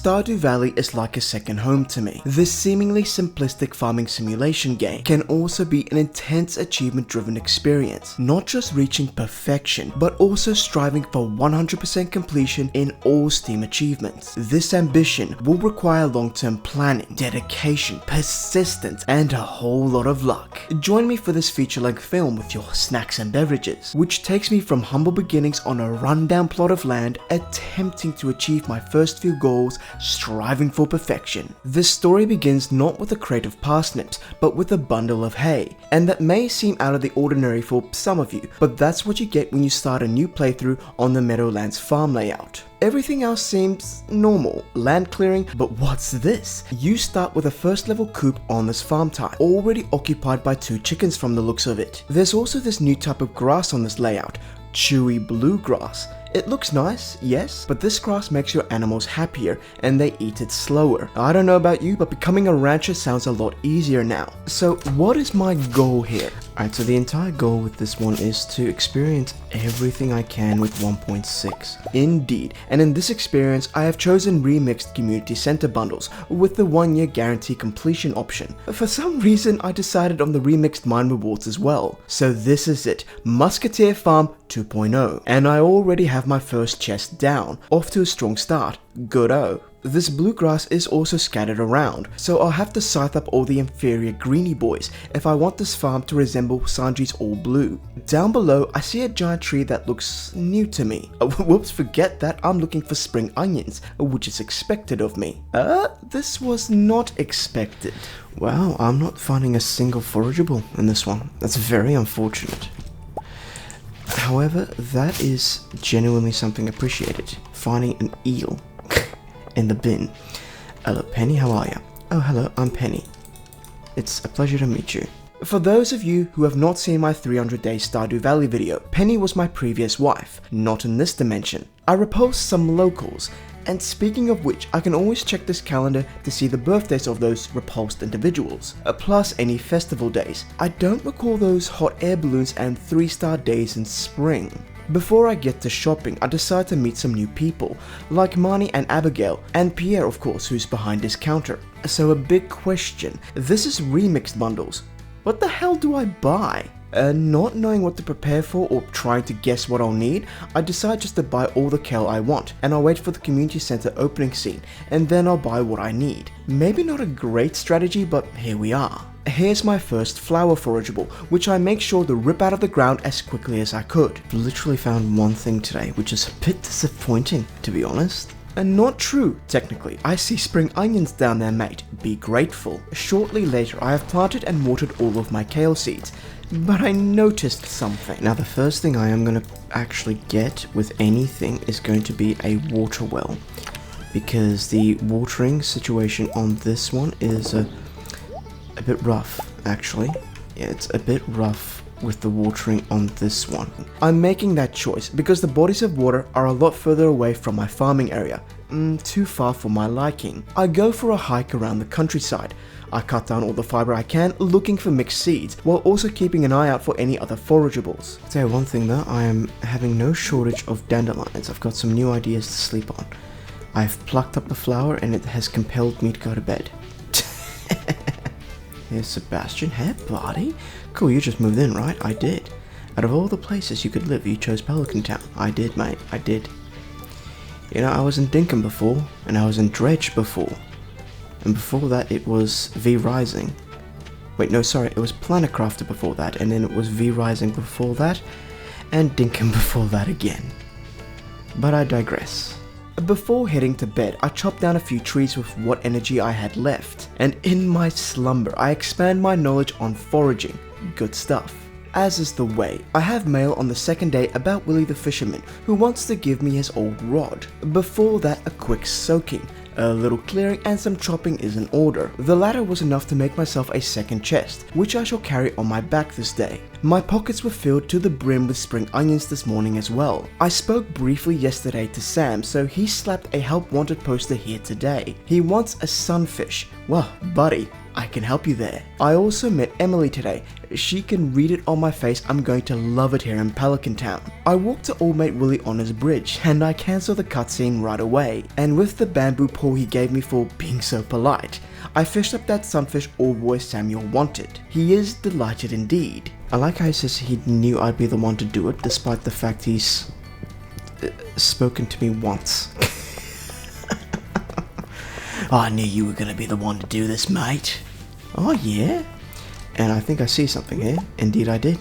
Stardew Valley is like a second home to me. This seemingly simplistic farming simulation game can also be an intense achievement-driven experience, not just reaching perfection, but also striving for 100% completion in all Steam achievements. This ambition will require long-term planning, dedication, persistence, and a whole lot of luck. Join me for this feature-length film with your snacks and beverages, which takes me from humble beginnings on a rundown plot of land, attempting to achieve my first few goals, striving for perfection. This story begins not with a crate of parsnips, but with a bundle of hay, and that may seem out of the ordinary for some of you, but that's what you get when you start a new playthrough on the Meadowlands farm layout. Everything else seems normal, land clearing, but what's this? You start with a first level coop on this farm type, already occupied by 2 chickens from the looks of it. There's also this new type of grass on this layout, chewy bluegrass. It looks nice, yes, but this grass makes your animals happier and they eat it slower. I don't know about you, but becoming a rancher sounds a lot easier now. So what is my goal here? Alright, so the entire goal with this one is to experience everything I can with 1.6. Indeed, and in this experience I have chosen remixed community center bundles with the 1-year guarantee completion option. For some reason I decided on the remixed mine rewards as well. So this is it, Musketeer Farm 2.0, and I already have my first chest down, off to a strong start. Good-o. This bluegrass is also scattered around, so I'll have to scythe up all the inferior greeny boys if I want this farm to resemble Sanji's All Blue. Down below I see a giant tree that looks new to me. Whoops, forget that, I'm looking for spring onions, which is expected of me. This was not expected. Wow, I'm not finding a single forageable in this one. That's very unfortunate. However, that is genuinely something appreciated. Finding an eel in the bin. Hello Penny, how are you? Oh hello, I'm Penny. It's a pleasure to meet you. For those of you who have not seen my 300 Day Stardew Valley video, Penny was my previous wife, not in this dimension. I repulsed some locals, and speaking of which, I can always check this calendar to see the birthdays of those repulsed individuals, plus any festival days. I don't recall those hot air balloons and 3-star days in spring. Before I get to shopping, I decide to meet some new people, like Marnie and Abigail, and Pierre of course, who's behind his counter. So a big question, this is remixed bundles. What the hell do I buy? Not knowing what to prepare for or trying to guess what I'll need, I decide just to buy all the kale I want, and I'll wait for the community center opening scene, and then I'll buy what I need. Maybe not a great strategy, but here we are. Here's my first flower forageable, which I make sure to rip out of the ground as quickly as I could. I've literally found one thing today, which is a bit disappointing, to be honest. And not true, technically. I see spring onions down there, mate. Be grateful. Shortly later, I have planted and watered all of my kale seeds, but I noticed something. Now, the first thing I am going to actually get with anything is going to be a water well, because the watering situation on this one is a bit rough, actually. Yeah, it's a bit rough with the watering on this one. I'm making that choice because the bodies of water are a lot further away from my farming area. Too far for my liking. I go for a hike around the countryside. I cut down all the fiber I can, looking for mixed seeds, while also keeping an eye out for any other forageables. I'll tell you one thing though, I am having no shortage of dandelions. I've got some new ideas to sleep on. I've plucked up the flower and it has compelled me to go to bed. Here's Sebastian. Hey buddy. Cool, you just moved in, right? I did. Out of all the places you could live, you chose Pelican Town. I did, mate. I did. You know, I was in Dinkum before, and I was in Dredge before. And before that, it was V Rising. Wait, no, sorry, it was Planet Crafter before that, and then it was V Rising before that, and Dinkum before that again. But I digress. Before heading to bed, I chopped down a few trees with what energy I had left, and in my slumber, I expand my knowledge on foraging. Good stuff. As is the way, I have mail on the second day about Willie the Fisherman, who wants to give me his old rod. Before that, a quick soaking. A little clearing and some chopping is in order. The latter was enough to make myself a second chest, which I shall carry on my back this day. My pockets were filled to the brim with spring onions this morning as well. I spoke briefly yesterday to Sam, so he slapped a help wanted poster here today. He wants a sunfish. Well, buddy, I can help you there. I also met Emily today. She can read it on my face. I'm going to love it here in Pelican Town. I walked to old mate Willie on his bridge, and I cancelled the cutscene right away. And with the bamboo pole he gave me for being so polite, I fished up that sunfish old boy Samuel wanted. He is delighted indeed. I like how he says he knew I'd be the one to do it, despite the fact he's spoken to me once. Oh, I knew you were gonna be the one to do this, mate. Oh yeah? And I think I see something here. Indeed I did.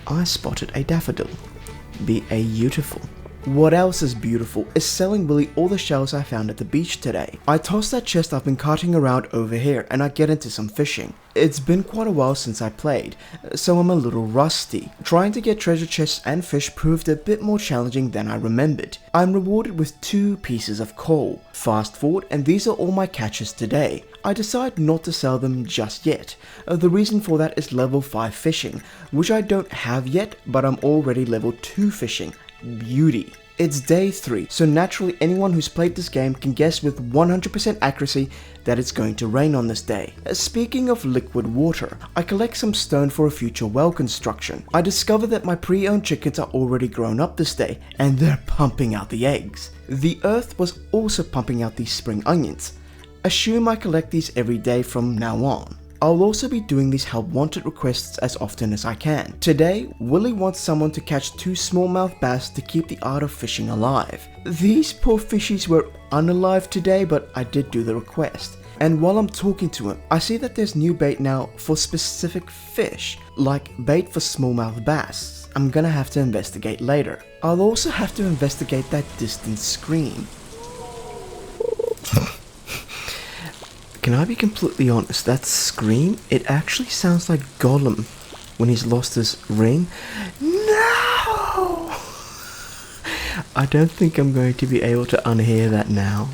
I spotted a daffodil. Beautiful. What else is beautiful is selling Willie all the shells I found at the beach today. I tossed that chest I've been carting around over here and I get into some fishing. It's been quite a while since I played, so I'm a little rusty. Trying to get treasure chests and fish proved a bit more challenging than I remembered. I'm rewarded with 2 pieces of coal. Fast forward and these are all my catches today. I decide not to sell them just yet. The reason for that is level 5 fishing, which I don't have yet, but I'm already level 2 fishing. Beauty. It's day 3, so naturally anyone who's played this game can guess with 100% accuracy that it's going to rain on this day. Speaking of liquid water, I collect some stone for a future well construction. I discover that my pre-owned chickens are already grown up this day, and they're pumping out the eggs. The earth was also pumping out these spring onions. Assume I collect these every day from now on. I'll also be doing these help wanted requests as often as I can. Today, Willie wants someone to catch 2 smallmouth bass to keep the art of fishing alive. These poor fishies were unalive today, but I did do the request. And while I'm talking to him, I see that there's new bait now for specific fish, like bait for smallmouth bass. I'm gonna have to investigate later. I'll also have to investigate that distant scream. Can I be completely honest, that scream, it actually sounds like Gollum when he's lost his ring. No! I don't think I'm going to be able to unhear that now.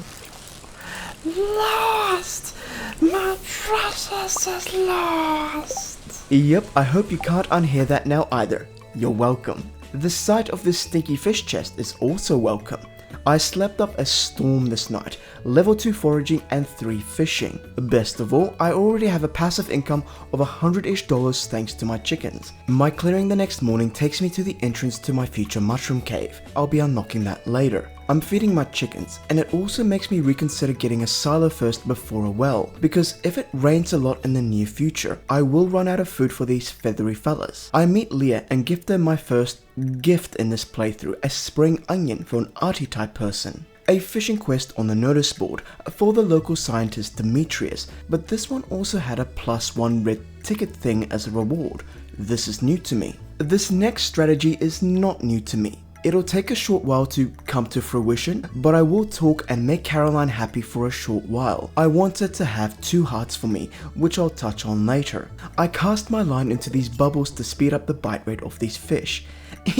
Lost! My process is lost! Yep, I hope you can't unhear that now either. You're welcome. The sight of this stinky fish chest is also welcome. I slept up a storm this night, level 2 foraging and 3 fishing. Best of all, I already have a passive income of $100-ish thanks to my chickens. My clearing the next morning takes me to the entrance to my future mushroom cave. I'll be unlocking that later. I'm feeding my chickens, and it also makes me reconsider getting a silo first before a well, because if it rains a lot in the near future, I will run out of food for these feathery fellas. I meet Leah and gift her my first gift in this playthrough, a spring onion for an arty type person. A fishing quest on the notice board for the local scientist Demetrius, but this one also had a +1 red ticket thing as a reward. This is new to me. This next strategy is not new to me. It'll take a short while to come to fruition, but I will talk and make Caroline happy for a short while. I want her to have 2 hearts for me, which I'll touch on later. I cast my line into these bubbles to speed up the bite rate of these fish.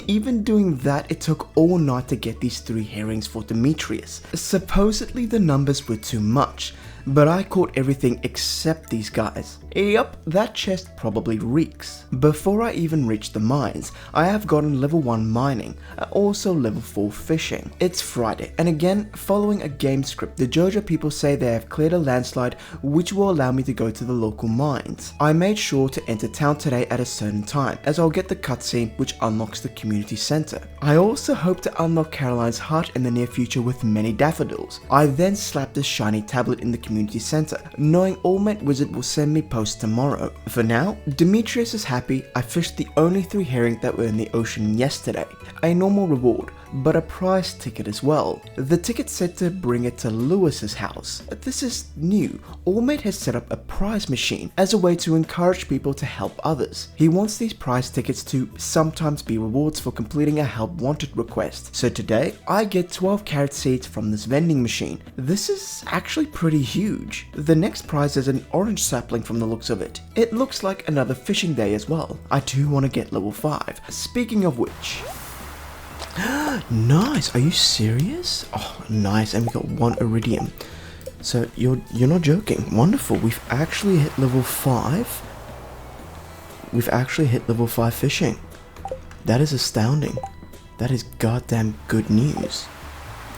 Even doing that, it took all night to get these 3 herrings for Demetrius. Supposedly the numbers were too much, but I caught everything except these guys. Yup, that chest probably reeks. Before I even reach the mines, I have gotten level 1 mining, also level 4 fishing. It's Friday, and again, following a game script, the Jojo people say they have cleared a landslide which will allow me to go to the local mines. I made sure to enter town today at a certain time, as I'll get the cutscene which unlocks the community center. I also hope to unlock Caroline's heart in the near future with many daffodils. I then slapped a shiny tablet in the community center, knowing Old Mate Wizard will send me posts tomorrow. For now, Demetrius is happy. I fished the only 3 herring that were in the ocean yesterday. A normal reward, but a prize ticket as well. The ticket said to bring it to Lewis's house. This is new. Old Mate has set up a prize machine as a way to encourage people to help others. He wants these prize tickets to sometimes be rewards for completing a help wanted request. So today, I get 12 carrot seeds from this vending machine. This is actually pretty huge. The next prize is an orange sapling from the looks of it. It looks like another fishing day as well. I do want to get level 5. Speaking of which... Nice, are you serious? Oh, nice, and we got 1 iridium. So you're not joking. Wonderful. We've actually hit level 5. We've actually hit level 5 fishing. That is astounding. That is goddamn good news.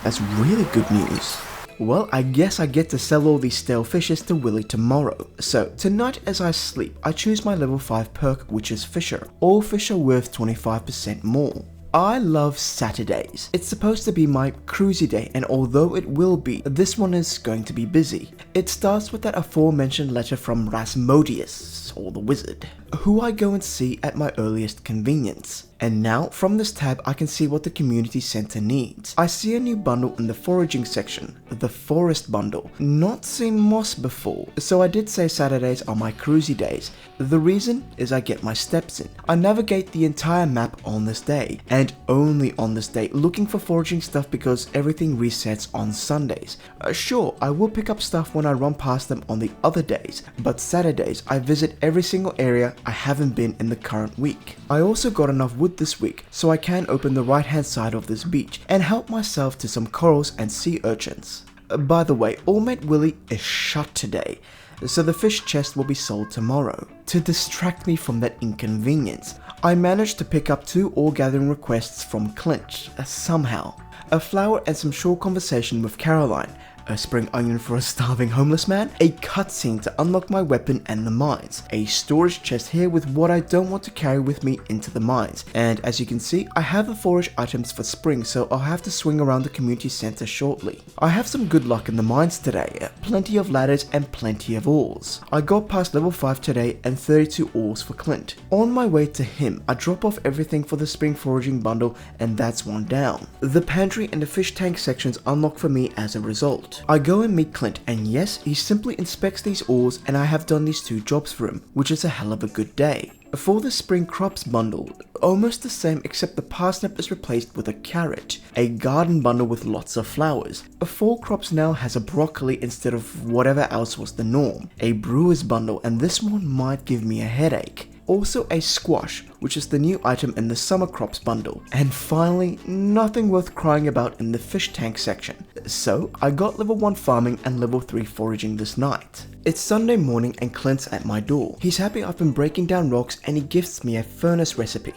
That's really good news. Well, I guess I get to sell all these stale fishes to Willy tomorrow. So, tonight as I sleep, I choose my level 5 perk, which is Fisher. All fish are worth 25% more. I love Saturdays. It's supposed to be my cruisy day, and although it will be, this one is going to be busy. It starts with that aforementioned letter from Rasmodius, or the wizard, who I go and see at my earliest convenience. And now, from this tab, I can see what the community center needs. I see a new bundle in the foraging section, the forest bundle. Not seen moss before, so I did say Saturdays are my cruisy days. The reason is I get my steps in. I navigate the entire map on this day, and only on this day, looking for foraging stuff because everything resets on Sundays. Sure, I will pick up stuff when I run past them on the other days, but Saturdays I visit every single area I haven't been in the current week. I also got enough wood this week, so I can open the right hand side of this beach and help myself to some corals and sea urchins. By the way, Allmate Willy is shut today, so the fish chest will be sold tomorrow. To distract me from that inconvenience, I managed to pick up 2 ore gathering requests from Clint, somehow. A flower and some short conversation with Caroline, a spring onion for a starving homeless man, a cutscene to unlock my weapon and the mines, a storage chest here with what I don't want to carry with me into the mines, and as you can see, I have the forage items for spring, so I'll have to swing around the community center shortly. I have some good luck in the mines today, plenty of ladders and plenty of ores. I got past level 5 today and 32 ores for Clint. On my way to him, I drop off everything for the spring foraging bundle, and that's one down. The pantry and the fish tank sections unlock for me as a result. I go and meet Clint, and yes, he simply inspects these ores, and I have done these 2 jobs for him, which is a hell of a good day. For the spring crops bundle, almost the same except the parsnip is replaced with a carrot, a garden bundle with lots of flowers. 4 crops now has a broccoli instead of whatever else was the norm, a brewer's bundle, and this one might give me a headache. Also a squash, which is the new item in the summer crops bundle. And finally, nothing worth crying about in the fish tank section. So I got level 1 farming and level 3 foraging this night. It's Sunday morning and Clint's at my door. He's happy I've been breaking down rocks and he gifts me a furnace recipe.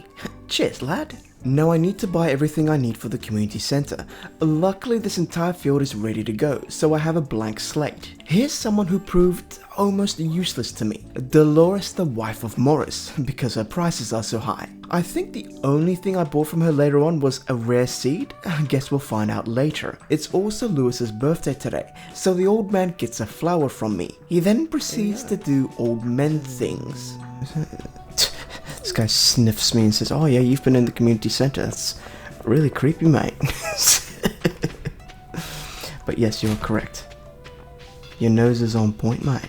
Cheers, lad. Now I need to buy everything I need for the community center. Luckily this entire field is ready to go, so I have a blank slate. Here's someone who proved almost useless to me. Dolores, the wife of Morris, because her prices are so high. I think the only thing I bought from her later on was a rare seed. I guess we'll find out later. It's also Lewis's birthday today, so the old man gets a flower from me. He then proceeds to do old men things. This guy sniffs me and says, "Oh yeah, you've been in the community center. That's really creepy, mate." But yes, you're correct. Your nose is on point, mate.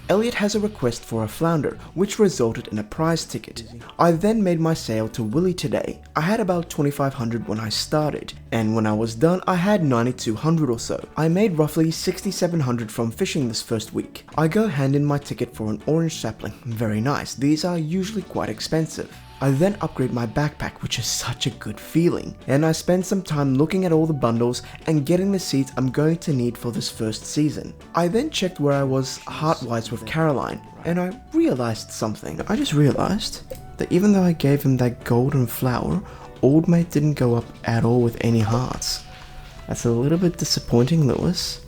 Elliot has a request for a flounder, which resulted in a prize ticket. I then made my sale to Willy today. I had about 2,500 when I started, and when I was done, I had 9,200 or so. I made roughly 6,700 from fishing this first week. I go hand in my ticket for an orange sapling. Very nice. These are usually quite expensive. I then upgrade my backpack, which is such a good feeling, and I spend some time looking at all the bundles and getting the seeds I'm going to need for this first season. I then checked where I was heart-wise with Caroline, and I realized something. I just realized that even though I gave him that golden flower, Old Mate didn't go up at all with any hearts. That's a little bit disappointing, Lewis.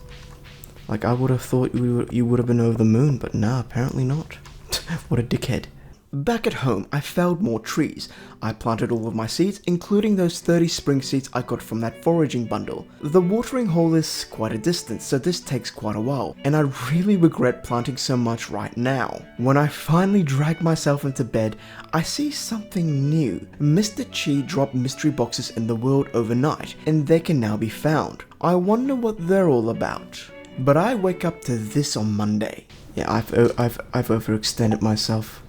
Like, I would have thought you would have been over the moon, but nah, apparently not. What a dickhead. Back at home, I felled more trees. I planted all of my seeds, including those 30 spring seeds I got from that foraging bundle. The watering hole is quite a distance, so this takes quite a while, and I really regret planting so much right now. When I finally drag myself into bed, I see something new. Mr. Chi dropped mystery boxes in the world overnight, and they can now be found. I wonder what they're all about. But I wake up to this on Monday. Yeah, I've overextended myself.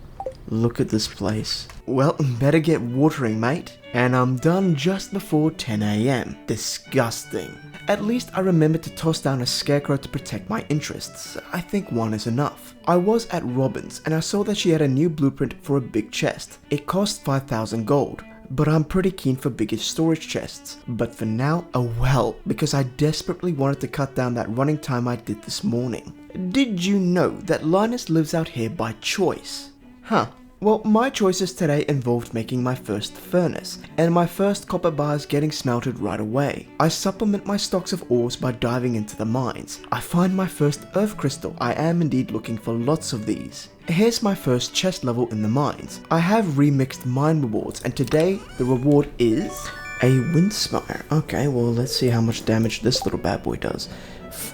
Look at this place. Well, better get watering, mate. And I'm done just before 10 AM. Disgusting. At least I remember to toss down a scarecrow to protect my interests. I think one is enough. I was at Robin's and I saw that she had a new blueprint for a big chest. It cost 5,000 gold. But I'm pretty keen for bigger storage chests. But for now, a well, because I desperately wanted to cut down that running time I did this morning. Did you know that Linus lives out here by choice? Huh. Well, my choices today involved making my first furnace, and my first copper bars getting smelted right away. I supplement my stocks of ores by diving into the mines. I find my first earth crystal. I am indeed looking for lots of these. Here's my first chest level in the mines. I have remixed mine rewards, and today the reward is a windspire. Okay, well let's see how much damage this little bad boy does.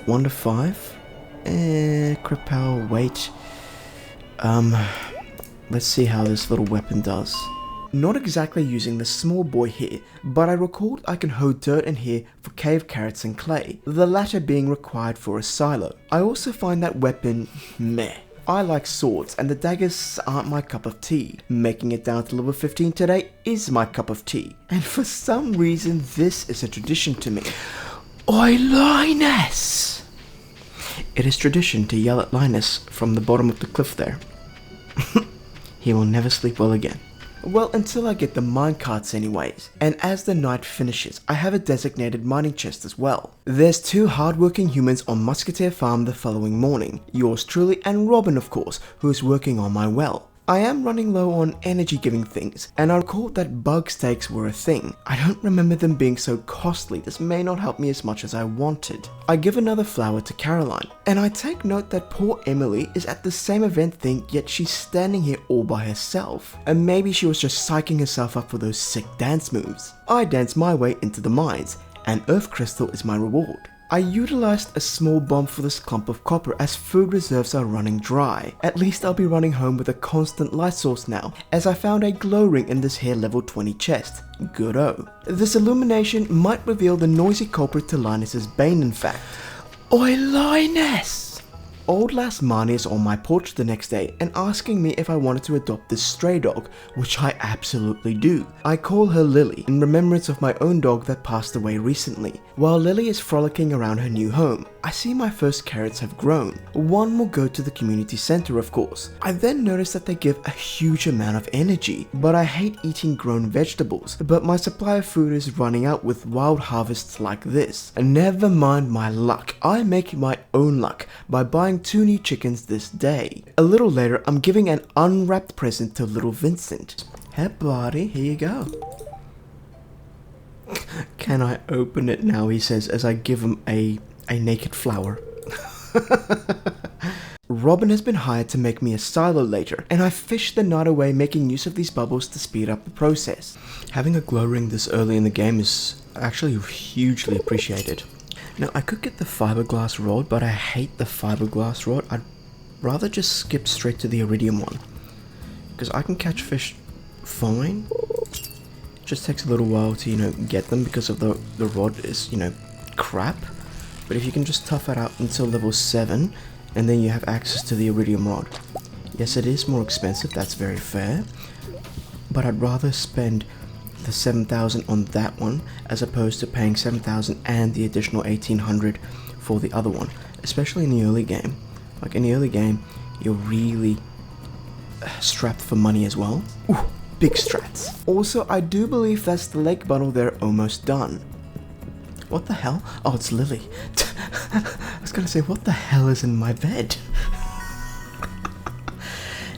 1 to 5. Crit power, weight. Let's see how this little weapon does. Not exactly using the small boy here, but I recalled I can hoe dirt in here for cave carrots and clay, the latter being required for a silo. I also find that weapon meh. I like swords, and the daggers aren't my cup of tea. Making it down to level 15 today is my cup of tea, and for some reason this is a tradition to me. Oi, Linus! It is tradition to yell at Linus from the bottom of the cliff there. He will never sleep well again. Well, until I get the minecarts anyways, and as the night finishes, I have a designated mining chest as well. There's 2 hardworking humans on Musketeer farm the following morning, yours truly and Robin of course, who is working on my well. I am running low on energy giving things, and I recalled that bug steaks were a thing. I don't remember them being so costly. This may not help me as much as I wanted. I give another flower to Caroline, and I take note that poor Emily is at the same event thing, yet she's standing here all by herself. And maybe she was just psyching herself up for those sick dance moves. I dance my way into the mines, and earth crystal is my reward. I utilized a small bomb for this clump of copper as food reserves are running dry. At least I'll be running home with a constant light source now, as I found a glow ring in this here level 20 chest. Good-o. This illumination might reveal the noisy culprit to Linus's bane in fact. Oi, Linus! Old lass Marnie is on my porch the next day and asking me if I wanted to adopt this stray dog, which I absolutely do. I call her Lily in remembrance of my own dog that passed away recently. While Lily is frolicking around her new home, I see my first carrots have grown. One will go to the community center of course. I then notice that they give a huge amount of energy, but I hate eating grown vegetables, but my supply of food is running out with wild harvests like this. Never mind my luck, I make my own luck by buying 2 new chickens this day. A little later, I'm giving an unwrapped present to little Vincent. Hey buddy, here you go. Can I open it now, he says as I give him a naked flower. Robin has been hired to make me a silo later, and I fish the night away making use of these bubbles to speed up the process. Having a glow ring this early in the game is actually hugely appreciated. Now, I could get the fiberglass rod, but I hate the fiberglass rod. I'd rather just skip straight to the iridium one, because I can catch fish fine. It just takes a little while to, get them because of the rod is, crap. But if you can just tough it out until level 7, and then you have access to the iridium rod. Yes, it is more expensive, that's very fair, but I'd rather spend the 7,000 on that one as opposed to paying 7,000 and the additional 1,800 for the other one, especially in the early game. Like in the early game, you're really strapped for money as well. Ooh, big strats. Also, I do believe that's the lake bundle there almost done. What the hell? Oh, it's Lily. I was gonna say, what the hell is in my bed?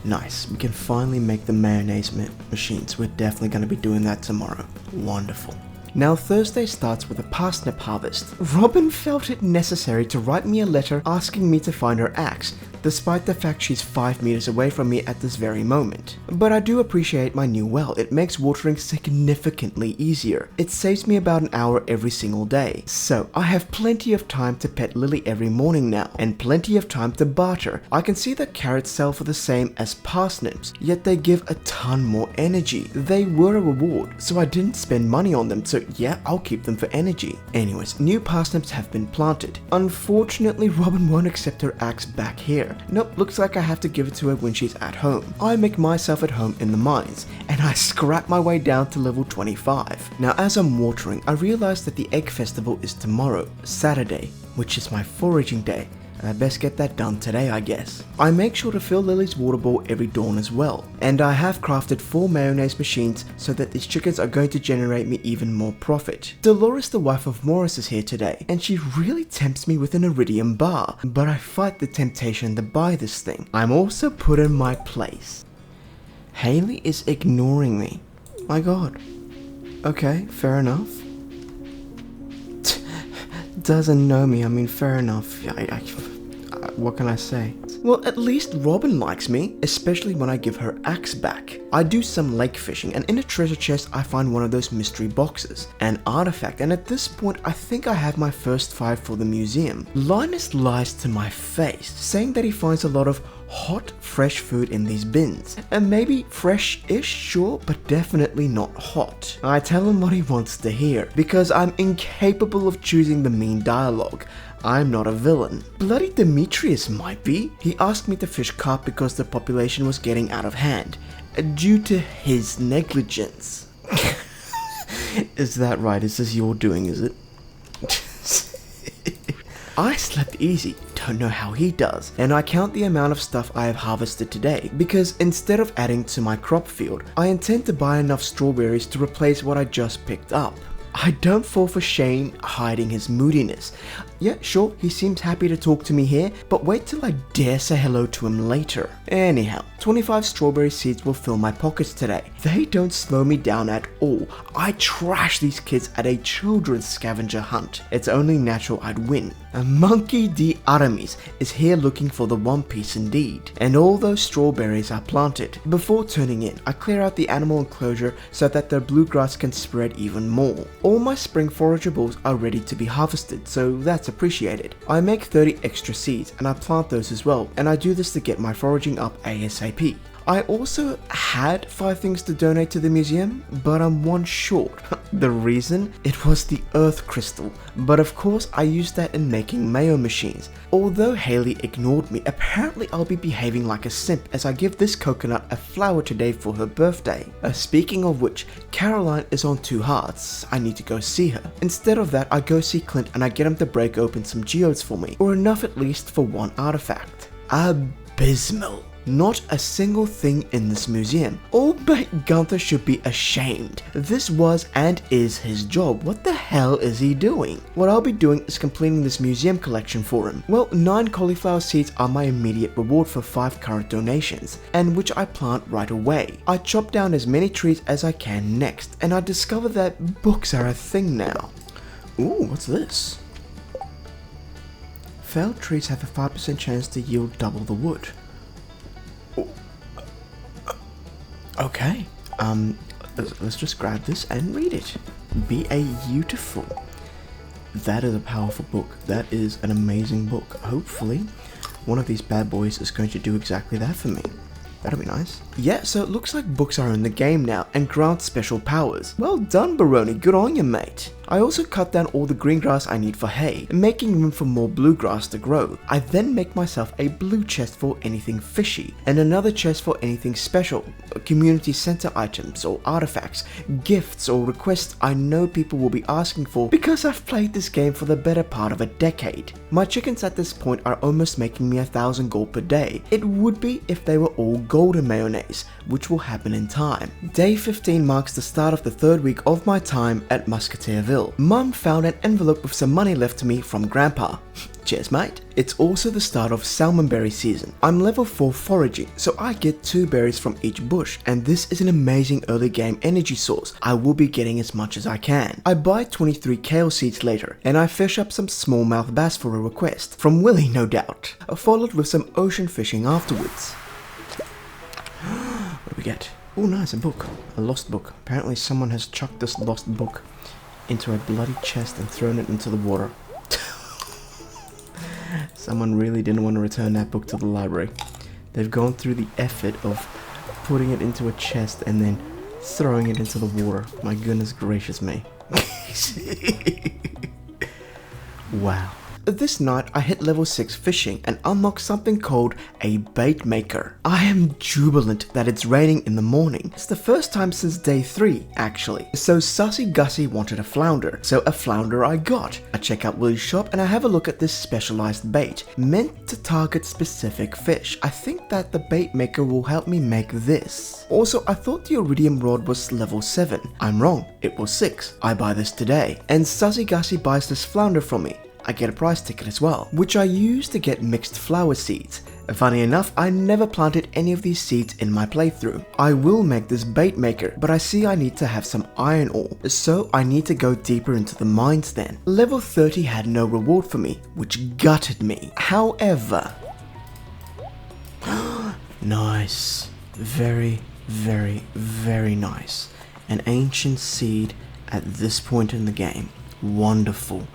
Nice, we can finally make the mayonnaise machines. We're definitely going to be doing that tomorrow. Wonderful. Now Thursday starts with a parsnip harvest. Robin felt it necessary to write me a letter asking me to find her axe, despite the fact she's 5 meters away from me at this very moment. But I do appreciate my new well. It makes watering significantly easier. It saves me about an hour every single day. So I have plenty of time to pet Lily every morning now, and plenty of time to barter. I can see that carrots sell for the same as parsnips, yet they give a ton more energy. They were a reward, so I didn't spend money on them, so yeah, I'll keep them for energy. Anyways, new parsnips have been planted. Unfortunately, Robin won't accept her axe back here. Nope, looks like I have to give it to her when she's at home. I make myself at home in the mines, and I scrap my way down to level 25. Now as I'm watering, I realize that the egg festival is tomorrow, Saturday, which is my foraging day. I best get that done today, I guess. I make sure to fill Lily's water bowl every dawn as well, and I have crafted 4 mayonnaise machines so that these chickens are going to generate me even more profit. Dolores, the wife of Morris, is here today, and she really tempts me with an iridium bar, but I fight the temptation to buy this thing. I'm also put in my place. Haley is ignoring me. My god. Okay, fair enough. Doesn't know me, I mean, fair enough. What can I say? Well, at least Robin likes me, especially when I give her axe back. I do some lake fishing, and in a treasure chest I find one of those mystery boxes, an artifact, and at this point I think I have my first 5 for the museum. Linus lies to my face, saying that he finds a lot of hot, fresh food in these bins. And maybe fresh-ish, sure, but definitely not hot. I tell him what he wants to hear, because I'm incapable of choosing the mean dialogue. I'm not a villain. Bloody Demetrius might be. He asked me to fish carp because the population was getting out of hand, due to his negligence. Is that right? Is this your doing, is it? I slept easy, don't know how he does, and I count the amount of stuff I have harvested today, because instead of adding to my crop field, I intend to buy enough strawberries to replace what I just picked up. I don't fall for Shane hiding his moodiness. Yeah, sure, he seems happy to talk to me here, but wait till I dare say hello to him later. Anyhow, 25 strawberry seeds will fill my pockets today. They don't slow me down at all. I trash these kids at a children's scavenger hunt. It's only natural I'd win. A monkey D. Aramis is here looking for the One Piece indeed. And all those strawberries are planted. Before turning in, I clear out the animal enclosure so that the bluegrass can spread even more. All my spring forageables are ready to be harvested, so that's appreciated. I make 30 extra seeds and I plant those as well, and I do this to get my foraging up ASAP. I also had 5 things to donate to the museum, but I'm 1 short. The reason? It was the earth crystal, but of course I used that in making mayo machines. Although Haley ignored me, apparently I'll be behaving like a simp as I give this coconut a flower today for her birthday. Speaking of which, Caroline is on 2 hearts. I need to go see her. Instead of that, I go see Clint and I get him to break open some geodes for me, or enough at least for 1 artifact. Abysmal. Not a single thing in this museum. Albeit Gunther should be ashamed. This was and is his job. What the hell is he doing? What I'll be doing is completing this museum collection for him. Well, 9 cauliflower seeds are my immediate reward for 5 current donations, and which I plant right away. I chop down as many trees as I can next, and I discover that books are a thing now. Ooh, what's this? Felled trees have a 5% chance to yield double the wood. Okay, let's just grab this and read it. Beautiful. That is a powerful book. That is an amazing book. Hopefully, one of these bad boys is going to do exactly that for me. That'll be nice. Yeah, so it looks like books are in the game now and grant special powers. Well done, Baroni. Good on you, mate. I also cut down all the green grass I need for hay, making room for more bluegrass to grow. I then make myself a blue chest for anything fishy, and another chest for anything special, community center items or artifacts, gifts or requests I know people will be asking for because I've played this game for the better part of a decade. My chickens at this point are almost making me 1,000 gold per day. It would be if they were all golden mayonnaise, which will happen in time. Day 15 marks the start of the 3rd week of my time at Musketeers. Mum found an envelope with some money left to me from Grandpa. Cheers, mate. It's also the start of salmonberry season. I'm level 4 foraging, so I get 2 berries from each bush, and this is an amazing early game energy source. I will be getting as much as I can. I buy 23 kale seeds later, and I fish up some smallmouth bass for a request, from Willie no doubt, followed with some ocean fishing afterwards. What do we get? Oh nice, a book. A lost book. Apparently someone has chucked this lost book into a bloody chest and thrown it into the water. Someone really didn't want to return that book to the library. They've gone through the effort of putting it into a chest and then throwing it into the water. My goodness gracious me. Wow. This night I hit level 6 fishing and unlock something called a bait maker. I am jubilant that it's raining in the morning. It's the first time since day 3 actually. So Sussy Gussie wanted a flounder, so a flounder I got. I check out Willie's shop and I have a look at this specialized bait, meant to target specific fish. I think that the bait maker will help me make this. Also, I thought the iridium rod was level 7. I'm wrong, it was 6. I buy this today. And Sussy Gussie buys this flounder from me. I get a prize ticket as well, which I use to get mixed flower seeds. Funny enough, I never planted any of these seeds in my playthrough. I will make this bait maker, but I see I need to have some iron ore, so I need to go deeper into the mines then. Level 30 had no reward for me, which gutted me. However... nice. Very, very, very nice. An ancient seed at this point in the game. Wonderful.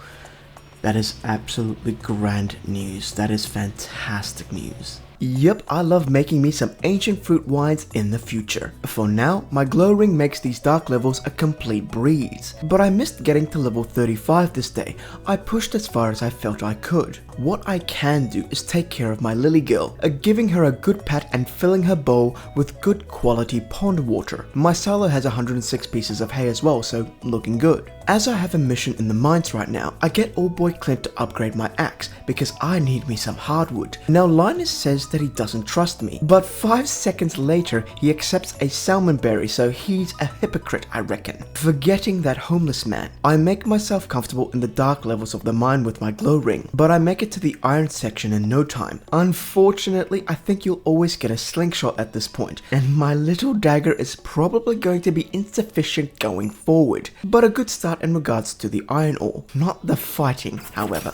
That is absolutely grand news. That is fantastic news. Yep, I love making me some ancient fruit wines in the future. For now, my glow ring makes these dark levels a complete breeze. But I missed getting to level 35 this day. I pushed as far as I felt I could. What I can do is take care of my lily girl, giving her a good pat and filling her bowl with good quality pond water. My silo has 106 pieces of hay as well, so looking good. As I have a mission in the mines right now, I get old boy Clint to upgrade my axe because I need me some hardwood. Now Linus says that he doesn't trust me, but 5 seconds later he accepts a salmon berry, so he's a hypocrite, I reckon. Forgetting that homeless man, I make myself comfortable in the dark levels of the mine with my glow ring, but I make it to the iron section in no time. Unfortunately, I think you'll always get a slingshot at this point, and my little dagger is probably going to be insufficient going forward, but a good start in regards to the iron ore, not the fighting, however.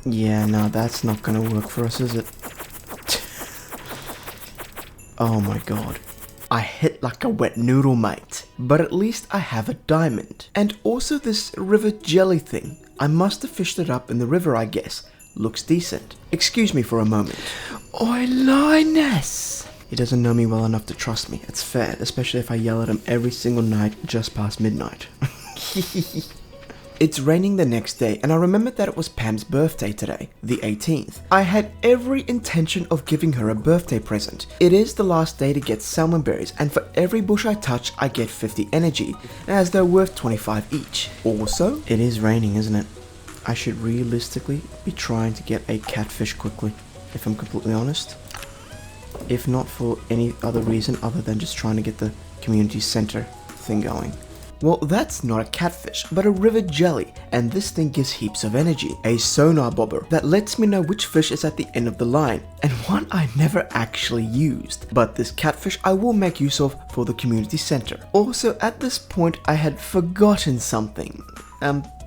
Yeah, no, that's not gonna work for us, is it? Oh my god. I hit like a wet noodle, mate. But at least I have a diamond. And also this river jelly thing. I must have fished it up in the river, I guess. Looks decent. Excuse me for a moment. Oi, Linus! He doesn't know me well enough to trust me. It's fair, especially if I yell at him every single night just past midnight. It's raining the next day, and I remembered that it was Pam's birthday today, the 18th. I had every intention of giving her a birthday present. It is the last day to get salmon berries, and for every bush I touch, I get 50 energy, as they're worth 25 each. Also, it is raining, isn't it? I should realistically be trying to get a catfish quickly, if I'm completely honest. If not for any other reason other than just trying to get the community center thing going. Well, that's not a catfish, but a river jelly, and this thing gives heaps of energy. A sonar bobber that lets me know which fish is at the end of the line, and one I never actually used. But this catfish I will make use of for the community center. Also, at this point I had forgotten something.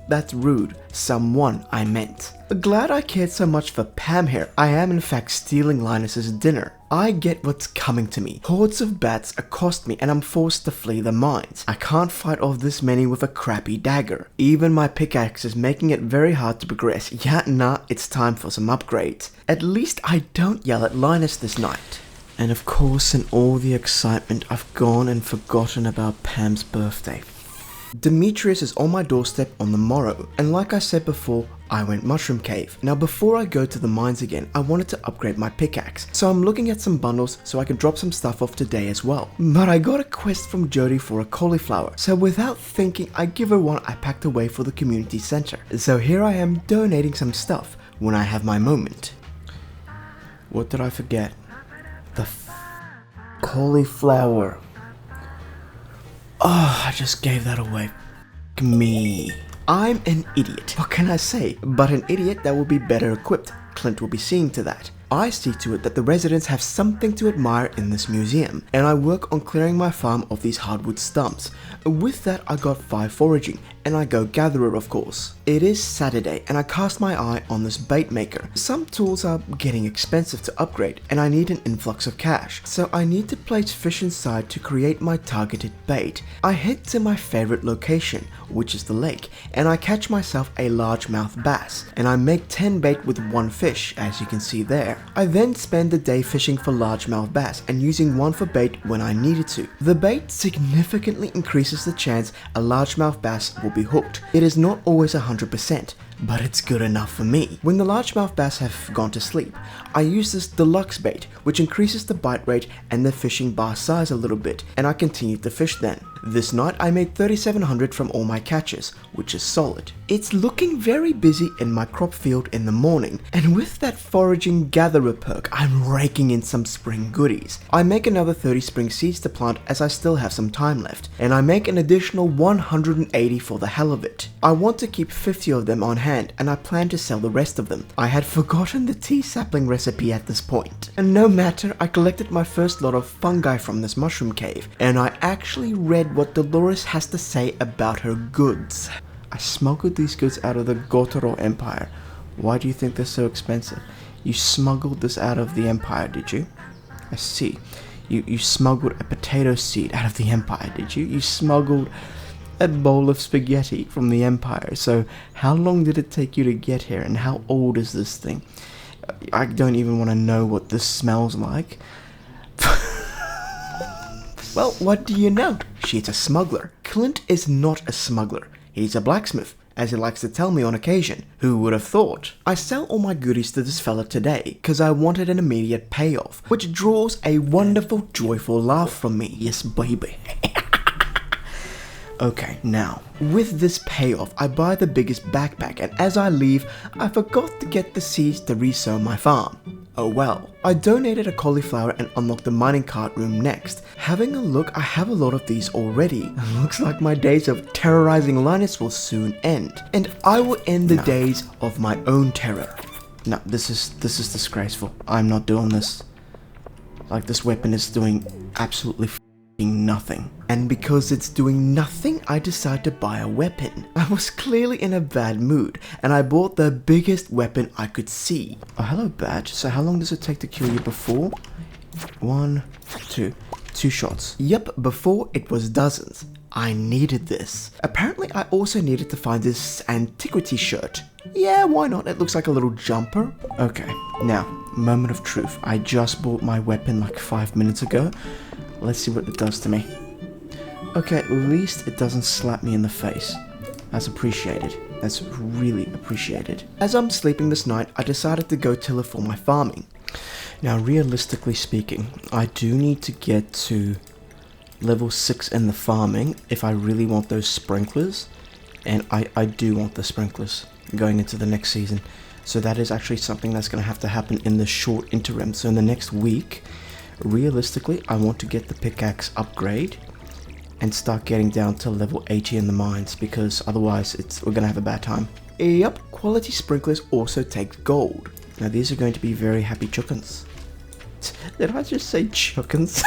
That's rude. Someone, I meant. Glad I cared so much for Pam here. I am in fact stealing Linus's dinner. I get what's coming to me. Hordes of bats accost me and I'm forced to flee the mines. I can't fight off this many with a crappy dagger. Even my pickaxe is making it very hard to progress. Yeah, nah, it's time for some upgrades. At least I don't yell at Linus this night. And of course, in all the excitement, I've gone and forgotten about Pam's birthday. Demetrius is on my doorstep on the morrow, and like I said before, I went mushroom cave. Now before I go to the mines again, I wanted to upgrade my pickaxe, so I'm looking at some bundles so I can drop some stuff off today as well. But I got a quest from Jody for a cauliflower, so without thinking, I give her one I packed away for the community center. So here I am donating some stuff when I have my moment. What did I forget? The cauliflower. Oh, I just gave that away. Me. I'm an idiot. What can I say? But an idiot that will be better equipped. Clint will be seeing to that. I see to it that the residents have something to admire in this museum, and I work on clearing my farm of these hardwood stumps. With that, I got 5 foraging, and I go gatherer of course. It is Saturday, and I cast my eye on this bait maker. Some tools are getting expensive to upgrade, and I need an influx of cash, so I need to place fish inside to create my targeted bait. I head to my favorite location, which is the lake, and I catch myself a largemouth bass, and I make 10 bait with 1 fish, as you can see there. I then spend the day fishing for largemouth bass and using 1 for bait when I needed to. The bait significantly increases the chance a largemouth bass will be hooked. It is not always 100%, but it's good enough for me. When the largemouth bass have gone to sleep, I use this deluxe bait, which increases the bite rate and the fishing bar size a little bit, and I continue to fish then. This night I made 3,700 from all my catches, which is solid. It's looking very busy in my crop field in the morning, and with that foraging gatherer perk, I'm raking in some spring goodies. I make another 30 spring seeds to plant as I still have some time left, and I make an additional 180 for the hell of it. I want to keep 50 of them on hand hand, and I planned to sell the rest of them. I had forgotten the tea sapling recipe at this point. And no matter, I collected my first lot of fungi from this mushroom cave, and I actually read what Dolores has to say about her goods. I smuggled these goods out of the Gotoro Empire. Why do you think they're so expensive? You smuggled this out of the Empire, did you? I see. You smuggled a potato seed out of the Empire, did you? You smuggled a bowl of spaghetti from the Empire. So how long did it take you to get here, and how old is this thing? I don't even want to know what this smells like. Well, what do you know? She's a smuggler. Clint is not a smuggler. He's a blacksmith, as he likes to tell me on occasion. Who would have thought? I sell all my goodies to this fella today, cause I wanted an immediate payoff, which draws a wonderful, joyful laugh from me. Yes, baby. Okay, now, with this payoff, I buy the biggest backpack, and as I leave, I forgot to get the seeds to resow my farm. Oh well. I donated a cauliflower and unlocked the mining cart room next. Having a look, I have a lot of these already. Looks like my days of terrorizing Linus will soon end, and I will end the days of my own terror. No, this is disgraceful. I'm not doing this. Like, this weapon is doing absolutely nothing. And because it's doing nothing, I decide to buy a weapon. I was clearly in a bad mood, and I bought the biggest weapon I could see. Oh, hello, badge. So how long does it take to kill you before? 1, 2. 2 shots. Yep, before it was dozens. I needed this. Apparently, I also needed to find this antiquity shirt. Yeah, why not? It looks like a little jumper. Okay, now, moment of truth. I just bought my weapon like 5 minutes ago. Let's see what it does to me. Okay, at least it doesn't slap me in the face. That's appreciated. That's really appreciated. As I'm sleeping this night, I decided to go tiller for my farming. Now, realistically speaking, I do need to get to level 6 in the farming if I really want those sprinklers. And I do want the sprinklers going into the next season. So that is actually something that's going to have to happen in the short interim. So in the next week, realistically, I want to get the pickaxe upgrade and start getting down to level 80 in the mines, because otherwise we're going to have a bad time. Yep, quality sprinklers also take gold. Now these are going to be very happy chickens. Did I just say chickens?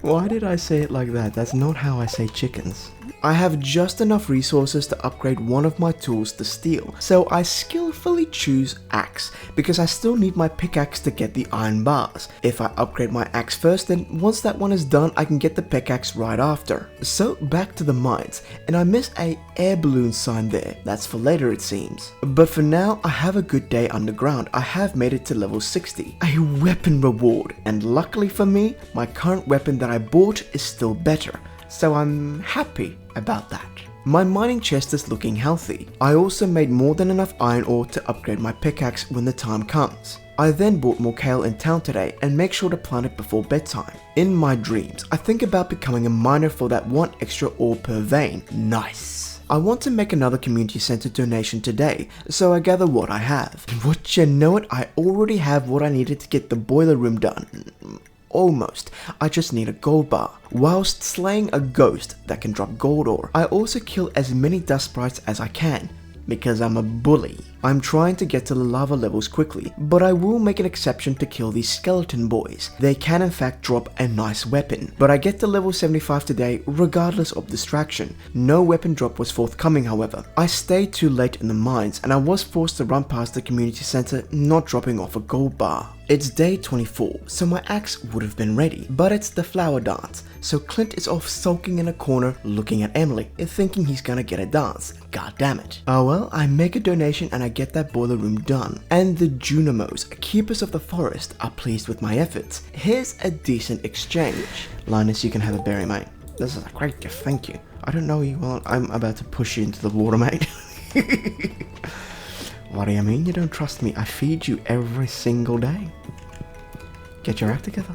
Why did I say it like that? That's not how I say chickens. I have just enough resources to upgrade one of my tools to steel, so I skillfully choose axe, because I still need my pickaxe to get the iron bars. If I upgrade my axe first, then once that one is done, I can get the pickaxe right after. So back to the mines, and I missed a air balloon sign there. That's for later, it seems. But for now, I have a good day underground. I have made it to level 60. A weapon reward, and luckily for me, my current weapon that I bought is still better. So I'm happy about that. My mining chest is looking healthy. I also made more than enough iron ore to upgrade my pickaxe when the time comes. I then bought more kale in town today and make sure to plant it before bedtime. In my dreams, I think about becoming a miner for that 1 extra ore per vein. Nice. I want to make another community center donation today, so I gather what I have. And would you know it, I already have what I needed to get the boiler room done. Almost. I just need a gold bar. Whilst slaying a ghost that can drop gold ore, I also kill as many dust sprites as I can, because I'm a bully. I'm trying to get to the lava levels quickly, but I will make an exception to kill these skeleton boys. They can in fact drop a nice weapon, but I get to level 75 today regardless of distraction. No weapon drop was forthcoming, however. I stayed too late in the mines and I was forced to run past the community center not dropping off a gold bar. It's day 24, so my axe would have been ready, but it's the flower dance, so Clint is off sulking in a corner looking at Emily, thinking he's gonna get a dance. God damn it. Oh well, I make a donation and I get that boiler room done. And the Junimos, keepers of the forest, are pleased with my efforts. Here's a decent exchange. Linus, you can have a berry, mate. This is a great gift, thank you. I don't know you well, I'm about to push you into the water, mate. What do you mean you don't trust me? I feed you every single day. Get your act together.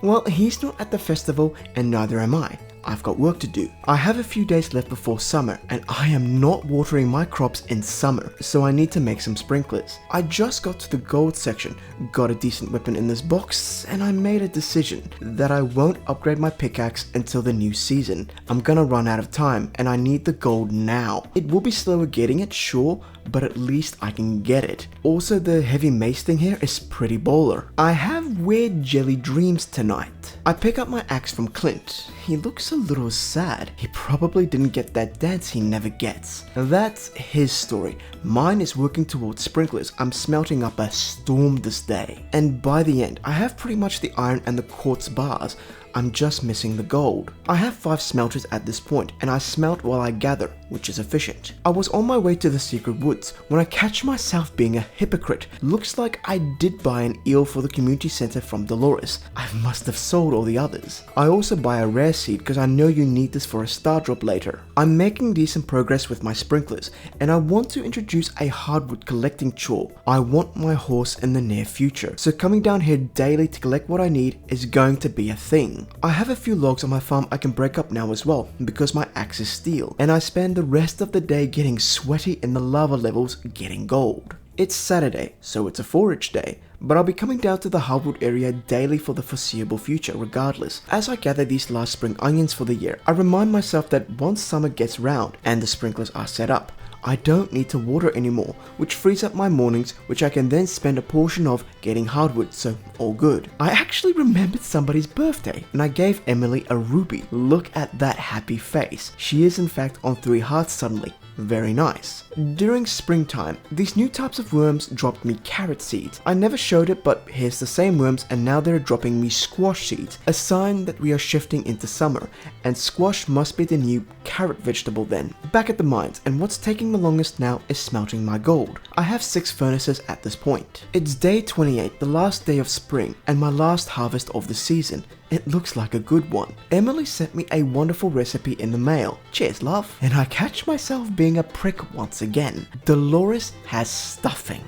Well, he's not at the festival and neither am I. I've got work to do. I have a few days left before summer, and I am not watering my crops in summer, so I need to make some sprinklers. I just got to the gold section, got a decent weapon in this box, and I made a decision that I won't upgrade my pickaxe until the new season. I'm gonna run out of time, and I need the gold now. It will be slower getting it, sure, but at least I can get it. Also, the heavy mace thing here is pretty baller. I have weird jelly dreams tonight. I pick up my axe from Clint. He looks a little sad. He probably didn't get that dance he never gets. That's his story. Mine is working towards sprinklers. I'm smelting up a storm this day. And by the end, I have pretty much the iron and the quartz bars. I'm just missing the gold. I have 5 smelters at this point, and I smelt while I gather, which is efficient. I was on my way to the secret woods when I catch myself being a hypocrite. Looks like I did buy an eel for the community center from Dolores. I must have sold all the others. I also buy a rare seed because I know you need this for a star drop later. I'm making decent progress with my sprinklers, and I want to introduce a hardwood collecting chore. I want my horse in the near future, so coming down here daily to collect what I need is going to be a thing. I have a few logs on my farm I can break up now as well, because my axe is steel, and I spend the rest of the day getting sweaty in the lava levels getting gold. It's Saturday, so it's a forage day, but I'll be coming down to the hardwood area daily for the foreseeable future regardless. As I gather these last spring onions for the year, I remind myself that once summer gets round and the sprinklers are set up, I don't need to water anymore, which frees up my mornings, which I can then spend a portion of getting hardwood, so all good. I actually remembered somebody's birthday, and I gave Emily a ruby. Look at that happy face. She is in fact on 3 hearts suddenly. Very nice. During springtime, these new types of worms dropped me carrot seeds. I never showed it, but here's the same worms, and now they're dropping me squash seeds, a sign that we are shifting into summer, and squash must be the new carrot vegetable then. Back at the mines, and what's taking the longest now is smelting my gold. I have 6 furnaces at this point. It's day 28, the last day of spring, and my last harvest of the season. It looks like a good one. Emily sent me a wonderful recipe in the mail. Cheers, love. And I catch myself being a prick once again. Dolores has stuffing.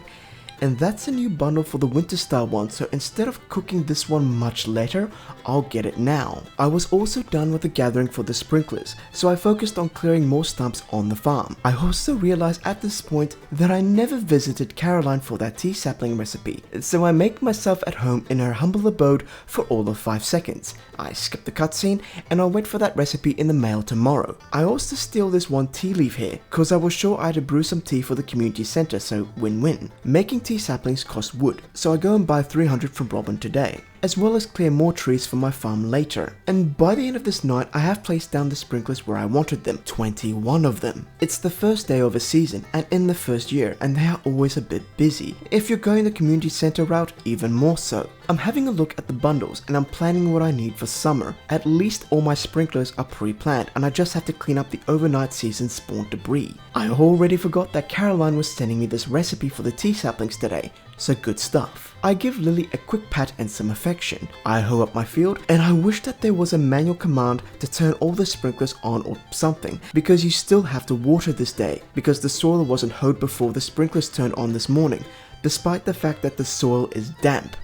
And that's a new bundle for the winter style one, so instead of cooking this one much later, I'll get it now. I was also done with the gathering for the sprinklers, so I focused on clearing more stumps on the farm. I also realized at this point that I never visited Caroline for that tea sapling recipe, so I make myself at home in her humble abode for all of 5 seconds. I skip the cutscene, and I'll wait for that recipe in the mail tomorrow. I also steal this one tea leaf here, cause I was sure I had to brew some tea for the community center, so win-win. Making tea saplings cost wood, so I go and buy 300 from Robin today, as well as clear more trees for my farm later. And by the end of this night, I have placed down the sprinklers where I wanted them, 21 of them. It's the first day of a season, and in the first year, and they are always a bit busy. If you're going the community center route, even more so. I'm having a look at the bundles, and I'm planning what I need for summer. At least all my sprinklers are pre-planned, and I just have to clean up the overnight season spawned debris. I already forgot that Caroline was sending me this recipe for the tea saplings today, so good stuff. I give Lily a quick pat and some affection. I hoe up my field, and I wish that there was a manual command to turn all the sprinklers on or something, because you still have to water this day, because the soil wasn't hoed before the sprinklers turned on this morning, despite the fact that the soil is damp.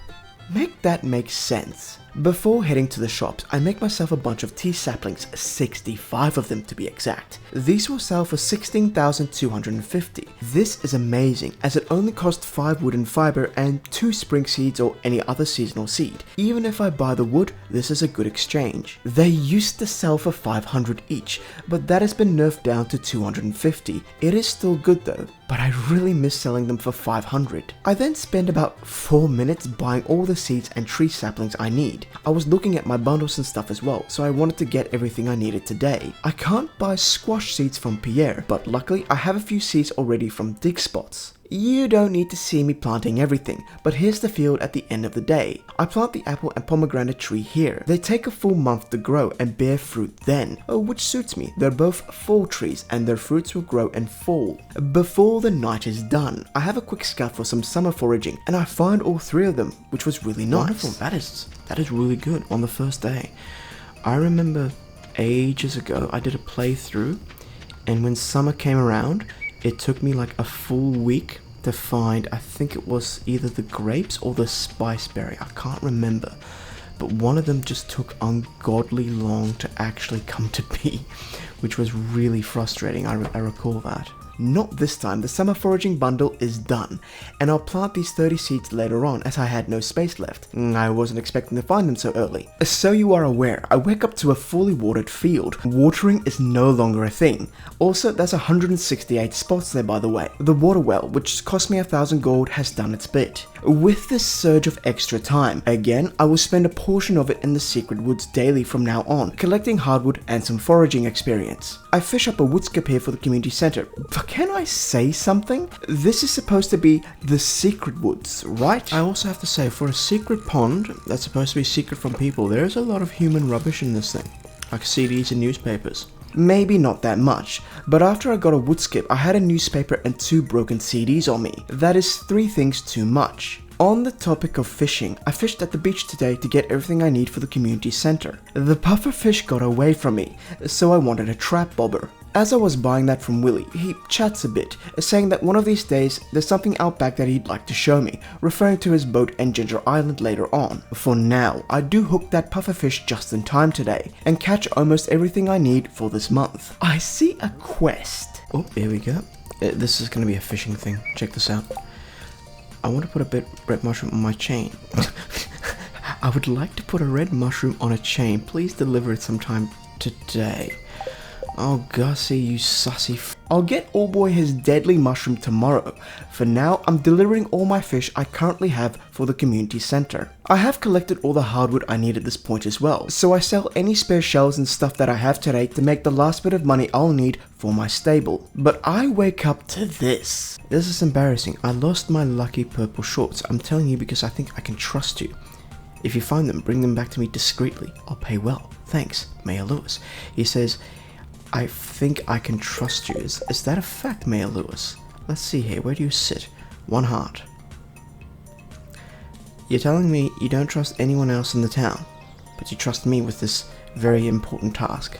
Make that make sense. Before heading to the shops, I make myself a bunch of tea saplings, 65 of them to be exact. These will sell for 16,250. This is amazing, as it only costs 5 wooden fiber and 2 spring seeds or any other seasonal seed. Even if I buy the wood, this is a good exchange. They used to sell for 500 each, but that has been nerfed down to 250. It is still good though, but I really miss selling them for 500. I then spend about 4 minutes buying all the seeds and tree saplings I need. I was looking at my bundles and stuff as well, so I wanted to get everything I needed today. I can't buy squash seeds from Pierre, but luckily I have a few seeds already from dig spots. You don't need to see me planting everything, but here's the field at the end of the day. I plant the apple and pomegranate tree here. They take a full month to grow and bear fruit then, which suits me. They're both fall trees and their fruits will grow and fall before the night is done. I have a quick scout for some summer foraging, and I find all 3 of them, which was really nice. Wonderful. That is really good on the first day. I remember ages ago I did a playthrough, and when summer came around, it took me like a full week to find, I think it was either the grapes or the spice berry, I can't remember. but one of them just took ungodly long to actually come to be, which was really frustrating. I recall that. Not this time. The summer foraging bundle is done, and I'll plant these 30 seeds later on as I had no space left. I wasn't expecting to find them so early. So you are aware, I wake up to a fully watered field. Watering is no longer a thing. Also, there's 168 spots there, by the way. The water well, which cost me 1,000 gold, has done its bit. With this surge of extra time, again, I will spend a portion of it in the secret woods daily from now on, collecting hardwood and some foraging experience. I fish up a wood skip here for the community center. Can I say something? This is supposed to be the secret woods, right? I also have to say, for a secret pond that's supposed to be secret from people, there's a lot of human rubbish in this thing, like CDs and newspapers. Maybe not that much, but after I got a wood skip, I had a newspaper and 2 broken CDs on me. That is 3 things too much. On the topic of fishing, I fished at the beach today to get everything I need for the community center. The puffer fish got away from me, so I wanted a trap bobber. As I was buying that from Willie, he chats a bit, saying that one of these days there's something out back that he'd like to show me, referring to his boat and Ginger Island later on. For now, I do hook that puffer fish just in time today, and catch almost everything I need for this month. I see a quest. Oh, here we go. This is going to be a fishing thing. Check this out. I want to put a red mushroom on my chain. I would like to put a red mushroom on a chain. Please deliver it sometime today. Oh, Gussie, you sussy I'll get Old Boy his deadly mushroom tomorrow. For now, I'm delivering all my fish I currently have for the community center. I have collected all the hardwood I need at this point as well, so I sell any spare shells and stuff that I have today to make the last bit of money I'll need for my stable. But I wake up to this. This is embarrassing. I lost my lucky purple shorts. I'm telling you because I think I can trust you. If you find them, bring them back to me discreetly. I'll pay well. Thanks, Mayor Lewis. He says, I think I can trust you. Is that a fact, Mayor Lewis? Let's see here. Where do you sit? 1 heart. You're telling me you don't trust anyone else in the town, but you trust me with this very important task.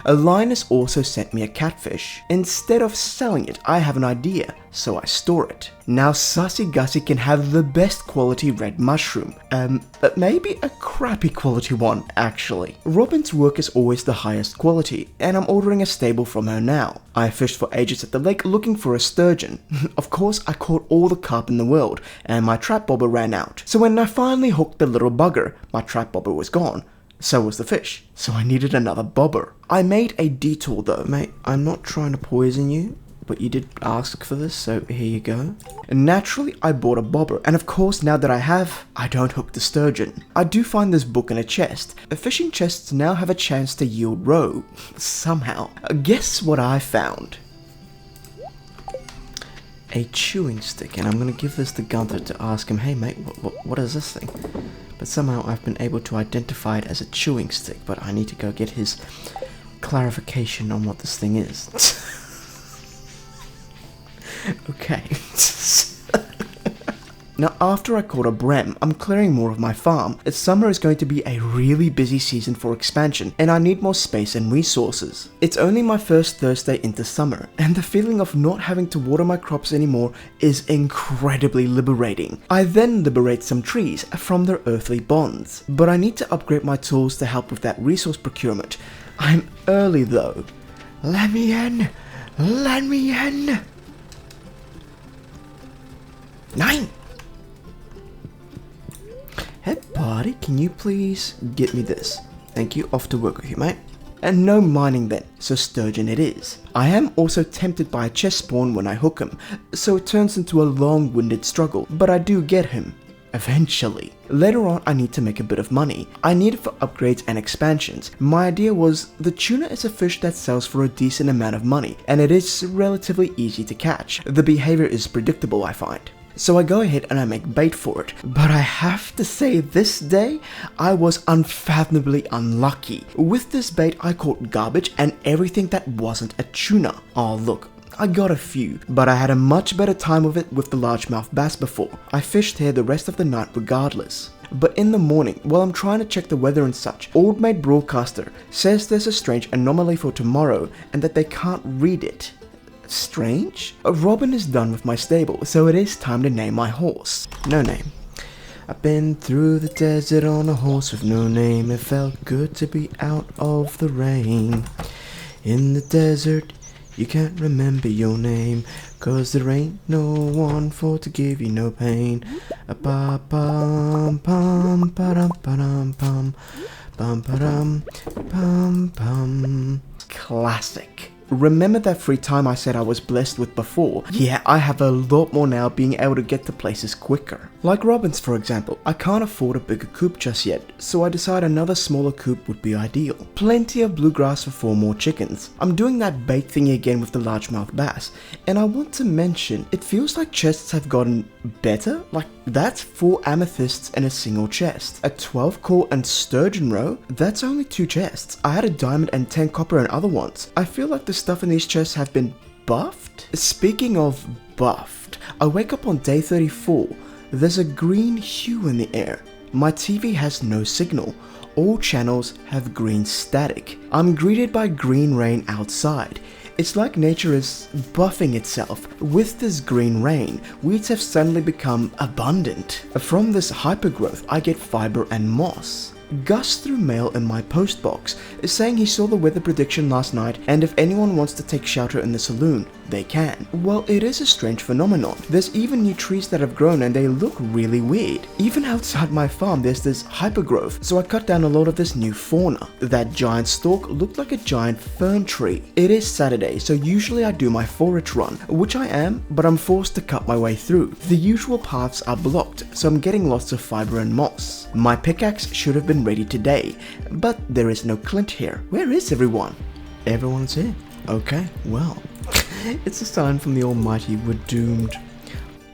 Linus also sent me a catfish. Instead of selling it, I have an idea, so I store it. Now Sussy Gussie can have the best quality red mushroom. But maybe a crappy quality one, actually. Robin's work is always the highest quality, and I'm ordering a stable from her now. I fished for ages at the lake looking for a sturgeon. Of course, I caught all the carp in the world, and my trap bobber ran out. So when I finally hooked the little bugger, my trap bobber was gone. So was the fish, so I needed another bobber. I made a detour though. Mate, I'm not trying to poison you, but you did ask for this, so here you go. And naturally, I bought a bobber, and of course, now that I have, I don't hook the sturgeon. I do find this book in a chest. The fishing chests now have a chance to yield roe. Somehow. Guess what I found? A chewing stick, and I'm gonna give this to Gunther to ask him, hey mate, what is this thing? But somehow I've been able to identify it as a chewing stick, but I need to go get his clarification on what this thing is. Okay. Now after I caught a brem, I'm clearing more of my farm. Summer is going to be a really busy season for expansion, and I need more space and resources. It's only my first Thursday into summer, and the feeling of not having to water my crops anymore is incredibly liberating. I then liberate some trees from their earthly bonds, but I need to upgrade my tools to help with that resource procurement. I'm early though. Let me in! Let me in! 9! Hey buddy, can you please get me this? Thank you, off to work with you, mate. And no mining then, so sturgeon it is. I am also tempted by a chest spawn when I hook him, so it turns into a long-winded struggle, but I do get him. Eventually. Later on, I need to make a bit of money. I need it for upgrades and expansions. My idea was, the tuna is a fish that sells for a decent amount of money, and it is relatively easy to catch. The behavior is predictable, I find. So I go ahead and I make bait for it. But I have to say, this day, I was unfathomably unlucky. With this bait, I caught garbage and everything that wasn't a tuna. Oh look, I got a few, but I had a much better time with it with the largemouth bass before. I fished here the rest of the night regardless. But in the morning, while I'm trying to check the weather and such, Old Maid Broadcaster says there's a strange anomaly for tomorrow and that they can't read it. Strange? Robin is done with my stable, so it is time to name my horse. No name. I've been through the desert on a horse with no name. It felt good to be out of the rain. In the desert, you can't remember your name, 'cause there ain't no one for to give you no pain. Ba-bum, pum, ba-dum, ba-dum, pum, bum, ba-dum, pum, pum. Classic. Remember that free time I said I was blessed with before? Yeah, I have a lot more now, being able to get to places quicker. Like Robin's, for example, I can't afford a bigger coop just yet, so I decided another smaller coop would be ideal. Plenty of bluegrass for 4 more chickens. I'm doing that bait thingy again with the largemouth bass, and I want to mention, it feels like chests have gotten better. Like, that's 4 amethysts in a single chest. A 12 core and sturgeon row, that's only 2 chests. I had a diamond and 10 copper in other ones. I feel like the stuff in these chests have been buffed. Speaking of buffed, I wake up on day 34. There's a green hue in the air. My TV has no signal. All channels have green static. I'm greeted by green rain outside. It's like nature is buffing itself. With this green rain, weeds have suddenly become abundant. From this hypergrowth, I get fiber and moss. Gus threw mail in my post box, saying he saw the weather prediction last night, and if anyone wants to take shelter in the saloon, they can. Well, it is a strange phenomenon. There's even new trees that have grown and they look really weird. Even outside my farm there's this hypergrowth, so I cut down a lot of this new fauna. That giant stalk looked like a giant fern tree. It is Saturday, so usually I do my forage run, which I am, but I'm forced to cut my way through. The usual paths are blocked, so I'm getting lots of fiber and moss. My pickaxe should have been ready today, but there is no Clint here. Where is everyone? Everyone's here. Okay, well, it's a sign from the Almighty we're doomed.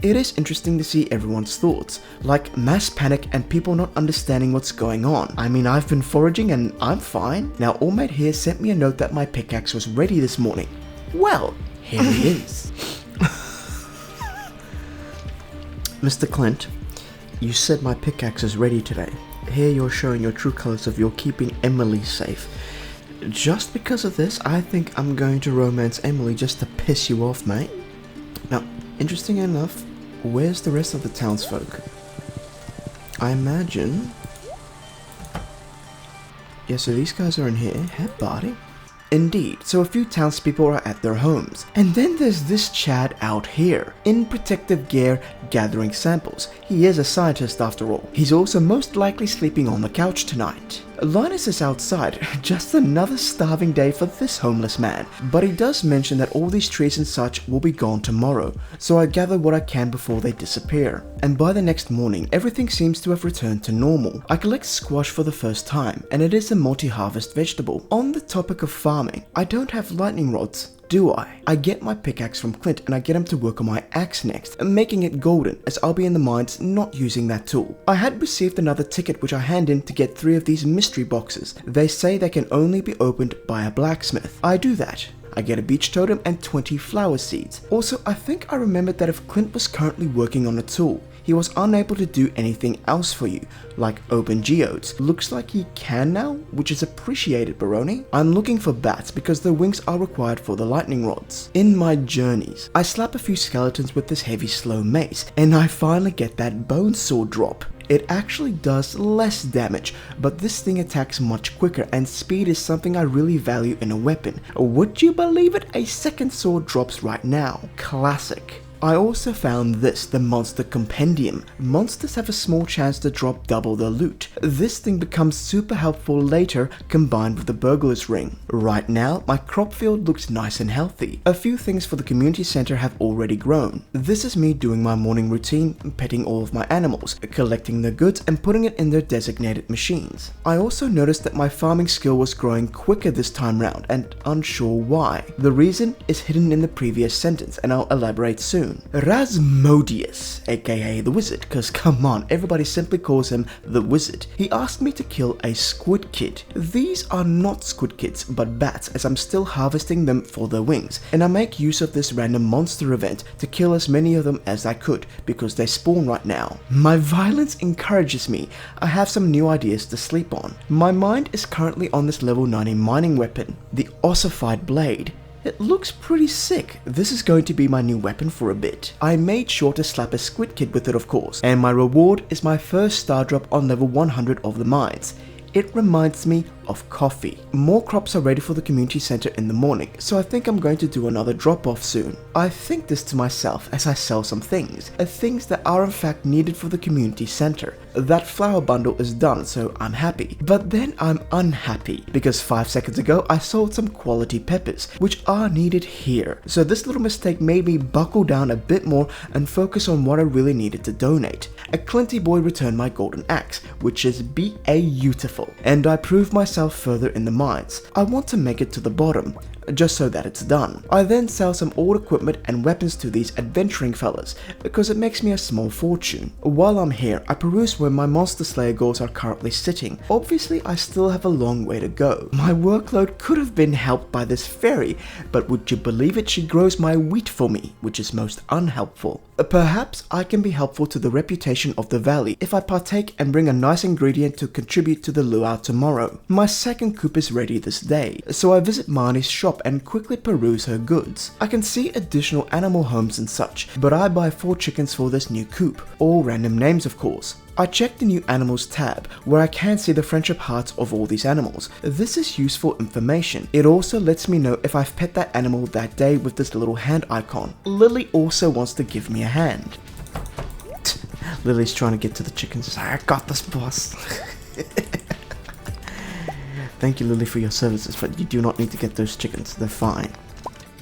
It is interesting to see everyone's thoughts, like mass panic and people not understanding what's going on. I mean, I've been foraging and I'm fine. Now, Allmate here sent me a note that my pickaxe was ready this morning. Well, here it is. Mr. Clint, you said my pickaxe is ready today. Here you're showing your true colors of your keeping Emily safe. Just because of this, I think I'm going to romance Emily just to piss you off, mate. Now, interesting enough, where's the rest of the townsfolk? I imagine... Yeah, so these guys are in here. Hey, buddy. Indeed, so a few townspeople are at their homes. And then there's this Chad out here, in protective gear, gathering samples. He is a scientist after all. He's also most likely sleeping on the couch tonight. Linus is outside, just another starving day for this homeless man. But he does mention that all these trees and such will be gone tomorrow, so I gather what I can before they disappear. And by the next morning, everything seems to have returned to normal. I collect squash for the first time, and it is a multi-harvest vegetable. On the topic of farming, I don't have lightning rods, do I? I get my pickaxe from Clint and I get him to work on my axe next, making it golden as I'll be in the mines not using that tool. I had received another ticket which I hand in to get 3 of these mystery boxes. They say they can only be opened by a blacksmith. I do that. I get a beach totem and 20 flower seeds. Also, I think I remembered that if Clint was currently working on a tool, he was unable to do anything else for you, like open geodes. Looks like he can now, which is appreciated, Baroni. I'm looking for bats because their wings are required for the lightning rods. In my journeys, I slap a few skeletons with this heavy slow mace, and I finally get that bone sword drop. It actually does less damage, but this thing attacks much quicker, and speed is something I really value in a weapon. Would you believe it? A second sword drops right now. Classic. I also found this, the Monster Compendium. Monsters have a small chance to drop double their loot. This thing becomes super helpful later combined with the burglar's ring. Right now, my crop field looks nice and healthy. A few things for the community center have already grown. This is me doing my morning routine, petting all of my animals, collecting their goods and putting it in their designated machines. I also noticed that my farming skill was growing quicker this time round and unsure why. The reason is hidden in the previous sentence and I'll elaborate soon. Rasmodius, aka the Wizard, cause come on, everybody simply calls him the Wizard. He asked me to kill a squid kid. These are not squid kids, but bats, as I'm still harvesting them for their wings, and I make use of this random monster event to kill as many of them as I could, because they spawn right now. My violence encourages me. I have some new ideas to sleep on. My mind is currently on this level 90 mining weapon, the ossified blade. It looks pretty sick. This is going to be my new weapon for a bit. I made sure to slap a squid kid with it, of course, and my reward is my first star drop on level 100 of the mines. It reminds me of coffee. More crops are ready for the community center in the morning, so I think I'm going to do another drop-off soon. I think this to myself as I sell some things that are in fact needed for the community center. That flower bundle is done, so I'm happy. But then I'm unhappy, because 5 seconds ago I sold some quality peppers, which are needed here. So this little mistake made me buckle down a bit more and focus on what I really needed to donate. A Clinty boy returned my golden axe, which is beautiful, and I proved myself further in the mines. I want to make it to the bottom, just so that it's done. I then sell some old equipment and weapons to these adventuring fellas, because it makes me a small fortune. While I'm here, I peruse where my monster slayer goals are currently sitting. Obviously, I still have a long way to go. My workload could have been helped by this fairy, but would you believe it, she grows my wheat for me, which is most unhelpful. Perhaps I can be helpful to the reputation of the valley if I partake and bring a nice ingredient to contribute to the luau tomorrow. My second coop is ready this day, so I visit Marnie's shop and quickly peruse her goods. I can see additional animal homes and such, but I buy 4 chickens for this new coop, all random names of course. I check the new animals tab, where I can see the friendship hearts of all these animals. This is useful information. It also lets me know if I've pet that animal that day with this little hand icon. Lily also wants to give me a hand. Lily's trying to get to the chickens. I got this, boss. Thank you, Lily, for your services, but you do not need to get those chickens. They're fine.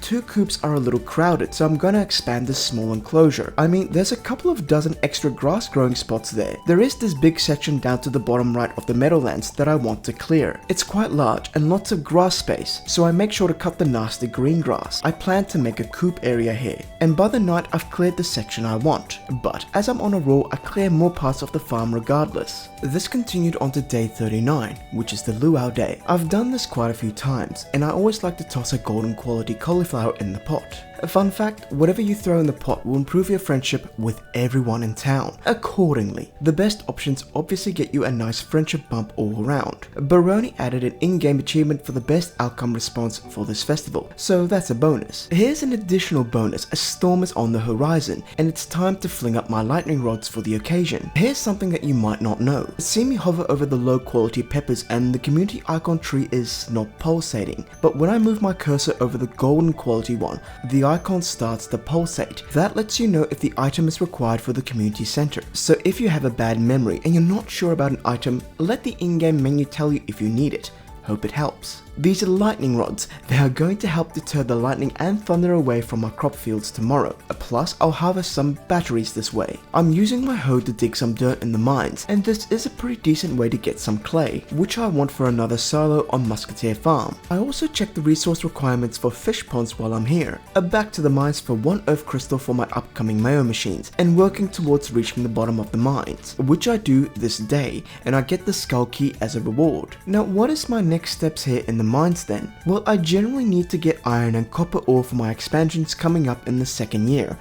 2 coops are a little crowded, so I'm gonna expand this small enclosure. I mean, there's a couple of dozen extra grass growing spots there. There is this big section down to the bottom right of the meadowlands that I want to clear. It's quite large and lots of grass space, so I make sure to cut the nasty green grass. I plan to make a coop area here, and by the night I've cleared the section I want. But as I'm on a roll, I clear more parts of the farm regardless. This continued on to day 39, which is the luau day. I've done this quite a few times, and I always like to toss a golden quality cauliflower in the pot. A fun fact, whatever you throw in the pot will improve your friendship with everyone in town. Accordingly, the best options obviously get you a nice friendship bump all around. Baroni added an in-game achievement for the best outcome response for this festival, so that's a bonus. Here's an additional bonus, a storm is on the horizon, and it's time to fling up my lightning rods for the occasion. Here's something that you might not know. See me hover over the low quality peppers and the community icon tree is not pulsating, but when I move my cursor over the golden quality one, the icon starts to pulsate. That lets you know if the item is required for the community center. So if you have a bad memory and you're not sure about an item, let the in-game menu tell you if you need it. Hope it helps. These are lightning rods. They are going to help deter the lightning and thunder away from our crop fields tomorrow. Plus, I'll harvest some batteries this way. I'm using my hoe to dig some dirt in the mines, and this is a pretty decent way to get some clay, which I want for another silo on Musketeer farm. I also check the resource requirements for fish ponds while I'm here. Back to the mines for 1 earth crystal for my upcoming mayo machines, and working towards reaching the bottom of the mines, which I do this day, and I get the skull key as a reward. Now, what is my next steps here in the mines then? Well, I generally need to get iron and copper ore for my expansions coming up in the second year.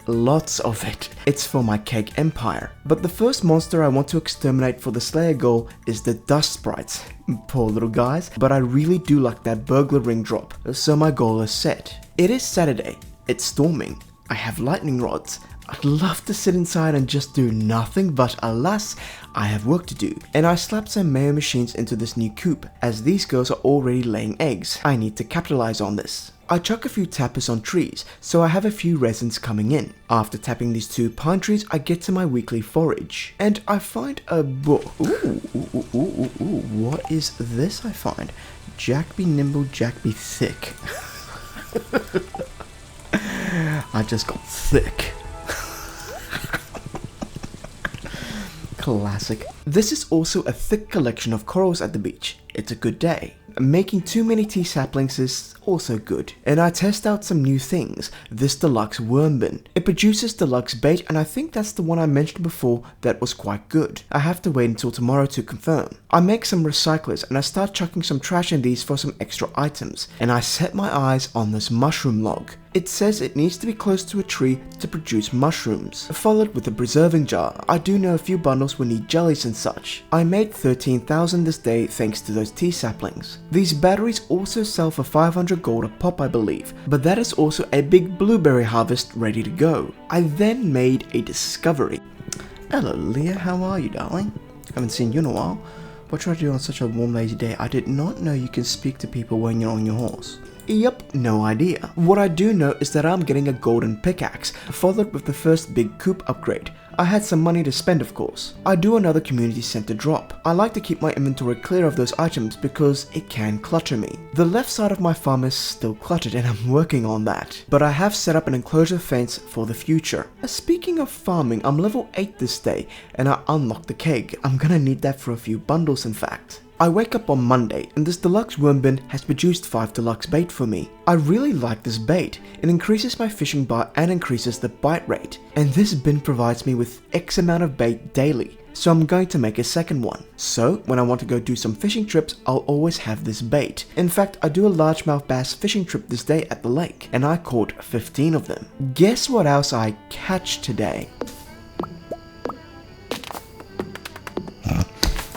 Lots of it. It's for my keg empire. But the first monster I want to exterminate for the Slayer goal is the dust sprites. Poor little guys, but I really do like that burglar ring drop, so my goal is set. It is Saturday. It's storming. I have lightning rods. I'd love to sit inside and just do nothing, but alas, I have work to do. And I slapped some mayo machines into this new coop, as these girls are already laying eggs. I need to capitalize on this. I chuck a few tappers on trees, so I have a few resins coming in. After tapping these 2 pine trees, I get to my weekly forage. And I find a book. What is this I find? Jack be nimble, Jack be thick. I just got thick. Classic. This is also a thick collection of corals at the beach. It's a good day. Making too many tea saplings is also good. And I test out some new things. This deluxe worm bin. It produces deluxe bait, and I think that's the one I mentioned before that was quite good. I have to wait until tomorrow to confirm. I make some recyclers and I start chucking some trash in these for some extra items. And I set my eyes on this mushroom log. It says it needs to be close to a tree to produce mushrooms, followed with a preserving jar. I do know a few bundles will need jellies and such. I made 13,000 this day thanks to those tea saplings. These batteries also sell for 500 gold a pop, I believe, but that is also a big blueberry harvest ready to go. I then made a discovery. Hello Leah, how are you darling? Haven't seen you in a while. What should I do on such a warm lazy day? I did not know you can speak to people when you're on your horse. Yep, no idea. What I do know is that I'm getting a golden pickaxe, followed with the first big coop upgrade. I had some money to spend, of course. I do another community center drop. I like to keep my inventory clear of those items because it can clutter me. The left side of my farm is still cluttered and I'm working on that. But I have set up an enclosure fence for the future. Speaking of farming, I'm level 8 this day and I unlocked the keg. I'm gonna need that for a few bundles in fact. I wake up on Monday and this deluxe worm bin has produced 5 deluxe bait for me. I really like this bait. It increases my fishing bar and increases the bite rate. And this bin provides me with X amount of bait daily. So I'm going to make a second one. So when I want to go do some fishing trips, I'll always have this bait. In fact, I do a largemouth bass fishing trip this day at the lake and I caught 15 of them. Guess what else I catch today?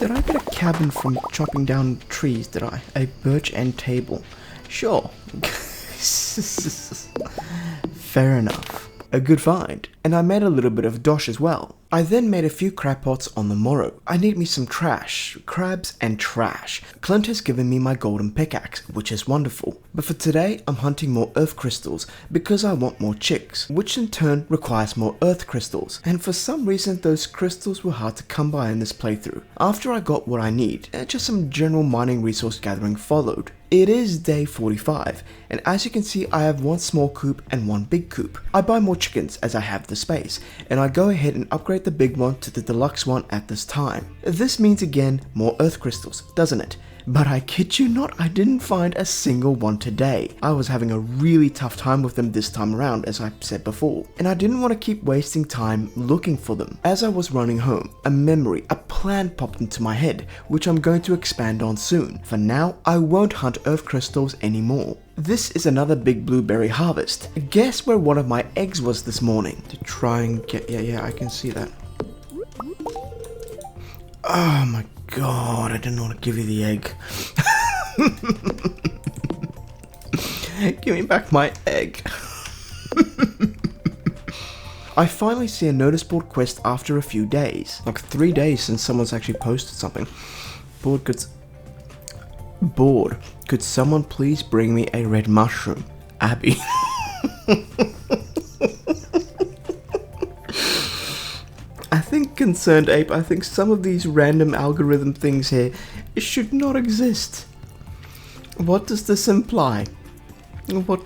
Did I get a cabin from chopping down trees, did I? A birch end table. Sure. Fair enough. A good find. And I made a little bit of dosh as well. I then made a few crab pots on the morrow. I need me some trash, crabs and trash. Clint has given me my golden pickaxe, which is wonderful. But for today, I'm hunting more earth crystals because I want more chicks, which in turn requires more earth crystals. And for some reason, those crystals were hard to come by in this playthrough. After I got what I need, just some general mining resource gathering followed. It is day 45, and as you can see, I have one small coop and one big coop. I buy more chickens as I have the space, and I go ahead and upgrade the big one to the deluxe one at this time. This means again, more earth crystals, doesn't it? But I kid you not, I didn't find a single one today. I was having a really tough time with them this time around, as I said before, and I didn't want to keep wasting time looking for them. As I was running home, a memory, a plan popped into my head, which I'm going to expand on soon. For now, I won't hunt earth crystals anymore. This is another big blueberry harvest. Guess where one of my eggs was this morning? To try and get, yeah, I can see that. Oh my god, I didn't want to give you the egg. Give me back my egg. I finally see a notice board quest after a few days. Like 3 days since someone's actually posted something. Board, could someone please bring me a red mushroom? Abby. I think, Concerned Ape, I think some of these random algorithm things here should not exist. What does this imply? What?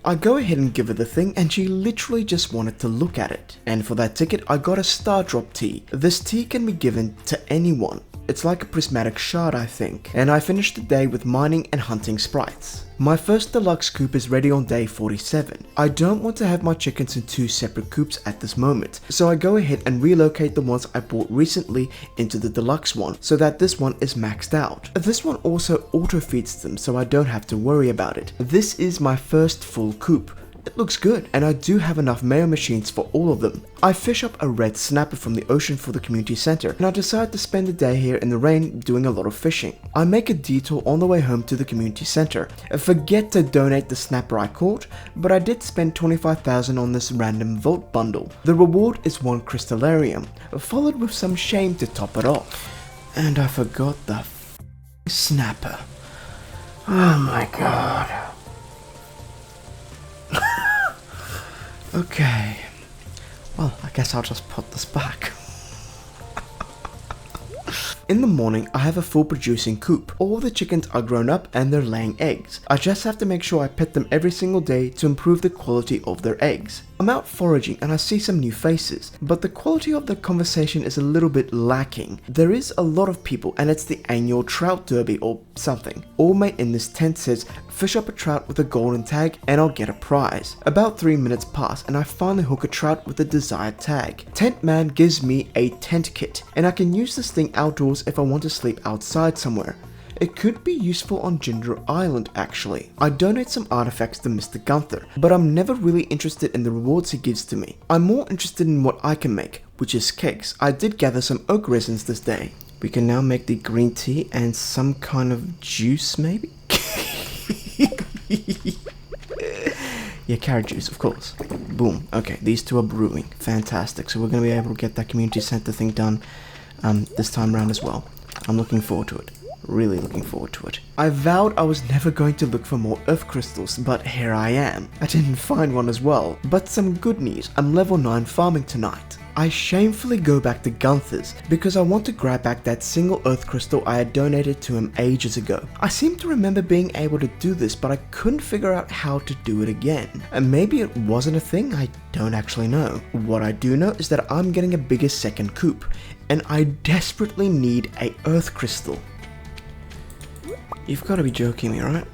I go ahead and give her the thing and she literally just wanted to look at it. And for that ticket, I got a star drop tea. This tea can be given to anyone. It's like a prismatic shard, I think. And I finished the day with mining and hunting sprites. My first deluxe coop is ready on day 47. I don't want to have my chickens in 2 separate coops at this moment, so I go ahead and relocate the ones I bought recently into the deluxe one, so that this one is maxed out. This one also auto feeds them, so I don't have to worry about it. This is my first full coop. It looks good, and I do have enough mayo machines for all of them. I fish up a red snapper from the ocean for the community center, and I decide to spend the day here in the rain doing a lot of fishing. I make a detour on the way home to the community center. I forget to donate the snapper I caught, but I did spend 25,000 on this random vault bundle. The reward is 1 crystallarium, followed with some shame to top it off. And I forgot the snapper. Oh my god. Okay, well, I guess I'll just put this back. In the morning, I have a full producing coop. All the chickens are grown up and they're laying eggs. I just have to make sure I pet them every single day to improve the quality of their eggs. I'm out foraging and I see some new faces, but the quality of the conversation is a little bit lacking. There is a lot of people and it's the annual trout derby or something. All mate in this tent says, fish up a trout with a golden tag and I'll get a prize. About 3 minutes pass and I finally hook a trout with the desired tag. Tent man gives me a tent kit and I can use this thing outdoors if I want to sleep outside somewhere. It could be useful on Ginger Island actually. I donate some artifacts to Mr. Gunther, but I'm never really interested in the rewards he gives to me. I'm more interested in what I can make, which is cakes. I did gather some oak resins this day. We can now make the green tea and some kind of juice maybe? Yeah, carrot juice, of course. Boom. Okay, these two are brewing. Fantastic. So we're going to be able to get that community center thing done this time around as well. I'm looking forward to it. Really looking forward to it. I vowed I was never going to look for more earth crystals, but here I am. I didn't find one as well. But some good news, I'm level 9 farming tonight. I shamefully go back to Gunther's because I want to grab back that single earth crystal I had donated to him ages ago. I seem to remember being able to do this, but I couldn't figure out how to do it again. And maybe it wasn't a thing, I don't actually know. What I do know is that I'm getting a bigger second coop, and I desperately need a earth crystal. You've got to be joking me, right?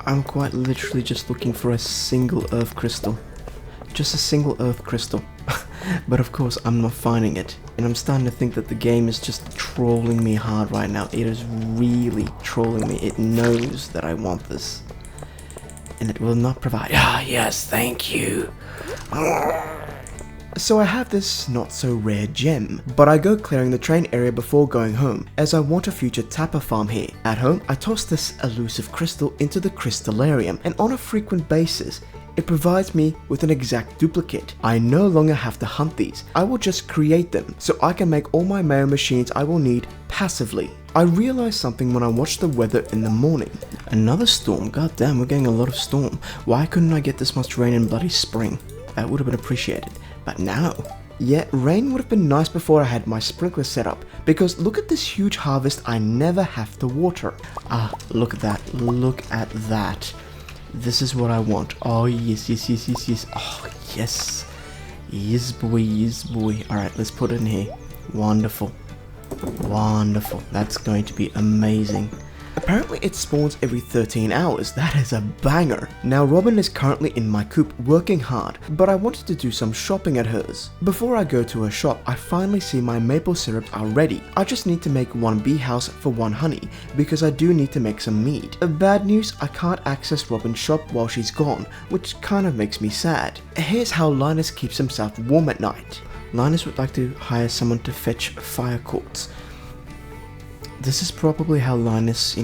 I'm quite literally just looking for a single earth crystal. Just a single earth crystal. But of course I'm not finding it, and I'm starting to think that the game is just trolling me hard right now. It is really trolling me. It knows that I want this, and it will not provide. Ah, yes, thank you. So I have this not so rare gem, but I go clearing the train area before going home, as I want a future tapper farm here. At home, I toss this elusive crystal into the crystallarium, and on a frequent basis, it provides me with an exact duplicate. I no longer have to hunt these, I will just create them, so I can make all my mail machines I will need passively. I realized something when I watched the weather in the morning. Another storm, goddamn, we're getting a lot of storm. Why couldn't I get this much rain in bloody spring? That would have been appreciated, but now... Yeah, rain would have been nice before I had my sprinkler set up, because look at this huge harvest I never have to water. Ah, look at that, look at that. This is what I want. Oh, yes, yes, yes, yes, yes. Oh, yes. Yes, boy, yes, boy. Alright, let's put it in here. Wonderful. Wonderful. That's going to be amazing. Apparently it spawns every 13 hours. That is a banger. Now Robin is currently in my coop working hard, but I wanted to do some shopping at hers. Before I go to her shop, I finally see my maple syrups are ready. I just need to make one bee house for one honey, because I do need to make some mead. Bad news, I can't access Robin's shop while she's gone, which kind of makes me sad. Here's how Linus keeps himself warm at night. Linus would like to hire someone to fetch fire quartz. This is probably how Linus,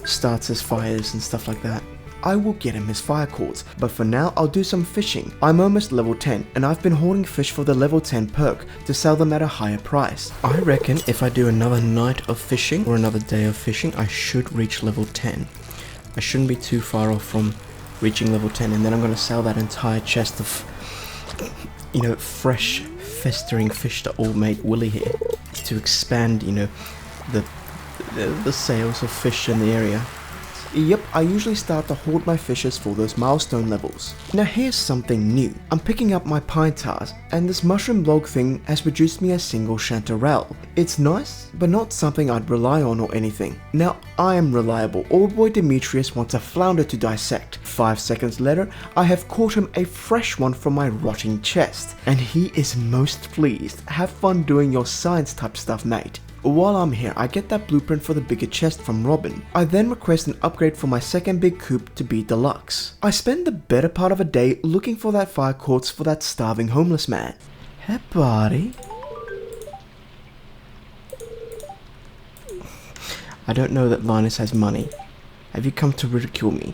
starts his fires and stuff like that. I will get him his fire quartz, but for now I'll do some fishing. I'm almost level 10 and I've been hoarding fish for the level 10 perk to sell them at a higher price. I reckon if I do another night of fishing or another day of fishing, I should reach level 10. I shouldn't be too far off from reaching level 10, and then I'm going to sell that entire chest of, fresh festering fish to old mate Willie here to expand, the sales of fish in the area. Yep, I usually start to hoard my fishes for those milestone levels. Now here's something new. I'm picking up my pine tars, and this mushroom log thing has produced me a single chanterelle. It's nice, but not something I'd rely on or anything. Now I am reliable. Old boy Demetrius wants a flounder to dissect. 5 seconds later, I have caught him a fresh one from my rotting chest, and he is most pleased. Have fun doing your science type stuff, mate. While I'm here, I get that blueprint for the bigger chest from Robin. I then request an upgrade for my second big coop to be deluxe. I spend the better part of a day looking for that fire quartz for that starving homeless man. Hey buddy. I don't know that Linus has money. Have you come to ridicule me?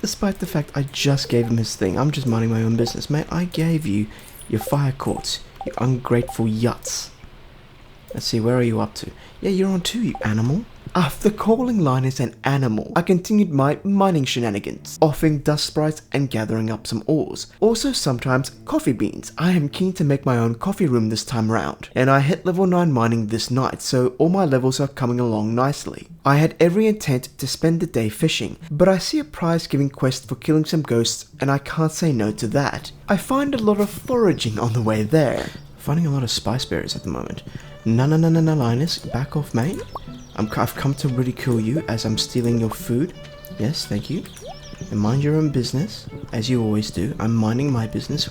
Despite the fact I just gave him his thing, I'm just minding my own business. Mate, I gave you your fire quartz, you ungrateful yuts. Let's see, where are you up to? Yeah, you're on 2, you animal. After calling Linus an animal, I continued my mining shenanigans, offing dust sprites and gathering up some ores. Also sometimes coffee beans. I am keen to make my own coffee room this time around, and I hit level 9 mining this night, so all my levels are coming along nicely. I had every intent to spend the day fishing, but I see a prize giving quest for killing some ghosts, and I can't say no to that. I find a lot of foraging on the way there. Finding a lot of spice berries at the moment. No, Linus, back off, mate. I've come to ridicule you as I'm stealing your food. Yes, thank you. And mind your own business, as you always do. I'm minding my business.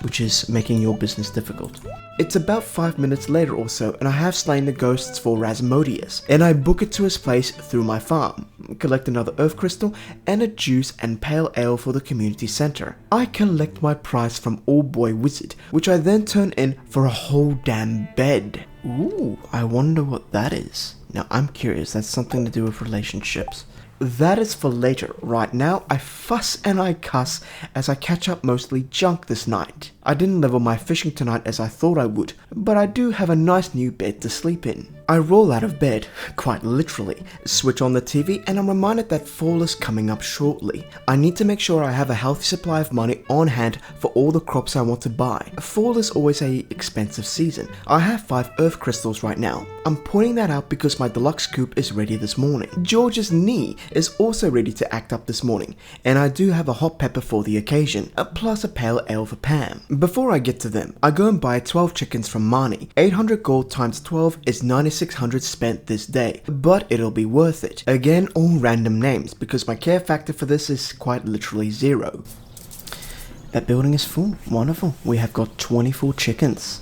which is making your business difficult. It's about 5 minutes later or so, and I have slain the ghosts for Rasmodius, and I book it to his place through my farm, collect another earth crystal, and a juice and pale ale for the community center. I collect my prize from Old Boy Wizard, which I then turn in for a whole damn bed. Ooh, I wonder what that is. Now I'm curious, that's something to do with relationships. That is for later. Right now, I fuss and I cuss as I catch up mostly junk this night. I didn't level my fishing tonight as I thought I would, but I do have a nice new bed to sleep in. I roll out of bed, quite literally, switch on the TV, and I'm reminded that fall is coming up shortly. I need to make sure I have a healthy supply of money on hand for all the crops I want to buy. Fall is always an expensive season. I have 5 earth crystals right now. I'm pointing that out because my deluxe coupe is ready this morning. George's knee is also ready to act up this morning, and I do have a hot pepper for the occasion, plus a pale ale for Pam. Before I get to them, I go and buy 12 chickens from Marnie. 800 gold times 12 is 9600 spent this day, but it'll be worth it. Again, all random names, because my care factor for this is quite literally 0. That building is full. Wonderful. We have got 24 chickens.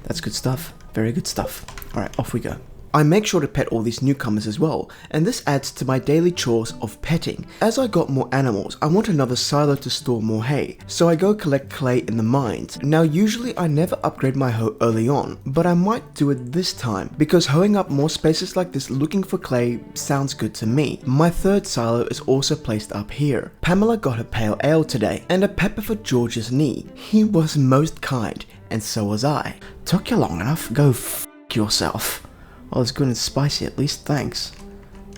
That's good stuff. Very good stuff. Alright, off we go. I make sure to pet all these newcomers as well, and this adds to my daily chores of petting. As I got more animals, I want another silo to store more hay, so I go collect clay in the mines. Now usually I never upgrade my hoe early on, but I might do it this time, because hoeing up more spaces like this looking for clay sounds good to me. My third silo is also placed up here. Pamela got her pale ale today, and a pepper for George's knee. He was most kind, and so was I. Took you long enough? Go f*** yourself. Well, it's good and spicy at least, thanks.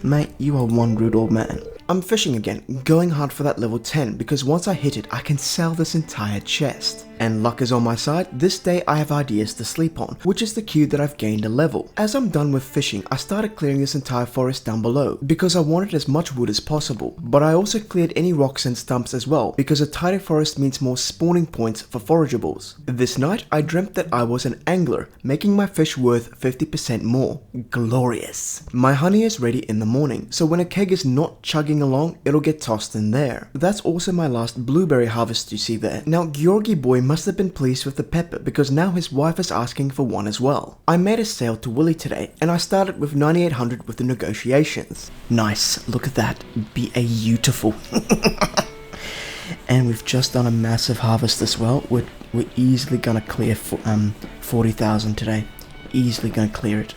Mate, you are one rude old man. I'm fishing again, going hard for that level 10 because once I hit it, I can sell this entire chest. And luck is on my side, this day I have ideas to sleep on, which is the cue that I've gained a level. As I'm done with fishing, I started clearing this entire forest down below because I wanted as much wood as possible, but I also cleared any rocks and stumps as well because a tighter forest means more spawning points for forageables. This night, I dreamt that I was an angler, making my fish worth 50% more. Glorious. My honey is ready in the morning, so when a keg is not chugging along, it'll get tossed in there. That's also my last blueberry harvest you see there. Now, Georgie boy must have been pleased with the pepper because now his wife is asking for one as well. I made a sale to Willie today, and I started with 9800 with the negotiations. Nice, look at that. Beautiful. And we've just done a massive harvest as well. We're easily gonna clear 40,000 today. Easily gonna clear it.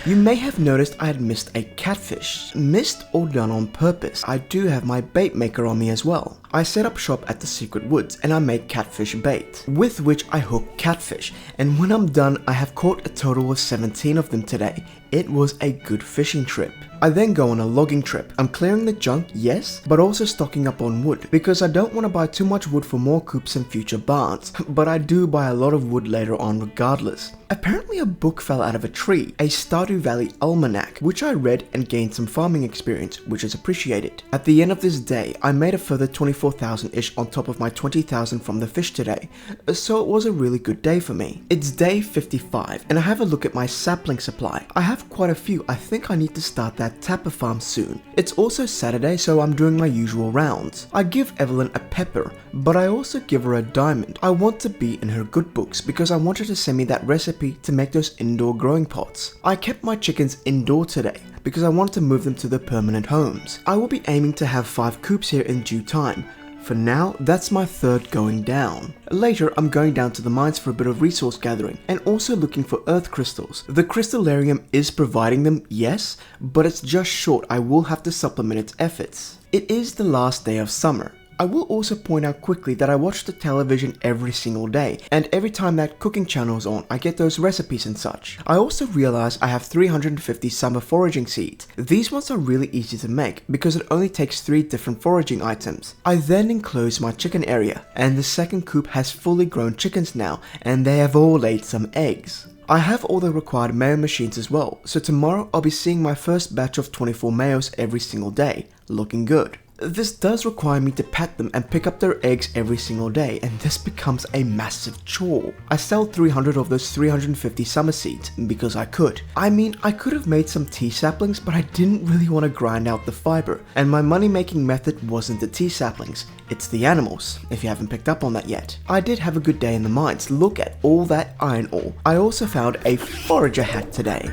You may have noticed I had missed a catfish. Missed or done on purpose. I do have my bait maker on me as well. I set up shop at the secret woods and I make catfish bait, with which I hook catfish, and when I'm done I have caught a total of 17 of them today. It was a good fishing trip. I then go on a logging trip. I'm clearing the junk, yes, but also stocking up on wood because I don't want to buy too much wood for more coops and future barns, but I do buy a lot of wood later on regardless. Apparently a book fell out of a tree, a Stardew Valley almanac, which I read and gained some farming experience, which is appreciated. At the end of this day, I made a further 24,000-ish on top of my 20,000 from the fish today, so it was a really good day for me. It's day 55, and I have a look at my sapling supply. I have quite a few. I think I need to start that tapper farm soon. It's also Saturday, so I'm doing my usual rounds. I give Evelyn a pepper, but I also give her a diamond. I want to be in her good books because I want her to send me that recipe to make those indoor growing pots. I kept my chickens indoor today because I wanted to move them to their permanent homes. I will be aiming to have 5 coops here in due time. For now, that's my third going down. Later, I'm going down to the mines for a bit of resource gathering and also looking for earth crystals. The crystallarium is providing them, yes, but it's just short. I will have to supplement its efforts. It is the last day of summer. I will also point out quickly that I watch the television every single day, and every time that cooking channel is on, I get those recipes and such. I also realize I have 350 summer foraging seeds. These ones are really easy to make because it only takes 3 different foraging items. I then enclose my chicken area, and the second coop has fully grown chickens now, and they have all laid some eggs. I have all the required mayo machines as well, so tomorrow I'll be seeing my first batch of 24 mayos every single day. Looking good. This does require me to pet them and pick up their eggs every single day, and this becomes a massive chore. I sell 300 of those 350 summer seeds because I could. I mean, I could have made some tea saplings, but I didn't really want to grind out the fiber, and my money making method wasn't the tea saplings, it's the animals, if you haven't picked up on that yet. I did have a good day in the mines, look at all that iron ore. I also found a forager hat today.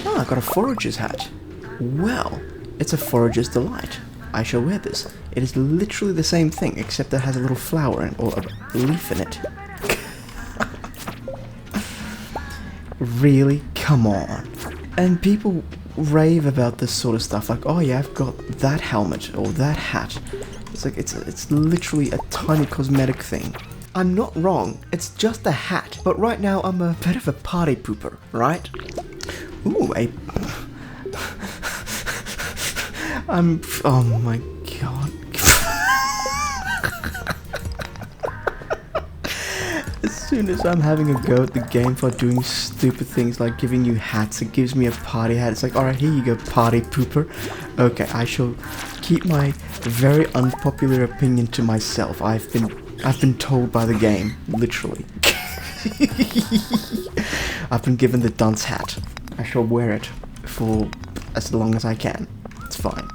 Oh, I got a forager's hat. Well, it's a forager's delight. I shall wear this. It is literally the same thing, except it has a little flower or a leaf in it. Really? Come on. And people rave about this sort of stuff, like, oh yeah, I've got that helmet or that hat. It's like, it's literally a tiny cosmetic thing. I'm not wrong, it's just a hat. But right now, I'm a bit of a party pooper, right? Ooh, oh my god. As soon as I'm having a go at the game for doing stupid things like giving you hats, it gives me a party hat. It's like, alright, here you go, party pooper. Okay, I shall keep my very unpopular opinion to myself. I've been told by the game, literally. I've been given the dunce hat. I shall wear it for as long as I can. It's fine.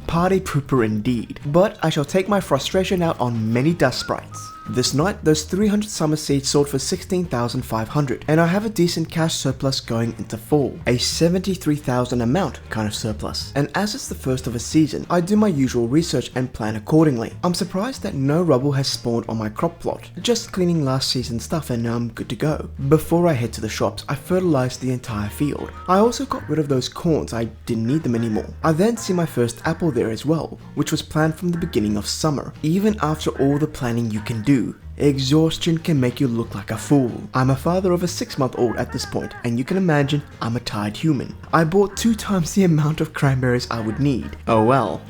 Party pooper indeed. But I shall take my frustration out on many dust sprites. This night, those 300 summer seeds sold for 16,500, and I have a decent cash surplus going into fall, a 73,000 amount kind of surplus. And as it's the first of a season, I do my usual research and plan accordingly. I'm surprised that no rubble has spawned on my crop plot, just cleaning last season's stuff and now I'm good to go. Before I head to the shops, I fertilized the entire field. I also got rid of those corns, I didn't need them anymore. I then see my first apple there as well, which was planned from the beginning of summer. Even after all the planning you can do, exhaustion can make you look like a fool. I'm a father of a 6-month-old at this point, and you can imagine I'm a tired human. I bought 2 times the amount of cranberries I would need. Oh well.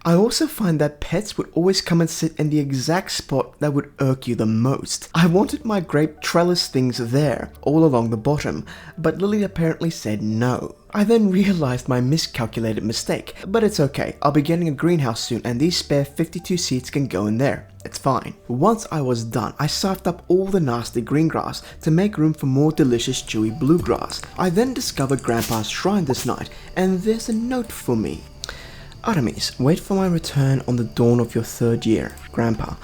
I also find that pets would always come and sit in the exact spot that would irk you the most. I wanted my grape trellis things there, all along the bottom, but Lily apparently said no. I then realized my miscalculated mistake, but it's okay, I'll be getting a greenhouse soon and these spare 52 seeds can go in there. It's fine. Once I was done, I siphed up all the nasty green grass to make room for more delicious chewy bluegrass. I then discovered Grandpa's shrine this night, and there's a note for me. Artemis, wait for my return on the dawn of your 3rd year. Grandpa,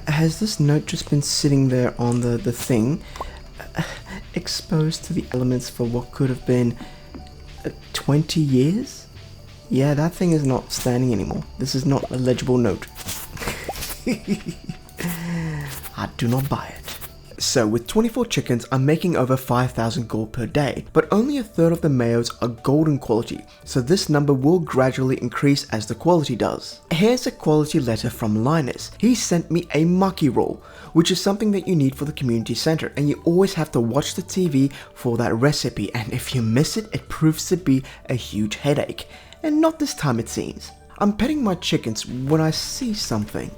has this note just been sitting there on the thing, exposed to the elements for what could have been 20 years? Yeah, that thing is not standing anymore. This is not a legible note. I do not buy it. So with 24 chickens, I'm making over 5,000 gold per day, but only a third of the mayos are golden quality, so this number will gradually increase as the quality does. Here's a quality letter from Linus. He sent me a mucky roll, which is something that you need for the community center, and you always have to watch the TV for that recipe, and if you miss it, it proves to be a huge headache. And not this time it seems. I'm petting my chickens when I see something.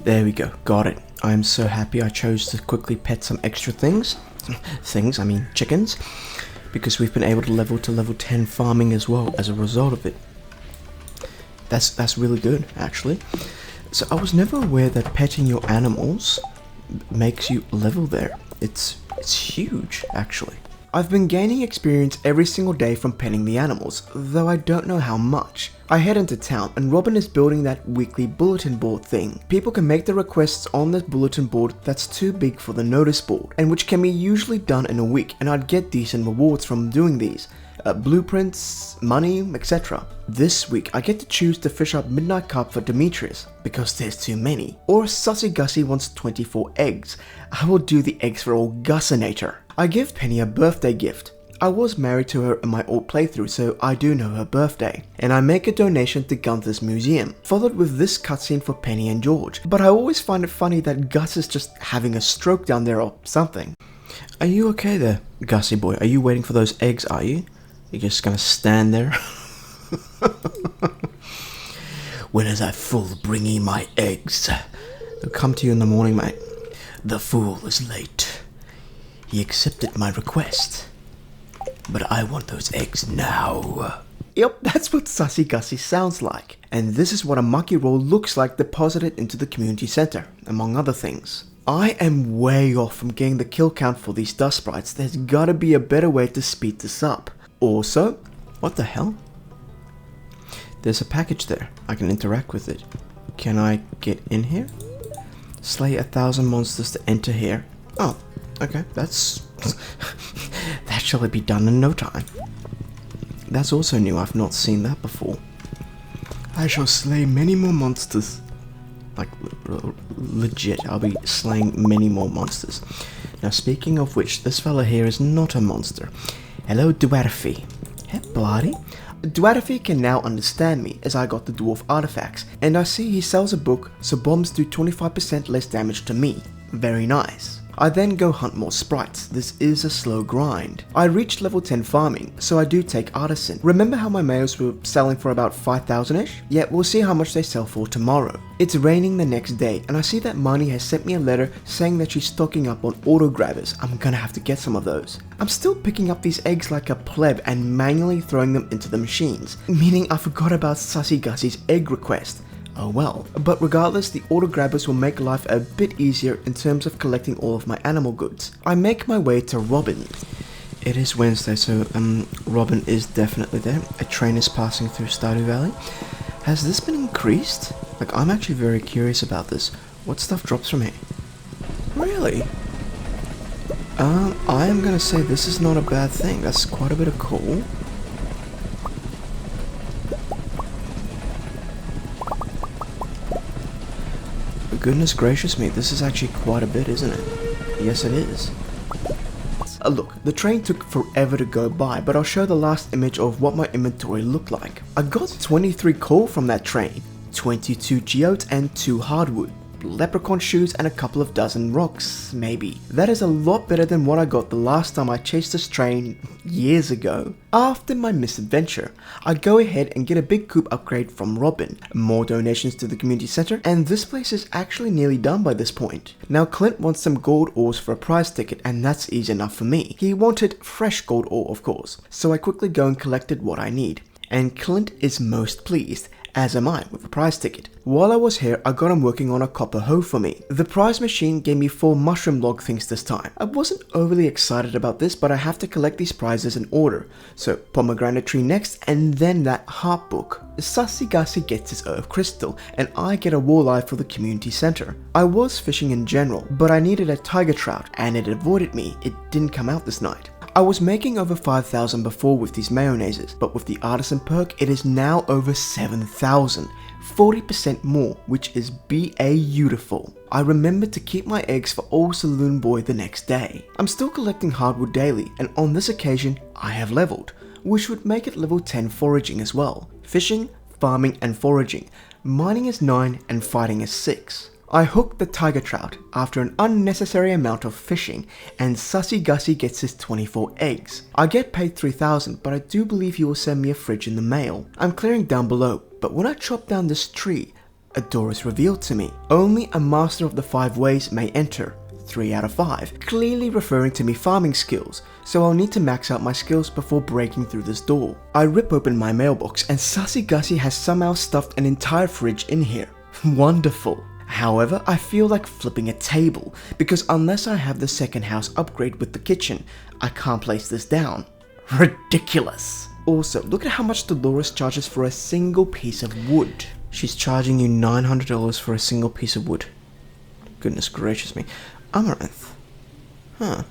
There we go, got it. I am so happy I chose to quickly pet some extra things, chickens, because we've been able to level 10 farming as well as a result of it. That's really good, actually. So I was never aware that petting your animals makes you level there. It's huge, actually. I've been gaining experience every single day from petting the animals, though I don't know how much. I head into town and Robin is building that weekly bulletin board thing. People can make the requests on this bulletin board that's too big for the notice board, and which can be usually done in a week, and I'd get decent rewards from doing these. Blueprints, money, etc. This week I get to choose to fish up Midnight Carp for Demetrius, because there's too many. Or Sussy Gussie wants 24 eggs. I will do the eggs for old Gussinator. I give Penny a birthday gift. I was married to her in my old playthrough, so I do know her birthday. And I make a donation to Gunther's museum, followed with this cutscene for Penny and George. But I always find it funny that Gus is just having a stroke down there or something. Are you okay there, Gussie boy? Are you waiting for those eggs, are you? You're just gonna stand there? When is that fool bringing my eggs? They'll come to you in the morning, mate. The fool is late. He accepted my request, but I want those eggs now. Yep, that's what Sussy Gussie sounds like. And this is what a mucky roll looks like deposited into the community center, among other things. I am way off from getting the kill count for these dust sprites. There's gotta be a better way to speed this up. Also, what the hell? There's a package there. I can interact with it. Can I get in here? Slay 1,000 monsters to enter here. Oh, okay, that's... that shall be done in no time. That's also new, I've not seen that before. I shall slay many more monsters. Like, legit, I'll be slaying many more monsters. Now, speaking of which, this fella here is not a monster. Hello, Dwarfy. Hey, bloody. Dwarfy can now understand me as I got the dwarf artifacts, and I see he sells a book so bombs do 25% less damage to me. Very nice. I then go hunt more sprites. This is a slow grind. I reached level 10 farming, so I do take artisan. Remember how my males were selling for about 5,000-ish? Yeah, we'll see how much they sell for tomorrow. It's raining the next day, and I see that Marnie has sent me a letter saying that she's stocking up on auto grabbers. I'm gonna have to get some of those. I'm still picking up these eggs like a pleb and manually throwing them into the machines, meaning I forgot about Sussy Gussie's egg request. Oh well. But regardless, the auto grabbers will make life a bit easier in terms of collecting all of my animal goods. I make my way to Robin. It is Wednesday, so Robin is definitely there. A train is passing through Stardew Valley. Has this been increased? Like, I'm actually very curious about this. What stuff drops from here? Really? I am gonna say this is not a bad thing. That's quite a bit of coal. Goodness gracious me, this is actually quite a bit, isn't it? Yes, it is. Look, the train took forever to go by, but I'll show the last image of what my inventory looked like. I got 23 coal from that train, 22 geodes and 2 hardwood, leprechaun shoes and a couple of dozen rocks, maybe. That is a lot better than what I got the last time I chased this train years ago. After my misadventure, I go ahead and get a big coop upgrade from Robin, more donations to the community center, and this place is actually nearly done by this point. Now Clint wants some gold ores for a prize ticket, and that's easy enough for me. He wanted fresh gold ore, of course, so I quickly go and collected what I need. And Clint is most pleased, as am I with a prize ticket. While I was here, I got him working on a copper hoe for me. The prize machine gave me 4 mushroom log things this time. I wasn't overly excited about this, but I have to collect these prizes in order. So pomegranate tree next, and then that harp book. Sussy Gussie gets his earth crystal, and I get a walleye for the community center. I was fishing in general, but I needed a tiger trout, and it avoided me. It didn't come out this night. I was making over 5,000 before with these mayonnaises, but with the artisan perk, it is now over 7,000. 40% more, which is beautiful. I remembered to keep my eggs for old Saloon Boy the next day. I'm still collecting hardwood daily, and on this occasion, I have leveled, which would make it level 10 foraging as well. Fishing, farming, and foraging. Mining is 9 and fighting is 6. I hooked the tiger trout after an unnecessary amount of fishing, and Sussy Gussie gets his 24 eggs. I get paid 3,000, but I do believe he will send me a fridge in the mail. I'm clearing down below, but when I chop down this tree, a door is revealed to me. Only a master of the 5 ways may enter. 3 out of 5, clearly referring to me farming skills, so I'll need to max out my skills before breaking through this door. I rip open my mailbox, and Sussy Gussie has somehow stuffed an entire fridge in here. Wonderful. However, I feel like flipping a table, because unless I have the second house upgrade with the kitchen, I can't place this down. Ridiculous! Also, look at how much Dolores charges for a single piece of wood. She's charging you $900 for a single piece of wood. Goodness gracious me. Amaranth. Huh.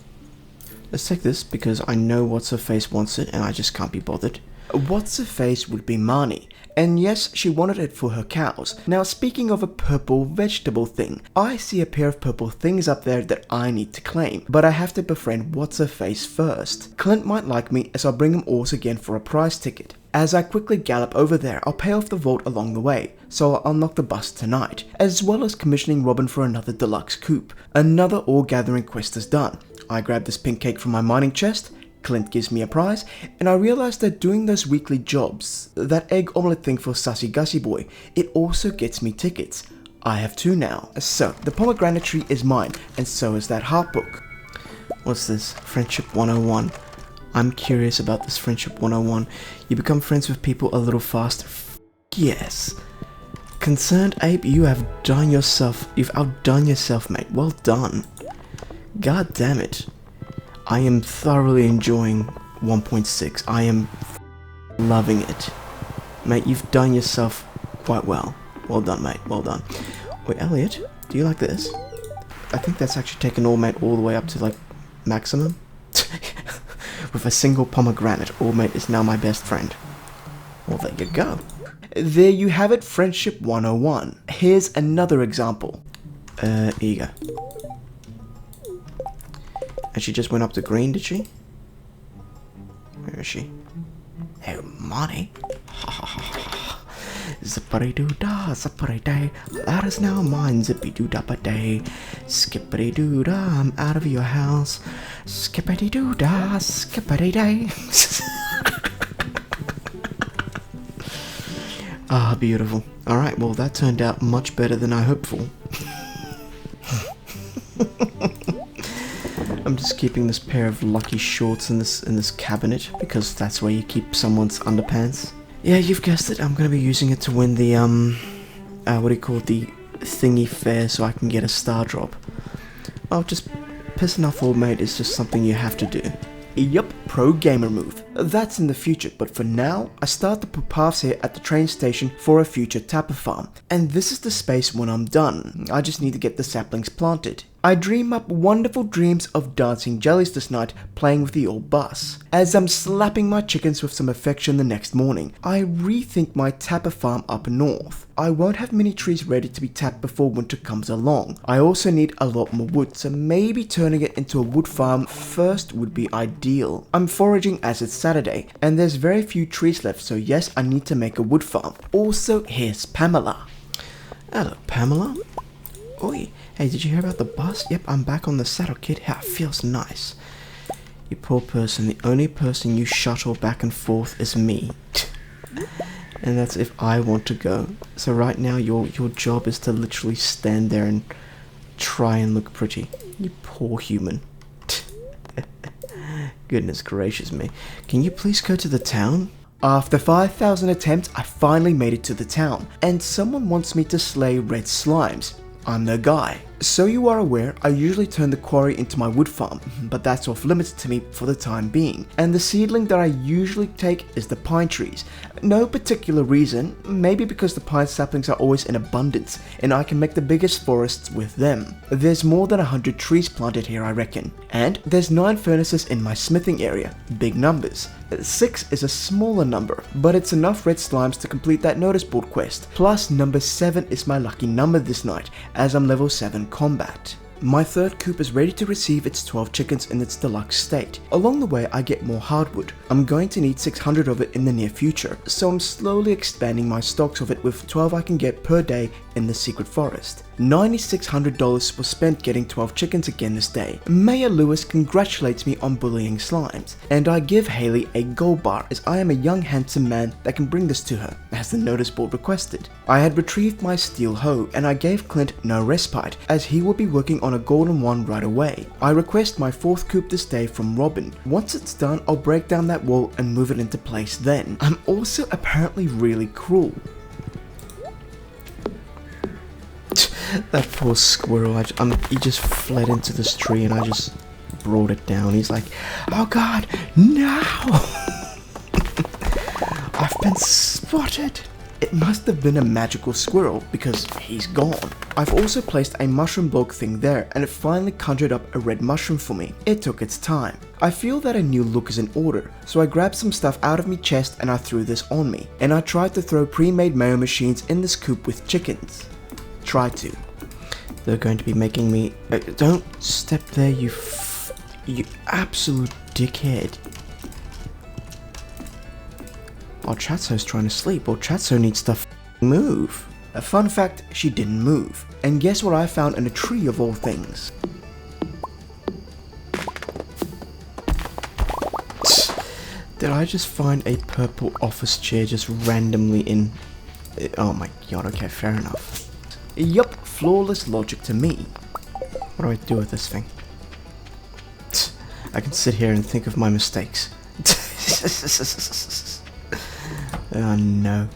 Let's take this because I know What's-Her-Face wants it and I just can't be bothered. What's-Her-Face would be Marnie, and yes, she wanted it for her cows. Now speaking of a purple vegetable thing, I see a pair of purple things up there that I need to claim, but I have to befriend What's-Her-Face first. Clint might like me as I'll bring him ores again for a prize ticket. As I quickly gallop over there, I'll pay off the vault along the way, so I'll unlock the bust tonight, as well as commissioning Robin for another deluxe coupe. Another ore gathering quest is done. I grab this pink cake from my mining chest, Clint gives me a prize, and I realize that doing those weekly jobs, that egg omelette thing for Sussy Gussie Boy, it also gets me tickets. I have 2 now. So, the pomegranate tree is mine, and so is that heart book. What's this? Friendship 101. I'm curious about this friendship 101. You become friends with people a little faster. Yes. Concerned Ape, you've outdone yourself, mate. Well done. God damn it. I am thoroughly enjoying 1.6. I am loving it. Mate, you've done yourself quite well. Well done, mate. Well done. Wait, Elliot, do you like this? I think that's actually taken all mate all the way up to like maximum. With a single pomegranate, all mate is now my best friend. Well, there you go. There you have it, friendship 101. Here's another example. Here you go. And she just went up to green, did she? Where is she? Hey, money. Zippity-doo-dah, zippity-day, that is now mine, zippy-doo-dah-ba-day. Skippity-doo-dah, I'm out of your house. Skippity-doo-dah, skippity-day. Ah, beautiful. Alright, well that turned out much better than I hoped for. I'm just keeping this pair of lucky shorts in this cabinet, because that's where you keep someone's underpants. Yeah, you've guessed it, I'm gonna be using it to win the, what do you call it, the thingy fair so I can get a star drop. Oh, just pissing off old mate is just something you have to do. Yup, pro gamer move. That's in the future, but for now, I start to put paths here at the train station for a future tapper farm. And this is the space when I'm done. I just need to get the saplings planted. I dream up wonderful dreams of dancing jellies this night, playing with the old bus. As I'm slapping my chickens with some affection the next morning, I rethink my tapper farm up north. I won't have many trees ready to be tapped before winter comes along. I also need a lot more wood, so maybe turning it into a wood farm first would be ideal. I'm foraging as it's Saturday, and there's very few trees left, so yes, I need to make a wood farm. Also, here's Pamela. Hello, Pamela. Oi. Hey, did you hear about the bus? Yep, I'm back on the saddle, kid. How it feels nice. You poor person, the only person you shuttle back and forth is me. And that's if I want to go. So right now, your job is to literally stand there and try and look pretty. You poor human. Goodness gracious me. Can you please go to the town? After 5,000 attempts, I finally made it to the town. And someone wants me to slay red slimes. I'm the guy. So you are aware, I usually turn the quarry into my wood farm, but that's off limits to me for the time being. And the seedling that I usually take is the pine trees. No particular reason, maybe because the pine saplings are always in abundance, and I can make the biggest forests with them. There's more than 100 trees planted here, I reckon. And there's 9 furnaces in my smithing area, big numbers. 6 is a smaller number, but it's enough red slimes to complete that notice board quest. Plus number 7 is my lucky number this night, as I'm level 7 combat. My third coop is ready to receive its 12 chickens in its deluxe state. Along the way I get more hardwood. I'm going to need 600 of it in the near future, so I'm slowly expanding my stocks of it with 12 I can get per day in the secret forest. $9,600 was spent getting 12 chickens again this day. Mayor Lewis congratulates me on bullying slimes, and I give Haley a gold bar as I am a young handsome man that can bring this to her, as the notice board requested. I had retrieved my steel hoe, and I gave Clint no respite, as he would be working on a golden one right away. I request my 4th coop this day from Robin. Once it's done, I'll break down that wall and move it into place then. I'm also apparently really cruel. That poor squirrel, he just fled into this tree and I just brought it down. He's like, oh god, no! I've been spotted! It must have been a magical squirrel because he's gone. I've also placed a mushroom block thing there and it finally conjured up a red mushroom for me. It took its time. I feel that a new look is in order, so I grabbed some stuff out of my chest and I threw this on me. And I tried to throw pre-made mayo machines in this coop with chickens. Try to. They're going to be making me... don't step there, you absolute dickhead. While Chatso's trying to sleep, or Chatso needs to move. A fun fact, she didn't move. And guess what I found in a tree of all things? Did I just find a purple office chair just randomly in... oh my god, okay, fair enough. Yup, flawless logic to me. What do I do with this thing? I can sit here and think of my mistakes. Oh no.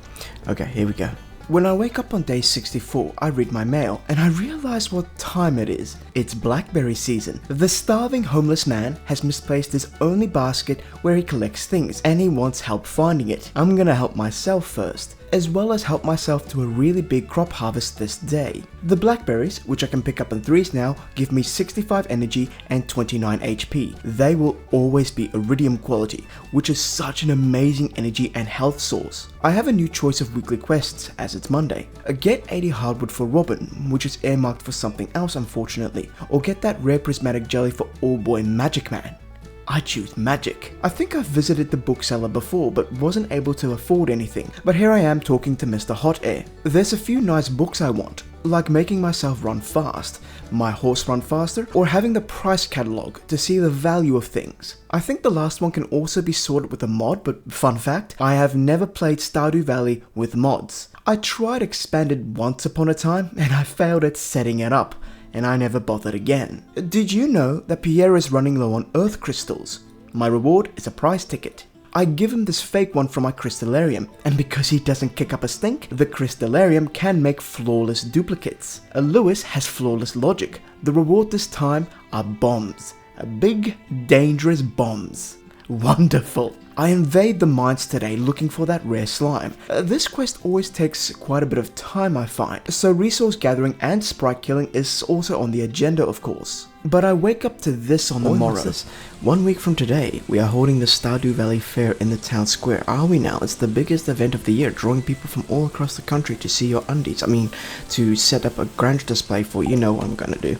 Okay, here we go. When I wake up on day 64, I read my mail and I realize what time it is. It's blackberry season. The starving homeless man has misplaced his only basket where he collects things and he wants help finding it. I'm gonna help myself first, as well as help myself to a really big crop harvest this day. The blackberries, which I can pick up in threes now, give me 65 energy and 29 HP. They will always be iridium quality, which is such an amazing energy and health source. I have a new choice of weekly quests as it's Monday. Get 80 hardwood for Robin, which is earmarked for something else unfortunately, or get that rare prismatic jelly for Old Boy Magic Man. I choose magic. I think I've visited the bookseller before but wasn't able to afford anything, but here I am talking to Mr. Hot Air. There's a few nice books I want, like making myself run fast, my horse run faster, or having the price catalog to see the value of things. I think the last one can also be sorted with a mod, but fun fact, I have never played Stardew Valley with mods. I tried Expanded once upon a time and I failed at setting it up, and I never bothered again. Did you know that Pierre is running low on earth crystals? My reward is a prize ticket. I give him this fake one from my crystallarium, and because he doesn't kick up a stink, the crystallarium can make flawless duplicates. Lewis has flawless logic. The reward this time are bombs. Big, dangerous bombs. Wonderful. I invade the mines today looking for that rare slime. This quest always takes quite a bit of time I find, so resource gathering and sprite killing is also on the agenda of course. But I wake up to this on the morrow. 1 week from today, we are holding the Stardew Valley Fair in the town square. Are we now? It's the biggest event of the year, drawing people from all across the country to see your undies. I mean, to set up a grand display for you know what I'm gonna do.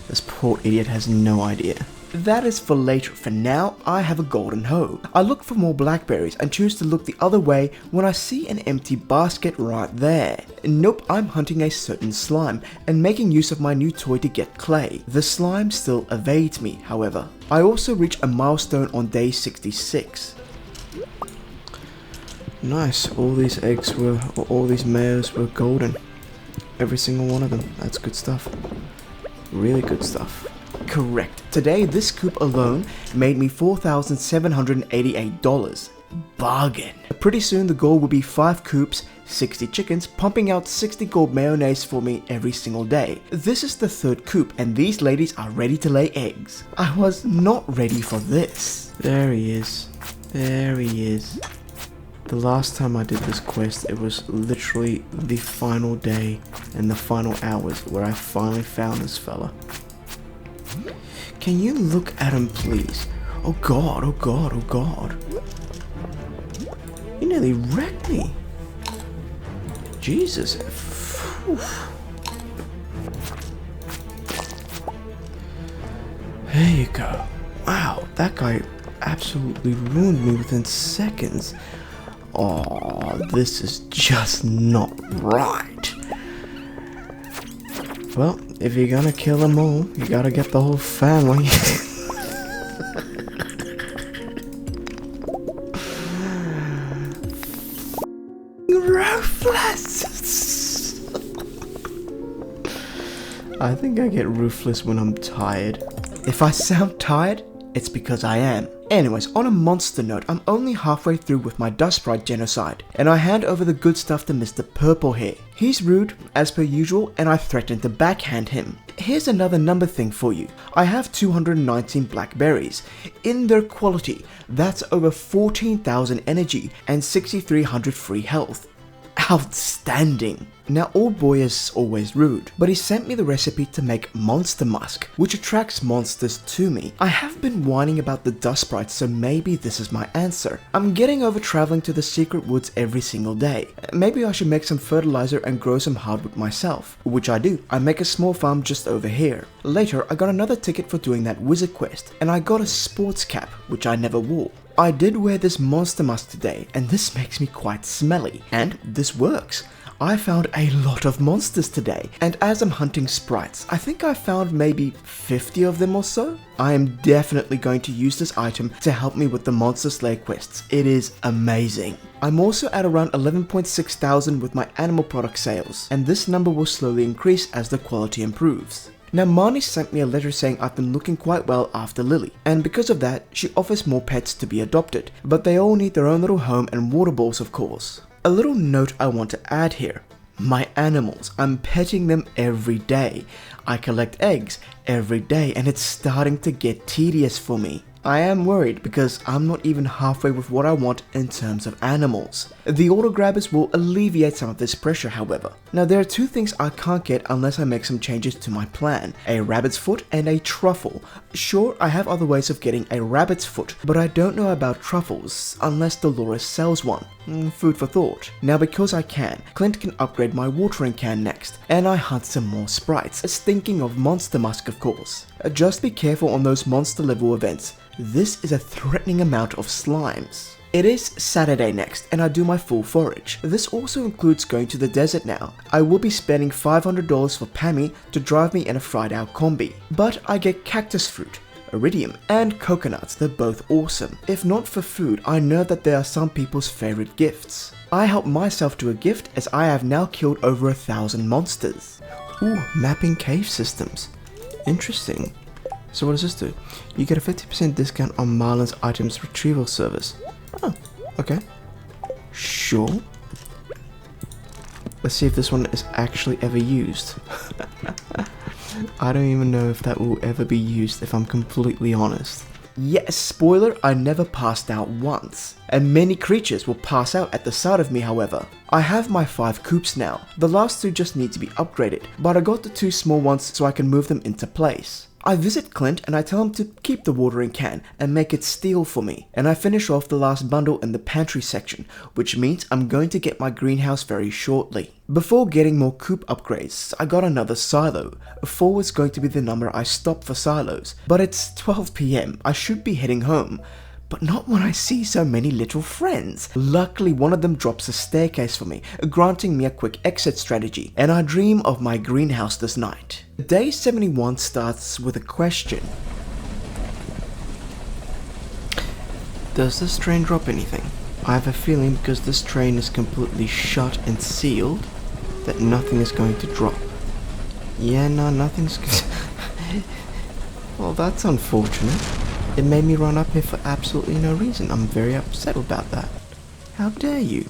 This poor idiot has no idea. That is for later. For now, I have a golden hoe. I look for more blackberries and choose to look the other way when I see an empty basket right there. Nope, I'm hunting a certain slime and making use of my new toy to get clay. The slime still evades me, however. I also reach a milestone on day 66. Nice, all these eggs were, or all these mayos were golden. Every single one of them. That's good stuff. Really good stuff. Correct. Today, this coop alone made me $4,788. Bargain. Pretty soon, the goal will be 5 coops, 60 chickens, pumping out 60 gold mayonnaise for me every single day. This is the 3rd coop, and these ladies are ready to lay eggs. I was not ready for this. There he is. There he is. The last time I did this quest, it was literally the final day and the final hours where I finally found this fella. Can you look at him, please? Oh god, oh god, oh god. You nearly wrecked me. Jesus. Phew. There you go. Wow, that guy absolutely ruined me within seconds. Oh, this is just not right. Well, if you're gonna kill them all, you gotta get the whole family. Ruthless! I think I get ruthless when I'm tired. If I sound tired, it's because I am. Anyways, on a monster note, I'm only halfway through with my dust sprite genocide, and I hand over the good stuff to Mr. Purple Hair. He's rude, as per usual, and I threaten to backhand him. Here's another number thing for you. I have 219 blackberries. In their quality, that's over 14,000 energy and 6,300 free health. Outstanding. Now, Old Boy is always rude, but he sent me the recipe to make Monster Musk, which attracts monsters to me. I have been whining about the dust sprites, so maybe this is my answer. I'm getting over traveling to the secret woods every single day. Maybe I should make some fertilizer and grow some hardwood myself, which I do. I make a small farm just over here. Later, I got another ticket for doing that wizard quest, and I got a sports cap, which I never wore. I did wear this monster mask today, and this makes me quite smelly, and this works. I found a lot of monsters today, and as I'm hunting sprites, I think I found maybe 50 of them or so. I am definitely going to use this item to help me with the Monster Slayer quests. It is amazing. I'm also at around 11,600 with my animal product sales, and this number will slowly increase as the quality improves. Now Marnie sent me a letter saying I've been looking quite well after Lily, and because of that, she offers more pets to be adopted, but they all need their own little home and water balls of course. A little note I want to add here. My animals, I'm petting them every day. I collect eggs every day and it's starting to get tedious for me. I am worried because I'm not even halfway with what I want in terms of animals. The auto grabbers will alleviate some of this pressure, however. Now there are two things I can't get unless I make some changes to my plan. A rabbit's foot and a truffle. Sure, I have other ways of getting a rabbit's foot, but I don't know about truffles unless Dolores sells one. Food for thought. Now because I can, Clint can upgrade my watering can next, and I hunt some more sprites, thinking of Monster Musk of course. Just be careful on those monster level events. This is a threatening amount of slimes. It is Saturday next and I do my full forage. This also includes going to the desert now. I will be spending $500 for Pammy to drive me in a fried out combi. But I get cactus fruit, iridium, and coconuts. They're both awesome. If not for food, I know that they are some people's favorite gifts. I help myself to a gift as I have now killed over 1,000 monsters. Ooh, mapping cave systems. Interesting. So what does this do? You get a 50% discount on Marlin's items retrieval service. Oh, okay. Sure. Let's see if this one is actually ever used. I don't even know if that will ever be used if I'm completely honest. Yes, spoiler, I never passed out once. And many creatures will pass out at the sight of me however. I have my 5 coops now. The last 2 just need to be upgraded, but I got the 2 small ones so I can move them into place. I visit Clint and I tell him to keep the watering can and make it steel for me, and I finish off the last bundle in the pantry section, which means I'm going to get my greenhouse very shortly. Before getting more coop upgrades, I got another silo. 4 is going to be the number I stop for silos, but it's 12 PM, I should be heading home. But not when I see so many little friends. Luckily, one of them drops a staircase for me, granting me a quick exit strategy, and I dream of my greenhouse this night. Day 71 starts with a question. Does this train drop anything? I have a feeling because this train is completely shut and sealed, that nothing is going to drop. Yeah, no, nothing's... Well, that's unfortunate. It made me run up here for absolutely no reason. I'm very upset about that. How dare you?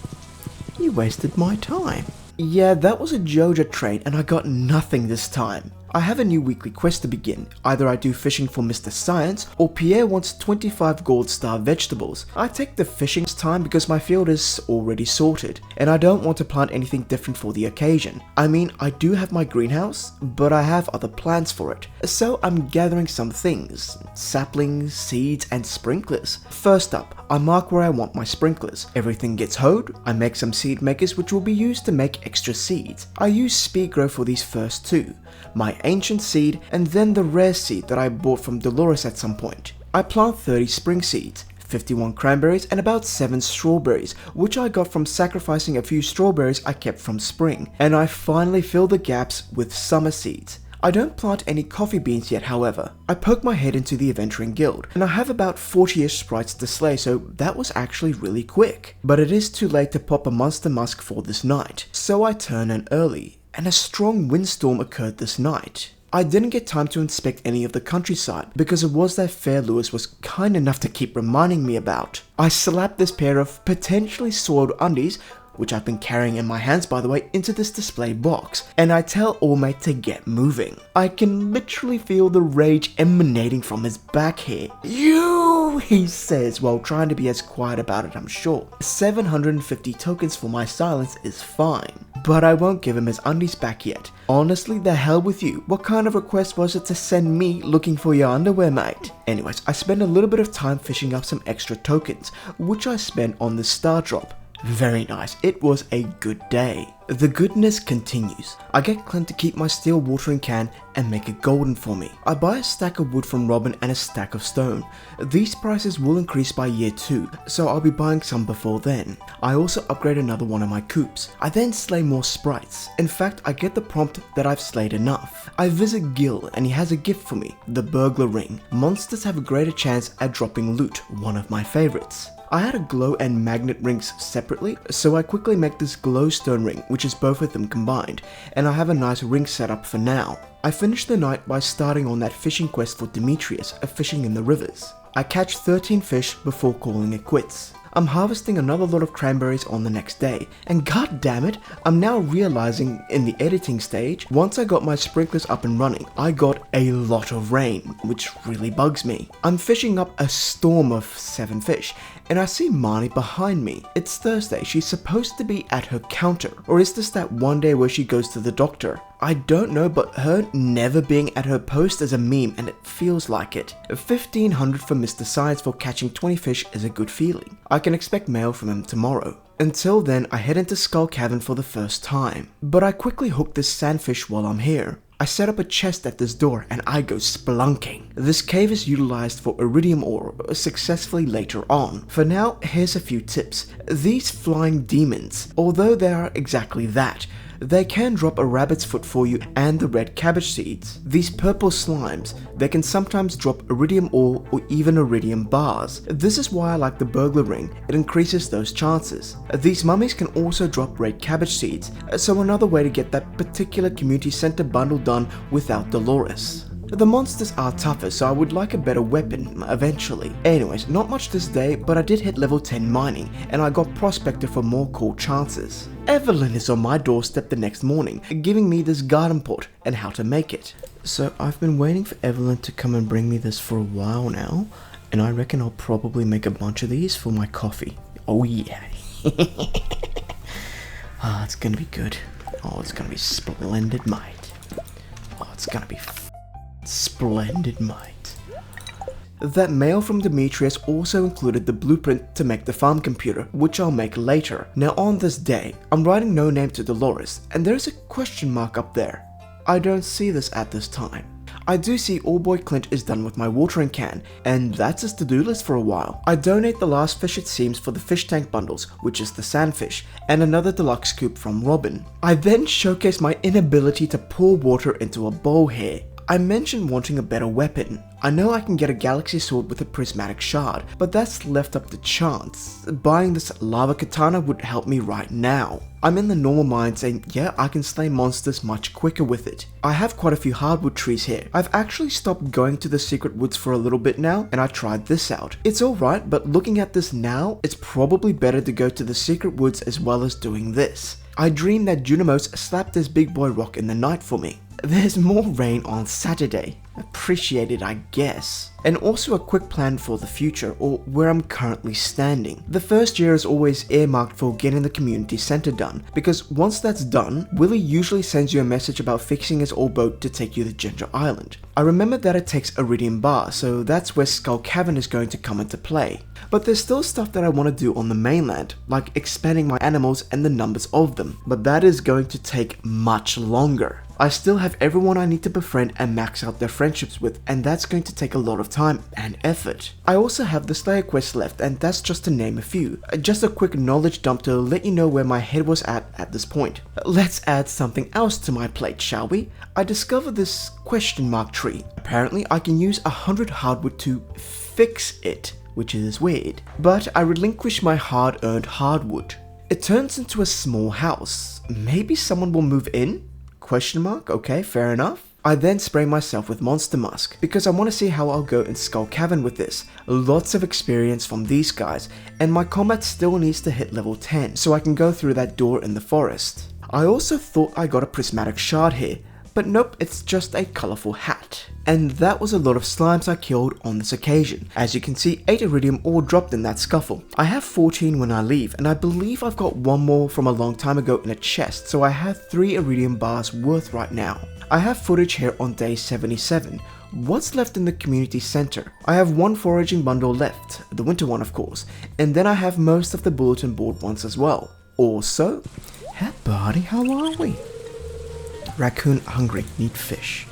You wasted my time. Yeah, that was a Joja train and I got nothing this time. I have a new weekly quest to begin. Either I do fishing for Mr. Science, or Pierre wants 25 gold star vegetables. I take the fishing time because my field is already sorted, and I don't want to plant anything different for the occasion. I mean, I do have my greenhouse, but I have other plans for it. So I'm gathering some things. Saplings, seeds, and sprinklers. First up, I mark where I want my sprinklers. Everything gets hoed, I make some seed makers which will be used to make extra seeds. I use speed grow for these first 2. My ancient seed, and then the rare seed that I bought from Dolores at some point. I plant 30 spring seeds, 51 cranberries, and about 7 strawberries, which I got from sacrificing a few strawberries I kept from spring, and I finally fill the gaps with summer seeds. I don't plant any coffee beans yet however. I poke my head into the Adventuring Guild, and I have about 40ish sprites to slay, so that was actually really quick. But it is too late to pop a Monster Musk for this night, so I turn in early. And a strong windstorm occurred this night. I didn't get time to inspect any of the countryside because it was that Fair Lewis was kind enough to keep reminding me about. I slapped this pair of potentially soiled undies, which I've been carrying in my hands by the way, into this display box, and I tell Allmate to get moving. I can literally feel the rage emanating from his back here. You, he says while trying to be as quiet about it I'm sure. 750 tokens for my silence is fine. But I won't give him his undies back yet. Honestly, the hell with you. What kind of request was it to send me looking for your underwear, mate? Anyways, I spend a little bit of time fishing up some extra tokens, which I spent on the star drop. Very nice, it was a good day. The goodness continues. I get Clint to keep my steel watering can and make it golden for me. I buy a stack of wood from Robin and a stack of stone. These prices will increase by year 2, so I'll be buying some before then. I also upgrade another one of my coops. I then slay more sprites. In fact, I get the prompt that I've slayed enough. I visit Gil and he has a gift for me, the burglar ring. Monsters have a greater chance at dropping loot, one of my favorites. I had a glow and magnet rings separately, so I quickly make this glowstone ring, which is both of them combined, and I have a nice ring set up for now. I finished the night by starting on that fishing quest for Demetrius, fishing in the rivers. I catch 13 fish before calling it quits. I'm harvesting another lot of cranberries on the next day, and god damn it, I'm now realizing in the editing stage, once I got my sprinklers up and running, I got a lot of rain, which really bugs me. I'm fishing up a storm of 7 fish, and I see Marnie behind me. It's Thursday, she's supposed to be at her counter, or is this that one day where she goes to the doctor? I don't know, but her never being at her post is a meme, and it feels like it. 1500 for Mr. Science for catching 20 fish is a good feeling. I can expect mail from him tomorrow. Until then, I head into Skull Cavern for the first time. But I quickly hook this sandfish while I'm here. I set up a chest at this door and I go splunking. This cave is utilized for iridium ore successfully later on. For now, here's a few tips. These flying demons, although they are exactly that, they can drop a rabbit's foot for you and the red cabbage seeds. These purple slimes, they can sometimes drop iridium ore or even iridium bars. This is why I like the burglar ring, it increases those chances. These mummies can also drop red cabbage seeds, so another way to get that particular community center bundle done without Dolores. The monsters are tougher, so I would like a better weapon eventually. Anyways, not much this day, but I did hit level 10 mining, and I got prospector for more cool chances. Evelyn is on my doorstep the next morning, giving me this garden pot and how to make it. So I've been waiting for Evelyn to come and bring me this for a while now, and I reckon I'll probably make a bunch of these for my coffee. Oh yeah. Ah, it's gonna be good. Oh, it's gonna be splendid, mate. Oh, it's gonna be splendid, mate. That mail from Demetrius also included the blueprint to make the farm computer, which I'll make later. Now on this day, I'm writing no name to Dolores, and there's a question mark up there. I don't see this at this time. I do see All Boy Clint is done with my watering can, and that's his to-do list for a while. I donate the last fish it seems for the fish tank bundles, which is the sandfish, and another deluxe scoop from Robin. I then showcase my inability to pour water into a bowl here. I mentioned wanting a better weapon. I know I can get a galaxy sword with a prismatic shard, but that's left up to chance. Buying this lava katana would help me right now. I'm in the normal mind saying, yeah, I can slay monsters much quicker with it. I have quite a few hardwood trees here. I've actually stopped going to the secret woods for a little bit now, and I tried this out. It's alright, but looking at this now, it's probably better to go to the secret woods as well as doing this. I dreamed that Junimos slapped this big boy rock in the night for me. There's more rain on Saturday. Appreciate it, I guess. And also a quick plan for the future, or where I'm currently standing. The first year is always earmarked for getting the community center done, because once that's done, Willie usually sends you a message about fixing his old boat to take you to Ginger Island. I remember that it takes Iridium Bar, so that's where Skull Cavern is going to come into play. But there's still stuff that I want to do on the mainland, like expanding my animals and the numbers of them, but that is going to take much longer. I still have everyone I need to befriend and max out their friendships with, and that's going to take a lot of time and effort. I also have the Slayer quest left, and that's just to name a few. Just a quick knowledge dump to let you know where my head was at this point. Let's add something else to my plate, shall we? I discovered this question mark tree. Apparently I can use 100 hardwood to fix it, which is weird. But I relinquish my hard-earned hardwood. It turns into a small house. Maybe someone will move in? Question mark? Okay, fair enough. I then spray myself with Monster Musk because I want to see how I'll go in Skull Cavern with this. Lots of experience from these guys, and my combat still needs to hit level 10 so I can go through that door in the forest. I also thought I got a prismatic shard here, but nope, it's just a colourful hat. And that was a lot of slimes I killed on this occasion. As you can see, 8 iridium ore dropped in that scuffle. I have 14 when I leave, and I believe I've got one more from a long time ago in a chest, so I have 3 iridium bars worth right now. I have footage here on day 77. What's left in the community center? I have one foraging bundle left, the winter one of course, and then I have most of the bulletin board ones as well. Also, hey buddy, how are we? Raccoon hungry, need fish.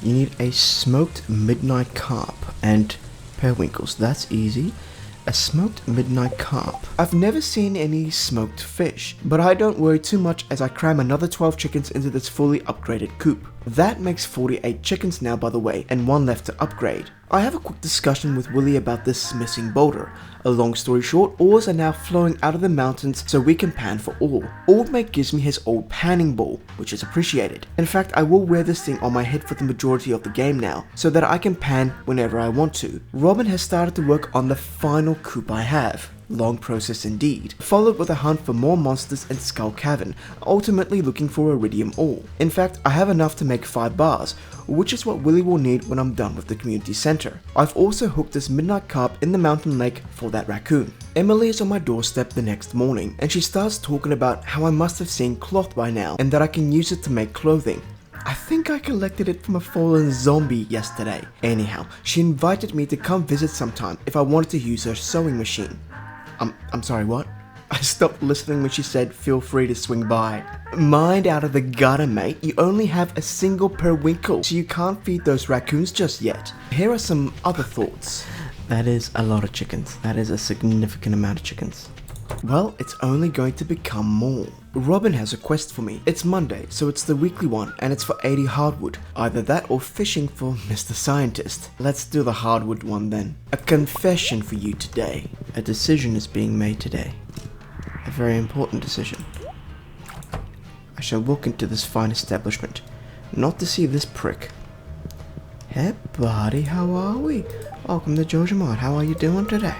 You need a smoked midnight carp and periwinkles, that's easy. A smoked midnight carp. I've never seen any smoked fish, but I don't worry too much as I cram another 12 chickens into this fully upgraded coop. That makes 48 chickens now by the way, and one left to upgrade. I have a quick discussion with Willie about this missing boulder. A long story short, ores are now flowing out of the mountains so we can pan for ore. Old mate gives me his old panning ball, which is appreciated. In fact, I will wear this thing on my head for the majority of the game now, so that I can pan whenever I want to. Robin has started to work on the final coup I have. Long process indeed, followed with a hunt for more monsters in Skull Cavern, ultimately looking for iridium ore. In fact, I have enough to make 5 bars, which is what Willie will need when I'm done with the community center. I've also hooked this midnight carp in the mountain lake for that raccoon. Emily is on my doorstep the next morning, and she starts talking about how I must have seen cloth by now, and that I can use it to make clothing. I think I collected it from a fallen zombie yesterday. Anyhow, she invited me to come visit sometime if I wanted to use her sewing machine. I'm sorry, what? I stopped listening when she said, feel free to swing by. Mind out of the gutter, mate. You only have a single periwinkle, so you can't feed those raccoons just yet. Here are some other thoughts. That is a lot of chickens. That is a significant amount of chickens. Well, it's only going to become more. Robin has a quest for me. It's Monday, so it's the weekly one, and it's for 80 hardwood. Either that or fishing for Mr. Scientist. Let's do the hardwood one then. A confession for you today. A decision is being made today. A very important decision. I shall walk into this fine establishment, not to see this prick. Hey buddy, how are we? Welcome to Jojamart. How are you doing today?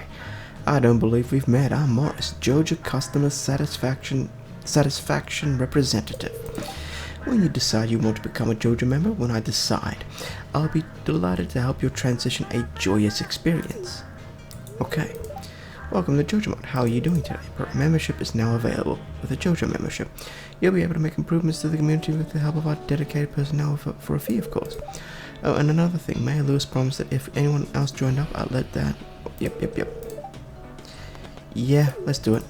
I don't believe we've met. I'm Morris, Joja Customer Satisfaction Representative. When you decide you want to become a Joja member, when I decide, I'll be delighted to help you transition a joyous experience. Okay. Welcome to Jojamart. How are you doing today? Membership is now available. With a Joja membership, you'll be able to make improvements to the community with the help of our dedicated personnel for a fee, of course. Oh, and another thing, Mayor Lewis promised that if anyone else joined up, I'd let that... Yep. Yeah, let's do it.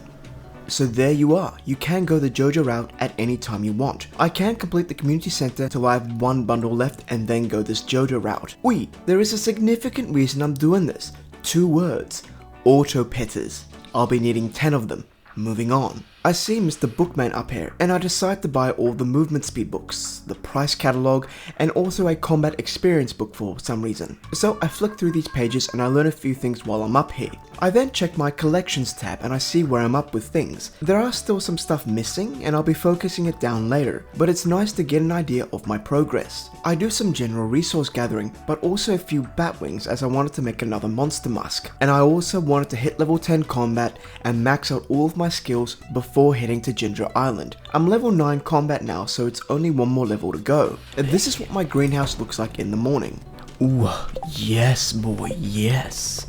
So there you are. You can go the Joja route at any time you want. I can complete the community center till I have 1 bundle left and then go this Joja route. Wait, there is a significant reason I'm doing this. 2 words. Auto petters. I'll be needing 10 of them. Moving on. I see Mr. Bookman up here, and I decide to buy all the movement speed books, the price catalog, and also a combat experience book for some reason. So I flick through these pages and I learn a few things while I'm up here. I then check my collections tab and I see where I'm up with things. There are still some stuff missing and I'll be focusing it down later, but it's nice to get an idea of my progress. I do some general resource gathering, but also a few batwings as I wanted to make another monster mask. And I also wanted to hit level 10 combat and max out all of my skills before heading to Ginger Island. I'm level 9 combat now, so it's only 1 more level to go. And this is what my greenhouse looks like in the morning. Ooh, yes boy, yes.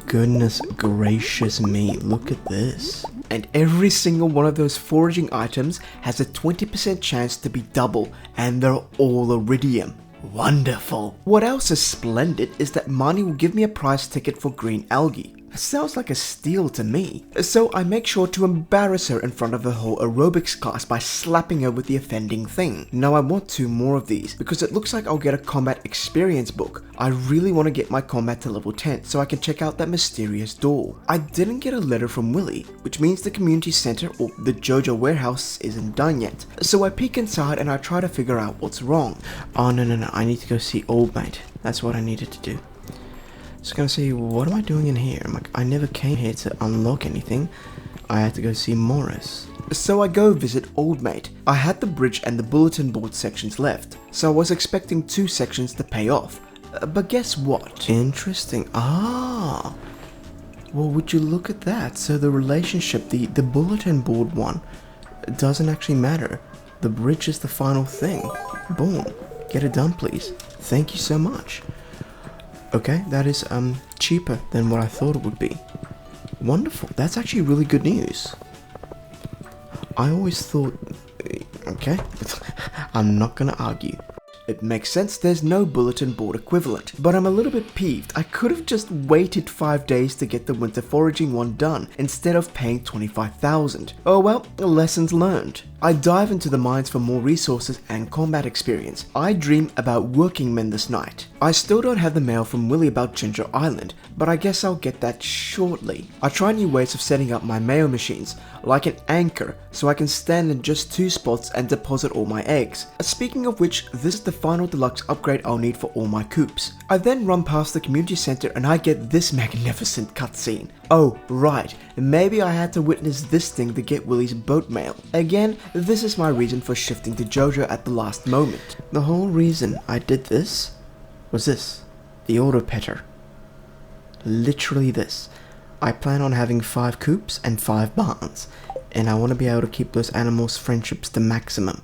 Goodness gracious me, look at this. And every single one of those foraging items has a 20% chance to be double, and they're all iridium. Wonderful. What else is splendid is that Marnie will give me a prize ticket for green algae. Sounds like a steal to me. So I make sure to embarrass her in front of the whole aerobics class by slapping her with the offending thing. Now I want 2 more of these because it looks like I'll get a combat experience book. I really want to get my combat to level 10 so I can check out that mysterious door. I didn't get a letter from Willie, which means the community center or the Joja warehouse isn't done yet. So I peek inside and I try to figure out what's wrong. Oh no, I need to go see old mate. That's what I needed to do. Just gonna say, what am I doing in here? I'm like, I never came here to unlock anything. I had to go see Morris. So I go visit old mate. I had the bridge and the bulletin board sections left, so I was expecting 2 sections to pay off. But guess what? Interesting. Ah. Well, would you look at that? So the relationship, the bulletin board one, doesn't actually matter. The bridge is the final thing. Boom. Get it done, please. Thank you so much. Okay, that is cheaper than what I thought it would be. Wonderful, that's actually really good news. I always thought... Okay, I'm not gonna argue. It makes sense there's no bulletin board equivalent, but I'm a little bit peeved. I could have just waited 5 days to get the winter foraging one done, instead of paying 25,000. Oh well, lessons learned. I dive into the mines for more resources and combat experience. I dream about working men this night. I still don't have the mail from Willie about Ginger Island, but I guess I'll get that shortly. I try new ways of setting up my mail machines, like an anchor, so I can stand in just 2 spots and deposit all my eggs. Speaking of which, this is the final deluxe upgrade I'll need for all my coops. I then run past the community center and I get this magnificent cutscene. Oh, right, maybe I had to witness this thing to get Willy's boat mail. Again, this is my reason for shifting to Jojo at the last moment. The whole reason I did this was this, the auto petter. Literally this. I plan on having 5 coops and 5 barns, and I want to be able to keep those animals' friendships to maximum.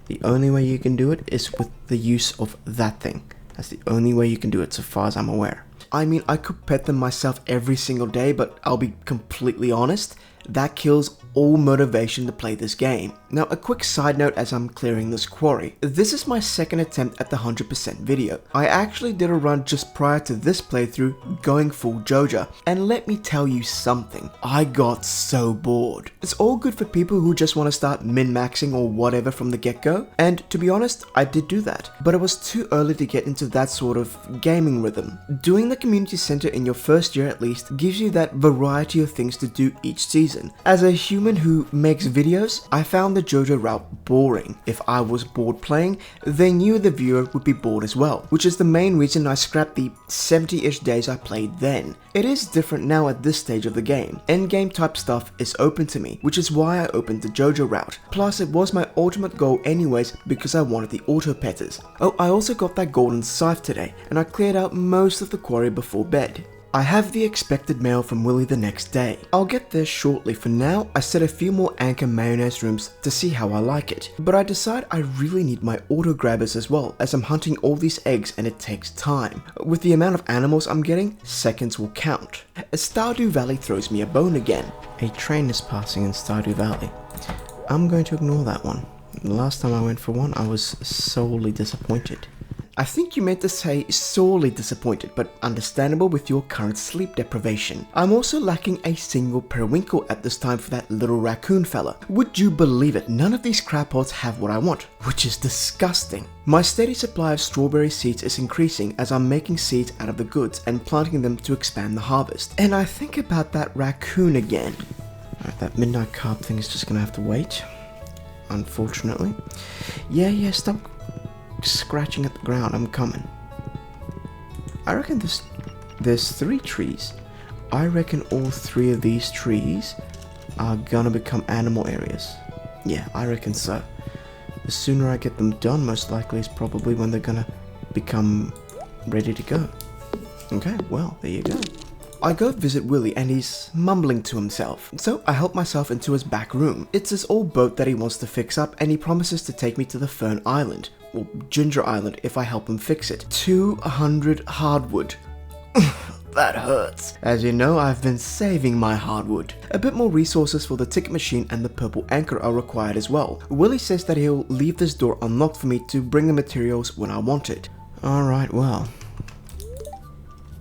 The only way you can do it is with the use of that thing. That's the only way you can do it so far as I'm aware. I mean, I could pet them myself every single day, but I'll be completely honest, that kills all motivation to play this game. Now, a quick side note as I'm clearing this quarry. This is my second attempt at the 100% video. I actually did a run just prior to this playthrough going full Jojo, and let me tell you something, I got so bored. It's all good for people who just want to start min-maxing or whatever from the get-go, and to be honest, I did do that, but it was too early to get into that sort of gaming rhythm. Doing the community center in your first year at least gives you that variety of things to do each season. As a human who makes videos, I found the Jojo route boring. If I was bored playing, then you the viewer would be bored as well, which is the main reason I scrapped the 70-ish days I played then. It is different now at this stage of the game. Endgame type stuff is open to me, which is why I opened the Jojo route. Plus it was my ultimate goal anyways because I wanted the auto petters. Oh, I also got that golden scythe today, and I cleared out most of the quarry before bed. I have the expected mail from Willy the next day. I'll get there shortly. For now, I set a few more anchor mayonnaise rooms to see how I like it. But I decide I really need my auto grabbers as well, as I'm hunting all these eggs and it takes time. With the amount of animals I'm getting, seconds will count. Stardew Valley throws me a bone again. A train is passing in Stardew Valley. I'm going to ignore that one. The last time I went for one, I was sorely disappointed. I think you meant to say sorely disappointed, but understandable with your current sleep deprivation. I'm also lacking a single periwinkle at this time for that little raccoon fella. Would you believe it, none of these crab pots have what I want, which is disgusting. My steady supply of strawberry seeds is increasing as I'm making seeds out of the goods and planting them to expand the harvest. And I think about that raccoon again. Alright, that midnight carp thing is just gonna have to wait, unfortunately. Yeah, stop scratching at the ground, I'm coming. I reckon there's 3 trees. I reckon all 3 of these trees are gonna become animal areas. Yeah, I reckon so. The sooner I get them done, most likely is probably when they're gonna become ready to go. Okay, well, there you go. I go visit Willy and he's mumbling to himself, so I help myself into his back room. It's his old boat that he wants to fix up and he promises to take me to the Fern Island, or Ginger Island if I help him fix it. 200 hardwood. That hurts. As you know, I've been saving my hardwood. A bit more resources for the ticket machine and the purple anchor are required as well. Willy says that he'll leave this door unlocked for me to bring the materials when I want it. Alright, well.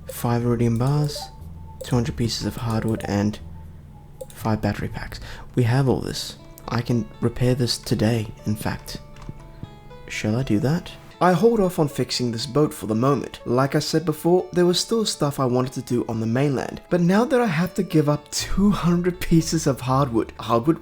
5 iridium bars, 200 pieces of hardwood, and 5 battery packs. We have all this. I can repair this today, in fact. Shall I do that? I hold off on fixing this boat for the moment. Like I said before, there was still stuff I wanted to do on the mainland, but now that I have to give up 200 pieces of hardwood,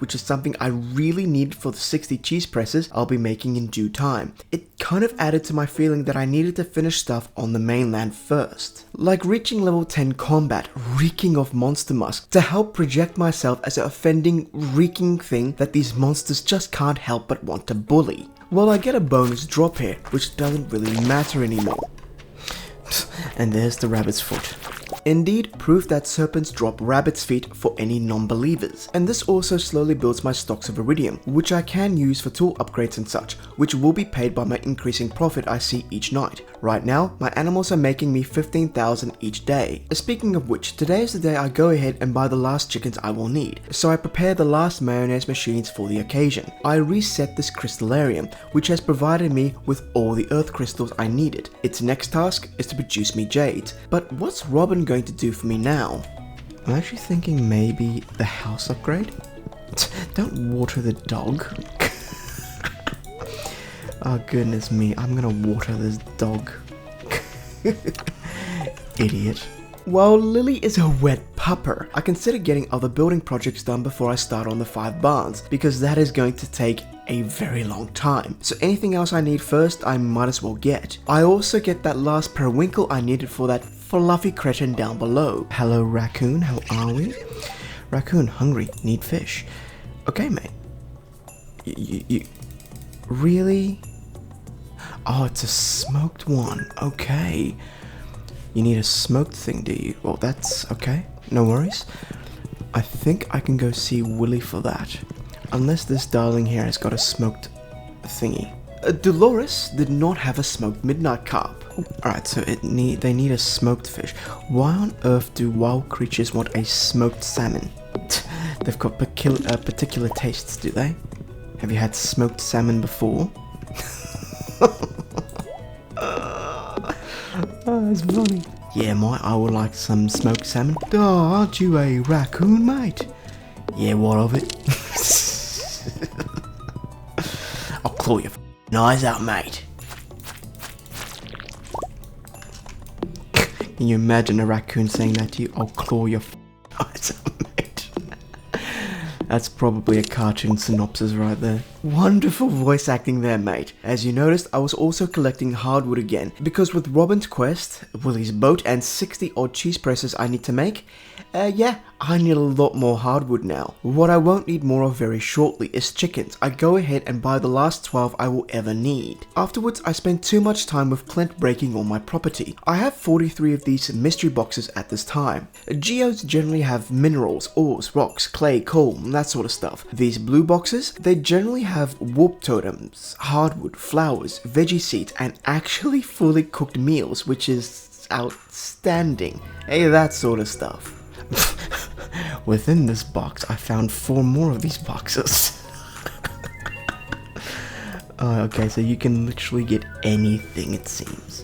which is something I really need for the 60 cheese presses I'll be making in due time, it kind of added to my feeling that I needed to finish stuff on the mainland first. Like reaching level 10 combat, reeking of monster musk, to help project myself as an offending, reeking thing that these monsters just can't help but want to bully. Well, I get a bonus drop here, which doesn't really matter anymore. And there's the rabbit's foot. Indeed, proof that serpents drop rabbit's feet for any non-believers. And this also slowly builds my stocks of iridium, which I can use for tool upgrades and such, which will be paid by my increasing profit I see each night. Right now, my animals are making me 15,000 each day. Speaking of which, today is the day I go ahead and buy the last chickens I will need, so I prepare the last mayonnaise machines for the occasion. I reset this crystallarium, which has provided me with all the earth crystals I needed. Its next task is to produce me jades, but what's Robin going to do for me now? I'm actually thinking maybe the house upgrade? Don't water the dog. Oh goodness me, I'm gonna water this dog. Idiot. Well, Lily is a wet pupper. I consider getting other building projects done before I start on the 5 barns, because that is going to take a very long time. So anything else I need first, I might as well get. I also get that last periwinkle I needed for that fluffy cretin down below. Hello raccoon, how are we? Raccoon, hungry, need fish. Okay, mate. You really? Oh, it's a smoked one. Okay. You need a smoked thing, do you? Well, that's okay. No worries. I think I can go see Willy for that. Unless this darling here has got a smoked thingy. Dolores did not have a smoked midnight carp. Alright, so they need a smoked fish. Why on earth do wild creatures want a smoked salmon? They've got particular tastes, do they? Have you had smoked salmon before? Oh, that's funny. Yeah, mate, I would like some smoked salmon. Oh, aren't you a raccoon, mate? Yeah, what of it? I'll claw your eyes out, mate. Can you imagine a raccoon saying that to you? I'll claw your eyes out, mate. That's probably a cartoon synopsis right there. Wonderful voice acting there, mate. As you noticed, I was also collecting hardwood again, because with Robin's quest, Willy's boat, and 60 odd cheese presses I need to make, yeah, I need a lot more hardwood now. What I won't need more of very shortly is chickens. I go ahead and buy the last 12 I will ever need. Afterwards, I spend too much time with Clint breaking all my property. I have 43 of these mystery boxes at this time. Geodes generally have minerals, ores, rocks, clay, coal, that sort of stuff. These blue boxes, they generally have warp totems, hardwood, flowers, veggie seeds, and actually fully cooked meals, which is outstanding. Hey, that sort of stuff. Within this box, I found 4 more of these boxes. Okay, so you can literally get anything, it seems.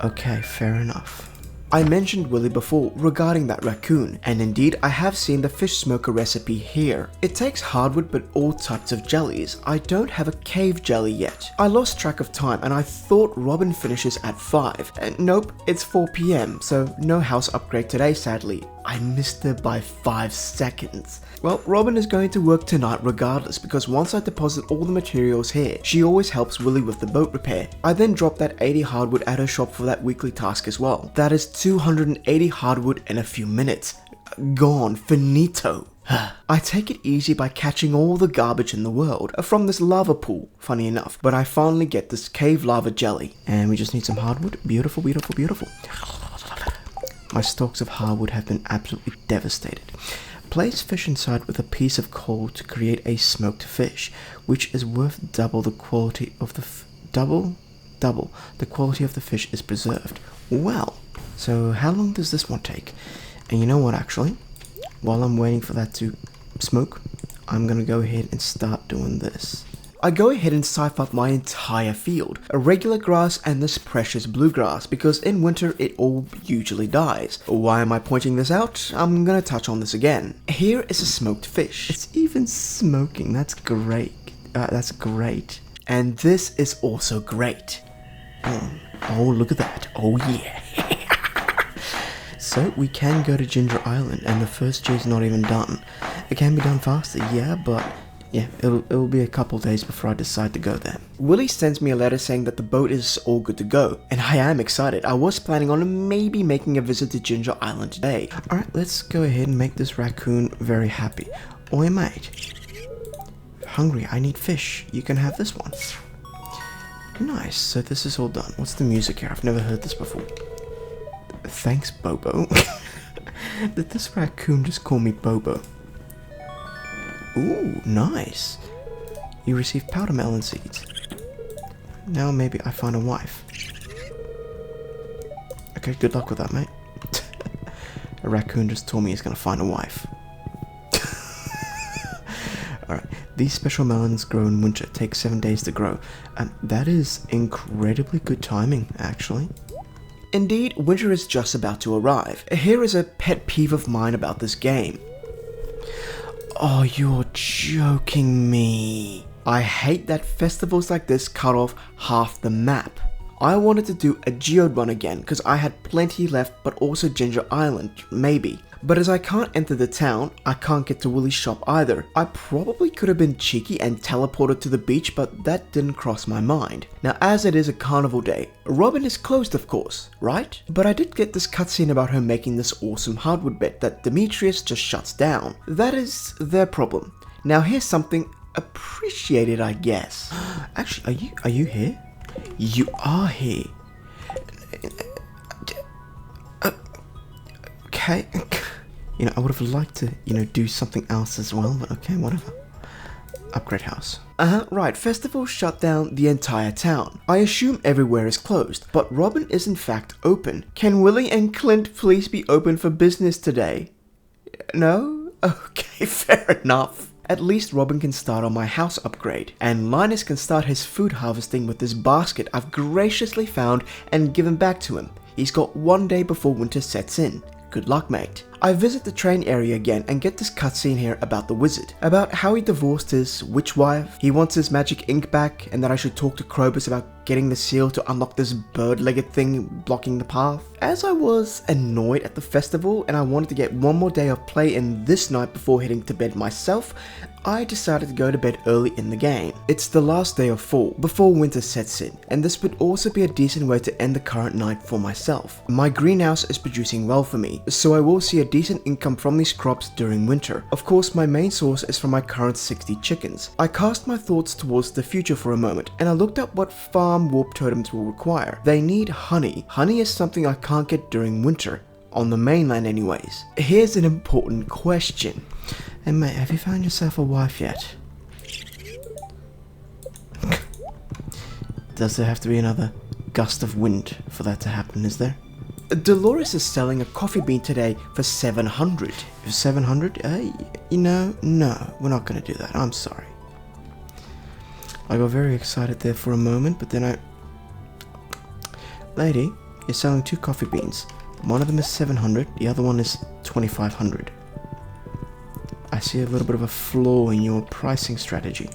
Okay, fair enough. I mentioned Willy before regarding that raccoon, and indeed I have seen the fish smoker recipe here. It takes hardwood but all types of jellies. I don't have a cave jelly yet. I lost track of time and I thought Robin finishes at 5. Nope, it's 4 PM, so no house upgrade today sadly. I missed her by 5 seconds. Well, Robin is going to work tonight regardless because once I deposit all the materials here, she always helps Willy with the boat repair. I then drop that 80 hardwood at her shop for that weekly task as well. That is 280 hardwood in a few minutes. Gone, finito. I take it easy by catching all the garbage in the world from this lava pool, funny enough, but I finally get this cave lava jelly. And we just need some hardwood. Beautiful, beautiful, beautiful. My stalks of hardwood have been absolutely devastated. Place fish inside with a piece of coal to create a smoked fish, which is worth double the quality of the double the quality of the fish is preserved. Well, so how long does this one take? And you know what, actually, while I'm waiting for that to smoke, I'm gonna go ahead and start doing this. I go ahead and scythe up my entire field, a regular grass and this precious bluegrass, because in winter it all usually dies. Why am I pointing this out? I'm gonna touch on this again. Here is a smoked fish. It's even smoking, that's great. That's great. And this is also great. Oh, look at that. Oh yeah. So we can go to Ginger Island and the first G is not even done. It can be done faster, yeah, but yeah, it'll be a couple days before I decide to go there. Willy sends me a letter saying that the boat is all good to go, and I am excited. I was planning on maybe making a visit to Ginger Island today. Alright, let's go ahead and make this raccoon very happy. Oi mate. Hungry, I need fish. You can have this one. Nice, so this is all done. What's the music here? I've never heard this before. Thanks, Bobo. Did this raccoon just call me Bobo? Ooh, nice. You received powder melon seeds. Now maybe I find a wife. Okay, good luck with that, mate. A raccoon just told me he's gonna find a wife. Alright, these special melons grow in winter, take 7 days to grow. That is incredibly good timing, actually. Indeed, winter is just about to arrive. Here is a pet peeve of mine about this game. Oh, you're joking me. I hate that festivals like this cut off half the map. I wanted to do a geode run again because I had plenty left, but also Ginger Island, maybe. But as I can't enter the town, I can't get to Willie's shop either. I probably could have been cheeky and teleported to the beach, but that didn't cross my mind. Now, as it is a carnival day, Robin is closed of course, right? But I did get this cutscene about her making this awesome hardwood bed that Demetrius just shuts down. That is their problem. Now here's something appreciated, I guess. Actually, are you here? You are here. Okay. You know, I would have liked to, do something else as well, but okay, whatever. Upgrade house. Right, festival shut down the entire town. I assume everywhere is closed, but Robin is in fact open. Can Willie and Clint please be open for business today? No? Okay, fair enough. At least Robin can start on my house upgrade, and Linus can start his food harvesting with this basket I've graciously found and given back to him. He's got one day before winter sets in. Good luck, mate. I visit the train area again and get this cutscene here about the wizard, about how he divorced his witch wife, he wants his magic ink back, and that I should talk to Krobus about getting the seal to unlock this bird-legged thing blocking the path. As I was annoyed at the festival and I wanted to get one more day of play in this night before heading to bed myself, I decided to go to bed early in the game. It's the last day of fall, before winter sets in, and this would also be a decent way to end the current night for myself. My greenhouse is producing well for me, so I will see a decent income from these crops during winter. Of course, my main source is from my current 60 chickens. I cast my thoughts towards the future for a moment, and I looked up what farm warp totems will require. They need honey. Honey is something I can't get during winter, on the mainland anyways. Here's an important question. Hey mate, have you found yourself a wife yet? Does there have to be another gust of wind for that to happen, is there? Dolores is selling a coffee bean today for 700. 700? No, we're not gonna do that. I'm sorry. I got very excited there for a moment, but then Lady, you're selling 2 coffee beans. One of them is 700, the other one is 2500. I see a little bit of a flaw in your pricing strategy.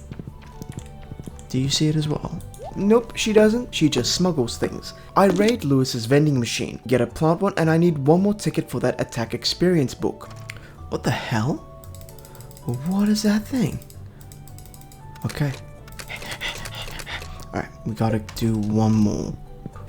Do you see it as well? Nope, she doesn't. She just smuggles things. I raid Lewis's vending machine, get a plant one, and I need one more ticket for that attack experience book. What the hell? What is that thing? Okay. Alright, we gotta do one more.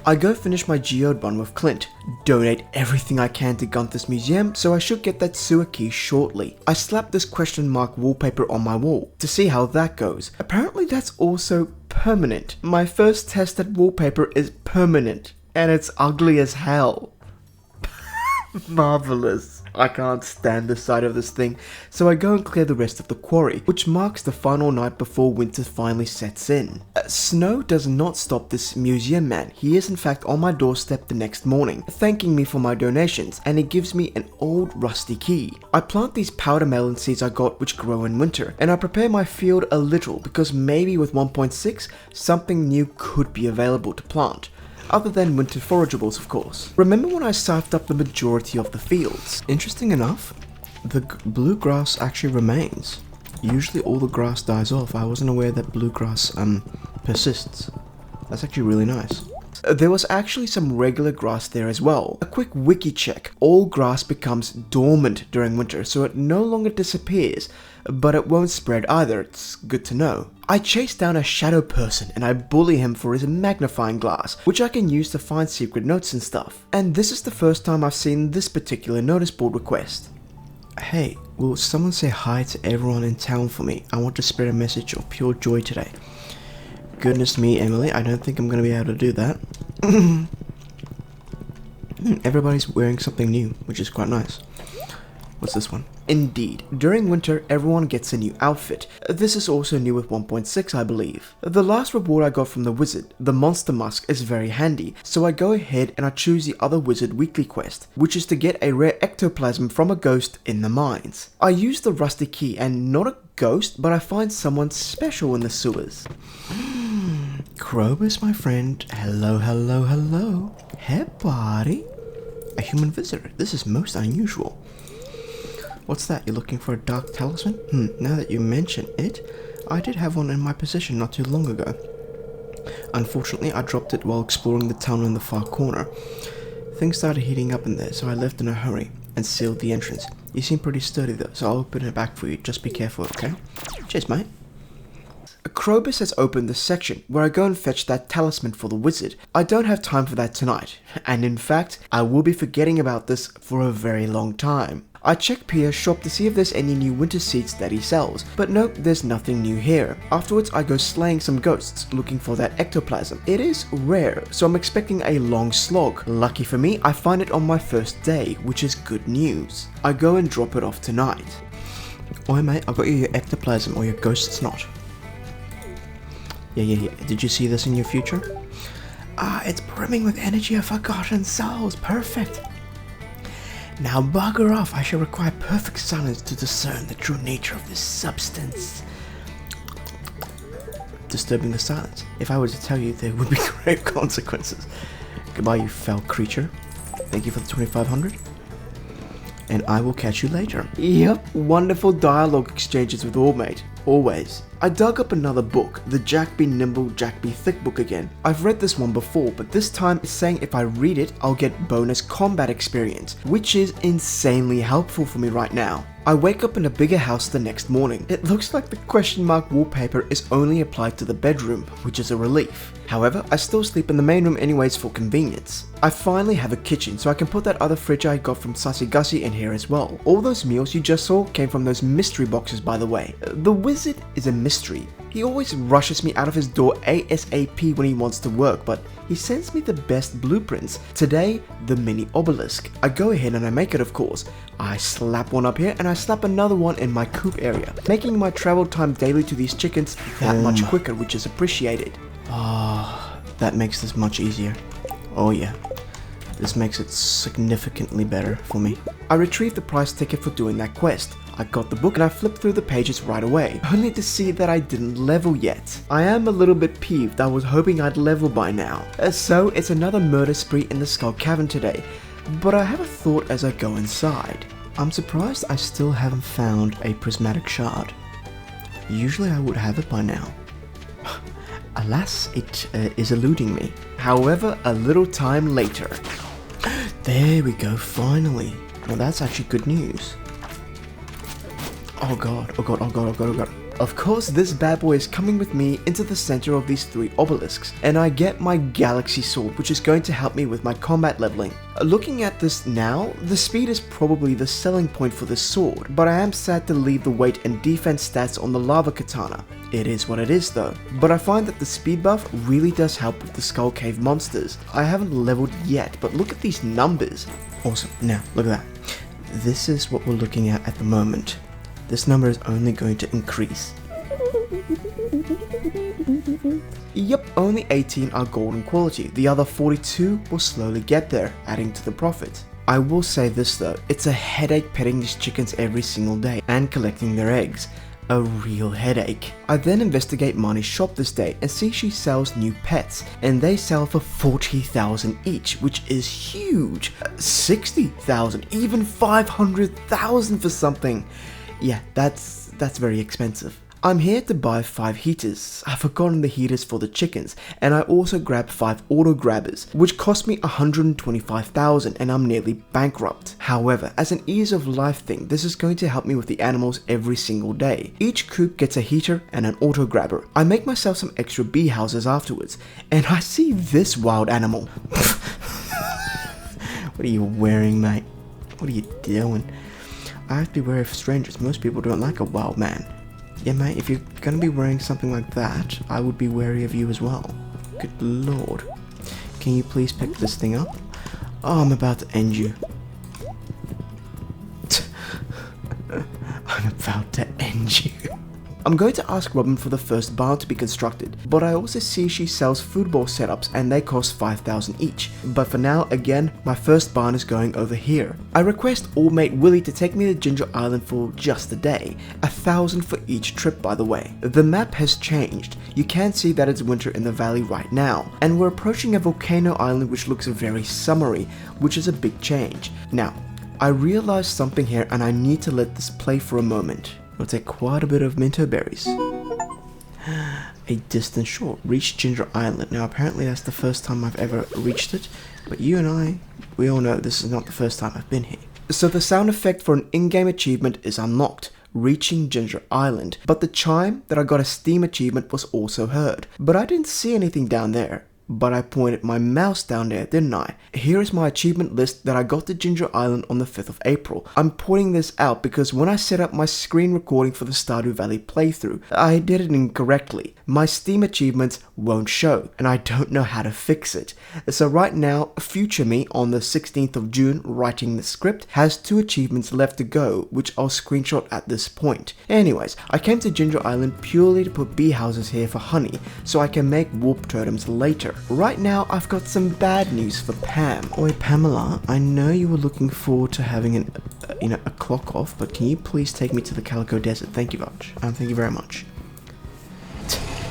I go finish my geode run with Clint, donate everything I can to Gunther's museum, so I should get that sewer key shortly. I slap this question mark wallpaper on my wall to see how that goes. Apparently that's also permanent. My first test at wallpaper is permanent, and it's ugly as hell. Marvelous. I can't stand the sight of this thing, so I go and clear the rest of the quarry, which marks the final night before winter finally sets in. Snow does not stop this museum man. He is in fact on my doorstep the next morning, thanking me for my donations, and he gives me an old rusty key. I plant these powder melon seeds I got which grow in winter, and I prepare my field a little because maybe with 1.6 something new could be available to plant. Other than winter forageables, of course. Remember when I scythed up the majority of the fields? Interesting enough, the blue grass actually remains. Usually all the grass dies off. I wasn't aware that blue grass persists. That's actually really nice. There was actually some regular grass there as well. A quick wiki check. All grass becomes dormant during winter, so it no longer disappears, but it won't spread either. It's good to know. I chase down a shadow person and I bully him for his magnifying glass, which I can use to find secret notes and stuff. And this is the first time I've seen this particular notice board request. Hey, will someone say hi to everyone in town for me? I want to spread a message of pure joy today. Goodness me, Emily, I don't think I'm going to be able to do that. Everybody's wearing something new, which is quite nice. What's this one? Indeed, during winter everyone gets a new outfit. This is also new with 1.6 I believe. The last reward I got from the wizard, the monster musk, is very handy, so I go ahead and I choose the other wizard weekly quest, which is to get a rare ectoplasm from a ghost in the mines. I use the rusty key and not a ghost, but I find someone special in the sewers. Krobus, my friend. Hello, hello, hello. Hey buddy. A human visitor. This is most unusual. What's that? You're looking for a dark talisman? Now that you mention it, I did have one in my possession not too long ago. Unfortunately, I dropped it while exploring the tunnel in the far corner. Things started heating up in there, so I left in a hurry. and sealed the entrance. You seem pretty sturdy though, so I'll open it back for you. Just be careful, okay? Cheers, mate. Krobus has opened the section where I go and fetch that talisman for the wizard. I don't have time for that tonight, and in fact, I will be forgetting about this for a very long time. I check Pierre's shop to see if there's any new winter seeds that he sells, but nope, there's nothing new here. Afterwards, I go slaying some ghosts, looking for that ectoplasm. It is rare, so I'm expecting a long slog. Lucky for me, I find it on my first day, which is good news. I go and drop it off tonight. Oi mate, I got you your ectoplasm or your ghost snot. Yeah. Did you see this in your future? It's brimming with energy of forgotten souls. Perfect. Now bugger off. I shall require perfect silence to discern the true nature of this substance. Disturbing the silence. If I were to tell you, there would be grave consequences. Goodbye, you foul creature. Thank you for the 2,500. And I will catch you later. Yep, wonderful dialogue exchanges with Allmate. Always. I dug up another book, the Jack Be Nimble, Jack Be Thick book again. I've read this one before, but this time it's saying if I read it, I'll get bonus combat experience, which is insanely helpful for me right now. I wake up in a bigger house the next morning. It looks like the question mark wallpaper is only applied to the bedroom, which is a relief. However, I still sleep in the main room anyways for convenience. I finally have a kitchen, so I can put that other fridge I got from Sassy Gussie in here as well. All those meals you just saw came from those mystery boxes, by the way. The wizard is a mystery. He always rushes me out of his door ASAP when he wants to work, but he sends me the best blueprints. Today, the mini obelisk. I go ahead and I make it, of course. I slap one up here and I slap another one in my coop area, making my travel time daily to these chickens that much quicker, which is appreciated. That makes this much easier. Oh yeah. This makes it significantly better for me. I retrieved the prize ticket for doing that quest. I got the book and I flipped through the pages right away, only to see that I didn't level yet. I am a little bit peeved. I was hoping I'd level by now. So it's another murder spree in the Skull Cavern today, but I have a thought as I go inside. I'm surprised I still haven't found a prismatic shard. Usually I would have it by now. Alas, it is eluding me. However, a little time later. There we go, finally. Well, that's actually good news. Oh god. Of course, this bad boy is coming with me into the center of these 3 obelisks, and I get my galaxy sword, which is going to help me with my combat leveling. Looking at this now, the speed is probably the selling point for this sword, but I am sad to leave the weight and defense stats on the lava katana. It is what it is though, but I find that the speed buff really does help with the Skull Cave monsters. I haven't leveled yet, but look at these numbers. Awesome. Now, look at that. This is what we're looking at the moment. This number is only going to increase. Yep, only 18 are golden quality. The other 42 will slowly get there, adding to the profit. I will say this though, it's a headache petting these chickens every single day and collecting their eggs. A real headache. I then investigate Marnie's shop this day and see she sells new pets, and they sell for 40,000 each, which is huge. 60,000, even 500,000 for something. Yeah, that's very expensive. I'm here to buy 5 heaters. I've forgotten the heaters for the chickens, and I also grabbed 5 auto grabbers, which cost me 125,000, and I'm nearly bankrupt. However, as an ease of life thing, this is going to help me with the animals every single day. Each coop gets a heater and an auto grabber. I make myself some extra bee houses afterwards, and I see this wild animal. What are you wearing, mate? What are you doing? I have to be wary of strangers. Most people don't like a wild man. Yeah, mate, if you're gonna be wearing something like that, I would be wary of you as well. Good lord. Can you please pick this thing up? Oh, I'm about to end you. I'm about to end you. I'm going to ask Robin for the first barn to be constructed, but I also see she sells football setups and they cost 5,000 each. But for now, again, my first barn is going over here. I request Allmate Willie to take me to Ginger Island for just a day. 1,000 for each trip, by the way. The map has changed. You can see that it's winter in the valley right now, and we're approaching a volcano island which looks very summery, which is a big change. Now, I realized something here and I need to let this play for a moment. It'll take quite a bit of minto berries. A distant shore. Reach Ginger Island. Now apparently that's the first time I've ever reached it, but you and I, we all know this is not the first time I've been here. So the sound effect for an in-game achievement is unlocked, reaching Ginger Island, but the chime that I got a Steam achievement was also heard. But I didn't see anything down there. But I pointed my mouse down there, didn't I? Here is my achievement list that I got to Ginger Island on the 5th of April. I'm pointing this out because when I set up my screen recording for the Stardew Valley playthrough, I did it incorrectly. My Steam achievements won't show, and I don't know how to fix it. So right now, future me on the 16th of June writing the script has 2 achievements left to go, which I'll screenshot at this point. Anyways, I came to Ginger Island purely to put bee houses here for honey, so I can make warp totems later. Right now, I've got some bad news for Pam. Oi, Pamela, I know you were looking forward to having a clock off, but can you please take me to the Calico Desert? Thank you much. Thank you very much.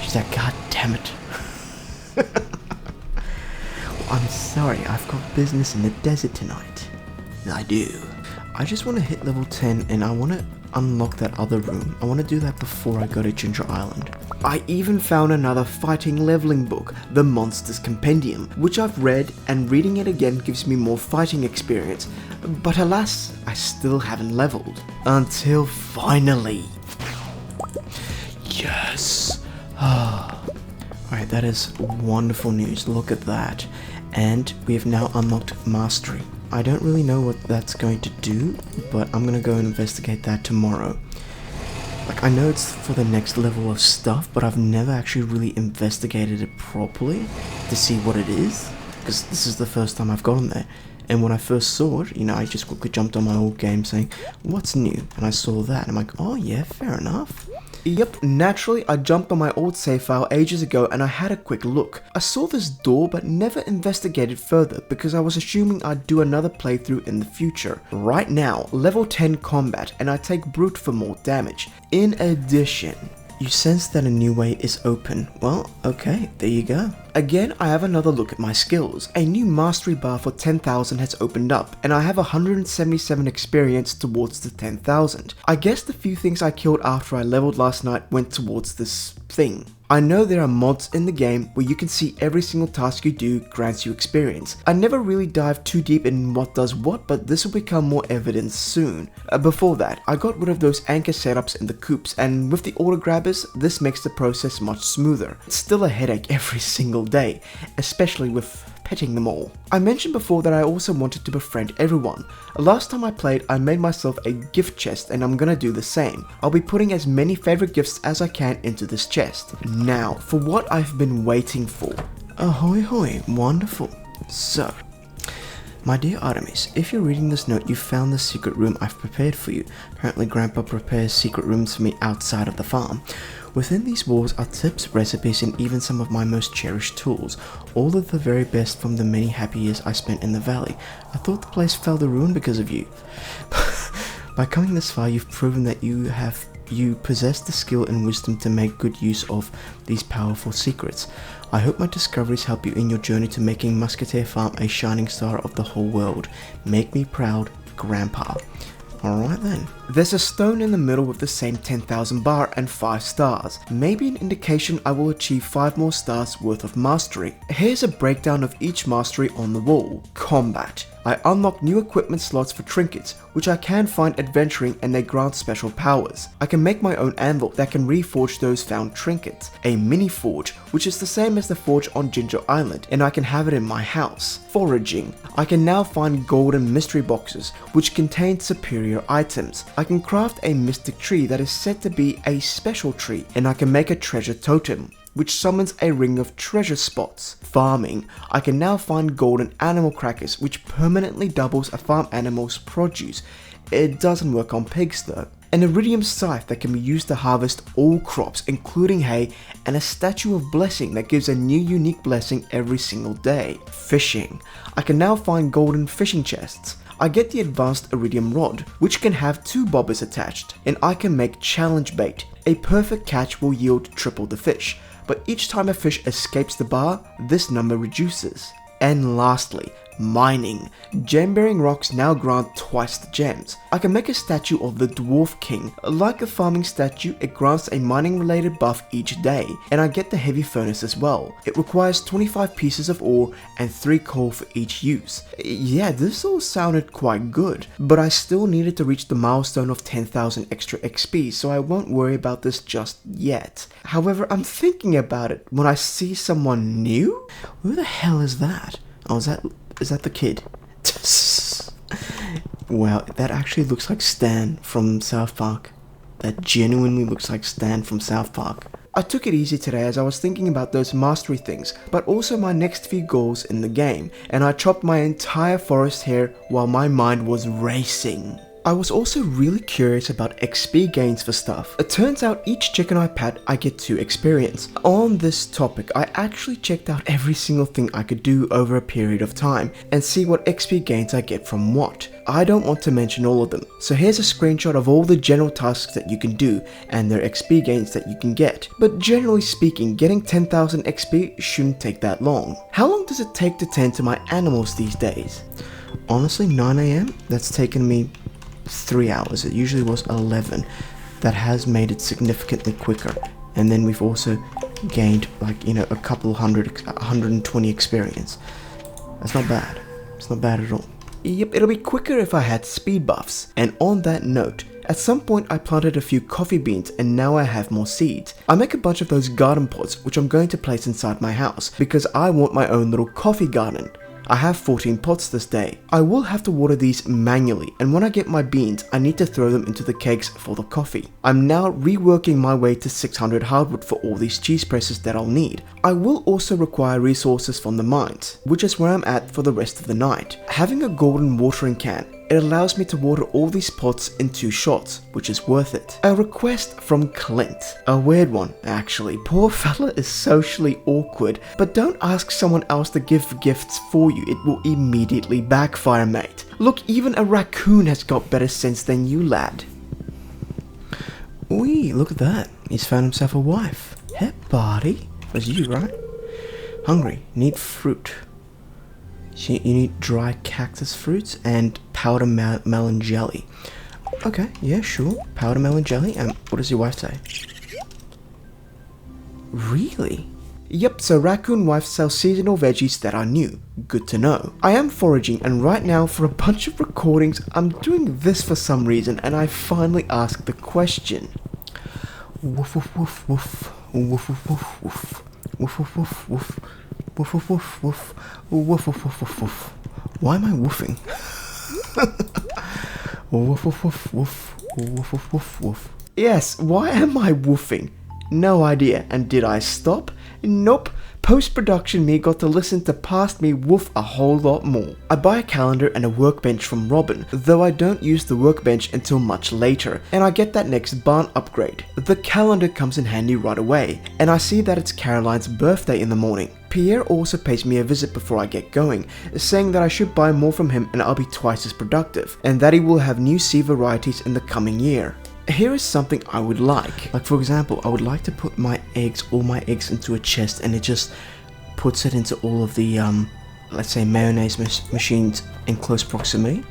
She's like, God damn it. Well, I'm sorry, I've got business in the desert tonight. I do. I just want to hit level 10 and I want to unlock that other room. I want to do that before I go to Ginger Island. I even found another fighting leveling book, the Monsters Compendium, which I've read, and reading it again gives me more fighting experience. But alas, I still haven't leveled. Until finally. Yes. Alright, that is wonderful news. Look at that. And we have now unlocked Mastery. I don't really know what that's going to do, but I'm gonna go and investigate that tomorrow. Like, I know it's for the next level of stuff, but I've never actually really investigated it properly to see what it is, because this is the first time I've gotten there. And when I first saw it, I just quickly jumped on my old game saying, what's new? And I saw that, and I'm like, oh yeah, fair enough. Yep, naturally I jumped on my old save file ages ago and I had a quick look. I saw this door but never investigated further because I was assuming I'd do another playthrough in the future. Right now, level 10 combat, and I take brute for more damage. In addition, you sense that a new way is open. Well, okay, there you go. Again, I have another look at my skills. A new mastery bar for 10,000 has opened up, and I have 177 experience towards the 10,000. I guess the few things I killed after I leveled last night went towards this thing. I know there are mods in the game where you can see every single task you do grants you experience. I never really dived too deep in what does what, but this will become more evident soon. Before that, I got rid of those anchor setups in the coops, and with the auto grabbers, this makes the process much smoother. It's still a headache every single day, especially with petting them all. I mentioned before that I also wanted to befriend everyone. Last time I played, I made myself a gift chest and I'm gonna do the same. I'll be putting as many favorite gifts as I can into this chest. Now, for what I've been waiting for. Ahoy hoy, wonderful. So, my dear Artemis, if you're reading this note, you found the secret room I've prepared for you. Apparently Grandpa prepares secret rooms for me outside of the farm. Within these walls are tips, recipes, and even some of my most cherished tools, all of the very best from the many happy years I spent in the valley. I thought the place fell to ruin because of you. By coming this far, you've proven that you possess the skill and wisdom to make good use of these powerful secrets. I hope my discoveries help you in your journey to making Musketeer Farm a shining star of the whole world. Make me proud, Grandpa. Alright then. There's a stone in the middle with the same 10,000 bar and 5 stars. Maybe an indication I will achieve 5 more stars worth of mastery. Here's a breakdown of each mastery on the wall. Combat. I unlock new equipment slots for trinkets, which I can find adventuring and they grant special powers. I can make my own anvil that can reforge those found trinkets. A mini forge, which is the same as the forge on Ginger Island, and I can have it in my house. Foraging. I can now find golden mystery boxes, which contain superior items. I can craft a mystic tree that is said to be a special tree, and I can make a treasure totem, which summons a ring of treasure spots. Farming. I can now find golden animal crackers, which permanently doubles a farm animal's produce. It doesn't work on pigs though. An iridium scythe that can be used to harvest all crops, including hay, and a statue of blessing that gives a new unique blessing every single day. Fishing. I can now find golden fishing chests. I get the advanced iridium rod, which can have 2 bobbers attached, and I can make challenge bait. A perfect catch will yield triple the fish, but each time a fish escapes the bar, this number reduces. And lastly, mining. Gem-bearing rocks now grant twice the gems. I can make a statue of the Dwarf King. Like a farming statue, it grants a mining-related buff each day, and I get the heavy furnace as well. It requires 25 pieces of ore and 3 coal for each use. Yeah, this all sounded quite good, but I still needed to reach the milestone of 10,000 extra XP, so I won't worry about this just yet. However, I'm thinking about it when I see someone new? Who the hell is that? Oh, is that the kid? Wow, that actually looks like Stan from South Park. That genuinely looks like Stan from South Park. I took it easy today as I was thinking about those mastery things, but also my next few goals in the game, and I chopped my entire forest here while my mind was racing. I was also really curious about XP gains for stuff. It turns out each chicken I pat I get 2 experience. On this topic, I actually checked out every single thing I could do over a period of time and see what XP gains I get from what. I don't want to mention all of them, so here's a screenshot of all the general tasks that you can do and their XP gains that you can get. But generally speaking, getting 10,000 XP shouldn't take that long. How long does it take to tend to my animals these days? Honestly, 9 AM? That's taken me 3 hours. It usually was 11. That has made it significantly quicker, and then we've also gained a couple 120 experience. That's not bad. It's not bad at all. Yep, it'll be quicker if I had speed buffs. And on that note, at some point I planted a few coffee beans and now I have more seeds. I make a bunch of those garden pots which I'm going to place inside my house because I want my own little coffee garden. I have 14 pots this day. I will have to water these manually, and when I get my beans, I need to throw them into the kegs for the coffee. I'm now reworking my way to 600 hardwood for all these cheese presses that I'll need. I will also require resources from the mines, which is where I'm at for the rest of the night. Having a golden watering can, it allows me to water all these pots in 2 shots, which is worth it. A request from Clint. A weird one, actually. Poor fella is socially awkward, but don't ask someone else to give gifts for you. It will immediately backfire, mate. Look, even a raccoon has got better sense than you, lad. Wee, look at that. He's found himself a wife. Hey, buddy. That's you, right? Hungry. Need fruit. You need dry cactus fruits and powder melon jelly. Okay, yeah, sure. Powder melon jelly. And what does your wife say? Really? Yep, so raccoon wife sells seasonal veggies that are new. Good to know. I am foraging, and right now for a bunch of recordings, I'm doing this for some reason, and I finally asked the question. Woof woof woof woof. Woof woof woof woof. Woof woof woof woof. Woof woof woof woof. Woof woof woof woof woof. Why am I woofing? Woof woof woof woof. Woof woof woof woof. Yes, why am I woofing? No idea. And did I stop? Nope. Post-production me got to listen to past me woof a whole lot more. I buy a calendar and a workbench from Robin, though I don't use the workbench until much later, and I get that next barn upgrade. The calendar comes in handy right away, and I see that it's Caroline's birthday in the morning. Pierre also pays me a visit before I get going, saying that I should buy more from him and I'll be twice as productive, and that he will have new seed varieties in the coming year. Here is something I would like. Like, for example, I would like to put all my eggs into a chest, and it just puts it into all of the, let's say, mayonnaise machines in close proximity.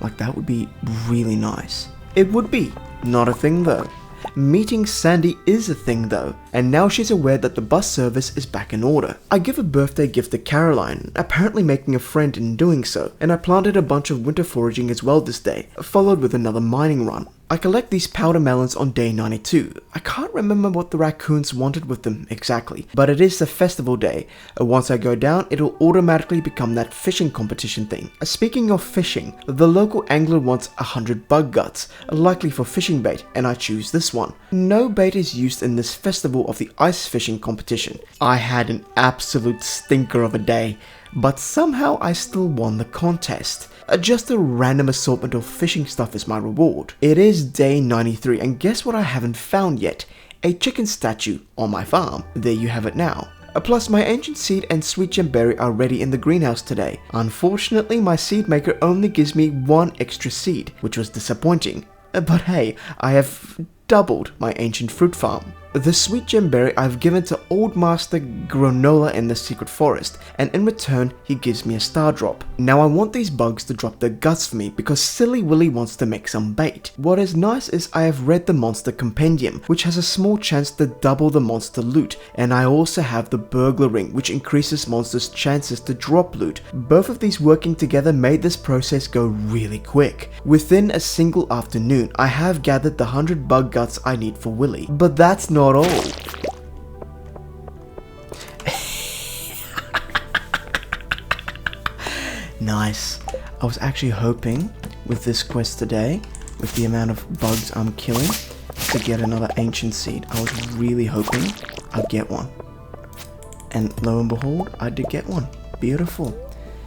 Like, that would be really nice. It would be. Not a thing though. Meeting Sandy is a thing though, and now she's aware that the bus service is back in order. I give a birthday gift to Caroline, apparently making a friend in doing so, and I planted a bunch of winter foraging as well this day, followed with another mining run. I collect these powder melons on day 92. I can't remember what the raccoons wanted with them exactly, but it is the festival day. Once I go down, it'll automatically become that fishing competition thing. Speaking of fishing, the local angler wants 100 bug guts, likely for fishing bait, and I choose this one. No bait is used in this festival of the ice fishing competition. I had an absolute stinker of a day, but somehow I still won the contest. Just a random assortment of fishing stuff is my reward. It is day 93, and guess what I haven't found yet? A chicken statue on my farm. There you have it now. Plus, my ancient seed and sweet gem berry are ready in the greenhouse today. Unfortunately, my seed maker only gives me 1 extra seed, which was disappointing. But hey, I have doubled my ancient fruit farm. The sweet gemberry I've given to Old Master Granola in the Secret Forest, and in return he gives me a star drop. Now I want these bugs to drop their guts for me because Silly Willy wants to make some bait. What is nice is I have read the Monster Compendium, which has a small chance to double the monster loot, and I also have the Burglar Ring, which increases monsters' chances to drop loot. Both of these working together made this process go really quick. Within a single afternoon, I have gathered the 100 bug guts I need for Willy. But that's not all. Nice. I was actually hoping with this quest today, with the amount of bugs I'm killing, to get another ancient seed. I was really hoping I'd get one. And lo and behold, I did get one. Beautiful.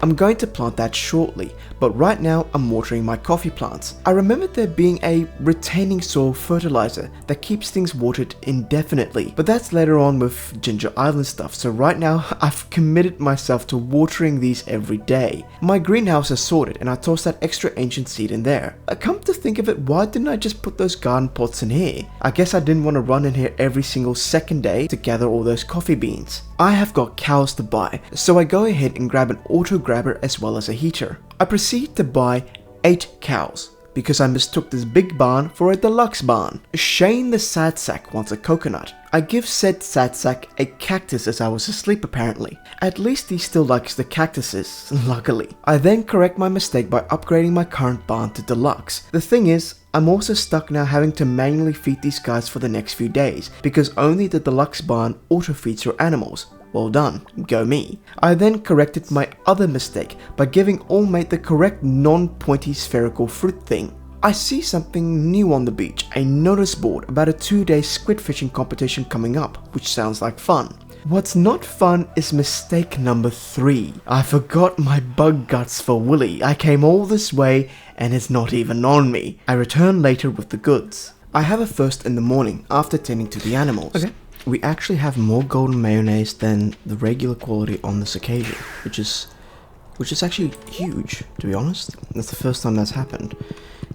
I'm going to plant that shortly, but right now I'm watering my coffee plants. I remembered there being a retaining soil fertilizer that keeps things watered indefinitely, but that's later on with Ginger Island stuff, so right now I've committed myself to watering these every day. My greenhouse is sorted and I tossed that extra ancient seed in there. Come to think of it, why didn't I just put those garden pots in here? I guess I didn't want to run in here every single second day to gather all those coffee beans. I have got cows to buy, so I go ahead and grab an auto grabber as well as a heater. I proceed to buy 8 cows, because I mistook this big barn for a deluxe barn. Shane the sad sack wants a coconut. I give said sad sack a cactus as I was asleep apparently. At least he still likes the cactuses, luckily. I then correct my mistake by upgrading my current barn to deluxe. The thing is, I'm also stuck now having to manually feed these guys for the next few days, because only the deluxe barn auto-feeds your animals. Well done, go me. I then corrected my other mistake by giving Allmate the correct non-pointy spherical fruit thing. I see something new on the beach, a notice board about a 2-day squid fishing competition coming up, which sounds like fun. What's not fun is mistake number 3. I forgot my bug guts for Willy. I came all this way and it's not even on me. I return later with the goods. I have a first in the morning after tending to the animals. Okay. We actually have more golden mayonnaise than the regular quality on this occasion, which is actually huge, to be honest. That's the first time that's happened.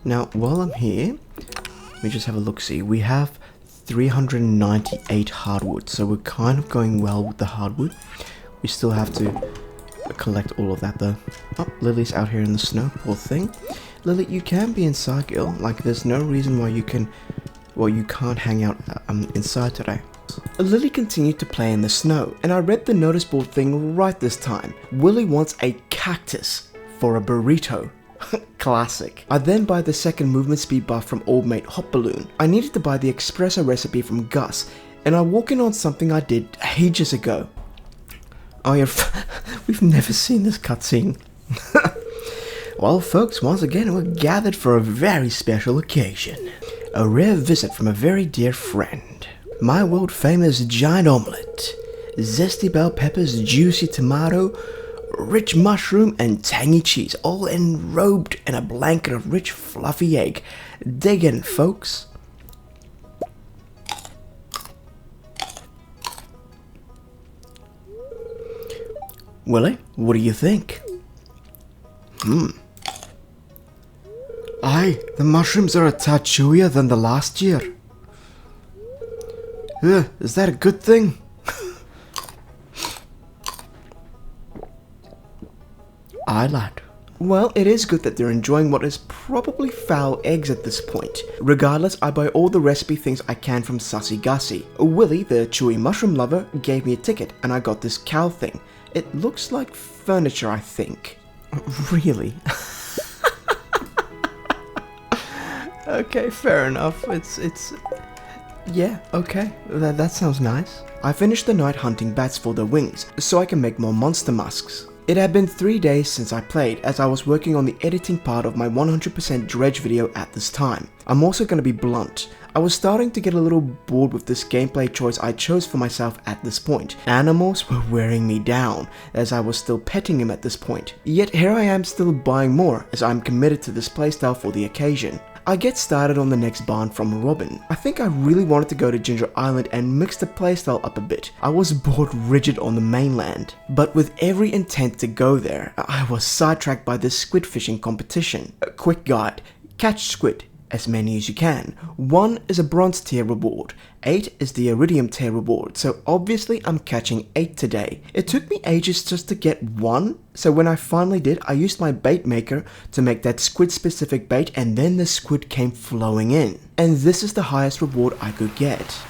Now, while I'm here, let me just have a look-see. We have 398 hardwood, so we're kind of going well with the hardwood. We still have to collect all of that though. Oh, Lily's out here in the snow, poor thing. Lily, you can be inside, girl. Like, there's no reason why you can't hang out inside today. Lily continued to play in the snow, and I read the notice board thing right this time. Willy wants a cactus for a burrito. Classic. I then buy the second movement speed buff from Old Mate Hot Balloon. I needed to buy the espresso recipe from Gus, and I walk in on something I did ages ago. Oh yeah, we've never seen this cutscene. Well folks, once again we're gathered for a very special occasion. A rare visit from a very dear friend. My world famous giant omelette, zesty bell peppers, juicy tomato, rich mushroom and tangy cheese, all enrobed in a blanket of rich fluffy egg. Dig in, folks. Willy, what do you think? Aye, the mushrooms are a tad chewier than the last year. Is that a good thing? Aye, lad. Well, it is good that they're enjoying what is probably foul eggs at this point. Regardless, I buy all the recipe things I can from Sussy Gussie. Willy, the chewy mushroom lover, gave me a ticket and I got this cow thing. It looks like furniture, I think. Really? Okay, fair enough. Yeah, okay. That sounds nice. I finished the night hunting bats for their wings, so I can make more monster masks. It had been 3 days since I played, as I was working on the editing part of my 100% dredge video at this time. I'm also going to be blunt. I was starting to get a little bored with this gameplay choice I chose for myself at this point. Animals were wearing me down, as I was still petting him at this point. Yet here I am still buying more, as I'm committed to this playstyle for the occasion. I get started on the next barn from Robin. I think I really wanted to go to Ginger Island and mix the playstyle up a bit. I was bored rigid on the mainland. But with every intent to go there, I was sidetracked by this squid fishing competition. A quick guide. Catch squid. as many as you can. 1 is a bronze tier reward, 8 is the iridium tier reward, so obviously I'm catching 8 today. It took me ages just to get 1, so when I finally did, I used my bait maker to make that squid specific bait, and then the squid came flowing in. And this is the highest reward I could get.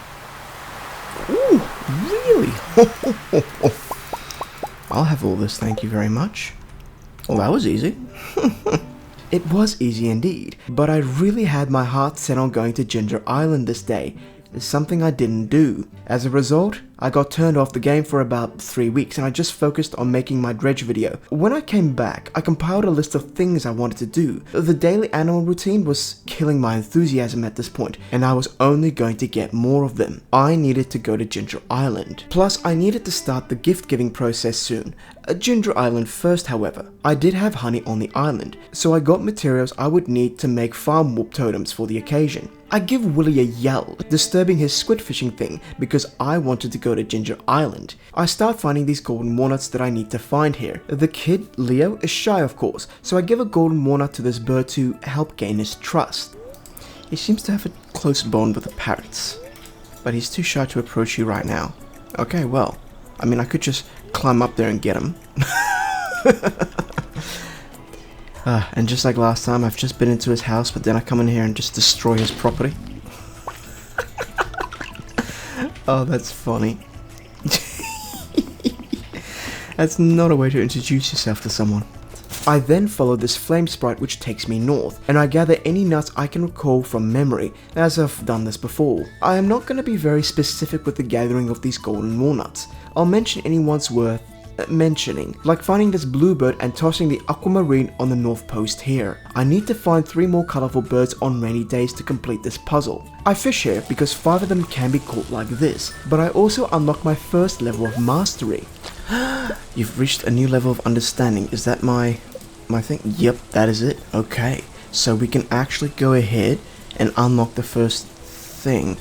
Ooh, really? I'll have all this, thank you very much. Well, that was easy. It was easy indeed, but I really had my heart set on going to Ginger Island this day. It's something I didn't do. As a result, I got turned off the game for about 3 weeks and I just focused on making my dredge video. When I came back, I compiled a list of things I wanted to do. The daily animal routine was killing my enthusiasm at this point, and I was only going to get more of them. I needed to go to Ginger Island. Plus, I needed to start the gift giving process soon. Ginger Island first, however. I did have honey on the island, so I got materials I would need to make farm warp totems for the occasion. I give Willy a yell, disturbing his squid fishing thing because I wanted to go to Ginger Island. I start finding these golden walnuts that I need to find here. The kid, Leo, is shy of course, so I give a golden walnut to this bird to help gain his trust. He seems to have a close bond with the parrots, but he's too shy to approach you right now. Okay, well, I mean I could just climb up there and get him. And just like last time, I've just been into his house, but then I come in here and just destroy his property. Oh, that's funny. That's not a way to introduce yourself to someone. I then follow this flame sprite which takes me north, and I gather any nuts I can recall from memory, as I've done this before. I am not going to be very specific with the gathering of these golden walnuts. I'll mention any ones worth mentioning, like finding this bluebird and tossing the aquamarine on the north post here. I need to find 3 more colourful birds on rainy days to complete this puzzle. I fish here because 5 of them can be caught like this, but I also unlock my first level of mastery. You've reached a new level of understanding. Is that my thing? Yep, that is it. Okay, so we can actually go ahead and unlock the first thing.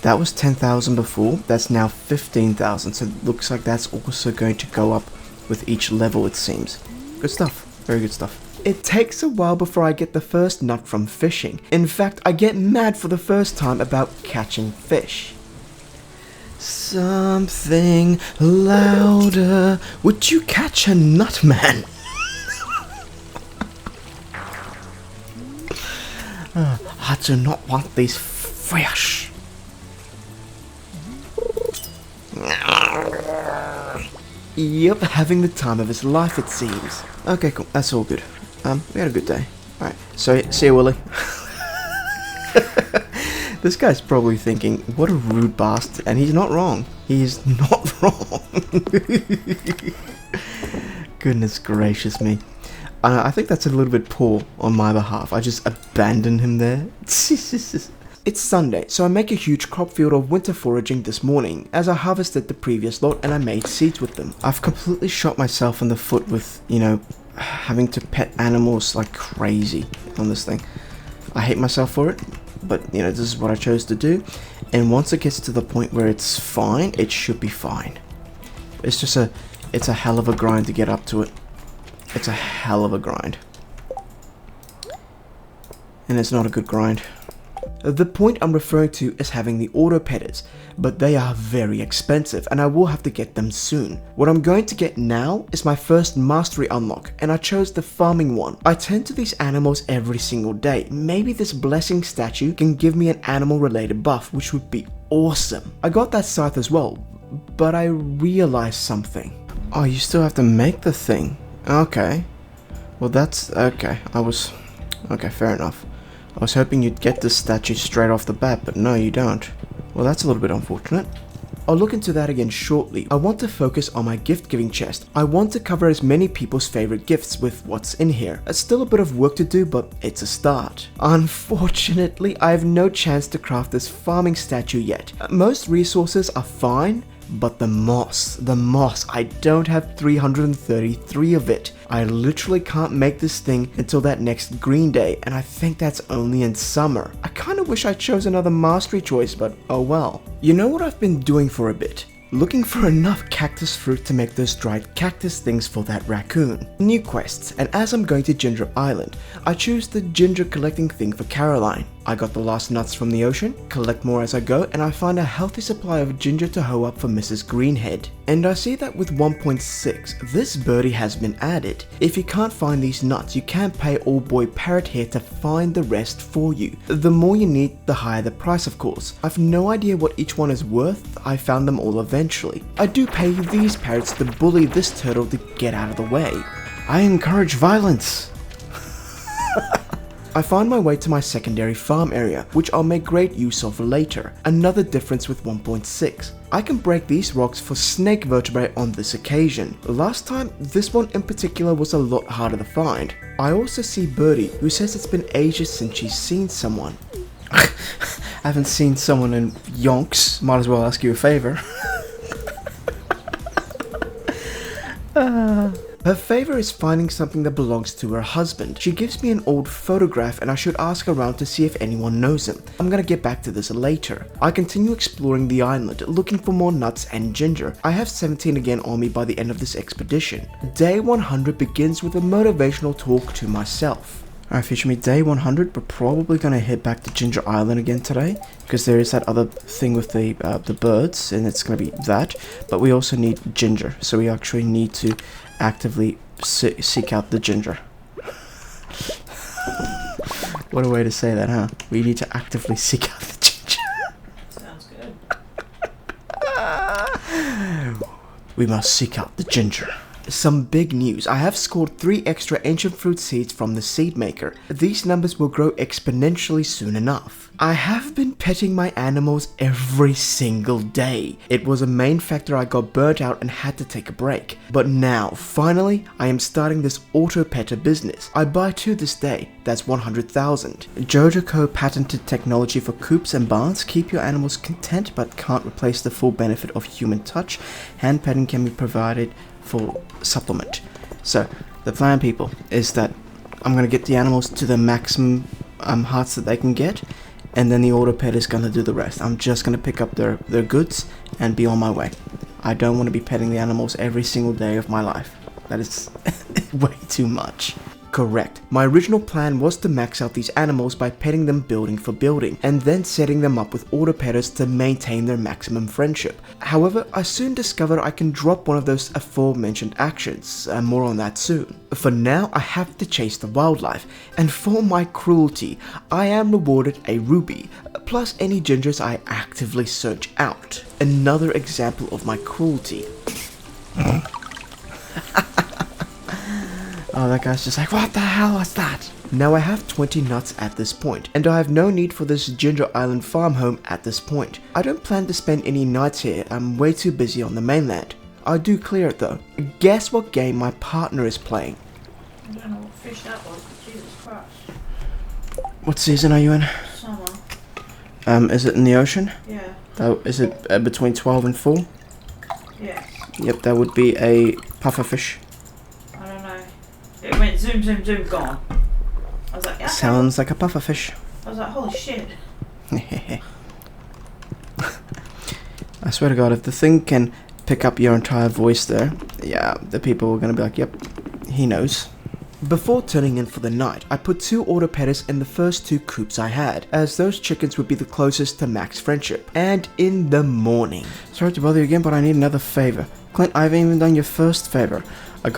That was 10,000 before, that's now 15,000, so it looks like that's also going to go up with each level, it seems. Good stuff, very good stuff. It takes a while before I get the first nut from fishing. In fact, I get mad for the first time about catching fish. Something louder, would you catch a nut, man? I do not want these fish. Yep, having the time of his life it seems. Okay, cool, that's all good. We had a good day. Alright, so see you, Willy. This guy's probably thinking, what a rude bastard, and he's not wrong. He's not wrong. Goodness gracious me. I think that's a little bit poor on my behalf. I just abandoned him there. It's Sunday, so I make a huge crop field of winter foraging this morning, as I harvested the previous lot and I made seeds with them. I've completely shot myself in the foot with, you know, having to pet animals like crazy on this thing. I hate myself for it, but, you know, this is what I chose to do, and once it gets to the point where it's fine, it should be fine. It's just it's a hell of a grind to get up to it. It's a hell of a grind. And it's not a good grind. The point I'm referring to is having the auto petters, but they are very expensive and I will have to get them soon. What I'm going to get now is my first mastery unlock, and I chose the farming one. I tend to these animals every single day. Maybe this blessing statue can give me an animal related buff, which would be awesome. I got that scythe as well, but I realized something. Oh, you still have to make the thing. Okay. Well, that's okay. Okay, fair enough. I was hoping you'd get this statue straight off the bat, but no, you don't. Well, that's a little bit unfortunate. I'll look into that again shortly. I want to focus on my gift giving chest. I want to cover as many people's favorite gifts with what's in here. It's still a bit of work to do, but it's a start. Unfortunately, I have no chance to craft this farming statue yet. Most resources are fine, but the moss, I don't have 333 of it. I literally can't make this thing until that next green day, and I think that's only in summer. I kinda wish I chose another mastery choice, but oh well. You know what I've been doing for a bit? looking for enough cactus fruit to make those dried cactus things for that raccoon. New quests, and as I'm going to Ginger Island, I choose the ginger collecting thing for Caroline. I got the last nuts from the ocean, collect more as I go, and I find a healthy supply of ginger to hoe up for Mrs. Greenhead. And I see that with 1.6, this birdie has been added. If you can't find these nuts, you can pay old boy Parrot here to find the rest for you. The more you need, the higher the price, of course. I've no idea what each one is worth, I found them all eventually. I do pay these parrots to bully this turtle to get out of the way. I encourage violence. I find my way to my secondary farm area, which I'll make great use of later. Another difference with 1.6. I can break these rocks for snake vertebrae on this occasion. Last time, this one in particular was a lot harder to find. I also see Birdie, who says it's been ages since she's seen someone. I haven't seen someone in yonks, might as well ask you a favor. Her favor is finding something that belongs to her husband. She gives me an old photograph and I should ask around to see if anyone knows him. I'm gonna get back to this later. I continue exploring the island, looking for more nuts and ginger. I have 17 again on me by the end of this expedition. Day 100 begins with a motivational talk to myself. Alright, Future Me, day 100, we're probably gonna head back to Ginger Island again today, because there is that other thing with the birds, and it's gonna be that, but we also need ginger, so we actually need to actively seek out the ginger. What a way to say that, huh? We need to actively seek out the ginger. Sounds good. We must seek out the ginger. Some big news. I have scored 3 extra ancient fruit seeds from the seed maker. These numbers will grow exponentially soon enough. I have been petting my animals every single day. It was a main factor I got burnt out and had to take a break. But now, finally, I am starting this auto-petter business. I buy 2 this day. That's 100,000. Jojo patented technology for coops and barns. Keep your animals content but can't replace the full benefit of human touch. Hand petting can be provided for supplement. So the plan, people, is that I'm gonna get the animals to the maximum hearts that they can get, and then the auto pet is gonna do the rest. I'm just gonna pick up their goods and be on my way. I don't want to be petting the animals every single day of my life. That is way too much. Correct. My original plan was to max out these animals by petting them building for building, and then setting them up with auto-petters to maintain their maximum friendship. However, I soon discovered I can drop one of those aforementioned actions, and more on that soon. For now, I have to chase the wildlife, and for my cruelty, I am rewarded a ruby, plus any gingers I actively search out. Another example of my cruelty. Oh, that guy's just like, what the hell was that? Now I have 20 nuts at this point, and I have no need for this Ginger Island farm home at this point. I don't plan to spend any nights here, I'm way too busy on the mainland. I do clear it though. Guess what game my partner is playing? I don't know what fish that was, but Jesus Christ. What season are you in? Summer. Is it in the ocean? Yeah. Is it between 12 and 4? Yeah. Yep, that would be a pufferfish. I don't know. It went zoom, zoom, zoom, gone. I was like, yeah. Sounds like a pufferfish. I was like, holy shit. I swear to God, if the thing can pick up your entire voice there, yeah, the people are gonna be like, yep, he knows. Before turning in for the night, I put 2 auto-petters in the first 2 coops I had, as those chickens would be the closest to max friendship. And in the morning. Sorry to bother you again, but I need another favor. Clint, I haven't even done your first favor. I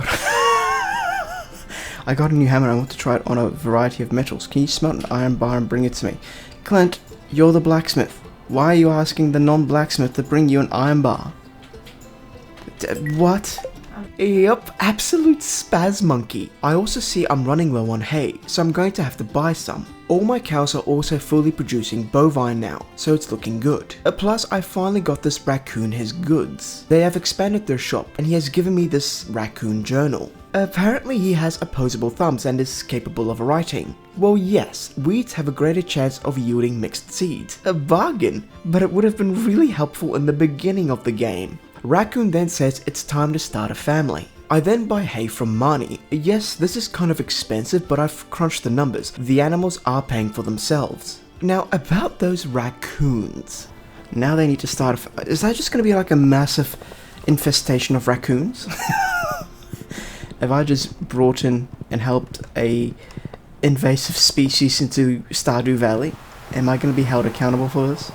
got a new hammer and I want to try it on a variety of metals. Can you smelt an iron bar and bring it to me? Clint, you're the blacksmith. Why are you asking the non-blacksmith to bring you an iron bar? What? Yup, absolute spaz monkey. I also see I'm running low on hay, so I'm going to have to buy some. All my cows are also fully producing bovine now, so it's looking good. Plus, I finally got this raccoon his goods. They have expanded their shop, and he has given me this raccoon journal. Apparently he has opposable thumbs and is capable of writing. Well yes, weeds have a greater chance of yielding mixed seeds. A bargain! But it would have been really helpful in the beginning of the game. Raccoon then says it's time to start a family. I then buy hay from Marnie. Yes, this is kind of expensive, but I've crunched the numbers. The animals are paying for themselves. Now, about those raccoons. Now they need to start... Is that just going to be like a massive infestation of raccoons? Have I just brought in and helped a invasive species into Stardew Valley? Am I going to be held accountable for this?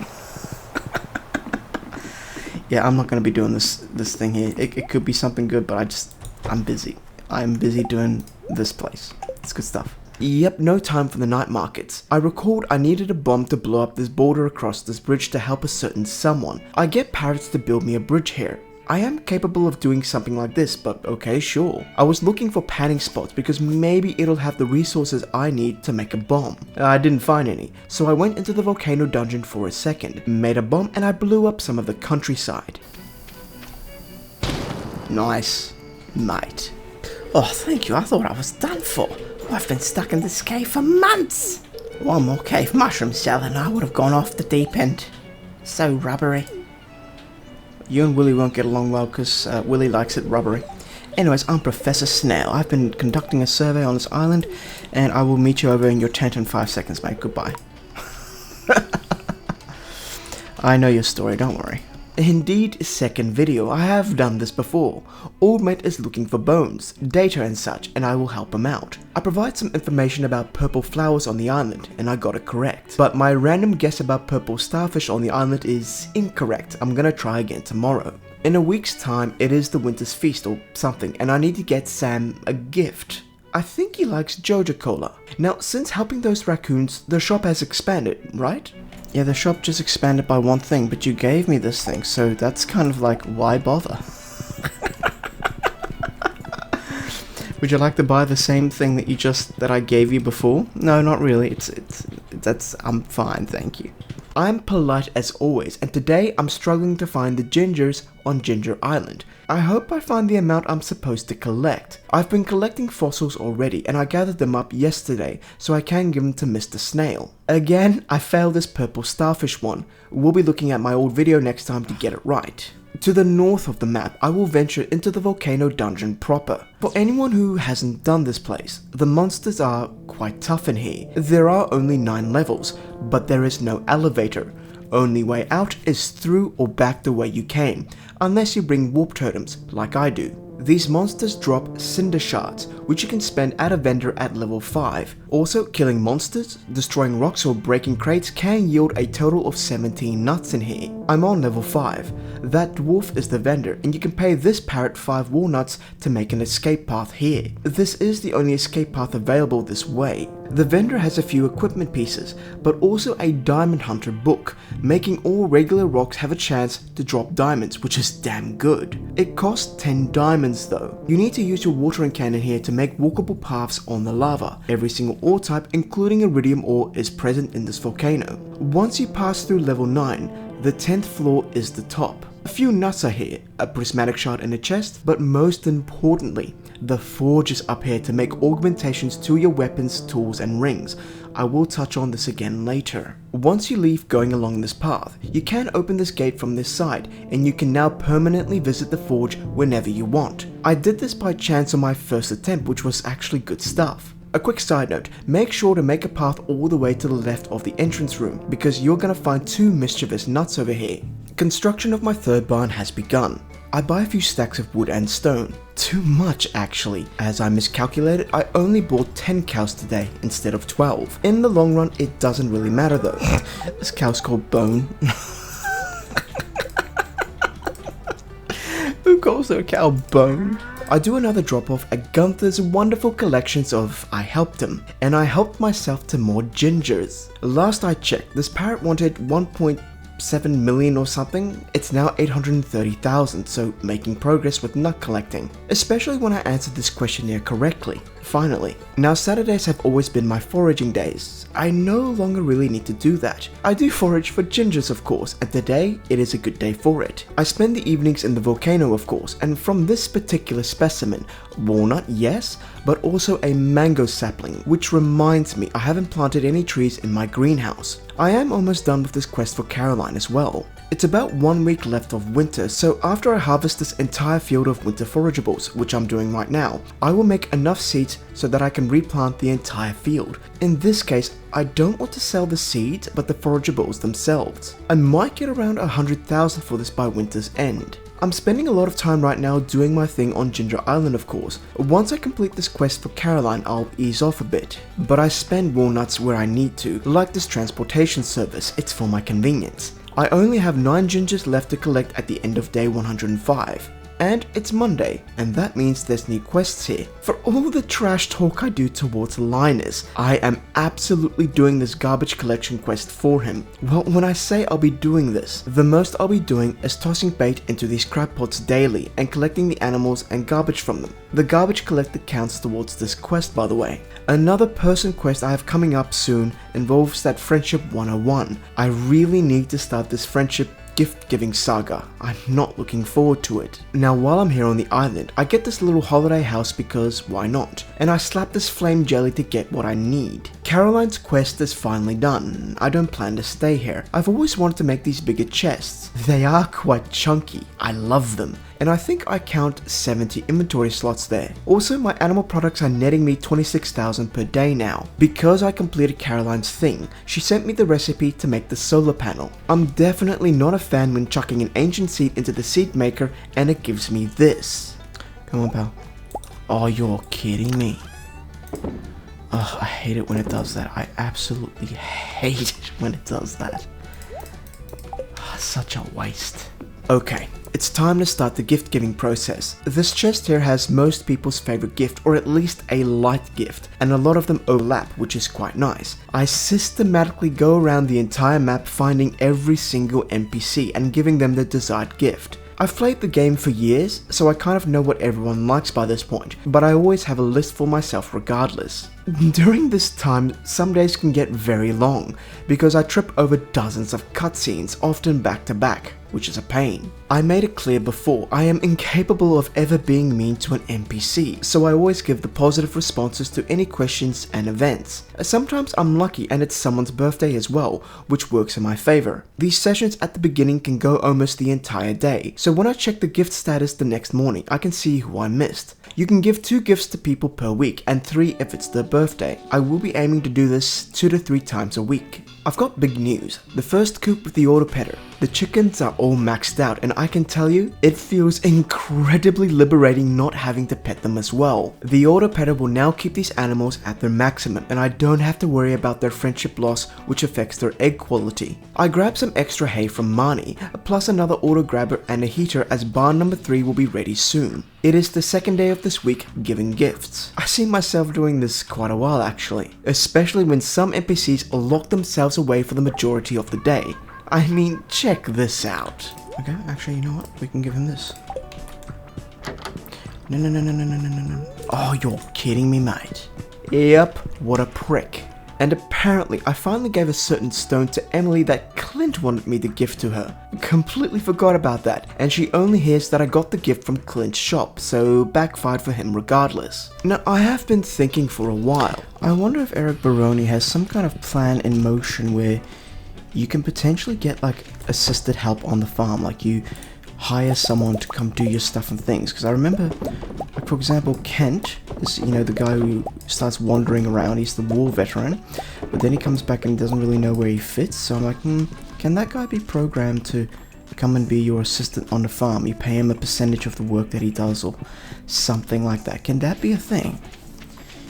Yeah, I'm not going to be doing this thing here. It could be something good, but I'm busy. I'm busy doing this place. It's good stuff. Yep, no time for the night markets. I recalled I needed a bomb to blow up this border across this bridge to help a certain someone. I get parrots to build me a bridge here. I am capable of doing something like this, but okay, sure. I was looking for panning spots because maybe it'll have the resources I need to make a bomb. I didn't find any, so I went into the volcano dungeon for a second, made a bomb, and I blew up some of the countryside. Nice, mate. Oh, thank you. I thought I was done for. I've been stuck in this cave for months. One more cave mushroom cell and I would have gone off the deep end. So rubbery. You and Willy won't get along well because Willy likes it rubbery. Anyways, I'm Professor Snail. I've been conducting a survey on this island, and I will meet you over in your tent in 5 seconds, mate. Goodbye. I know your story, don't worry. Indeed, second video. I have done this before. Old mate is looking for bones, data and such, and I will help him out. I provide some information about purple flowers on the island, and I got it correct. But my random guess about purple starfish on the island is incorrect. I'm gonna try again tomorrow. In a week's time, it is the winter's feast or something, and I need to get Sam a gift. I think he likes Joja Cola. Now, since helping those raccoons, the shop has expanded, right? Yeah, the shop just expanded by one thing, but you gave me this thing, so that's kind of like, why bother? Would you like to buy the same thing that I gave you before? No, not really. I'm fine, thank you. I'm polite as always, and today I'm struggling to find the gingers on Ginger Island. I hope I find the amount I'm supposed to collect. I've been collecting fossils already, and I gathered them up yesterday, so I can give them to Mr. Snail. Again, I failed this purple starfish one. We'll be looking at my old video next time to get it right. To the north of the map, I will venture into the volcano dungeon proper. For anyone who hasn't done this place, the monsters are quite tough in here. There are only 9 levels, but there is no elevator. Only way out is through or back the way you came, unless you bring warp totems like I do. These monsters drop cinder shards, which you can spend at a vendor at level 5. Also, killing monsters, destroying rocks or breaking crates can yield a total of 17 nuts in here. I'm on level 5. That dwarf is the vendor, and you can pay this parrot 5 walnuts to make an escape path here. This is the only escape path available this way. The vendor has a few equipment pieces, but also a diamond hunter book, making all regular rocks have a chance to drop diamonds, which is damn good. It costs 10 diamonds though. You need to use your watering can in here to make walkable paths on the lava. Every single ore type, including iridium ore, is present in this volcano. Once you pass through level 9, the 10th floor is the top. A few nuts are here, a prismatic shard in a chest, but most importantly, the forge is up here to make augmentations to your weapons, tools and rings. I will touch on this again later. Once you leave going along this path, you can open this gate from this side, and you can now permanently visit the forge whenever you want. I did this by chance on my first attempt, which was actually good stuff. A quick side note, make sure to make a path all the way to the left of the entrance room, because you're gonna find 2 mischievous nuts over here. Construction of my third barn has begun. I buy a few stacks of wood and stone. Too much actually. As I miscalculated, I only bought 10 cows today instead of 12. In the long run, it doesn't really matter though. This cow's called Bone. Who calls their cow Bone? I do another drop off at Gunther's wonderful collections of I helped him, and I helped myself to more gingers. Last I checked, this parrot wanted 1.7 million or something. It's now 830,000, so making progress with nut collecting, especially when I answered this questionnaire correctly. Finally. Now Saturdays have always been my foraging days. I no longer really need to do that. I do forage for gingers of course, and today it is a good day for it. I spend the evenings in the volcano of course, and from this particular specimen, walnut yes, but also a mango sapling, which reminds me I haven't planted any trees in my greenhouse. I am almost done with this quest for Caroline as well. It's about 1 week left of winter, so after I harvest this entire field of winter forageables, which I'm doing right now, I will make enough seeds seeds so that I can replant the entire field. In this case, I don't want to sell the seeds, but the forageables themselves. I might get around 100,000 for this by winter's end. I'm spending a lot of time right now doing my thing on Ginger Island, of course. Once I complete this quest for Caroline, I'll ease off a bit. But I spend walnuts where I need to, like this transportation service. It's for my convenience. I only have 9 gingers left to collect at the end of day 105. And it's Monday, and that means there's new quests here. For all the trash talk I do towards Linus, I am absolutely doing this garbage collection quest for him. Well, when I say I'll be doing this, the most I'll be doing is tossing bait into these crab pots daily and collecting the animals and garbage from them. The garbage collected counts towards this quest, by the way. Another person quest I have coming up soon involves that Friendship 101. I really need to start this friendship gift-giving saga. I'm not looking forward to it. Now while I'm here on the island, I get this little holiday house because why not? And I slap this flame jelly to get what I need. Caroline's quest is finally done. I don't plan to stay here. I've always wanted to make these bigger chests. They are quite chunky. I love them. And I think I count 70 inventory slots there. Also, my animal products are netting me 26,000 per day now. Because I completed Caroline's thing, she sent me the recipe to make the solar panel. I'm definitely not a fan when chucking an ancient seed into the seed maker and it gives me this. Come on, pal. Oh, you're kidding me. Ugh, I hate it when it does that. I absolutely hate it when it does that. Such a waste. Okay. It's time to start the gift giving process. This chest here has most people's favorite gift, or at least a light gift, and a lot of them overlap, which is quite nice. I systematically go around the entire map finding every single NPC and giving them the desired gift. I've played the game for years, so I kind of know what everyone likes by this point, but I always have a list for myself regardless. During this time, some days can get very long, because I trip over dozens of cutscenes, often back to back, which is a pain. I made it clear before, I am incapable of ever being mean to an NPC, so I always give the positive responses to any questions and events. Sometimes I'm lucky and it's someone's birthday as well, which works in my favor. These sessions at the beginning can go almost the entire day, so when I check the gift status the next morning, I can see who I missed. You can give 2 gifts to people per week and 3 if it's their birthday. I will be aiming to do this 2 to 3 times a week. I've got big news. The first coop with the autopetter. The chickens are all maxed out and I can tell you, it feels incredibly liberating not having to pet them as well. The autopetter will now keep these animals at their maximum and I don't have to worry about their friendship loss which affects their egg quality. I grabbed some extra hay from Marnie, plus another auto grabber and a heater as barn number 3 will be ready soon. It is the second day of this week giving gifts. I see myself doing this quite a while actually, especially when some NPCs lock themselves away for the majority of the day. I mean, check this out. Okay, actually, you know what? We can give him this. No. Oh, you're kidding me, mate. Yep, what a prick. And apparently, I finally gave a certain stone to Emily that Clint wanted me to gift to her. Completely forgot about that, and she only hears that I got the gift from Clint's shop, so backfired for him regardless. Now, I have been thinking for a while. I wonder if Eric Baroni has some kind of plan in motion where you can potentially get like assisted help on the farm, like you hire someone to come do your stuff and things. Because I remember, like for example, Kent is, you know, the guy who starts wandering around. He's the war veteran, but then he comes back and doesn't really know where he fits. So I'm like, can that guy be programmed to come and be your assistant on the farm? You pay him a percentage of the work that he does or something like that. Can that be a thing?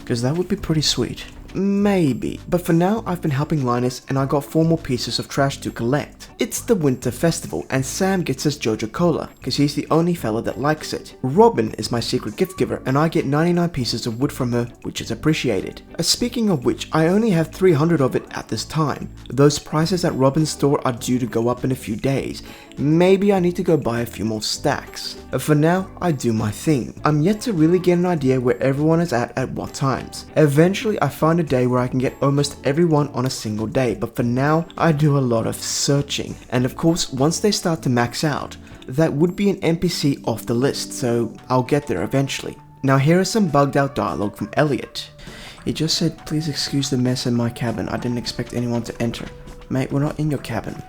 Because that would be pretty sweet. Maybe, but for now I've been helping Linus and I got 4 more pieces of trash to collect. It's the winter festival and Sam gets us Jojo Cola because he's the only fella that likes it. Robin is my secret gift giver and I get 99 pieces of wood from her, which is appreciated. Speaking of which, I only have 300 of it at this time. Those prices at Robin's store are due to go up in a few days. Maybe I need to go buy a few more stacks. For now, I do my thing. I'm yet to really get an idea where everyone is at what times. Eventually I find a day where I can get almost everyone on a single day, but for now I do a lot of searching. And of course, once they start to max out, that would be an NPC off the list, so I'll get there eventually. Now here is some bugged out dialogue from Elliot. He just said, "Please excuse the mess in my cabin. I didn't expect anyone to enter." Mate, we're not in your cabin.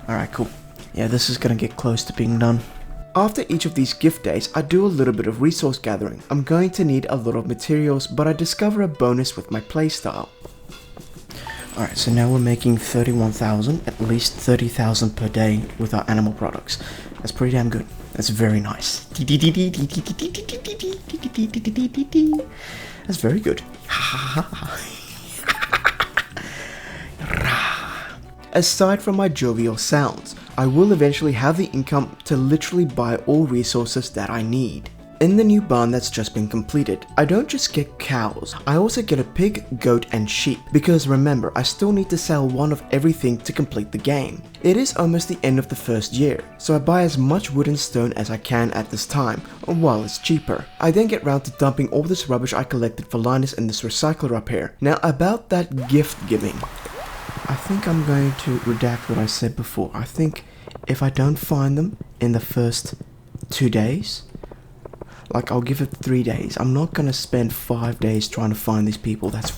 Alright, cool. Yeah, this is gonna get close to being done. After each of these gift days, I do a little bit of resource gathering. I'm going to need a lot of materials, but I discover a bonus with my playstyle. Alright, so now we're making 31,000, at least 30,000 per day with our animal products. That's pretty damn good. That's very nice. That's very good. Aside from my jovial sounds, I will eventually have the income to literally buy all resources that I need. In the new barn that's just been completed, I don't just get cows, I also get a pig, goat and sheep, because remember, I still need to sell one of everything to complete the game. It is almost the end of the first year, so I buy as much wood and stone as I can at this time, while it's cheaper. I then get round to dumping all this rubbish I collected for Linus in this recycler up here. Now about that gift giving. I think I'm going to redact what I said before. I think if I don't find them in the first 2 days, like I'll give it 3 days. I'm not gonna spend 5 days trying to find these people. That's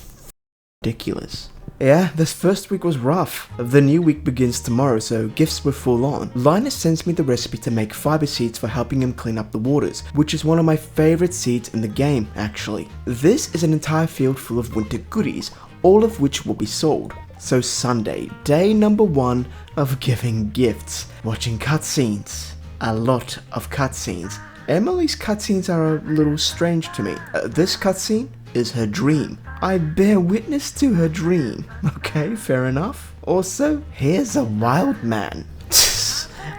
ridiculous. Yeah, this first week was rough. The new week begins tomorrow, so gifts were full on. Linus sends me the recipe to make fiber seeds for helping him clean up the waters, which is one of my favorite seeds in the game, actually. This is an entire field full of winter goodies, all of which will be sold. So Sunday, day number 1 of giving gifts. Watching cutscenes. A lot of cutscenes. Emily's cutscenes are a little strange to me. This cutscene is her dream. I bear witness to her dream. Okay, fair enough. Also, here's a wild man.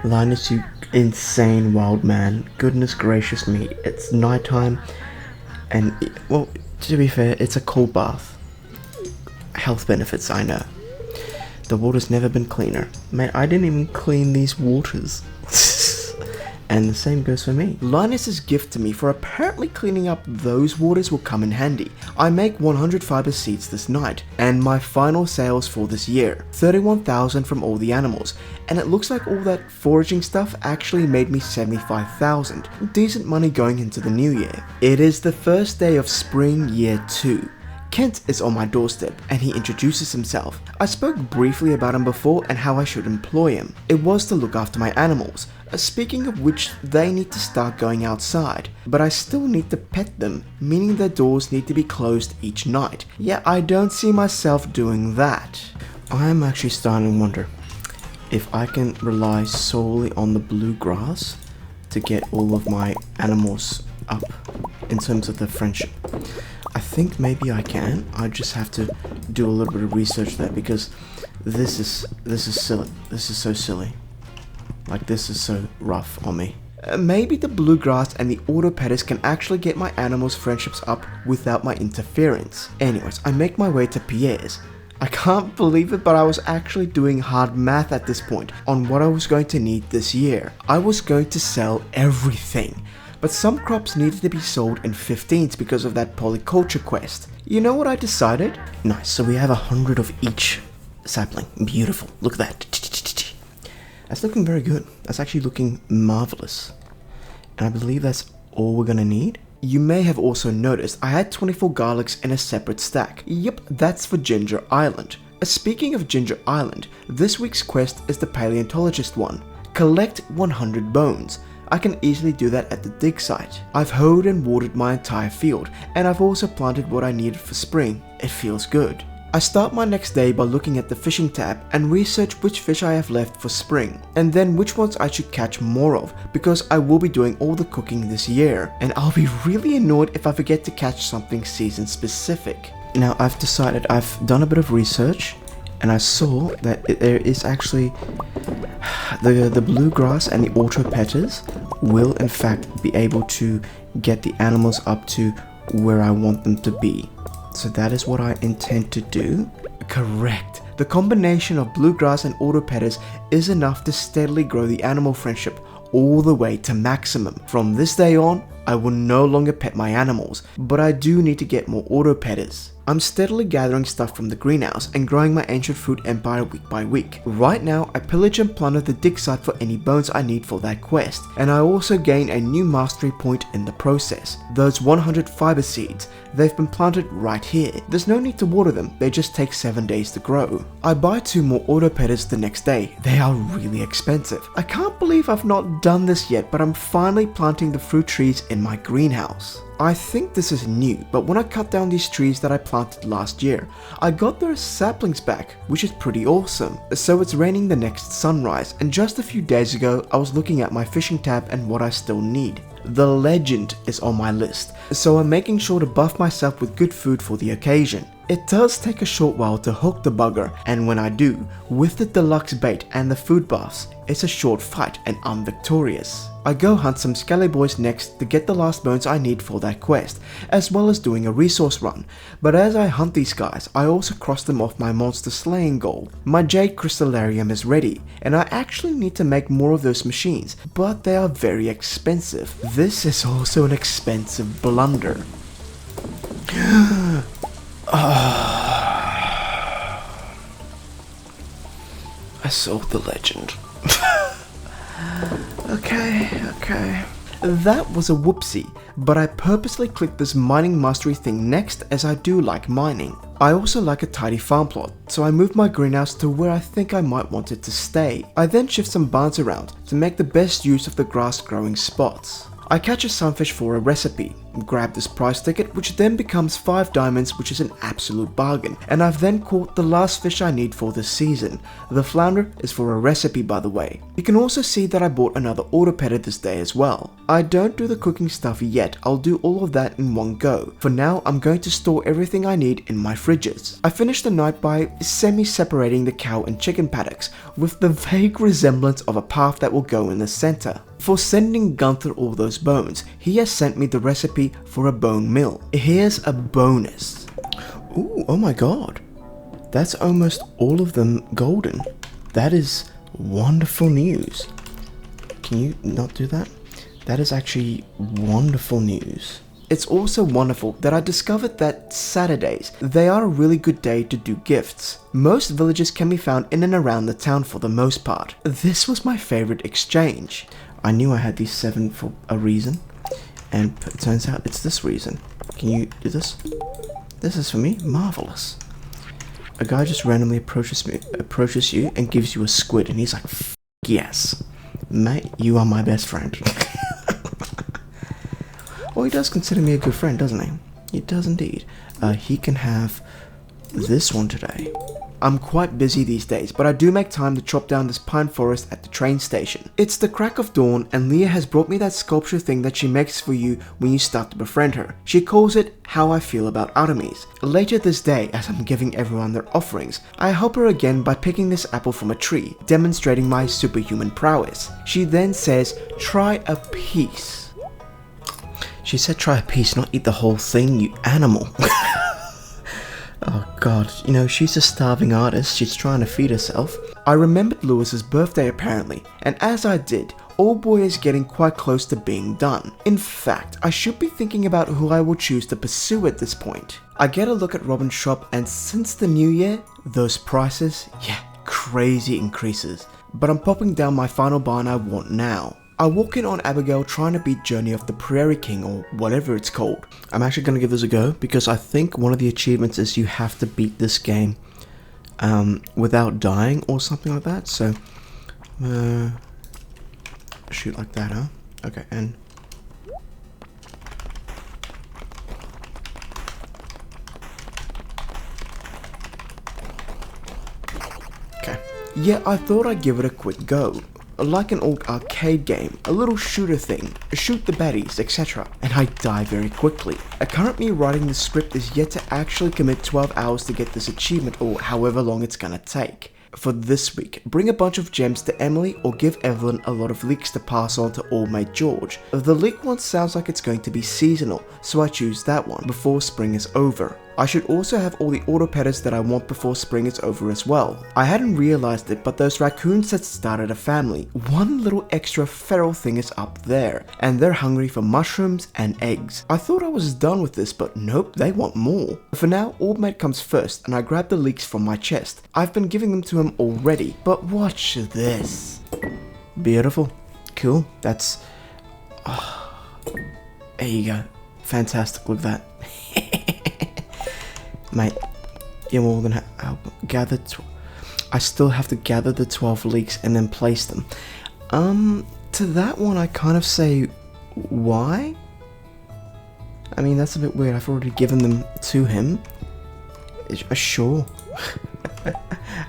Linus, you insane wild man. Goodness gracious me. It's nighttime and, well, to be fair, it's a cold bath. Health benefits, I know. The water's never been cleaner. Man, I didn't even clean these waters. And the same goes for me. Linus's gift to me for apparently cleaning up those waters will come in handy. I make 100 fiber seeds this night, and my final sales for this year, 31,000 from all the animals, and it looks like all that foraging stuff actually made me 75,000. Decent money going into the new year. It is the first day of spring year 2. Kent is on my doorstep and he introduces himself. I spoke briefly about him before and how I should employ him. It was to look after my animals. Speaking of which, they need to start going outside, but I still need to pet them, meaning their doors need to be closed each night. Yeah, I don't see myself doing that. I'm actually starting to wonder if I can rely solely on the blue grass to get all of my animals up in terms of their friendship. I think maybe I can. I just have to do a little bit of research there because this is silly. This is so silly. Like, this is so rough on me. Maybe the bluegrass and the auto petters can actually get my animals' friendships up without my interference. Anyways, I make my way to Pierre's. I can't believe it, but I was actually doing hard math at this point on what I was going to need this year. I was going to sell everything. But some crops needed to be sold in 15s because of that polyculture quest. You know what I decided? Nice, so we have 100 of each sapling. Beautiful. Look at that. That's looking very good. That's actually looking marvelous. And I believe that's all we're gonna need. You may have also noticed I had 24 garlics in a separate stack. Yep, that's for Ginger Island. Speaking of Ginger Island, this week's quest is the paleontologist one. Collect 100 bones. I can easily do that at the dig site. I've hoed and watered my entire field, and I've also planted what I needed for spring. It feels good. I start my next day by looking at the fishing tab and research which fish I have left for spring, and then which ones I should catch more of, because I will be doing all the cooking this year, and I'll be really annoyed if I forget to catch something season specific. Now I've decided, I've done a bit of research, and I saw that there is actually the bluegrass and the auto petters will in fact be able to get the animals up to where I want them to be. So that is what I intend to do. Correct. The combination of bluegrass and auto petters is enough to steadily grow the animal friendship all the way to maximum. From this day on, I will no longer pet my animals, but I do need to get more auto petters. I'm steadily gathering stuff from the greenhouse and growing my ancient food empire week by week. Right now, I pillage and plunder the dig site for any bones I need for that quest, and I also gain a new mastery point in the process. Those 100 fiber seeds, they've been planted right here. There's no need to water them, they just take 7 days to grow. I buy 2 more auto petters the next day. They are really expensive. I can't believe I've not done this yet, but I'm finally planting the fruit trees in my greenhouse. I think this is new, but when I cut down these trees that I planted last year, I got their saplings back, which is pretty awesome. So it's raining the next sunrise, and just a few days ago, I was looking at my fishing tab and what I still need. The legend is on my list, so I'm making sure to buff myself with good food for the occasion. It does take a short while to hook the bugger, and when I do, with the deluxe bait and the food buffs, it's a short fight and I'm victorious. I go hunt some skelly boys next to get the last bones I need for that quest, as well as doing a resource run, but as I hunt these guys, I also cross them off my monster slaying goal. My jade crystallarium is ready, and I actually need to make more of those machines, but they are very expensive. This is also an expensive blunder. I sold the legend. Okay. That was a whoopsie, but I purposely clicked this mining mastery thing next as I do like mining. I also like a tidy farm plot, so I moved my greenhouse to where I think I might want it to stay. I then shift some barns around to make the best use of the grass growing spots. I catch a sunfish for a recipe, grab this prize ticket, which then becomes 5 diamonds, which is an absolute bargain, and I've then caught the last fish I need for this season. The flounder is for a recipe, by the way. You can also see that I bought another auto petter this day as well. I don't do the cooking stuff yet, I'll do all of that in one go. For now, I'm going to store everything I need in my fridges. I finished the night by semi-separating the cow and chicken paddocks, with the vague resemblance of a path that will go in the center. For sending Gunther all those bones, he has sent me the recipe for a bone meal. Here's a bonus. Ooh, oh my god. That's almost all of them golden. That is wonderful news. Can you not do that? That is actually wonderful news. It's also wonderful that I discovered that Saturdays, they are a really good day to do gifts. Most villages can be found in and around the town for the most part. This was my favorite exchange. I knew I had these 7 for a reason, and it turns out it's this reason. Can you do this? This is for me? Marvelous. A guy just randomly approaches you and gives you a squid, and he's like, F yes, mate, you are my best friend. Well, he does consider me a good friend, doesn't he? He does indeed. He can have this one today. I'm quite busy these days, but I do make time to chop down this pine forest at the train station. It's the crack of dawn, and Leah has brought me that sculpture thing that she makes for you when you start to befriend her. She calls it How I Feel About Artemis. Later this day, as I'm giving everyone their offerings, I help her again by picking this apple from a tree, demonstrating my superhuman prowess. She then says, try a piece. She said try a piece, not eat the whole thing, you animal. Oh god, you know, she's a starving artist, she's trying to feed herself. I remembered Lewis's birthday apparently, and as I did, Old Boy is getting quite close to being done. In fact, I should be thinking about who I will choose to pursue at this point. I get a look at Robin's shop, and since the new year, those prices, yeah, crazy increases. But I'm popping down my final barn I want now. I walk in on Abigail trying to beat Journey of the Prairie King, or whatever it's called. I'm actually going to give this a go, because I think one of the achievements is you have to beat this game without dying or something like that. So, shoot like that, huh? Okay, and... okay. Yeah, I thought I'd give it a quick go. Like an old arcade game, a little shooter thing, shoot the baddies, etc. And I die very quickly. Currently writing the script is yet to actually commit 12 hours to get this achievement, or however long it's gonna take. For this week, bring a bunch of gems to Emily or give Evelyn a lot of leeks to pass on to old mate George. The leek one sounds like it's going to be seasonal, so I choose that one before spring is over. I should also have all the auto petters that I want before spring is over as well. I hadn't realized it, but those raccoons that started a family, one little extra feral thing is up there, and they're hungry for mushrooms and eggs. I thought I was done with this, but nope, they want more. For now, Old Mate comes first, and I grab the leeks from my chest. I've been giving them to him already, but watch this. Beautiful. Cool. That's... there you go. Fantastic. Look at that. Mate, you're more than I'll gather. I still have to gather the 12 leeks and then place them. To that one, I kind of say, why? I mean, that's a bit weird. I've already given them to him. Sure.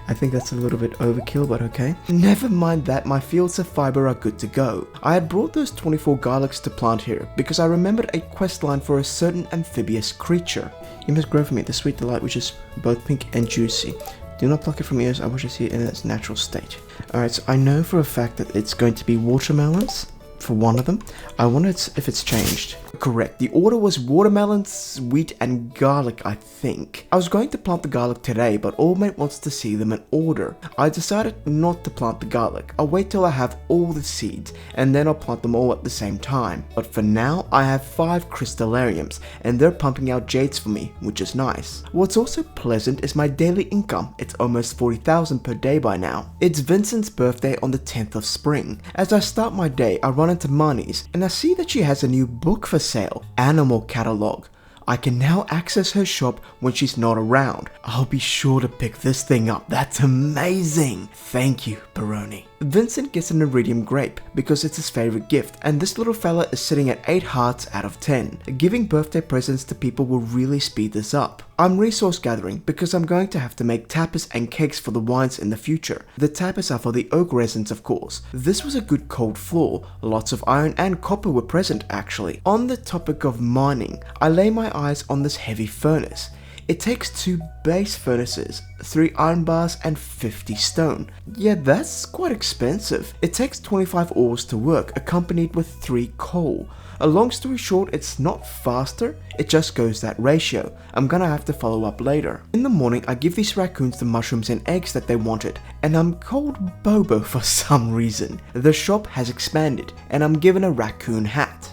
I think that's a little bit overkill, but okay. Never mind that, my fields of fiber are good to go. I had brought those 24 garlics to plant here because I remembered a quest line for a certain amphibious creature. You must grow for me the sweet delight which is both pink and juicy. Do not pluck it from ears, I wish to see it in its natural state. Alright, so I know for a fact that it's going to be watermelons for one of them. I wonder if it's changed. Correct, the order was watermelon, sweet, and garlic, I think. I was going to plant the garlic today, but Old Mate wants to see them in order. I decided not to plant the garlic. I'll wait till I have all the seeds, and then I'll plant them all at the same time. But for now, I have 5 crystallariums, and they're pumping out jades for me, which is nice. What's also pleasant is my daily income. It's almost 40,000 per day by now. It's Vincent's birthday on the 10th of spring. As I start my day, I run into Marnie's, and I see that she has a new book for sale, Animal Catalog. I can now access her shop when she's not around. I'll be sure to pick this thing up. That's amazing. Thank you, Peroni. Vincent gets an iridium grape because it's his favorite gift, and this little fella is sitting at 8 hearts out of 10. Giving birthday presents to people will really speed this up. I'm resource gathering because I'm going to have to make tapas and cakes for the wines in the future. The tapas are for the oak resins, of course. This was a good cold floor. Lots of iron and copper were present actually. On the topic of mining, I lay my eyes on this heavy furnace. It takes 2 base furnaces, 3 iron bars, and 50 stone. Yeah, that's quite expensive. It takes 25 ores to work, accompanied with 3 coal. A long story short, it's not faster, it just goes that ratio. I'm gonna have to follow up later. In the morning, I give these raccoons the mushrooms and eggs that they wanted, and I'm called Bobo for some reason. The shop has expanded, and I'm given a raccoon hat.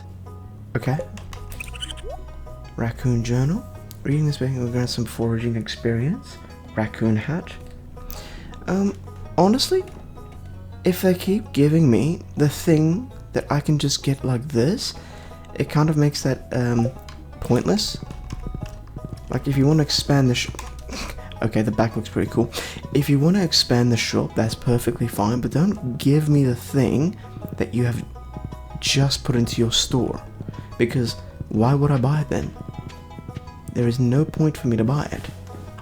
Okay. Raccoon journal. Reading this book will grant some foraging experience. Raccoon hat. Honestly, if they keep giving me the thing that I can just get like this, it kind of makes that, pointless. Like, if you want to expand the okay, the back looks pretty cool. If you want to expand the shop, that's perfectly fine, but don't give me the thing that you have just put into your store. Because, why would I buy it then? There is no point for me to buy it.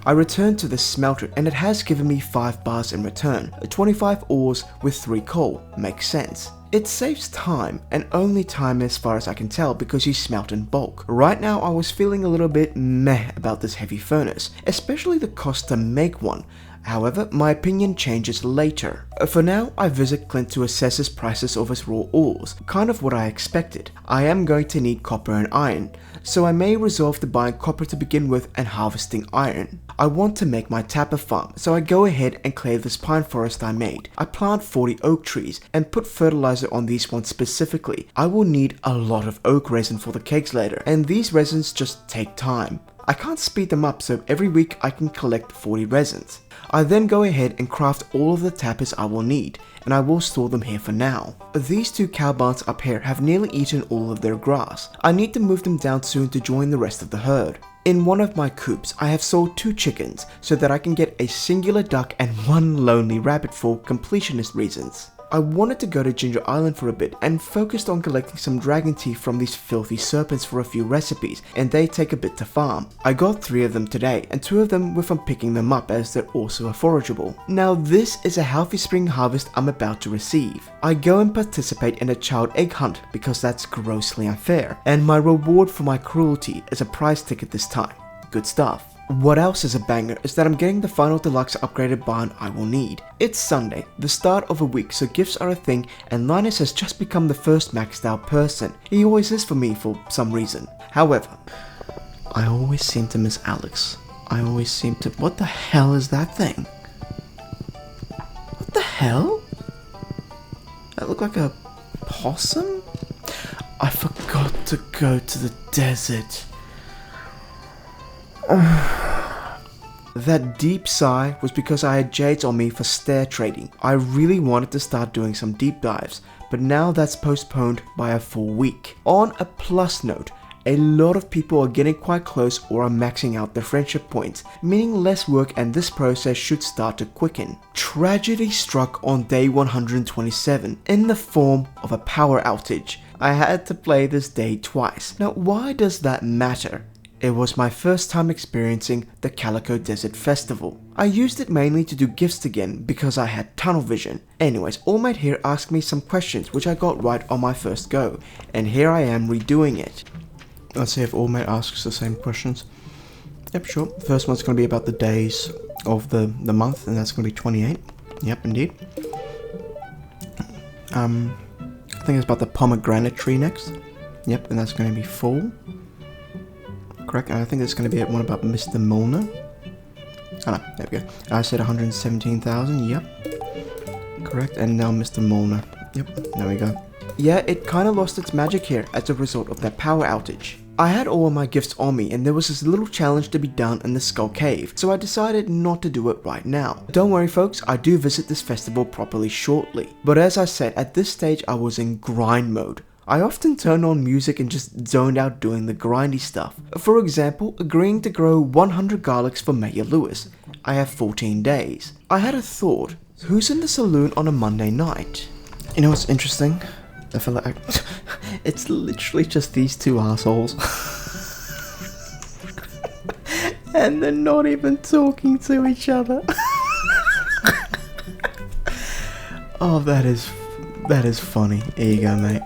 I returned to the smelter and it has given me 5 bars in return. 25 ores with 3 coal. Makes sense. It saves time, and only time as far as I can tell because you smelt in bulk. Right now I was feeling a little bit meh about this heavy furnace, especially the cost to make one. However, my opinion changes later. For now, I visit Clint to assess his prices of his raw ores, kind of what I expected. I am going to need copper and iron, so I may resolve to buying copper to begin with and harvesting iron. I want to make my tapa farm, so I go ahead and clear this pine forest I made. I plant 40 oak trees and put fertilizer on these ones specifically. I will need a lot of oak resin for the cakes later, and these resins just take time. I can't speed them up, so every week I can collect 40 resins. I then go ahead and craft all of the tapas I will need, and I will store them here for now. These 2 cow barns up here have nearly eaten all of their grass. I need to move them down soon to join the rest of the herd. In one of my coops, I have sold 2 chickens so that I can get a singular duck and 1 lonely rabbit for completionist reasons. I wanted to go to Ginger Island for a bit and focused on collecting some dragon teeth from these filthy serpents for a few recipes, and they take a bit to farm. I got 3 of them today, and 2 of them were from picking them up as they're also forageable. Now this is a healthy spring harvest I'm about to receive. I go and participate in a child egg hunt because that's grossly unfair, and my reward for my cruelty is a prize ticket this time. Good stuff. What else is a banger is that I'm getting the final deluxe upgraded barn I will need. It's Sunday, the start of a week, so gifts are a thing, and Linus has just become the first maxed out person. He always is for me for some reason. However, I always seem to miss Alex. I always seem to... What the hell is that thing? What the hell? That looked like a possum? I forgot to go to the desert. That deep sigh was because I had jades on me for stare trading. I really wanted to start doing some deep dives, but now that's postponed by a full week. On a plus note, a lot of people are getting quite close or are maxing out their friendship points, meaning less work, and this process should start to quicken. Tragedy struck on day 127 in the form of a power outage. I had to play this day twice. Now, why does that matter? It was my first time experiencing the Calico Desert Festival. I used it mainly to do gifts again because I had tunnel vision. Anyways, Allmate here asked me some questions which I got right on my first go, and here I am redoing it. Let's see if Allmate asks the same questions. Yep, sure. The first one's going to be about the days of the month, and that's going to be 28. Yep, indeed. I think it's about the pomegranate tree next. Yep, and that's going to be fall. Correct, and I think there's going to be one about Mr. Milner. Oh no, there we go. I said 117,000, yep. Correct, and now Mr. Milner. Yep, there we go. Yeah, it kind of lost its magic here as a result of that power outage. I had all of my gifts on me and there was this little challenge to be done in the Skull Cave, so I decided not to do it right now. Don't worry folks, I do visit this festival properly shortly. But as I said, at this stage I was in grind mode. I often turn on music and just zoned out doing the grindy stuff. For example, agreeing to grow 100 garlics for Mayor Lewis. I have 14 days. I had a thought, who's in the saloon on a Monday night? You know what's interesting? I feel like it's literally just these two assholes. And they're not even talking to each other. Oh, that is funny. Here you go, mate.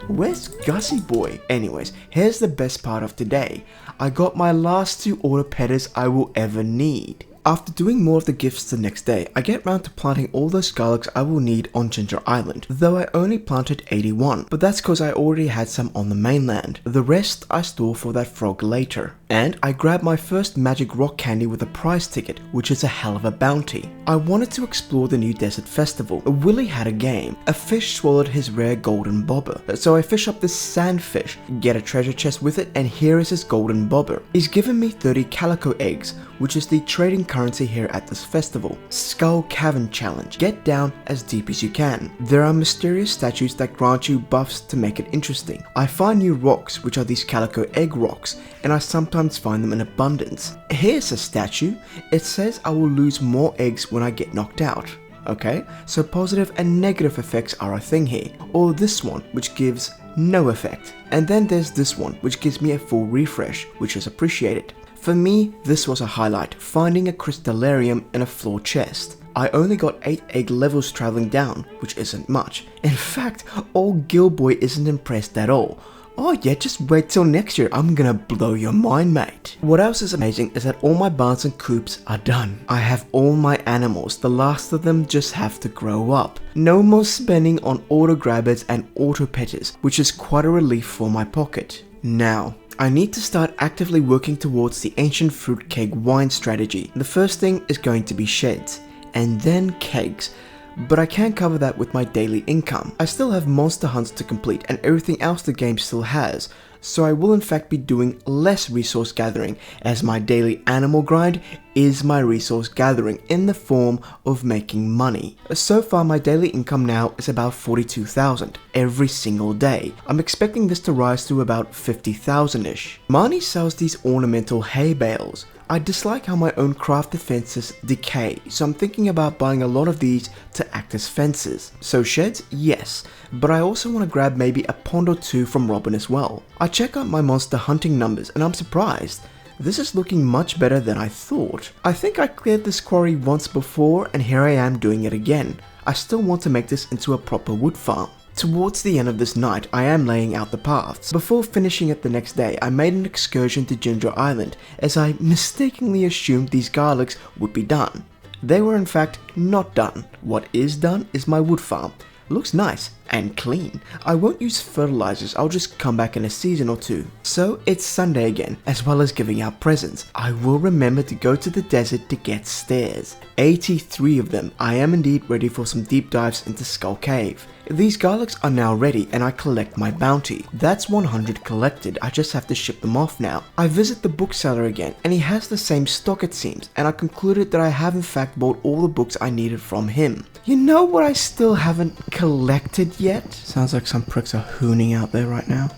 Where's Gussie boy? Anyways, here's the best part of today. I got my last 2 auto petters I will ever need. After doing more of the gifts the next day, I get round to planting all those garlics I will need on Ginger Island, though I only planted 81, but that's cause I already had some on the mainland. The rest I store for that frog later. And I grabbed my first magic rock candy with a prize ticket, which is a hell of a bounty. I wanted to explore the new desert festival. Willie had a game. A fish swallowed his rare golden bobber, so I fish up this sandfish, get a treasure chest with it, and here is his golden bobber. He's given me 30 calico eggs, which is the trading currency here at this festival. Skull Cavern Challenge. Get down as deep as you can. There are mysterious statues that grant you buffs to make it interesting. I find new rocks, which are these calico egg rocks, and I sometimes find them in abundance. Here's a statue. It says I will lose more eggs when I get knocked out. Okay, so positive and negative effects are a thing here. Or this one, which gives no effect. And then there's this one, which gives me a full refresh, which is appreciated. For me, this was a highlight, finding a crystallarium in a floor chest. I only got 8 egg levels traveling down, which isn't much. In fact, old Gilboy isn't impressed at all. Oh yeah, just wait till next year, I'm gonna blow your mind, mate. What else is amazing is that all my barns and coops are done. I have all my animals, the last of them just have to grow up. No more spending on auto grabbers and auto petters, which is quite a relief for my pocket. Now, I need to start actively working towards the ancient fruit keg wine strategy. The first thing is going to be sheds, and then kegs. But I can't cover that with my daily income. I still have monster hunts to complete and everything else the game still has, so I will in fact be doing less resource gathering, as my daily animal grind is my resource gathering in the form of making money. So far my daily income now is about 42,000 every single day. I'm expecting this to rise to about 50,000-ish. Marnie sells these ornamental hay bales. I dislike how my own crafted fences decay, so I'm thinking about buying a lot of these to act as fences. So sheds, yes, but I also want to grab maybe a pond or 2 from Robin as well. I check out my monster hunting numbers and I'm surprised. This is looking much better than I thought. I think I cleared this quarry once before and here I am doing it again. I still want to make this into a proper wood farm. Towards the end of this night, I am laying out the paths. Before finishing it the next day, I made an excursion to Ginger Island, as I mistakenly assumed these garlics would be done. They were in fact not done. What is done is my wood farm. Looks nice and clean. I won't use fertilizers, I'll just come back in a season or two. So it's Sunday again, as well as giving out presents. I will remember to go to the desert to get stairs. 83 of them. I am indeed ready for some deep dives into Skull Cave. These garlics are now ready and I collect my bounty. That's 100 collected, I just have to ship them off now. I visit the bookseller again and he has the same stock it seems, and I concluded that I have in fact bought all the books I needed from him. You know what I still haven't collected yet? Sounds like some pricks are hooning out there right now.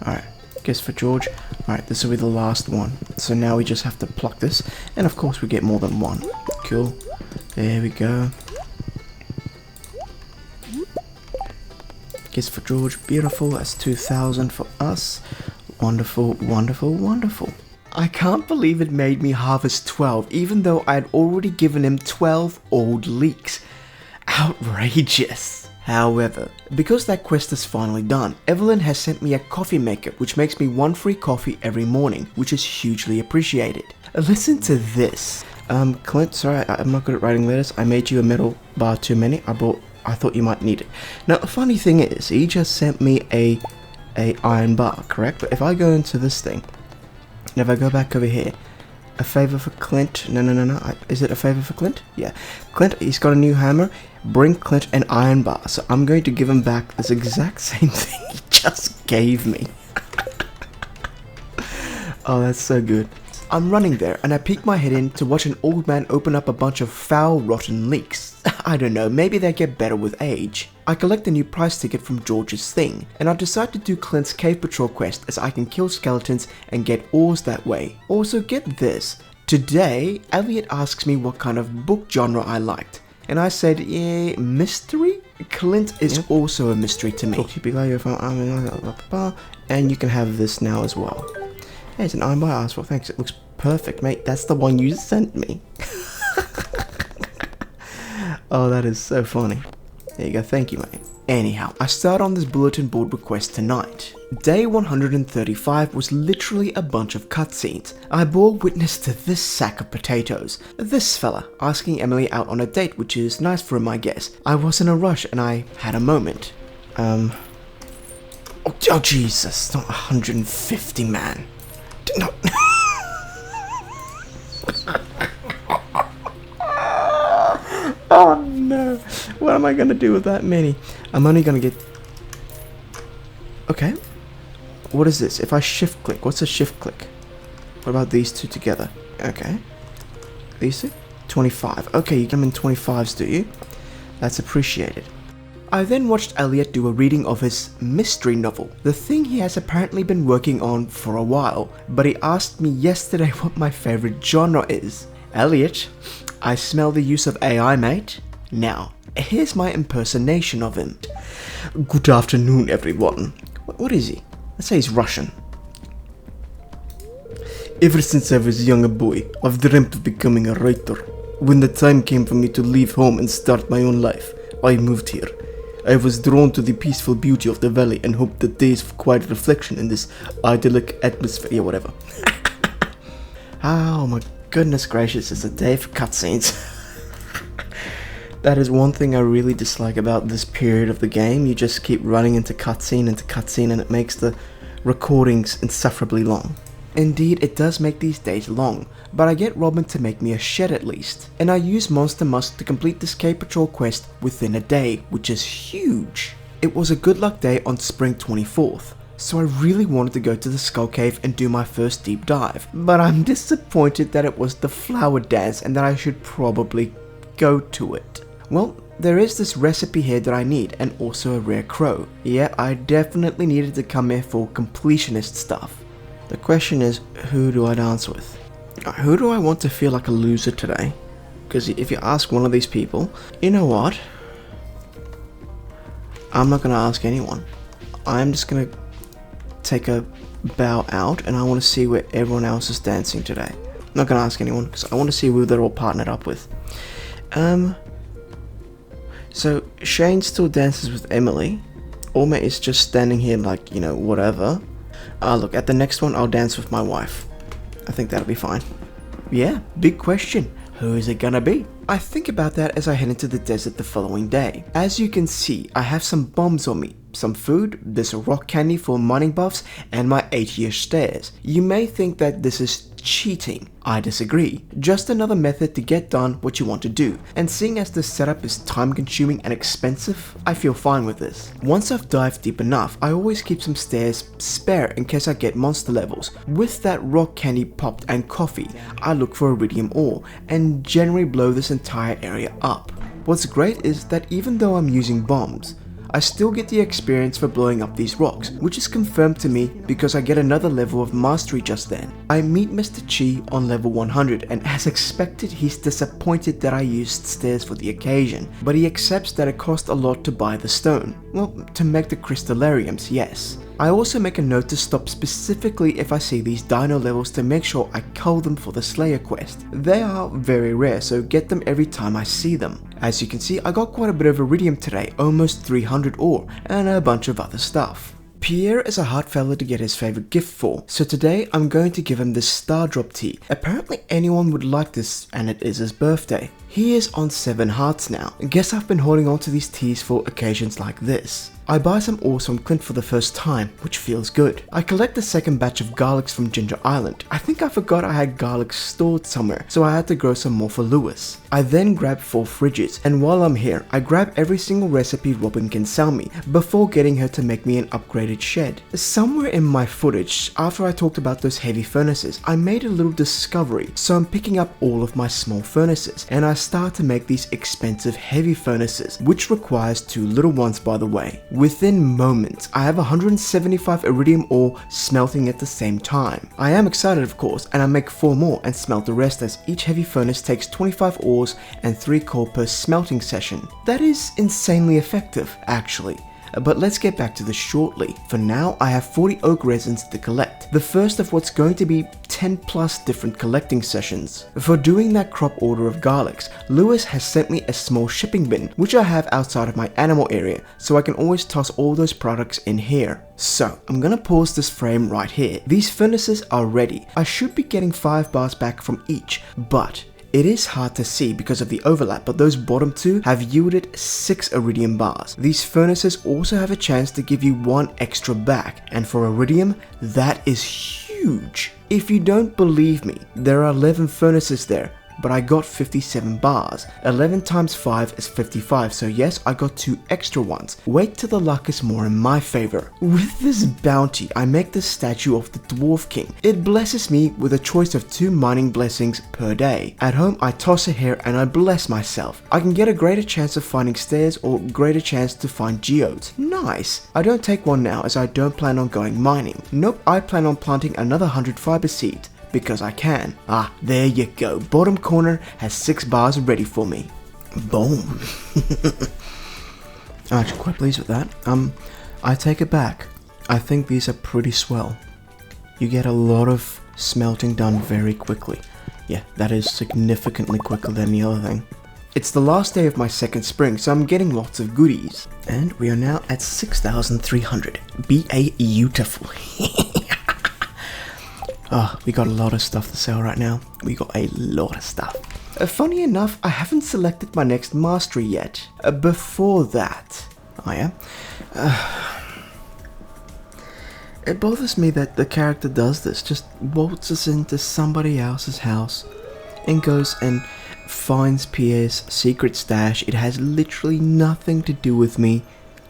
Alright, guess for George. Alright, this will be the last one. So now we just have to pluck this, and of course we get more than one. Cool. There we go. Guess for George, beautiful. That's 2,000 for us. Wonderful, wonderful, wonderful. I can't believe it made me harvest 12, even though I had already given him 12 old leeks. Outrageous. However, because that quest is finally done, Evelyn has sent me a coffee maker, which makes me 1 free coffee every morning, which is hugely appreciated. Listen to this. Clint, sorry, I'm not good at writing letters. I made you a metal bar too many. I thought you might need it. Now, the funny thing is, he just sent me a iron bar, correct? But if I go into this thing, and if I go back over here, a favor for Clint. No. Is it a favor for Clint? Yeah. Clint, he's got a new hammer. Bring Clint an iron bar. So I'm going to give him back this exact same thing he just gave me. Oh, that's so good. I'm running there and I peek my head in to watch an old man open up a bunch of foul, rotten leeks. I don't know, maybe they get better with age. I collect a new prize ticket from George's thing, and I decide to do Clint's cave patrol quest as I can kill skeletons and get ores that way. Also, get this. Today, Elliot asks me what kind of book genre I liked, and I said, yeah, mystery? Clint is also a mystery to me. And you can have this now as well. Hey, it's an iron bar. I asked for, thanks. It looks perfect, mate. That's the one you sent me. Oh, that is so funny. There you go. Thank you, mate. Anyhow, I start on this bulletin board request tonight. Day 135 was literally a bunch of cutscenes. I bore witness to this sack of potatoes. This fella asking Emily out on a date, which is nice for him, I guess. I was in a rush and I had a moment. Oh, Jesus. Not 150, man. No. Oh no. What am I gonna do with that many? I'm only gonna get... Okay. What is this? If I shift click, what's a shift click? What about these two together? Okay. These two? 25. Okay, you get them in 25s, do you? That's appreciated. I then watched Elliot do a reading of his mystery novel, the thing he has apparently been working on for a while, but he asked me yesterday what my favorite genre is. Elliot, I smell the use of AI, mate. Now, here's my impersonation of him. Good afternoon, everyone. What is he? Let's say he's Russian. Ever since I was a younger boy, I've dreamt of becoming a writer. When the time came for me to leave home and start my own life, I moved here. I was drawn to the peaceful beauty of the valley and hoped that days of quiet reflection in this idyllic atmosphere, yeah, whatever. Oh my goodness gracious, it's a day for cutscenes. That is one thing I really dislike about this period of the game. You just keep running into cutscene and it makes the recordings insufferably long. Indeed, it does make these days long, but I get Robin to make me a shed at least, and I use Monster Musk to complete this Cave Patrol quest within a day, which is huge. It was a good luck day on spring 24th, so I really wanted to go to the Skull Cave and do my first deep dive, but I'm disappointed that it was the flower dance and that I should probably go to it. Well, there is this recipe here that I need, and also a rare crow. Yeah, I definitely needed to come here for completionist stuff. The question is, who do I dance with? Who do I want to feel like a loser today? Because if you ask one of these people, you know what? I'm not going to ask anyone. I'm just going to take a bow out and I want to see where everyone else is dancing today. I'm not going to ask anyone because I want to see who they're all partnered up with. So Shane still dances with Emily. Orma is just standing here like, you know, whatever. Look, at the next one, I'll dance with my wife. I think that'll be fine. Yeah, big question. Who's it gonna be? I think about that as I head into the desert the following day. As you can see, I have some bombs on me, some food, this rock candy for mining buffs, and my 8-year stairs. You may think that this is cheating. I disagree. Just another method to get done what you want to do, and seeing as this setup is time consuming and expensive, I feel fine with this. Once I've dived deep enough, I always keep some stairs spare in case I get monster levels. With that rock candy popped and coffee, I look for iridium ore and generally blow this entire area up. What's great is that even though I'm using bombs, I still get the experience for blowing up these rocks, which is confirmed to me because I get another level of mastery just then. I meet Mr. Chi on level 100, and as expected, he's disappointed that I used stairs for the occasion, but he accepts that it cost a lot to buy the stone. Well, to make the crystallariums, yes. I also make a note to stop specifically if I see these dino levels to make sure I cull them for the Slayer quest. They are very rare, so get them every time I see them. As you can see, I got quite a bit of iridium today, almost 300 ore, and a bunch of other stuff. Pierre is a hard fella to get his favorite gift for, so today I'm going to give him this Star Drop tea. Apparently anyone would like this, and it is his birthday. He is on 7 hearts now. Guess I've been holding on to these teas for occasions like this. I buy some ores from Clint for the first time, which feels good. I collect the second batch of garlics from Ginger Island. I think I forgot I had garlic stored somewhere, so I had to grow some more for Lewis. I then grab 4 fridges, and while I'm here, I grab every single recipe Robin can sell me, before getting her to make me an upgraded shed. Somewhere in my footage, after I talked about those heavy furnaces, I made a little discovery, so I'm picking up all of my small furnaces, and I start to make these expensive heavy furnaces, which requires 2 little ones by the way. Within moments, I have 175 iridium ore smelting at the same time. I am excited of course, and I make 4 more and smelt the rest as each heavy furnace takes 25 ores and 3 coal per smelting session. That is insanely effective, actually. But let's get back to this shortly. For now, I have 40 oak resins to collect, the first of what's going to be 10 plus different collecting sessions. For doing that crop order of garlics, Lewis has sent me a small shipping bin, which I have outside of my animal area, so I can always toss all those products in here. So, I'm gonna pause this frame right here. These furnaces are ready. I should be getting 5 bars back from each, but it is hard to see because of the overlap, but those bottom 2 have yielded 6 iridium bars. These furnaces also have a chance to give you 1 extra back, and for iridium, that is huge. If you don't believe me, there are 11 furnaces there, but I got 57 bars. 11 times 5 is 55, so yes, I got 2 extra ones. Wait till the luck is more in my favor. With this bounty, I make the statue of the Dwarf King. It blesses me with a choice of 2 mining blessings per day. At home, I toss a hair and I bless myself. I can get a greater chance of finding stairs or greater chance to find geodes. Nice. I don't take one now as I don't plan on going mining. Nope, I plan on planting another 100 fiber seeds. Because I can. Ah, there you go. Bottom corner has 6 bars ready for me. Boom. I'm actually quite pleased with that. I take it back. I think these are pretty swell. You get a lot of smelting done very quickly. Yeah, that is significantly quicker than the other thing. It's the last day of my second spring, so I'm getting lots of goodies. And we are now at 6,300. Beautiful. Oh, we got a lot of stuff to sell right now. We got a lot of stuff. Funny enough, I haven't selected my next mastery yet. Before that... Oh yeah? It bothers me that the character does this. Just waltzes into somebody else's house and goes and finds Pierre's secret stash. It has literally nothing to do with me.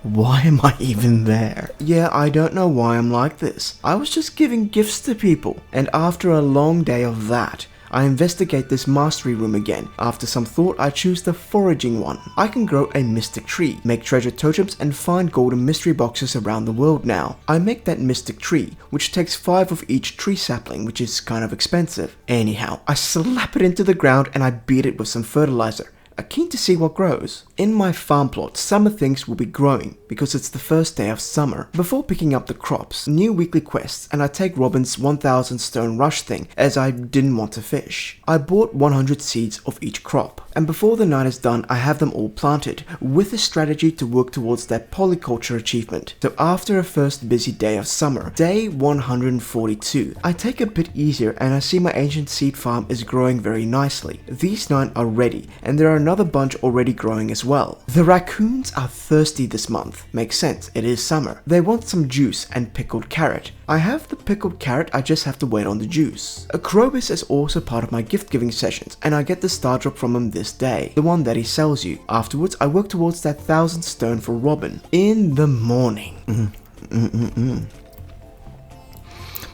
Why am I even there? Yeah, I don't know why I'm like this. I was just giving gifts to people. And after a long day of that, I investigate this mastery room again. After some thought, I choose the foraging one. I can grow a mystic tree, make treasure totems, and find golden mystery boxes around the world now. I make that mystic tree, which takes 5 of each tree sapling, which is kind of expensive. Anyhow, I slap it into the ground and I beat it with some fertilizer. Keen to see what grows. In my farm plot, summer things will be growing because it's the first day of summer. Before picking up the crops, new weekly quests, and I take Robin's 1000 stone rush thing as I didn't want to fish. I bought 100 seeds of each crop, and before the night is done I have them all planted, with a strategy to work towards that polyculture achievement. So after a first busy day of summer, day 142, I take a bit easier and I see my ancient seed farm is growing very nicely. These 9 are ready, and there are another bunch already growing as well. The raccoons are thirsty this month. Makes sense, it is summer. They want some juice and pickled carrot. I have the pickled carrot, I just have to wait on the juice. A Krobus is also part of my gift giving sessions, and I get the star drop from him this day, the one that he sells you. Afterwards, I work towards that 1000 stone for Robin. In the morning.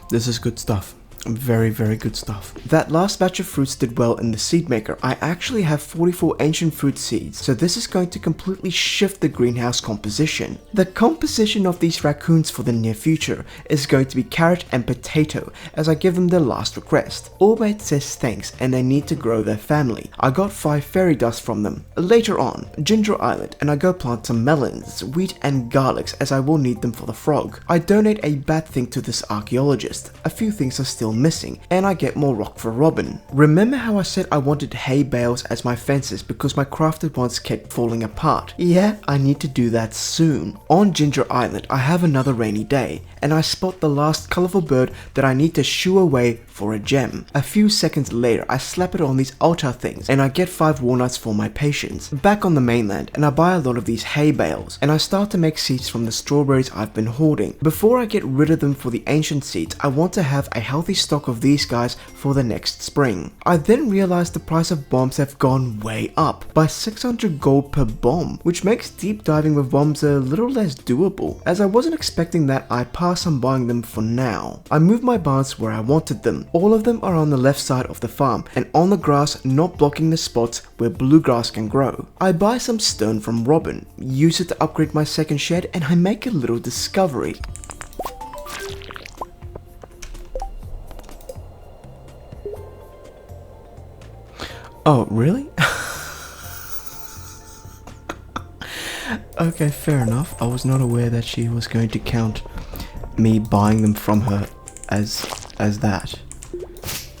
This is good stuff. Very, very good stuff. That last batch of fruits did well in the seed maker. I actually have 44 ancient fruit seeds, so this is going to completely shift the greenhouse composition. The composition of these raccoons for the near future is going to be carrot and potato, as I give them their last request. Orbate says thanks and they need to grow their family. I got 5 fairy dust from them. Later on, Ginger Island, and I go plant some melons, wheat and garlics, as I will need them for the frog. I donate a bat thing to this archaeologist. A few things are still missing, and I get more rock for Robin. Remember how I said I wanted hay bales as my fences because my crafted ones kept falling apart? Yeah, I need to do that soon. On Ginger Island, I have another rainy day, and I spot the last colorful bird that I need to shoo away for a gem. A few seconds later, I slap it on these altar things, and I get 5 walnuts for my patience. Back on the mainland, and I buy a lot of these hay bales, and I start to make seeds from the strawberries I've been hoarding. Before I get rid of them for the ancient seeds, I want to have a healthy stock of these guys for the next spring. I then realize the price of bombs have gone way up by 600 gold per bomb, which makes deep diving with bombs a little less doable. As I wasn't expecting that, I pass on buying them for now. I move my barns where I wanted them. All of them are on the left side of the farm and on the grass, not blocking the spots where bluegrass can grow. I buy some stone from Robin, use it to upgrade my second shed, and I make a little discovery. Oh, really? Okay, fair enough. I was not aware that she was going to count me buying them from her as that.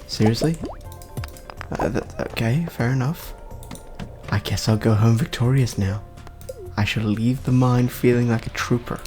Seriously? Okay, fair enough. I guess I'll go home victorious now. I shall leave the mine feeling like a trooper.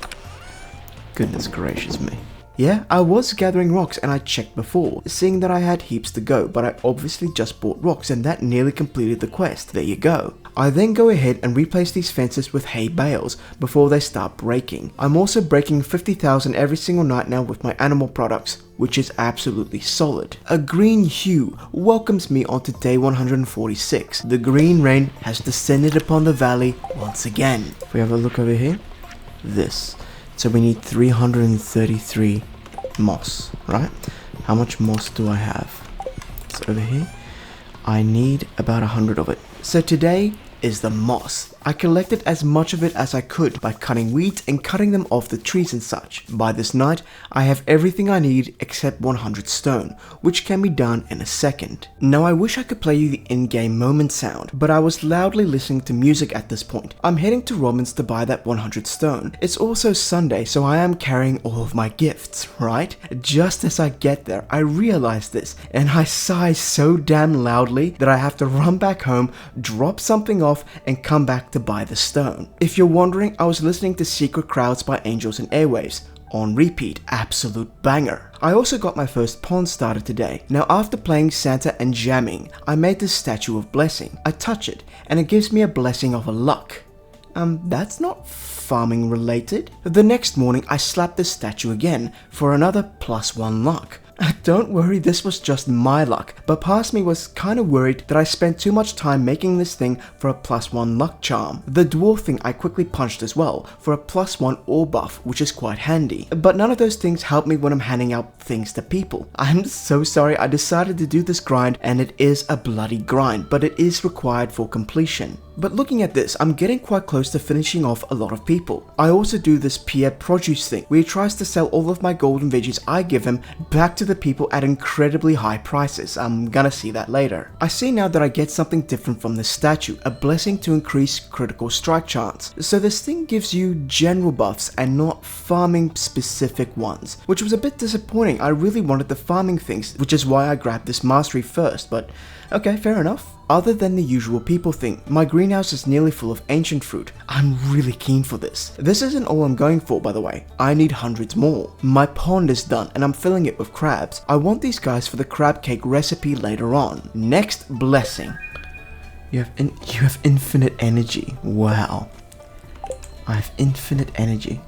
Goodness gracious me. Yeah, I was gathering rocks and I checked before, seeing that I had heaps to go, but I obviously just bought rocks and that nearly completed the quest. There you go. I then go ahead and replace these fences with hay bales before they start breaking. I'm also breaking 50,000 every single night now with my animal products, which is absolutely solid. A green hue welcomes me onto day 146. The green rain has descended upon the valley once again. If we have a look over here, this. So we need 333 moss, right? How much moss do I have? It's over here. I need about 100 of it. So today is the moss. I collected as much of it as I could by cutting weeds and cutting them off the trees and such. By this night, I have everything I need except 100 stone, which can be done in a second. Now I wish I could play you the in-game moment sound, but I was loudly listening to music at this point. I'm heading to Robin's to buy that 100 stone. It's also Sunday, so I am carrying all of my gifts, right? Just as I get there, I realize this, and I sigh so damn loudly that I have to run back home, drop something off, and come back to buy the stone. If you're wondering, I was listening to Secret Crowds by Angels and Airwaves. On repeat, absolute banger. I also got my first pond started today. Now after playing Santa and jamming, I made this statue of blessing. I touch it, and it gives me a blessing of a luck. That's not farming related. The next morning, I slapped this statue again for another +1 luck. Don't worry, this was just my luck, but past me was kinda worried that I spent too much time making this thing for a +1 luck charm. The dwarf thing I quickly punched as well for a +1 ore buff, which is quite handy. But none of those things help me when I'm handing out things to people. I'm so sorry, I decided to do this grind and it is a bloody grind, but it is required for completion. But looking at this, I'm getting quite close to finishing off a lot of people. I also do this Pierre produce thing, where he tries to sell all of my golden veggies I give him back to the people at incredibly high prices. I'm gonna see that later. I see now that I get something different from this statue, a blessing to increase critical strike chance. So this thing gives you general buffs and not farming specific ones, which was a bit disappointing. I really wanted the farming things, which is why I grabbed this mastery first, but okay, fair enough. Other than the usual people thing, my greenhouse is nearly full of ancient fruit. I'm really keen for this. This isn't all I'm going for, by the way. I need hundreds more. My pond is done and I'm filling it with crabs. I want these guys for the crab cake recipe later on. Next blessing. You have infinite energy. Wow. I have infinite energy.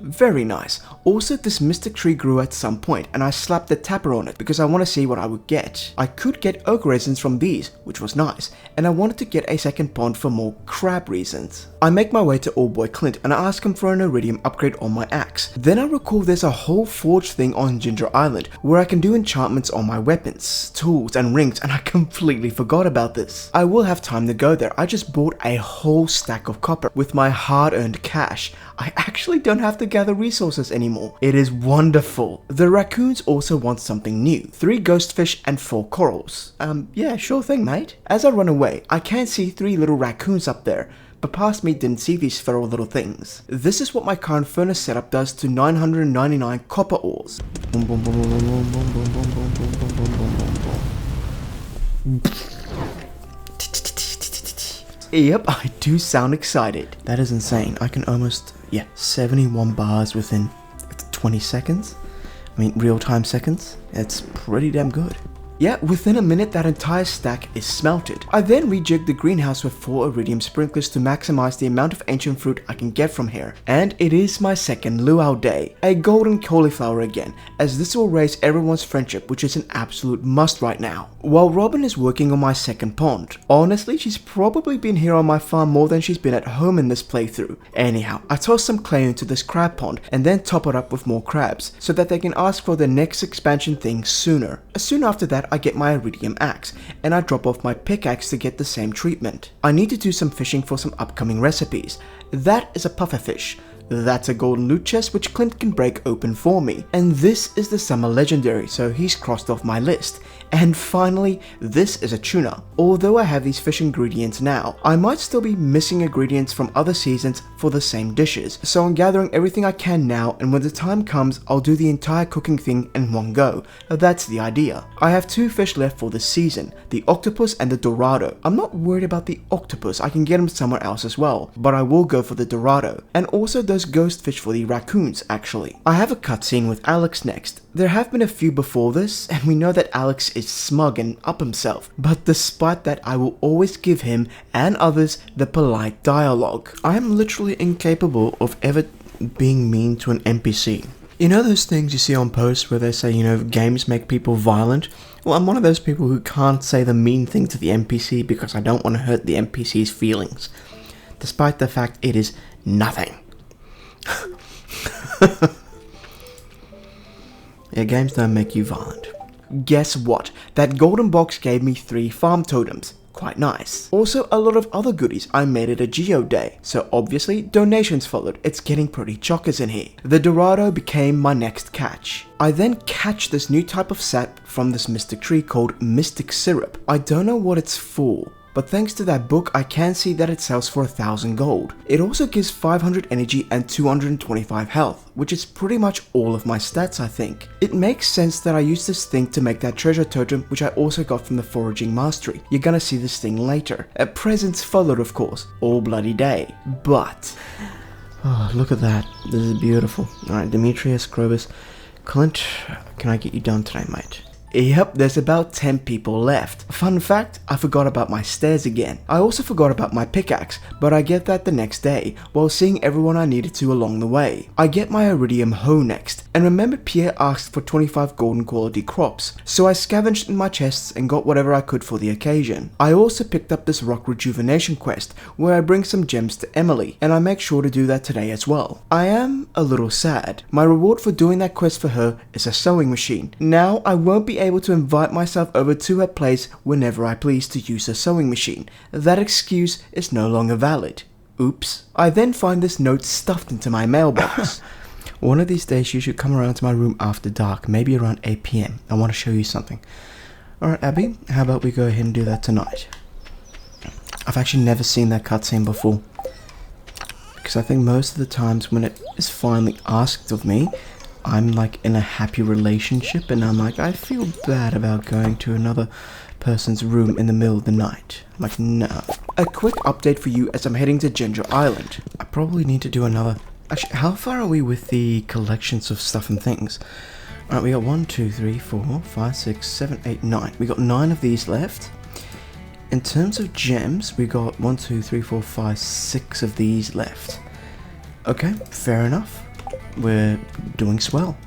Very nice. Also, this mystic tree grew at some point and I slapped the tapper on it because I want to see what I would get. I could get oak resins from these, which was nice, and I wanted to get a second pond for more crab reasons. I make my way to old boy Clint and I ask him for an iridium upgrade on my axe. Then I recall there's a whole forge thing on Ginger Island where I can do enchantments on my weapons, tools and rings, and I completely forgot about this. I will have time to go there. I just bought a whole stack of copper with my hard-earned cash. I actually don't have to gather resources anymore. It is wonderful. The raccoons also want something new. 3 ghost fish and 4 corals. Yeah, sure thing, mate. As I run away, I can see 3 little raccoons up there, but past me didn't see these feral little things. This is what my current furnace setup does to 999 copper ores. Yep, I do sound excited. That is insane. I can almost, 71 bars within 20 seconds. I mean, real-time seconds. It's pretty damn good. Yeah, within a minute that entire stack is smelted. I then rejigged the greenhouse with 4 iridium sprinklers to maximize the amount of ancient fruit I can get from here. And it is my second luau day. A golden cauliflower again, as this will raise everyone's friendship, which is an absolute must right now. While Robin is working on my second pond. Honestly, she's probably been here on my farm more than she's been at home in this playthrough. Anyhow, I toss some clay into this crab pond and then top it up with more crabs, so that they can ask for the next expansion thing sooner. Soon after that, I get my iridium axe, and I drop off my pickaxe to get the same treatment. I need to do some fishing for some upcoming recipes. That is a pufferfish. That's a golden loot chest which Clint can break open for me. And this is the summer legendary, so he's crossed off my list. And finally, this is a tuna. Although I have these fish ingredients now, I might still be missing ingredients from other seasons for the same dishes. So I'm gathering everything I can now, and when the time comes, I'll do the entire cooking thing in one go. That's the idea. I have 2 fish left for this season, the octopus and the dorado. I'm not worried about the octopus, I can get him somewhere else as well, but I will go for the dorado. And also those ghost fish for the raccoons, actually. I have a cutscene with Alex next. There have been a few before this, and we know that Alex is smug and up himself, but despite that, I will always give him and others the polite dialogue. I am literally incapable of ever being mean to an NPC. You know those things you see on posts where they say, games make people violent? Well, I'm one of those people who can't say the mean thing to the NPC because I don't want to hurt the NPC's feelings, despite the fact it is nothing. Yeah, games don't make you violent. Guess what? That golden box gave me 3 farm totems. Quite nice. Also, a lot of other goodies. I made it a Geo day, so obviously donations followed. It's getting pretty chockers in here. The Dorado became my next catch. I then catch this new type of sap from this mystic tree called Mystic Syrup. I don't know what it's for, but thanks to that book, I can see that it sells for 1000 gold. It also gives 500 energy and 225 health, which is pretty much all of my stats, I think. It makes sense that I use this thing to make that treasure totem, which I also got from the foraging mastery. You're gonna see this thing later. Presents followed, of course, all bloody day. But, oh, look at that. This is beautiful. Alright, Demetrius, Krobus, Clint, can I get you done today, mate? Yep, there's about 10 people left. Fun fact, I forgot about my stairs again. I also forgot about my pickaxe, but I get that the next day, while seeing everyone I needed to along the way. I get my iridium hoe next, And remembered Pierre asked for 25 golden quality crops, so I scavenged in my chests and got whatever I could for the occasion. I also picked up this rock rejuvenation quest where I bring some gems to Emily, and I make sure to do that today as well. I am a little sad. My reward for doing that quest for her is a sewing machine. Now I won't be able to invite myself over to her place whenever I please to use her sewing machine. That excuse is no longer valid. Oops. I then find this note stuffed into my mailbox. One of these days you should come around to my room after dark, maybe around 8 PM. I want to show you something. Alright Abby, how about we go ahead and do that tonight? I've actually never seen that cutscene before. Because I think most of the times when it is finally asked of me, I'm like in a happy relationship and I'm like, I feel bad about going to another person's room in the middle of the night. I'm like, no. A quick update for you as I'm heading to Ginger Island. I probably need to do another... Actually, how far are we with the collections of stuff and things? Alright, we got 1, 2, 3, 4, 5, 6, 7, 8, 9. We got 9 of these left. In terms of gems, we got 1, 2, 3, 4, 5, 6 of these left. Okay, fair enough. We're doing swell.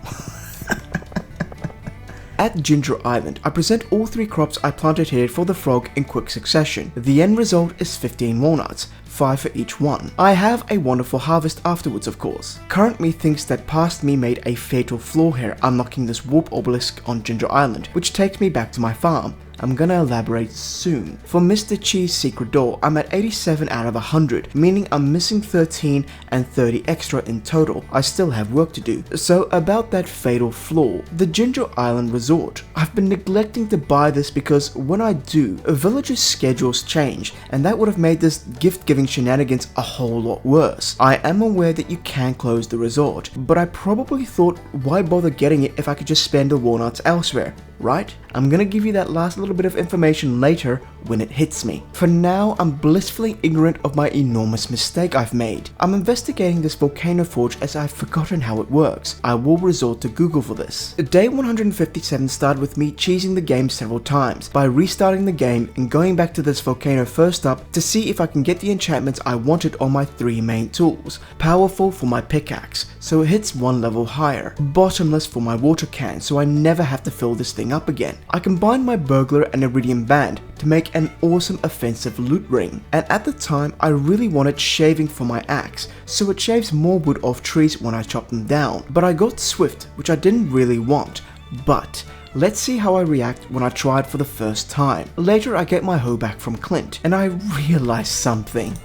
At Ginger Island, I present all 3 crops I planted here for the frog in quick succession. The end result is 15 walnuts, 5 for each one. I have a wonderful harvest afterwards, of course. Current me thinks that past me made a fatal flaw here unlocking this warp obelisk on Ginger Island, which takes me back to my farm. I'm gonna elaborate soon. For Mr. Cheese secret door, I'm at 87 out of 100, meaning I'm missing 13 and 30 extra in total. I still have work to do. So about that fatal flaw, the Ginger Island Resort. I've been neglecting to buy this because when I do, villagers' schedules change, and that would have made this gift-giving shenanigans a whole lot worse. I am aware that you can close the resort, but I probably thought, why bother getting it if I could just spend the walnuts elsewhere? Right? I'm gonna give you that last little bit of information later when it hits me. For now, I'm blissfully ignorant of my enormous mistake I've made. I'm investigating this volcano forge as I've forgotten how it works. I will resort to Google for this. Day 157 started with me cheesing the game several times by restarting the game and going back to this volcano first up to see if I can get the enchantments I wanted on my 3 main tools. Powerful for my pickaxe, so it hits 1 level higher. Bottomless for my water can, so I never have to fill this thing up again. I combined my burglar and iridium band to make an awesome offensive loot ring, and at the time I really wanted shaving for my axe, so it shaves more wood off trees when I chop them down, but I got swift, which I didn't really want. But let's see how I react when I try it for the first time. Later I get my hoe back from Clint, and I realize something.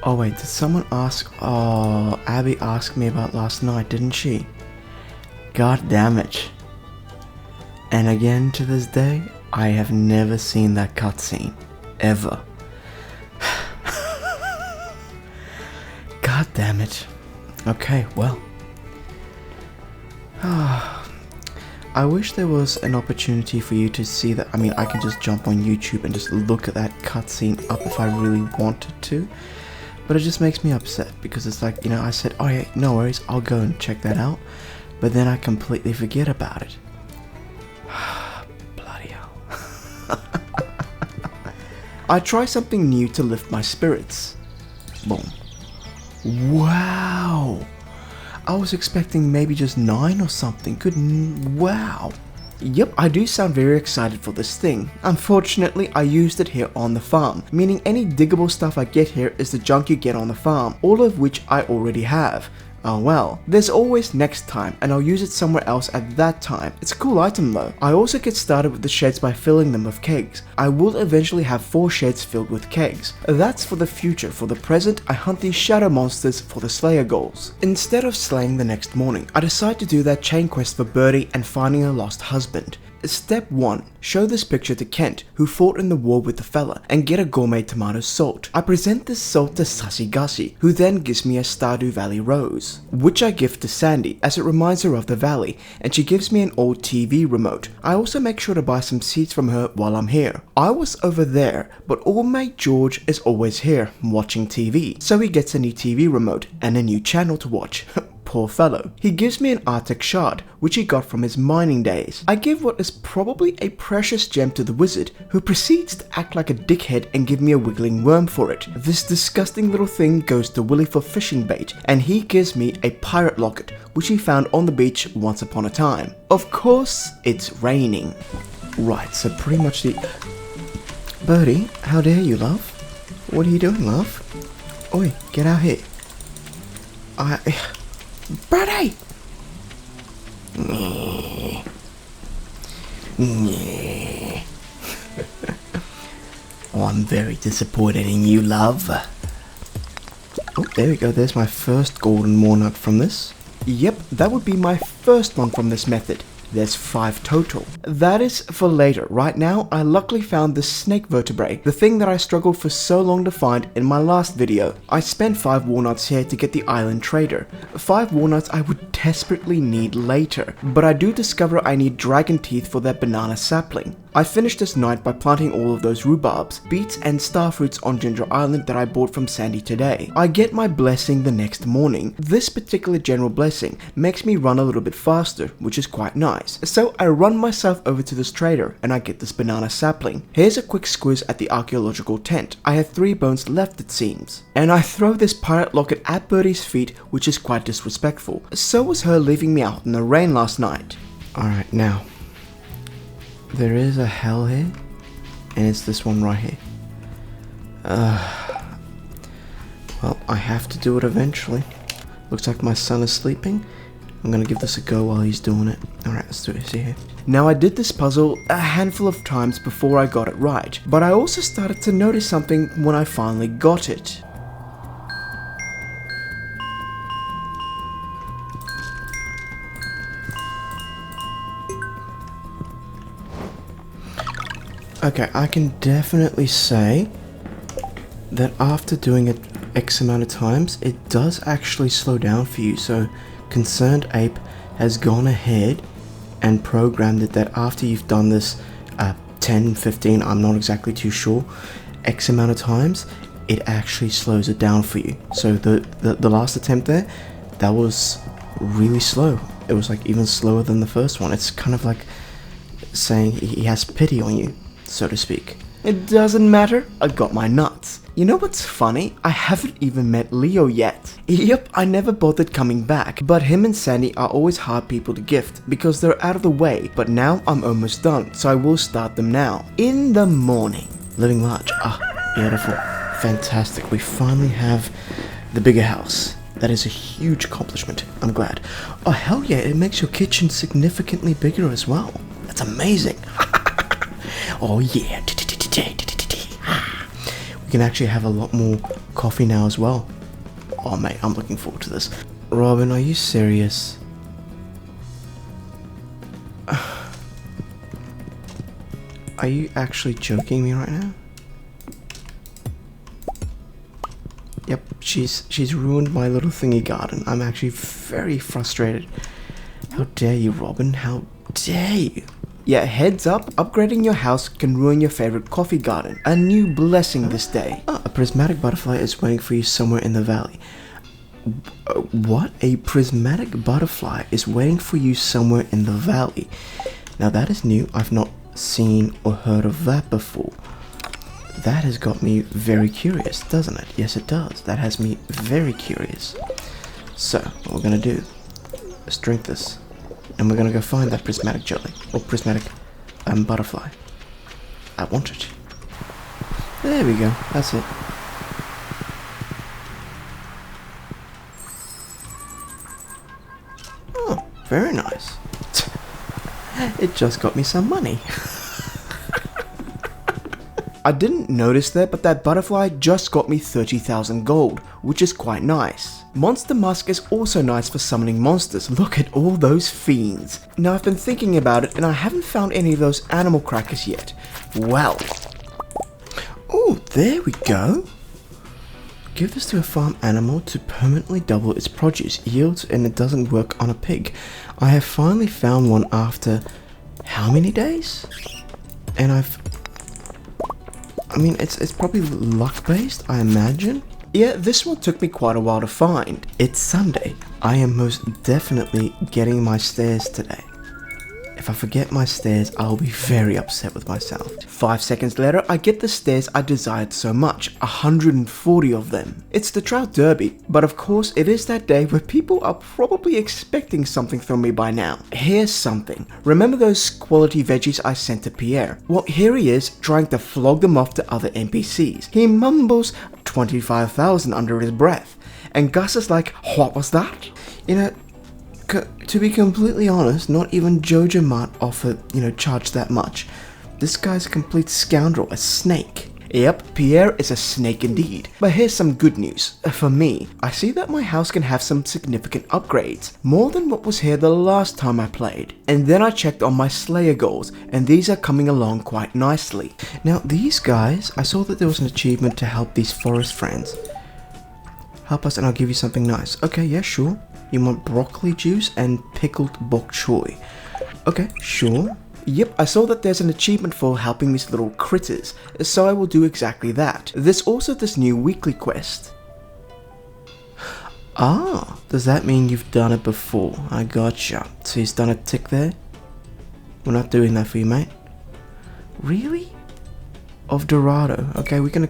Oh wait, did someone ask? Oh, Abby asked me about last night, didn't she? God damn it. And again to this day, I have never seen that cutscene. Ever. God damn it. Okay, well. I wish there was an opportunity for you to see that. I mean, I can just jump on YouTube and just look at that cutscene up if I really wanted to. But it just makes me upset because it's like, you know, I said, oh yeah, no worries, I'll go and check that out. But then I completely forget about it. Bloody hell. I try something new to lift my spirits. Boom. Wow. I was expecting maybe just 9 or something. Wow. Yep, I do sound very excited for this thing. Unfortunately, I used it here on the farm, meaning any diggable stuff I get here is the junk you get on the farm, all of which I already have. Oh well, there's always next time, and I'll use it somewhere else at that time. It's a cool item though. I also get started with the sheds by filling them with kegs. I will eventually have 4 sheds filled with kegs. That's for the future. For the present, I hunt these shadow monsters for the Slayer goals. Instead of slaying the next morning, I decide to do that chain quest for Birdie and finding her lost husband. Step 1. Show this picture to Kent, who fought in the war with the fella, and get a gourmet tomato salt. I present this salt to Sussy Gussie, who then gives me a Stardew Valley rose, which I gift to Sandy as it reminds her of the valley, and she gives me an old TV remote. I also make sure to buy some seeds from her while I'm here. I was over there, but old mate George is always here, watching TV, so he gets a new TV remote and a new channel to watch. poor fellow. He gives me an Arctic shard, which he got from his mining days. I give what is probably a precious gem to the wizard, who proceeds to act like a dickhead and give me a wiggling worm for it. This disgusting little thing goes to Willy for fishing bait, and he gives me a pirate locket, which he found on the beach once upon a time. Of course, it's raining. Right, so pretty much the... Birdie, how dare you, love? What are you doing, love? Oi, get out here. Birdie! Oh, I'm very disappointed in you, love. Oh, there we go. There's my first golden walnut from this. Yep, that would be my first one from this method. There's 5 total. That is for later. Right now, I luckily found the snake vertebrae, the thing that I struggled for so long to find in my last video. I spent 5 walnuts here to get the island trader. 5 walnuts I would desperately need later, but I do discover I need dragon teeth for that banana sapling. I finished this night by planting all of those rhubarbs, beets and starfruits on Ginger Island that I bought from Sandy today. I get my blessing the next morning. This particular general blessing makes me run a little bit faster, which is quite nice. So I run myself over to this trader and I get this banana sapling. Here's a quick squiz at the archaeological tent. I have 3 bones left, it seems. And I throw this pirate locket at Birdie's feet, which is quite disrespectful. So was her leaving me out in the rain last night. Alright, now. There is a hell here, and it's this one right here. Well, I have to do it eventually. Looks like my son is sleeping. I'm gonna give this a go while he's doing it. Alright, let's do it. See here. Now, I did this puzzle a handful of times before I got it right, but I also started to notice something when I finally got it. Okay, I can definitely say that after doing it X amount of times, it does actually slow down for you. So, Concerned Ape has gone ahead and programmed it that after you've done this 10, 15, I'm not exactly too sure, X amount of times, it actually slows it down for you. So the last attempt there, that was really slow. It was like even slower than the first one. It's kind of like saying he has pity on you, so to speak. It doesn't matter, I got my nuts. You know what's funny? I haven't even met Leo yet. Yep, I never bothered coming back, but him and Sandy are always hard people to gift because they're out of the way, but now I'm almost done, so I will start them now. In the morning. Living large. Beautiful. Fantastic. We finally have the bigger house. That is a huge accomplishment. I'm glad. Oh, hell yeah, it makes your kitchen significantly bigger as well. That's amazing. Oh yeah. We can actually have a lot more coffee now as well. Oh mate, I'm looking forward to this. Robin, are you serious? Are you actually joking me right now? Yep, she's ruined my little thingy garden. I'm actually very frustrated. How dare you, Robin? How dare you? Yeah, heads up, upgrading your house can ruin your favorite coffee garden. A new blessing this day. A prismatic butterfly is waiting for you somewhere in the valley. What? A prismatic butterfly is waiting for you somewhere in the valley. Now that is new. I've not seen or heard of that before. That has got me very curious, doesn't it? Yes, it does. That has me very curious. So, what we're gonna do is drink this. And we're gonna go find that prismatic jelly, or prismatic butterfly. I want it. There we go, that's it. Oh, very nice. It just got me some money. I didn't notice that, but that butterfly just got me 30,000 gold, which is quite nice. Monster Musk is also nice for summoning monsters. Look at all those fiends. Now I've been thinking about it and I haven't found any of those animal crackers yet. Well. Oh, there we go. Give this to a farm animal to permanently double its produce, yields, and it doesn't work on a pig. I have finally found one after how many days? And I mean, it's probably luck based, I imagine. Yeah, this one took me quite a while to find. It's Sunday. I am most definitely getting my stairs today. If I forget my stairs, I'll be very upset with myself. 5 seconds later, I get the stairs I desired so much, 140 of them. It's the Trout Derby, but of course it is that day where people are probably expecting something from me by now. Here's something. Remember those quality veggies I sent to Pierre? Well, here he is trying to flog them off to other NPCs. He mumbles 25,000 under his breath, and Gus is like, what was that? You know, to be completely honest, not even Jojo Mart offered, charge that much. This guy's a complete scoundrel, a snake. Yep, Pierre is a snake indeed. But here's some good news. For me, I see that my house can have some significant upgrades, more than what was here the last time I played. And then I checked on my Slayer goals, and these are coming along quite nicely. Now these guys, I saw that there was an achievement to help these forest friends. Help us and I'll give you something nice. Okay, yeah, sure. You want broccoli juice and pickled bok choy. Okay, sure. Yep, I saw that there's an achievement for helping these little critters, so I will do exactly that. There's also this new weekly quest. Ah, does that mean you've done it before? I gotcha. So he's done a tick there? We're not doing that for you, mate. Really? Of Dorado. Okay, we can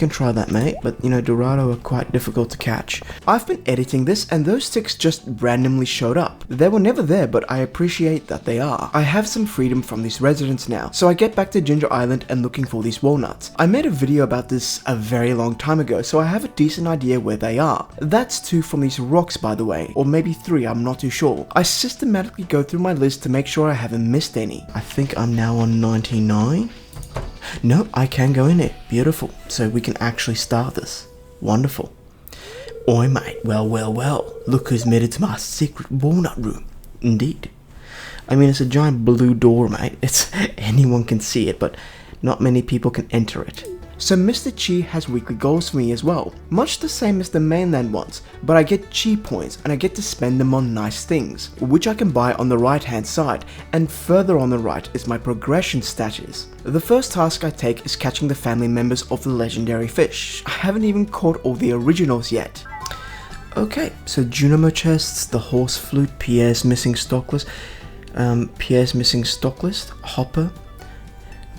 try that, mate, but Dorado are quite difficult to catch. I've been editing this and those ticks just randomly showed up. They were never there, but I appreciate that they are. I have some freedom from these residents now, so I get back to Ginger Island and looking for these walnuts. I made a video about this a very long time ago, so I have a decent idea where they are. That's 2 from these rocks, by the way, or maybe 3, I'm not too sure. I systematically go through my list to make sure I haven't missed any. I think I'm now on 99. No, I can go in it. Beautiful. So we can actually start this. Wonderful. Oi, mate. Well. Look who's made it to my secret walnut room. Indeed. I mean, it's a giant blue door, mate. Anyone can see it, but not many people can enter it. So Mr. Chi has weekly goals for me as well, much the same as the mainland ones, but I get Chi points and I get to spend them on nice things, which I can buy on the right hand side, and further on the right is my progression status. The first task I take is catching the family members of the legendary fish. I haven't even caught all the originals yet. Okay, so Junimo chests, the horse flute, Pierre's missing stock list, Hopper.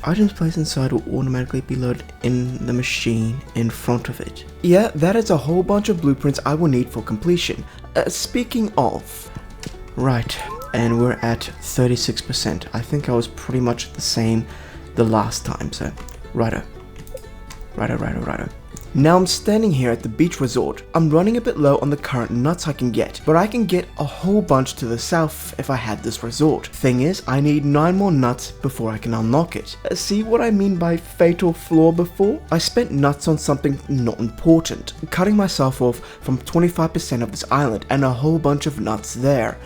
Items placed inside will automatically be loaded in the machine in front of it. Yeah, that is a whole bunch of blueprints I will need for completion. Speaking of... Right, and we're at 36%. I think I was pretty much the same the last time, so... Righto. Now I'm standing here at the beach resort. I'm running a bit low on the current nuts I can get, but I can get a whole bunch to the south if I had this resort. Thing is, I need 9 more nuts before I can unlock it. See what I mean by fatal flaw before? I spent nuts on something not important, cutting myself off from 25% of this island and a whole bunch of nuts there.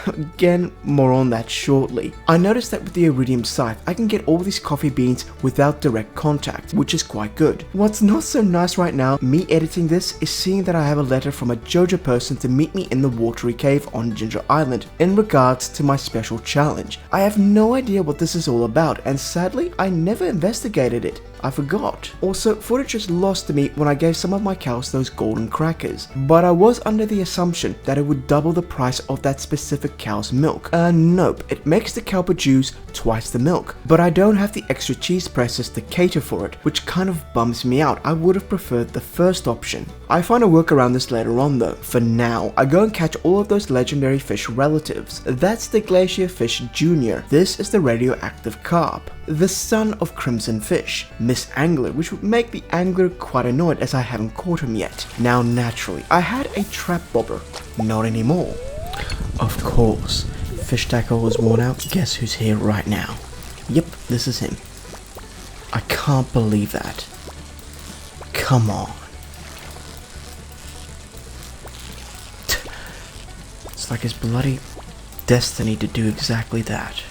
Again, more on that shortly. I noticed that with the iridium scythe, I can get all these coffee beans without direct contact, which is quite good. What's not so nice right now, me editing this, is seeing that I have a letter from a JoJo person to meet me in the watery cave on Ginger Island in regards to my special challenge. I have no idea what this is all about, and sadly, I never investigated it. I forgot. Also, footage is lost to me when I gave some of my cows those golden crackers, but I was under the assumption that it would double the price of that specific cow's milk. Nope, it makes the cow produce twice the milk, but I don't have the extra cheese presses to cater for it, which kind of bums me out. I would have preferred the first option. I find a work around this later on though. For now, I go and catch all of those legendary fish relatives. That's the Glacier Fish Jr. This is the radioactive carp, the son of Crimson Fish, Miss Angler, which would make the angler quite annoyed as I haven't caught him yet. Now naturally, I had a trap bobber. Not anymore. Of course. Fish tackle was worn out. Guess who's here right now? Yep, this is him. I can't believe that. Come on. It's like his bloody destiny to do exactly that.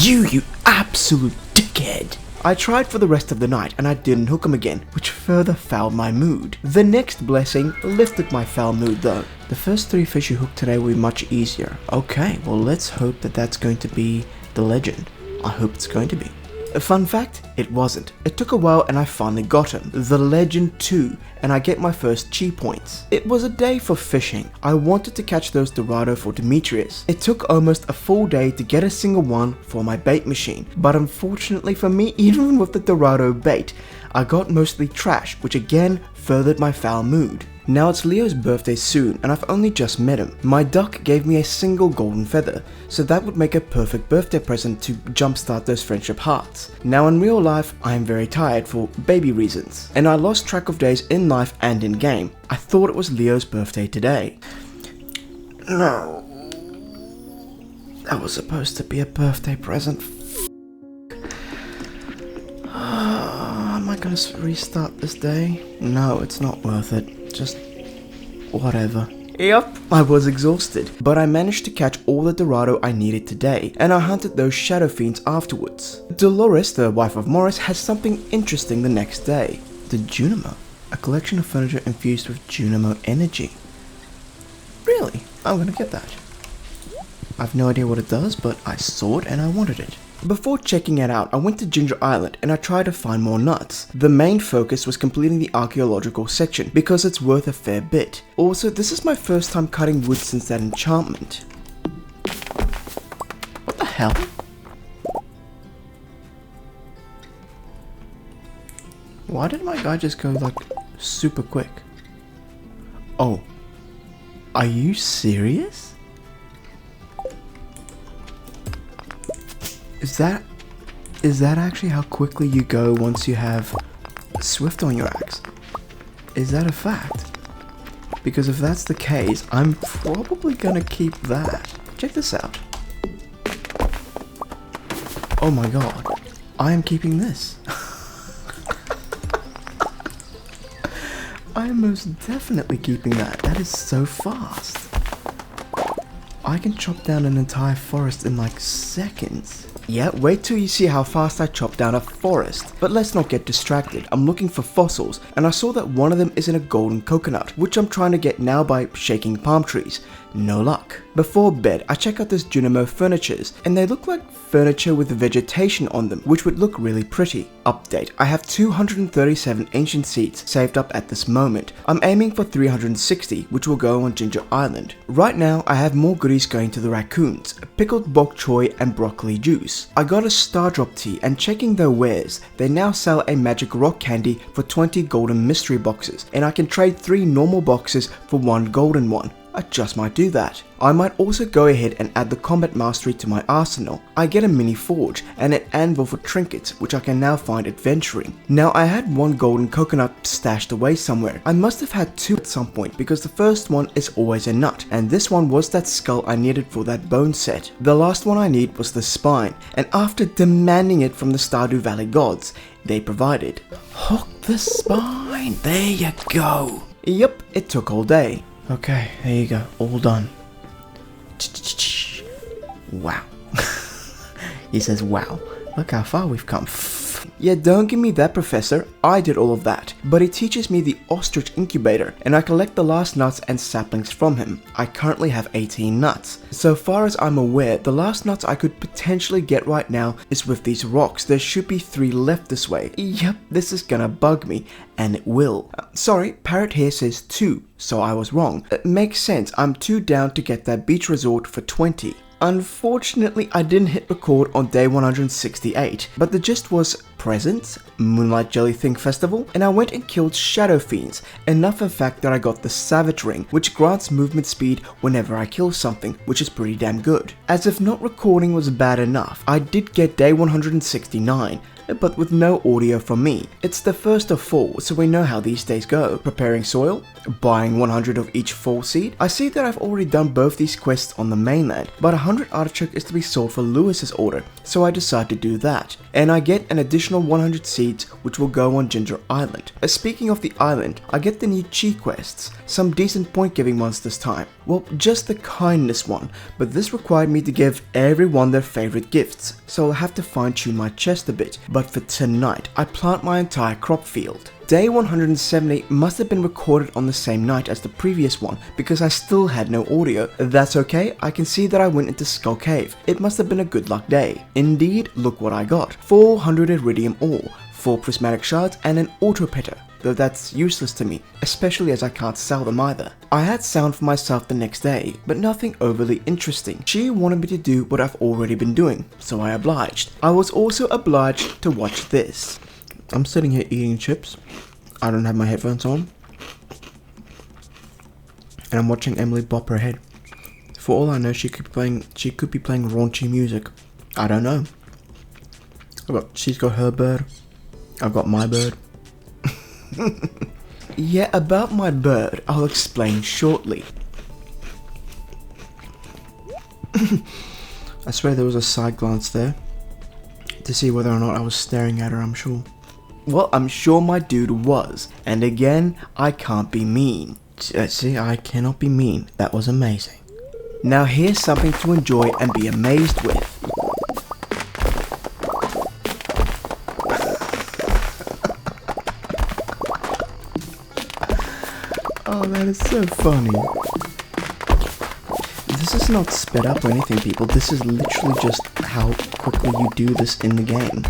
You absolute dickhead! I tried for the rest of the night and I didn't hook him again, which further fouled my mood. The next blessing lifted my foul mood though. The first 3 fish you hooked today will be much easier. Okay, well let's hope that that's going to be the legend. I hope it's going to be. A fun fact, it wasn't. It took a while and I finally got him, the Legend 2, and I get my first chi points. It was a day for fishing. I wanted to catch those Dorado for Demetrius. It took almost a full day to get a single one for my bait machine, but unfortunately for me, even with the Dorado bait, I got mostly trash, which again furthered my foul mood. Now it's Leo's birthday soon and I've only just met him. My duck gave me a single golden feather, so that would make a perfect birthday present to jumpstart those friendship hearts. Now in real life, I am very tired for baby reasons, and I lost track of days in life and in game. I thought it was Leo's birthday today. No. That was supposed to be a birthday present. Am I gonna restart this day? No, it's not worth it. Just whatever. Yep, I was exhausted, but I managed to catch all the Dorado I needed today, and I hunted those shadow fiends afterwards. Dolores, the wife of Morris, has something interesting the next day. The Junimo, a collection of furniture infused with Junimo energy. Really? I'm gonna get that. I've no idea what it does, but I saw it and I wanted it. Before checking it out, I went to Ginger Island and I tried to find more nuts. The main focus was completing the archaeological section because it's worth a fair bit. Also, this is my first time cutting wood since that enchantment. What the hell? Why did my guy just go like super quick? Oh, are you serious? Is that actually how quickly you go once you have Swift on your axe? Is that a fact? Because if that's the case, I'm probably gonna keep that. Check this out. Oh my god, I am keeping this. I am most definitely keeping that. That is so fast. I can chop down an entire forest in like seconds. Yeah, wait till you see how fast I chop down a forest. But let's not get distracted. I'm looking for fossils, and I saw that one of them is in a golden coconut, which I'm trying to get now by shaking palm trees. No luck. Before bed, I check out this Junimo furnitures, and they look like furniture with vegetation on them, which would look really pretty. Update, I have 237 ancient seeds saved up at this moment. I'm aiming for 360, which will go on Ginger Island. Right now, I have more goodies going to the raccoons, pickled bok choy and broccoli juice. I got a Stardrop tea, and checking their wares, they now sell a magic rock candy for 20 golden mystery boxes, and I can trade 3 normal boxes for 1 golden one. I just might do that. I might also go ahead and add the combat mastery to my arsenal. I get a mini forge and an anvil for trinkets, which I can now find adventuring. Now I had 1 golden coconut stashed away somewhere. I must have had 2 at some point because the first one is always a nut, and this one was that skull I needed for that bone set. The last one I need was the spine, and after demanding it from the Stardew Valley gods, they provided. Hook the spine, there you go. Yep, it took all day. Okay, there you go, all done. Wow. He says, wow, look how far we've come. Yeah, don't give me that, Professor. I did all of that. But he teaches me the ostrich incubator, and I collect the last nuts and saplings from him. I currently have 18 nuts. So far as I'm aware, the last nuts I could potentially get right now is with these rocks. There should be 3 left this way. Yep, this is gonna bug me, and it will. Sorry, Parrot here says 2, so I was wrong. It makes sense, I'm too down to get that beach resort for 20. Unfortunately, I didn't hit record on day 168, but the gist was presents, Moonlight Jellything Festival, and I went and killed Shadow Fiends, enough in fact that I got the Savage Ring, which grants movement speed whenever I kill something, which is pretty damn good. As if not recording was bad enough, I did get day 169, but with no audio from me. It's the first of fall, so we know how these days go. Preparing soil, buying 100 of each fall seed. I see that I've already done both these quests on the mainland, but 100 artichoke is to be sold for Lewis's order, so I decide to do that. And I get an additional 100 seeds, which will go on Ginger Island. Speaking of the island, I get the new Chi quests, some decent point giving ones this time. Well, just the kindness one, but this required me to give everyone their favorite gifts, so I'll have to fine tune my chest a bit. But but for tonight, I plant my entire crop field. Day 170 must have been recorded on the same night as the previous one because I still had no audio. That's okay, I can see that I went into Skull Cave. It must have been a good luck day. Indeed, look what I got. 400 iridium ore, 4 prismatic shards and an auto petter. Though that's useless to me, especially as I can't sell them either. I had sound for myself the next day, but nothing overly interesting. She wanted me to do what I've already been doing, so I obliged. I was also obliged to watch this. I'm sitting here eating chips. I don't have my headphones on. And I'm watching Emily bop her head. For all I know, she could be playing raunchy music. I don't know. She's got her bird. I've got my bird. Yeah, about my bird, I'll explain shortly. I swear there was a side glance there to see whether or not I was staring at her, I'm sure. Well, I'm sure my dude was, and again, I can't be mean. See, I cannot be mean. That was amazing. Now here's something to enjoy and be amazed with. Oh, that is so funny. This is not sped up or anything, people. This is literally just how quickly you do this in the game.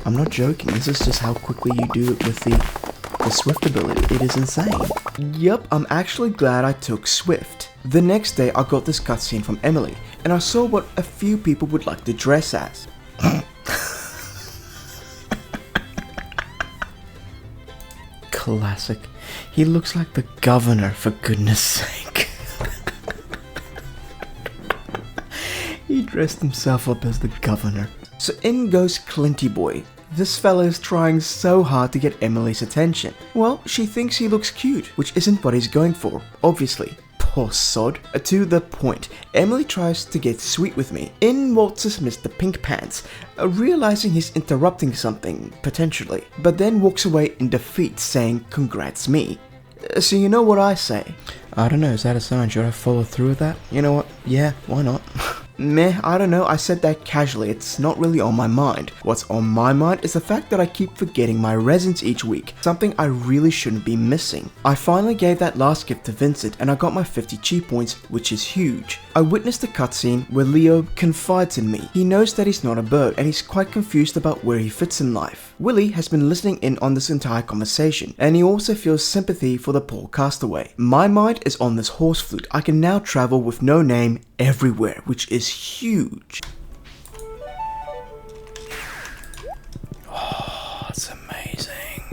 I'm not joking. This is just how quickly you do it with the Swift ability. It is insane. Yup, I'm actually glad I took Swift. The next day, I got this cutscene from Emily, and I saw what a few people would like to dress as. Classic. He looks like the governor, for goodness sake. He dressed himself up as the governor. So in goes Clinty Boy. This fella is trying so hard to get Emily's attention. Well, she thinks he looks cute, which isn't what he's going for, obviously. Poor sod. To the point, Emily tries to get sweet with me. In waltzes Mr. Pink Pants, realizing he's interrupting something, potentially, but then walks away in defeat saying, "Congrats me." So you know what I say? I don't know, is that a sign? Should I follow through with that? You know what? Yeah, why not? Meh, I don't know, I said that casually, it's not really on my mind. What's on my mind is the fact that I keep forgetting my resins each week, something I really shouldn't be missing. I finally gave that last gift to Vincent and I got my 50 chi points, which is huge. I witnessed a cutscene where Leo confides in me. He knows that he's not a bird and he's quite confused about where he fits in life. Willie has been listening in on this entire conversation and he also feels sympathy for the poor castaway. My mind is on this horse flute. I can now travel with no name everywhere, which is huge. Oh, it's amazing.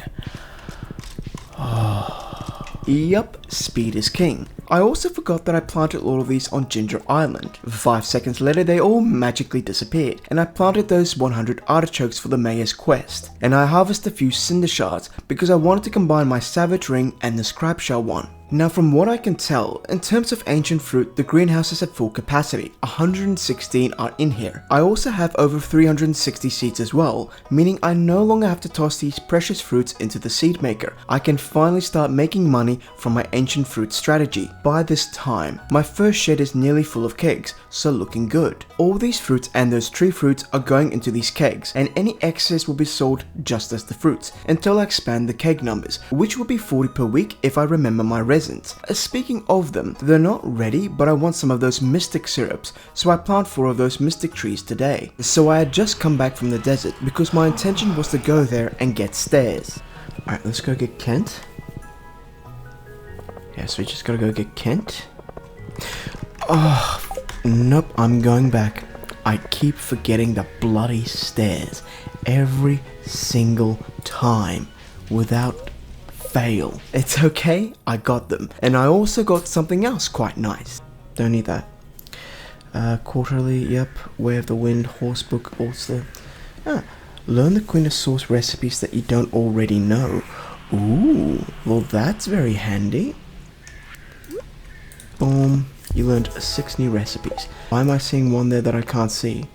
Oh. Yup, speed is king. I also forgot that I planted all of these on Ginger Island. 5 seconds later they all magically disappeared, and I planted those 100 artichokes for the mayor's quest. And I harvested a few cinder shards because I wanted to combine my savage ring and the scrap shell one. Now from what I can tell, in terms of ancient fruit, the greenhouse is at full capacity. 116 are in here. I also have over 360 seeds as well, meaning I no longer have to toss these precious fruits into the seed maker. I can finally start making money from my ancient fruit strategy. By this time, my first shed is nearly full of kegs, so looking good. All these fruits and those tree fruits are going into these kegs, and any excess will be sold just as the fruits, until I expand the keg numbers, which will be 40 per week if I remember my resins. Speaking of them, they're not ready, but I want some of those mystic syrups, so I plant 4 of those mystic trees today. So I had just come back from the desert because my intention was to go there and get stairs. Alright, let's go get Kent. Yeah, so we just gotta go get Kent. Oh, nope, I'm going back. I keep forgetting the bloody stairs every single time without fail. It's okay, I got them. And I also got something else quite nice. Don't need that. Quarterly, yep. Way of the Wind, Horsebook, also. Learn the Queen of Sauce recipes that you don't already know. Ooh, well that's very handy. Boom. You learned 6 new recipes. Why am I seeing one there that I can't see?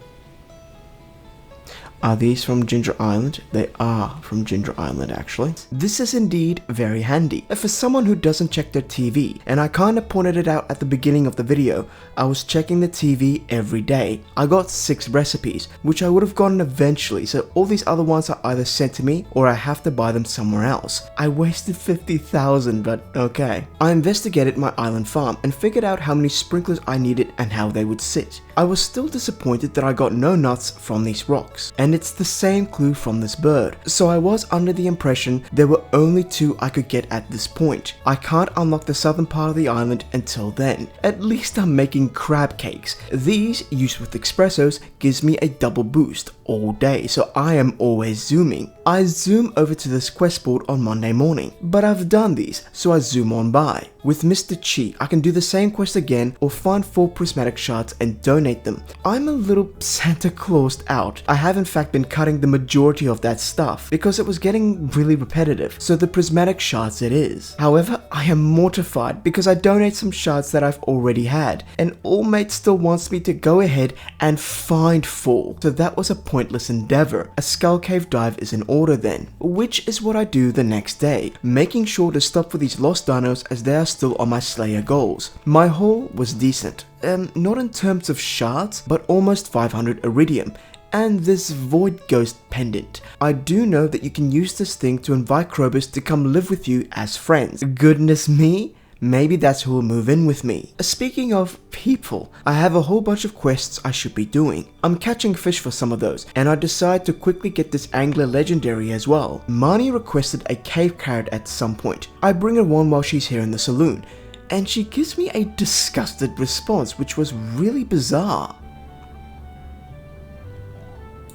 Are these from Ginger Island? They are from Ginger Island, actually. This is indeed very handy. For someone who doesn't check their TV, and I kinda pointed it out at the beginning of the video, I was checking the TV every day. I got 6 recipes, which I would have gotten eventually, so all these other ones are either sent to me, or I have to buy them somewhere else. I wasted 50,000, but okay. I investigated my island farm, and figured out how many sprinklers I needed and how they would sit. I was still disappointed that I got no nuts from these rocks, and it's the same clue from this bird, so I was under the impression there were only 2 I could get at this point. I can't unlock the southern part of the island until then. At least I'm making crab cakes. These, used with espressos, gives me a double boost all day, so I am always zooming. I zoom over to this quest board on Monday morning, but I've done these, so I zoom on by. With Mr. Chi, I can do the same quest again or find 4 prismatic shards and donate them. I'm a little Santa Claused out. I have in fact been cutting the majority of that stuff because it was getting really repetitive, so the prismatic shards it is. However, I am mortified because I donate some shards that I've already had, and Allmate still wants me to go ahead and find 4. So that was a pointless endeavor. A skull cave dive is in order then, which is what I do the next day, making sure to stop for these lost dinos as they are still on my Slayer goals. My haul was decent, not in terms of shards, but almost 500 iridium, and this Void Ghost pendant. I do know that you can use this thing to invite Krobus to come live with you as friends. Goodness me, maybe that's who will move in with me. Speaking of people, I have a whole bunch of quests I should be doing. I'm catching fish for some of those, and I decide to quickly get this angler legendary as well. Marnie requested a cave carrot at some point. I bring her one while she's here in the saloon, and she gives me a disgusted response, which was really bizarre.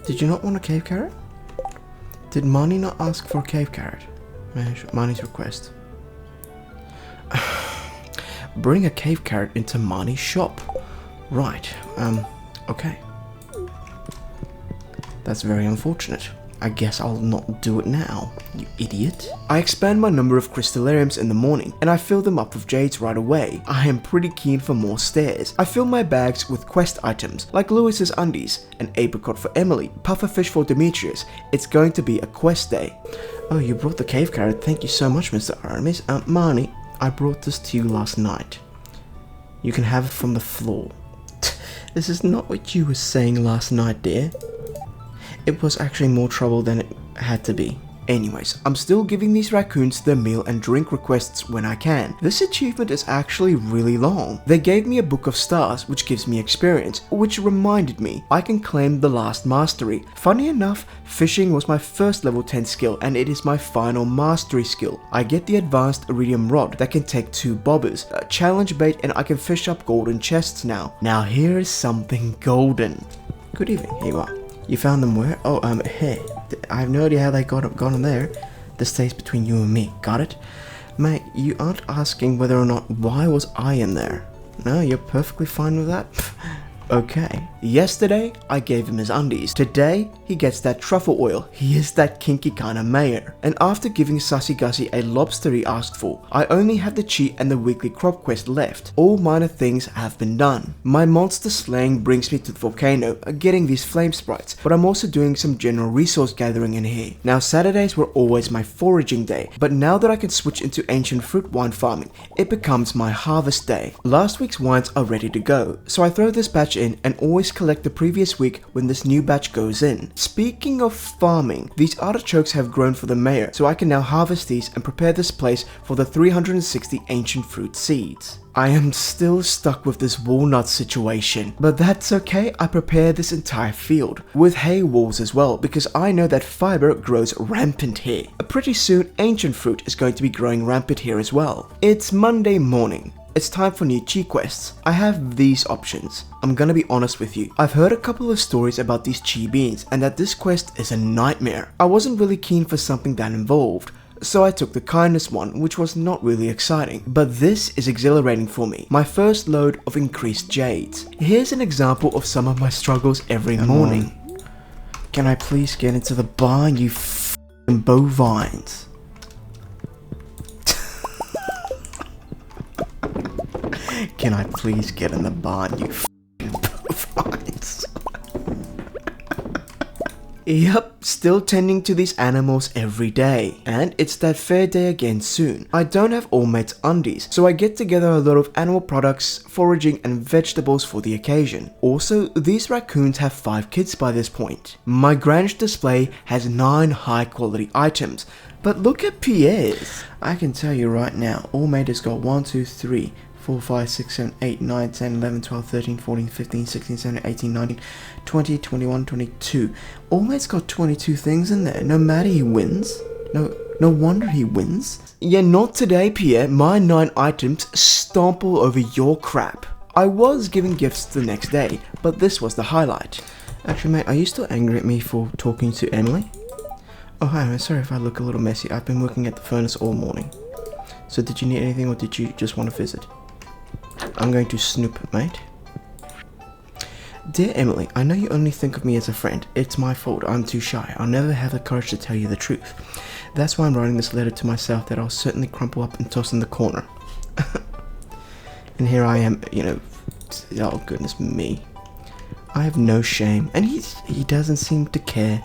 Did you not want a cave carrot? Did Marnie not ask for a cave carrot? Marnie's request. Bring a cave carrot into Marnie's shop. Right, okay. That's very unfortunate. I guess I'll not do it now, you idiot. I expand my number of crystallariums in the morning, and I fill them up with jades right away. I am pretty keen for more stairs. I fill my bags with quest items, like Lewis's undies, an apricot for Emily, pufferfish for Demetrius. It's going to be a quest day. Oh, you brought the cave carrot. Thank you so much, Mr. Aramis. Marnie, I brought this to you last night. You can have it from the floor. This is not what you were saying last night, dear. It was actually more trouble than it had to be. Anyways, I'm still giving these raccoons their meal and drink requests when I can. This achievement is actually really long. They gave me a book of stars, which gives me experience, which reminded me I can claim the last mastery. Funny enough, fishing was my first level 10 skill, and it is my final mastery skill. I get the advanced iridium rod that can take 2 bobbers, a challenge bait, and I can fish up golden chests now. Now here is something golden. Good evening, here you are. You found them where? Oh, hey. I have no idea how they got in there. This stays between you and me, got it? Mate, you aren't asking whether or not why was I in there. No, you're perfectly fine with that? Okay. Yesterday, I gave him his undies. Today, he gets that truffle oil. He is that kinky kind of mayor. And after giving Sussy Gussie a lobster he asked for, I only have the cheat and the weekly crop quest left. All minor things have been done. My monster slaying brings me to the volcano, getting these flame sprites, but I'm also doing some general resource gathering in here. Now, Saturdays were always my foraging day, but now that I can switch into ancient fruit wine farming, it becomes my harvest day. Last week's wines are ready to go, so I throw this batch in and always collect the previous week when this new batch goes in. Speaking of farming, these artichokes have grown for the mayor, so I can now harvest these and prepare this place for the 360 ancient fruit seeds. I am still stuck with this walnut situation, but that's okay. I prepare this entire field with hay walls as well because I know that fiber grows rampant here. Pretty soon ancient fruit is going to be growing rampant here as well. It's Monday morning. It's time for new chi quests. I have these options. I'm gonna be honest with you. I've heard a couple of stories about these chi beans and that this quest is a nightmare. I wasn't really keen for something that involved, so I took the kindness one, which was not really exciting. But this is exhilarating for me. My first load of increased jades. Here's an example of some of my struggles every morning. Can I please get into the barn, you f***ing bovines? Can I please get in the barn, you f***ing bovines? Yep, still tending to these animals every day. And it's that fair day again soon. I don't have all mates undies, so I get together a lot of animal products, foraging and vegetables for the occasion. Also, these raccoons have 5 kids by this point. My Grange display has 9 high quality items, but look at Pierre's. I can tell you right now, all mate has got 1, 2, 3, 4, 5, 6, 7, 8, 9, 10, 11, 12, 13, 14, 15, 16, 17, 18, 19, 20, 21, 22. All mate's got 22 things in there. No matter he wins. No wonder he wins. Yeah, not today, Pierre. My 9 items stomp all over your crap. I was giving gifts the next day, but this was the highlight. Actually, mate, are you still angry at me for talking to Emily? Oh, hi, I'm sorry if I look a little messy. I've been working at the furnace all morning. So did you need anything or did you just want to visit? I'm going to snoop, mate. Dear Emily, I know you only think of me as a friend. It's my fault. I'm too shy. I'll never have the courage to tell you the truth. That's why I'm writing this letter to myself that I'll certainly crumple up and toss in the corner. And here I am, you know, oh goodness me. I have no shame, and he doesn't seem to care.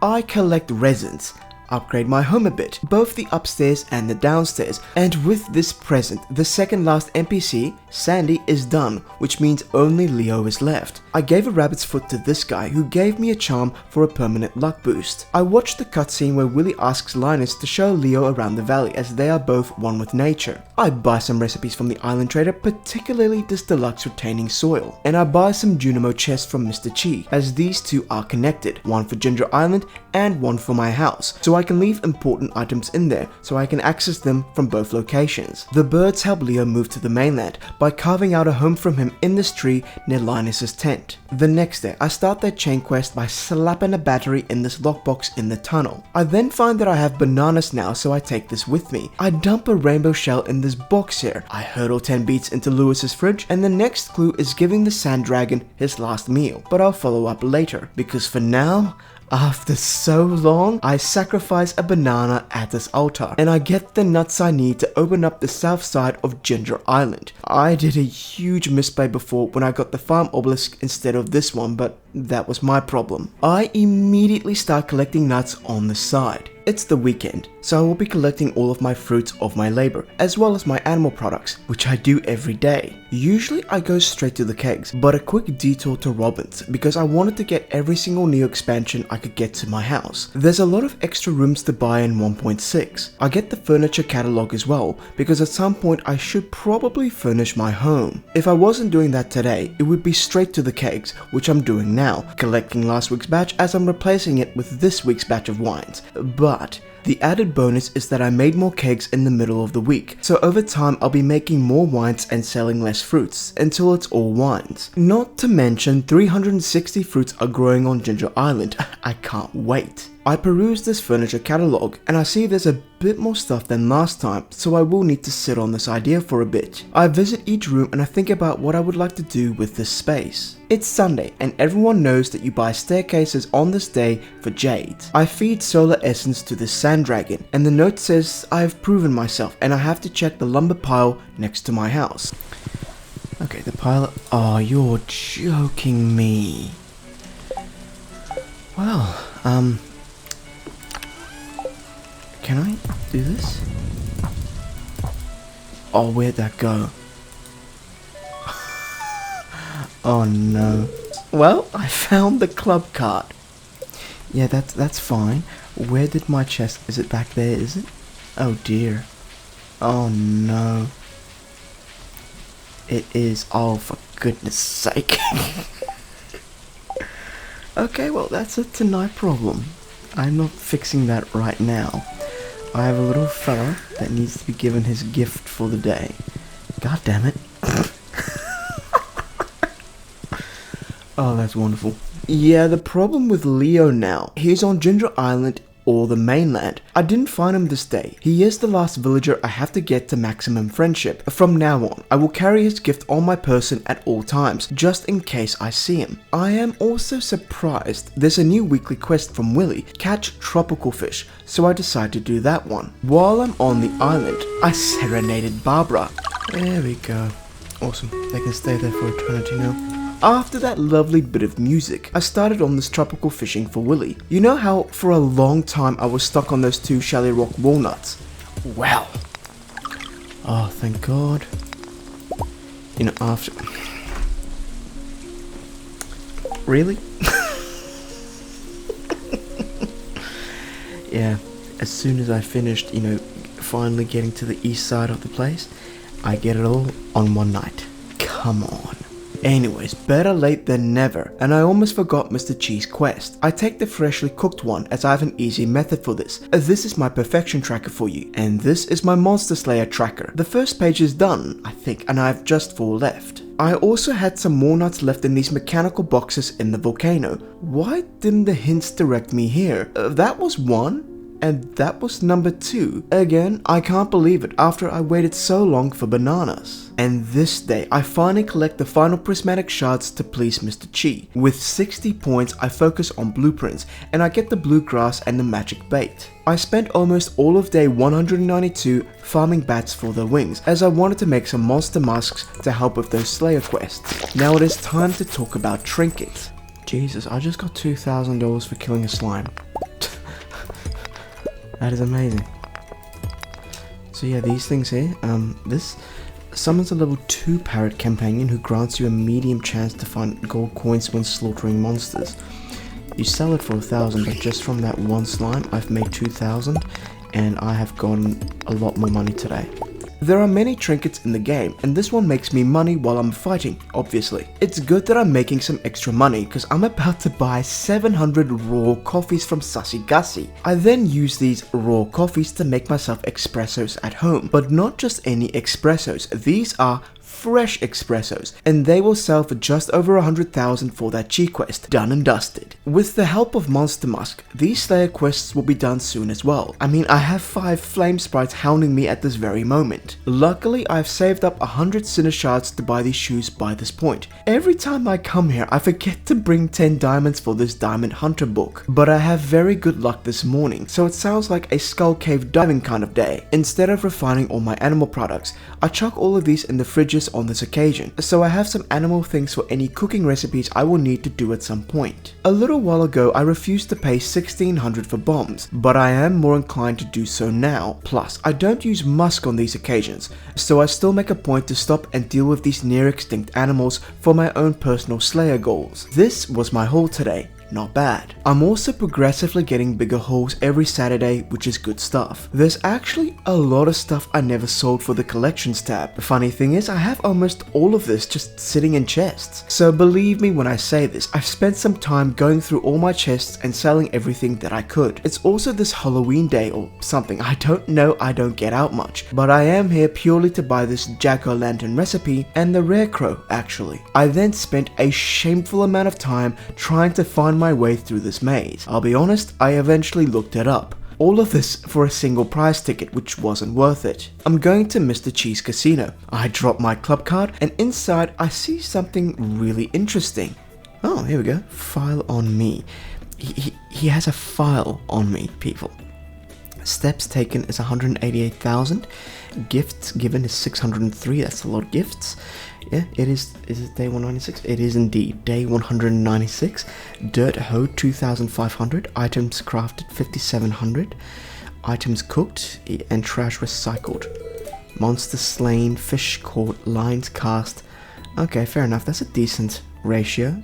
I collect resins, upgrade my home a bit, both the upstairs and the downstairs, and with this present, the second last NPC, Sandy, is done, which means only Leo is left. I gave a rabbit's foot to this guy who gave me a charm for a permanent luck boost. I watched the cutscene where Willy asks Linus to show Leo around the valley as they are both one with nature. I buy some recipes from the island trader, particularly this deluxe retaining soil, and I buy some Junimo chests from Mr. Chi, as these two are connected, one for Ginger Island and one for my house, so I can leave important items in there so I can access them from both locations. The birds help Leo move to the mainland by carving out a home from him in this tree near Linus's tent. The next day, I start that chain quest by slapping a battery in this lockbox in the tunnel. I then find that I have bananas now, so I take this with me. I dump a rainbow shell in this box here. I hurdle 10 beets into Lewis's fridge, and the next clue is giving the sand dragon his last meal, but I'll follow up later, because for now, after so long, I sacrifice a banana at this altar, and I get the nuts I need to open up the south side of Ginger Island. I did a huge misplay before when I got the farm obelisk instead of this one, but that was my problem. I immediately start collecting nuts on the side. It's the weekend, so I will be collecting all of my fruits of my labor, as well as my animal products, which I do every day. Usually I go straight to the kegs, but a quick detour to Robin's because I wanted to get every single new expansion I could get to my house. There's a lot of extra rooms to buy in 1.6. I get the furniture catalog as well, because at some point I should probably furnish my home. If I wasn't doing that today, it would be straight to the kegs, which I'm doing now, collecting last week's batch as I'm replacing it with this week's batch of wines. But the added bonus is that I made more kegs in the middle of the week, so over time I'll be making more wines and selling less fruits, until it's all wines. Not to mention 360 fruits are growing on Ginger Island. I can't wait. I peruse this furniture catalog, and I see there's a bit more stuff than last time, so I will need to sit on this idea for a bit. I visit each room and I think about what I would like to do with this space. It's Sunday, and everyone knows that you buy staircases on this day for jades. I feed solar essence to the sand dragon, and the note says I have proven myself and I have to check the lumber pile next to my house. Okay, the pile... Oh, you're joking me. Well, can I do this? Oh, where'd that go? Oh no. Well, I found the club card. Yeah, that's fine. Where did my chest... Is it back there, is it? Oh dear. Oh no. It is. Oh, for goodness sake. Okay, well, that's a tonight problem. I'm not fixing that right now. I have a little fella that needs to be given his gift for the day. God damn it. Oh, that's wonderful. Yeah, the problem with Leo now, he's on Ginger Island or the mainland. I didn't find him this day. He is the last villager I have to get to maximum friendship. From now on, I will carry his gift on my person at all times, just in case I see him. I am also surprised there's a new weekly quest from Willy, catch tropical fish, so I decide to do that one. While I'm on the island, I serenaded Barbara. There we go. Awesome. They can stay there for eternity now. After that lovely bit of music, I started on this tropical fishing for Willy. You know how for a long time I was stuck on those 2 Chalet Rock walnuts? Well, oh thank God. You know, after... Really? Yeah, as soon as I finished, you know, finally getting to the east side of the place, I get it all on one night. Come on. Anyways, better late than never, and I almost forgot Mr. Cheese quest. I take the freshly cooked one as I have an easy method for this. This is my perfection tracker for you, and this is my monster slayer tracker. The first page is done, I think, and I have just 4 left. I also had some more nuts left in these mechanical boxes in the volcano. Why didn't the hints direct me here? That was 1. And that was number 2. Again, I can't believe it after I waited so long for bananas. And this day, I finally collect the final prismatic shards to please Mr. Chi. With 60 points, I focus on blueprints, and I get the blue grass and the magic bait. I spent almost all of day 192 farming bats for their wings, as I wanted to make some monster masks to help with those slayer quests. Now it is time to talk about trinkets. Jesus, I just got $2,000 for killing a slime. That is amazing. So yeah, these things here, this summons a level 2 parrot companion who grants you a medium chance to find gold coins when slaughtering monsters. You sell it for 1,000, but just from that one slime, I've made 2,000, and I have gotten a lot more money today. There are many trinkets in the game, and this one makes me money while I'm fighting, obviously. It's good that I'm making some extra money, because I'm about to buy 700 raw coffees from Sussy Gussie. I then use these raw coffees to make myself espressos at home, but not just any espressos, these are fresh espressos, and they will sell for just over 100,000 for that Chi quest, done and dusted. With the help of Monster Musk, these Slayer quests will be done soon as well. I mean, I have 5 flame sprites hounding me at this very moment. Luckily, I've saved up 100 Sinner Shards to buy these shoes by this point. Every time I come here, I forget to bring 10 diamonds for this Diamond Hunter book, but I have very good luck this morning, so it sounds like a Skull Cave diving kind of day. Instead of refining all my animal products, I chuck all of these in the fridges on this occasion, so I have some animal things for any cooking recipes I will need to do at some point. A little while ago I refused to pay 1,600 for bombs, but I am more inclined to do so now. Plus, I don't use musk on these occasions, so I still make a point to stop and deal with these near extinct animals for my own personal slayer goals. This was my haul today. Not bad. I'm also progressively getting bigger hauls every Saturday, which is good stuff. There's actually a lot of stuff I never sold for the collections tab. The funny thing is, I have almost all of this just sitting in chests. So believe me when I say this, I've spent some time going through all my chests and selling everything that I could. It's also this Halloween day or something, I don't know, I don't get out much. But I am here purely to buy this jack-o'-lantern recipe and the rare crow, actually. I then spent a shameful amount of time trying to find my way through this maze. I'll be honest, I eventually looked it up. All of this for a single prize ticket, which wasn't worth it. I'm going to Mr. Cheese Casino. I drop my club card, and inside I see something really interesting. Oh, here we go. File on me. He has a file on me, people. Steps taken is 188,000. Gifts given is 603. That's a lot of gifts. Yeah, it is. Is it day 196? It is indeed day 196. Dirt hoe 2,500. Items crafted 5,700. Items cooked and trash recycled. Monster slain. Fish caught. Lines cast. Okay, fair enough. That's a decent ratio.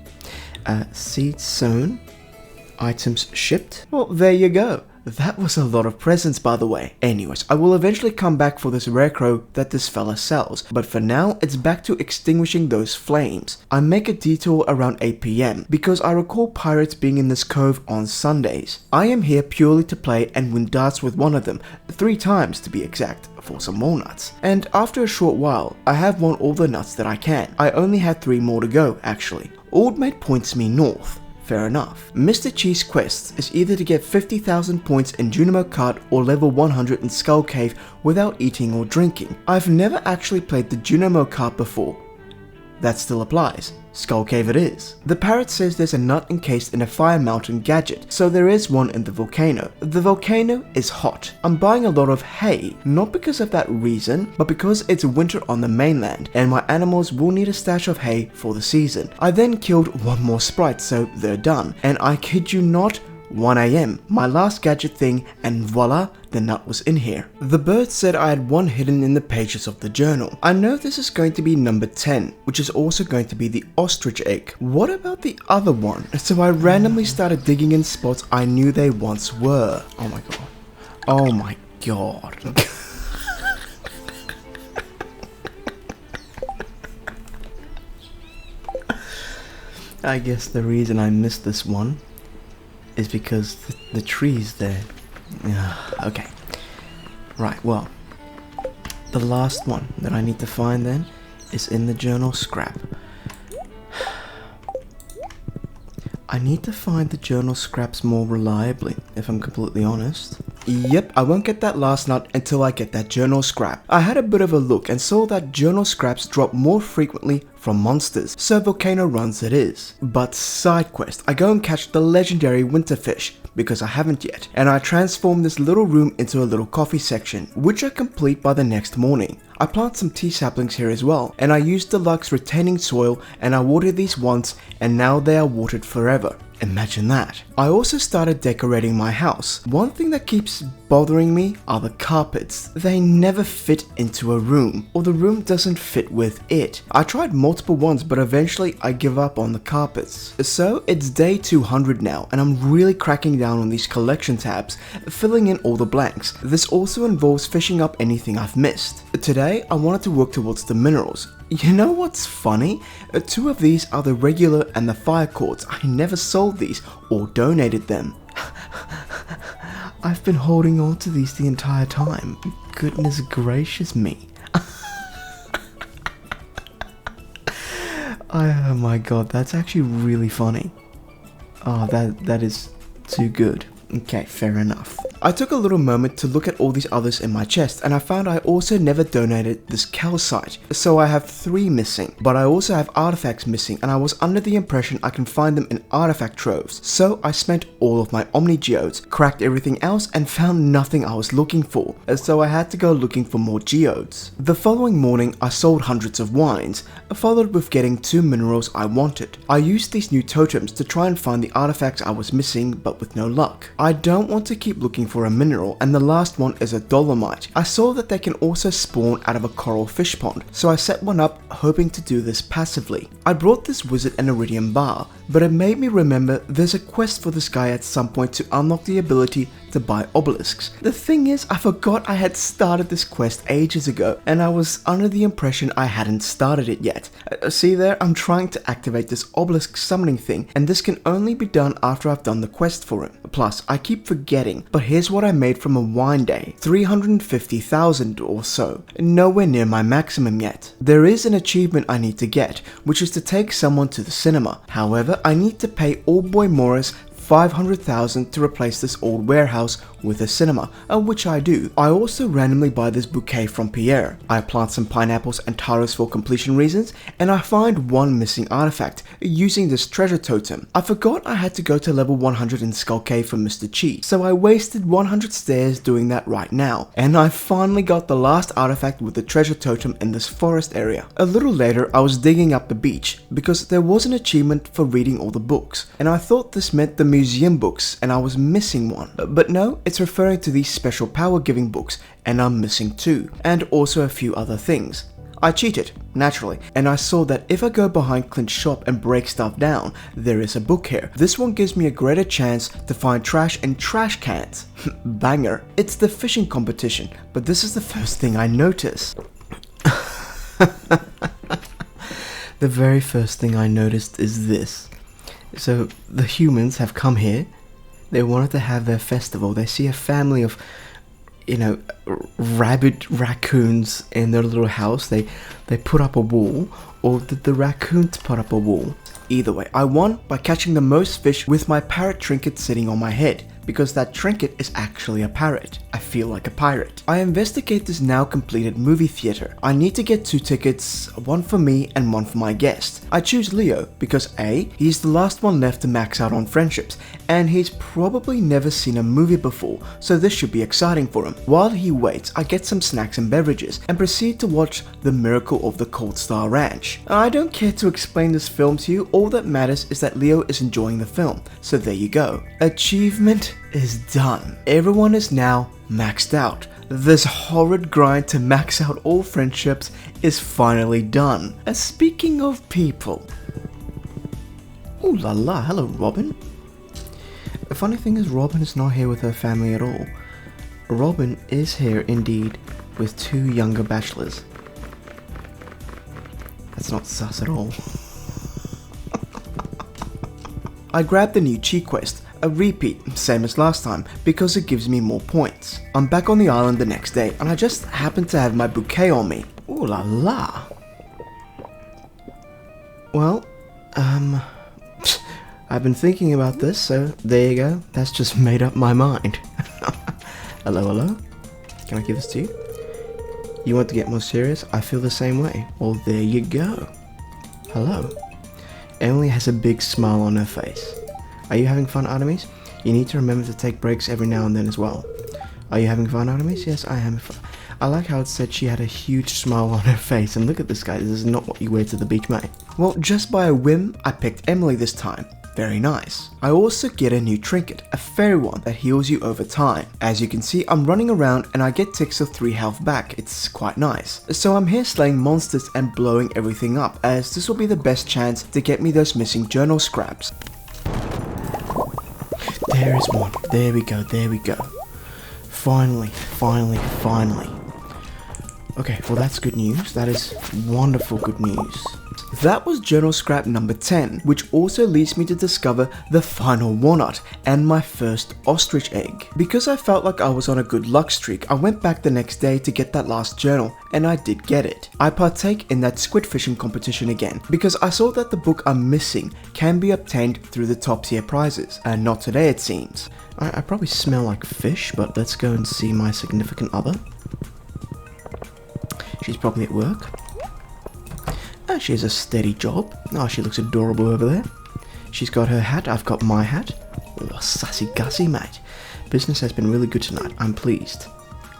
Seeds sown. Items shipped. Well, there you go. That was a lot of presents, by the way. Anyways, I will eventually come back for this rare crow that this fella sells, but for now, it's back to extinguishing those flames. I make a detour around 8 PM because I recall pirates being in this cove on Sundays. I am here purely to play and win darts with one of them, 3 times to be exact, for some more nuts. And after a short while, I have won all the nuts that I can. I only had 3 more to go, actually. Old mate points me north. Fair enough. Mr. Cheese Quest is either to get 50,000 points in Junimo Kart or level 100 in Skull Cave without eating or drinking. I've never actually played the Junimo Kart before. that still applies. Skull Cave it is. The parrot says there's a nut encased in a fire mountain gadget, so there is one in the volcano. The volcano is hot. I'm buying a lot of hay, not because of that reason, but because it's winter on the mainland, and my animals will need a stash of hay for the season. I then killed one more sprite, so they're done, and I kid you not, 1 AM, my last gadget thing, and voila, the nut was in here. The bird said I had one hidden in the pages of the journal. I know this is going to be number 10, which is also going to be the ostrich egg. What about the other one? So I randomly started digging in spots I knew they once were. Oh my god. Oh my god. I guess the reason I missed this one is because the tree's there. Okay. Right, well, the last one that I need to find then is in the journal scrap. I need to find the journal scraps more reliably, if I'm completely honest. Yep, I won't get that last nut until I get that journal scrap. I had a bit of a look and saw that journal scraps drop more frequently from monsters, so volcano runs it is. But side quest, I go and catch the legendary winterfish, because I haven't yet, and I transform this little room into a little coffee section, which I complete by the next morning. I plant some tea saplings here as well, and I use deluxe retaining soil, and I water these once, and now they are watered forever. Imagine that. I also started decorating my house. One thing that keeps bothering me are the carpets. They never fit into a room, or the room doesn't fit with it. I tried multiple ones, but eventually I give up on the carpets. So it's day 200 now, and I'm really cracking down on these collection tabs, filling in all the blanks. This also involves fishing up anything I've missed. Today, I wanted to work towards the minerals. You know what's funny? 2 of these are the regular and the fire quartz. I never sold these or donated them. I've been holding on to these the entire time. Goodness gracious me. Oh my god, that's actually really funny. Oh, that is too good. Okay, fair enough. I took a little moment to look at all these others in my chest, and I found I also never donated this calcite, so I have 3 missing. But I also have artifacts missing, and I was under the impression I can find them in artifact troves, so I spent all of my omni geodes, cracked everything else, and found nothing I was looking for, so I had to go looking for more geodes. The following morning I sold hundreds of wines, followed with getting 2 minerals I wanted. I used these new totems to try and find the artifacts I was missing, but with no luck. I don't want to keep looking for a mineral, and the last one is a dolomite. I saw that they can also spawn out of a coral fish pond, so I set one up hoping to do this passively. I brought this wizard an iridium bar, but it made me remember there's a quest for this guy at some point to unlock the ability to buy obelisks. The thing is, I forgot I had started this quest ages ago, and I was under the impression I hadn't started it yet. See there, I'm trying to activate this obelisk summoning thing, and this can only be done after I've done the quest for him. Plus, I keep forgetting, but here's what I made from a wine day. 350,000 or so. Nowhere near my maximum yet. There is an achievement I need to get, which is to take someone to the cinema. However, I need to pay Old Boy Morris 500,000 to replace this old warehouse with a cinema, which I do. I also randomly buy this bouquet from Pierre. I plant some pineapples and taros for completion reasons, and I find one missing artifact using this treasure totem. I forgot I had to go to level 100 in Skull Cave for Mr. Chi, so I wasted 100 stairs doing that right now, and I finally got the last artifact with the treasure totem in this forest area. A little later, I was digging up the beach because there was an achievement for reading all the books, and I thought this meant the museum books, and I was missing one. But no, it's referring to these special power giving books, and I'm missing 2, and also a few other things. I cheated, naturally, and I saw that if I go behind Clint's shop and break stuff down, there is a book here. This one gives me a greater chance to find trash in trash cans. Banger. It's the fishing competition, but this is the first thing I notice. The very first thing I noticed is this. So the humans have come here. They wanted to have their festival. They see a family of, rabid raccoons in their little house. They put up a wall, or did the raccoons put up a wall? Either way, I won by catching the most fish with my parrot trinket sitting on my head. because that trinket is actually a parrot. I feel like a pirate. I investigate this now completed movie theater. I need to get 2 tickets, one for me and one for my guest. I choose Leo because A, he's the last one left to max out on friendships, and he's probably never seen a movie before, so this should be exciting for him. While he waits, I get some snacks and beverages and proceed to watch The Miracle of the Cold Star Ranch. I don't care to explain this film to you, all that matters is that Leo is enjoying the film, so there you go. Achievement is done. Everyone is now maxed out. This horrid grind to max out all friendships is finally done. Speaking of people. Ooh la la, hello Robin. The funny thing is Robin is not here with her family at all. Robin is here indeed with 2 younger bachelors. That's not sus at all. I grabbed the new Chi quest, a repeat, same as last time, because it gives me more points. I'm back on the island the next day, and I just happen to have my bouquet on me. Ooh la la. Well, I've been thinking about this, so there you go. That's just made up my mind. Hello, hello? Can I give this to you? You want to get more serious? I feel the same way. Well, there you go. Hello. Emily has a big smile on her face. Are you having fun, Artemis? You need to remember to take breaks every now and then as well. Are you having fun, Artemis? Yes, I am. I like how it said she had a huge smile on her face, and look at this guy, this is not what you wear to the beach, mate. Well, just by a whim, I picked Emily this time. Very nice. I also get a new trinket, a fairy one that heals you over time. As you can see, I'm running around and I get ticks of 3 health back. It's quite nice. So I'm here slaying monsters and blowing everything up, as this will be the best chance to get me those missing journal scraps. There is one. There we go, there we go. Finally, finally, finally. Okay, well that's good news. That is wonderful good news. That was journal scrap number 10, which also leads me to discover the final walnut and my first ostrich egg. Because I felt like I was on a good luck streak, I went back the next day to get that last journal, and I did get it. I partake in that squid fishing competition again, because I saw that the book I'm missing can be obtained through the top tier prizes, and not today it seems. I probably smell like fish, but let's go and see my significant other. She's probably at work. She has a steady job. Oh, she looks adorable over there. She's got her hat, I've got my hat. Oh, sassy gussy, mate. Business has been really good tonight, I'm pleased.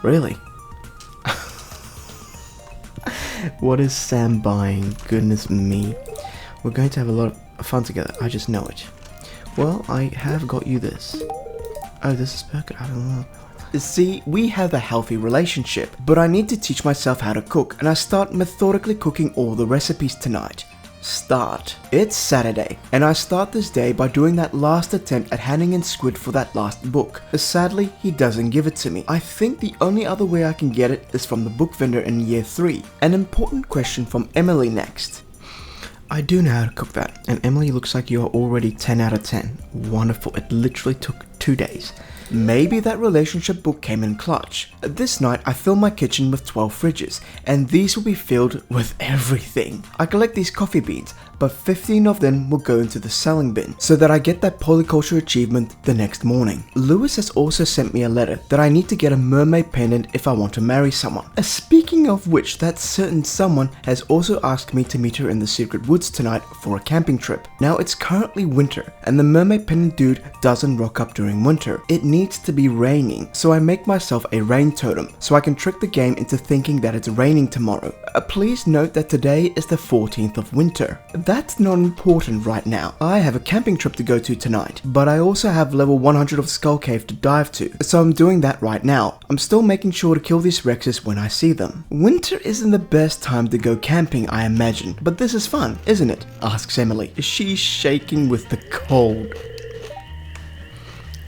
Really? What is Sam buying? Goodness me. We're going to have a lot of fun together, I just know it. Well, I have got you this. Oh, this is perfect, I don't know. See, we have a healthy relationship, but I need to teach myself how to cook, and I start methodically cooking all the recipes tonight. Start. It's Saturday, and I start this day by doing that last attempt at handing in squid for that last book. Sadly, he doesn't give it to me. I think the only other way I can get it is from the book vendor in year 3. An important question from Emily next. I do know how to cook that, and Emily, looks like you are already 10 out of 10. Wonderful, it literally took 2 days. Maybe that relationship book came in clutch. This night I fill my kitchen with 12 fridges, and these will be filled with everything. I collect these coffee beans, but 15 of them will go into the selling bin, so that I get that polyculture achievement the next morning. Lewis has also sent me a letter that I need to get a mermaid pendant if I want to marry someone. Speaking of which, that certain someone has also asked me to meet her in the secret woods tonight for a camping trip. Now it's currently winter, and the mermaid pendant dude doesn't rock up during winter. It needs to be raining, so I make myself a rain totem, so I can trick the game into thinking that it's raining tomorrow. Please note that today is the 14th of winter. That's not important right now. I have a camping trip to go to tonight, but I also have level 100 of Skull Cave to dive to, so I'm doing that right now. I'm still making sure to kill these Rexes when I see them. Winter isn't the best time to go camping, I imagine, but this is fun, isn't it? Asks Emily. She's shaking with the cold.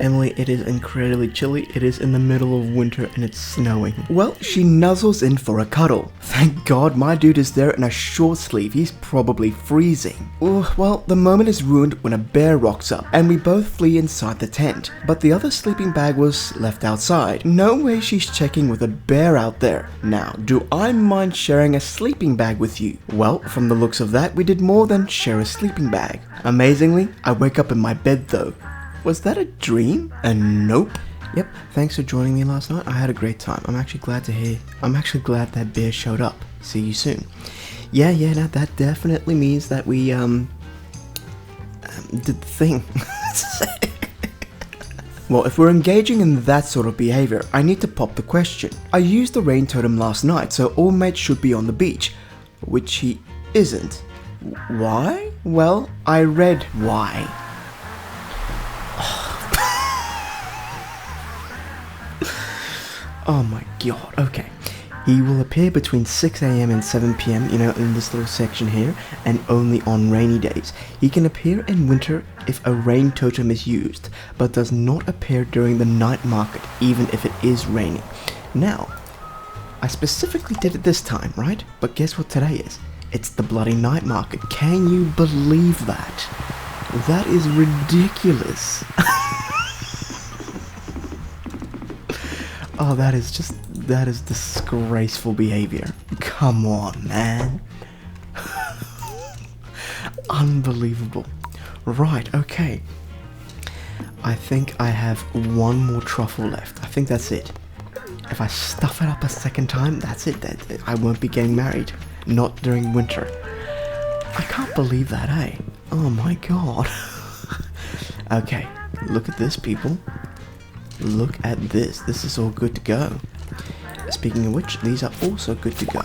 Emily, it is incredibly chilly. It is in the middle of winter and it's snowing. Well, she nuzzles in for a cuddle. Thank God my dude is there in a short sleeve. He's probably freezing. Well, the moment is ruined when a bear rocks up and we both flee inside the tent. But the other sleeping bag was left outside. No way she's checking with a bear out there. Now, do I mind sharing a sleeping bag with you? Well, from the looks of that, we did more than share a sleeping bag. Amazingly, I wake up in my bed though. Was that a dream? Nope. Yep, thanks for joining me last night. I had a great time. I'm actually glad that bear showed up. See you soon. Yeah, that definitely means that we, did the thing. Well, if we're engaging in that sort of behavior, I need to pop the question. I used the rain totem last night, so all mates should be on the beach. Which he isn't. Why? Well, I read why. Oh my god, okay. He will appear between 6 AM and 7 PM, in this little section here, and only on rainy days. He can appear in winter if a rain totem is used, but does not appear during the night market, even if it is raining. Now, I specifically did it this time, right? But guess what today is? It's the bloody night market. Can you believe that? That is ridiculous. Oh, that is disgraceful behavior. Come on, man. Unbelievable. Right, okay. I think I have one more truffle left. I think that's it. If I stuff it up a second time, that's it. I won't be getting married. Not during winter. I can't believe that, eh? Oh my god. Okay, look at this, people. Look at this. This is all good to go. Speaking of which, these are also good to go.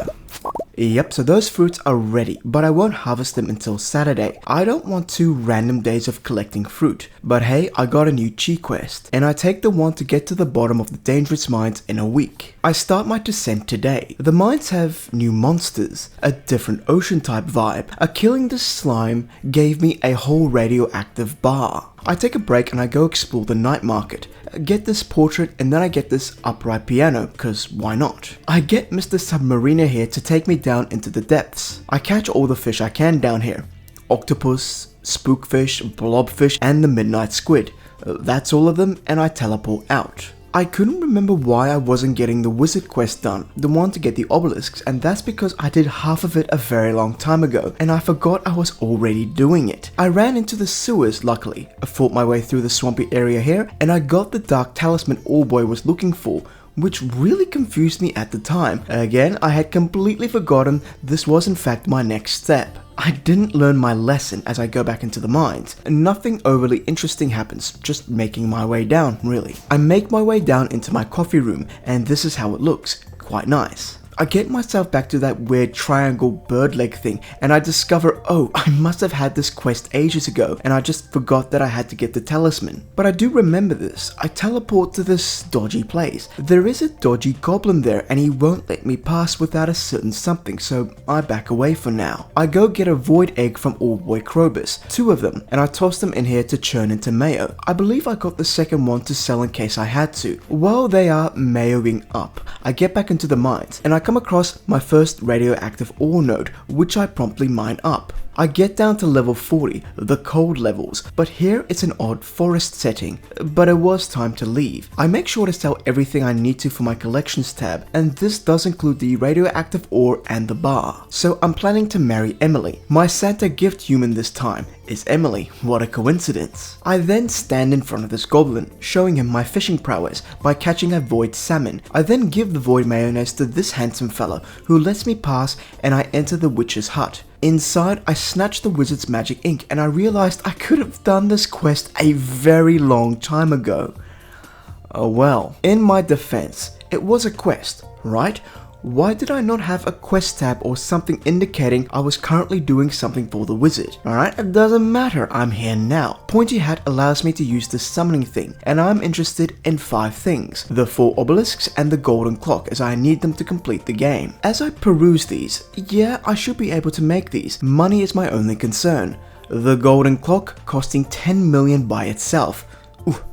Yep, so those fruits are ready, but I won't harvest them until Saturday. I don't want 2 random days of collecting fruit. But hey, I got a new chi quest, and I take the one to get to the bottom of the dangerous mines in a week. I start my descent today. The mines have new monsters, a different ocean type vibe. Killing this slime gave me a whole radioactive bar. I take a break and I go explore the night market, get this portrait, and then I get this upright piano, cause why not? I get Mr. Submariner here to take me down into the depths. I catch all the fish I can down here. Octopus, spookfish, blobfish, and the midnight squid. That's all of them, and I teleport out. I couldn't remember why I wasn't getting the wizard quest done, the one to get the obelisks, and that's because I did half of it a very long time ago, and I forgot I was already doing it. I ran into the sewers, luckily. I fought my way through the swampy area here, and I got the dark talisman All Boy was looking for, which really confused me at the time. Again, I had completely forgotten this was in fact my next step. I didn't learn my lesson as I go back into the mines. Nothing overly interesting happens, just making my way down, really. I make my way down into my coffee room, and this is how it looks. Quite nice. I get myself back to that weird triangle bird leg thing, and I discover, oh, I must have had this quest ages ago, and I just forgot that I had to get the talisman. But I do remember this. I teleport to this dodgy place. There is a dodgy goblin there, and he won't let me pass without a certain something, so I back away for now. I go get a void egg from Old Boy Krobus, 2 of them, and I toss them in here to churn into mayo. I believe I got the second one to sell in case I had to. While they are mayoing up, I get back into the mines, and I come across my first radioactive ore node, which I promptly mine up. I get down to level 40, the cold levels, but here it's an odd forest setting, but it was time to leave. I make sure to sell everything I need to for my collections tab, and this does include the radioactive ore and the bar. So I'm planning to marry Emily. My Santa gift human this time is Emily. What a coincidence. I then stand in front of this goblin, showing him my fishing prowess by catching a void salmon. I then give the void mayonnaise to this handsome fellow who lets me pass, and I enter the witch's hut. Inside, I snatch the wizard's magic ink, and I realized I could have done this quest a very long time ago. Oh well. In my defense, it was a quest, right? Why did I not have a quest tab or something indicating I was currently doing something for the wizard? Alright, it doesn't matter, I'm here now. Pointy Hat allows me to use the summoning thing, and I'm interested in 5 things. The 4 obelisks and the golden clock, as I need them to complete the game. As I peruse these, yeah, I should be able to make these. Money is my only concern. The golden clock costing 10 million by itself.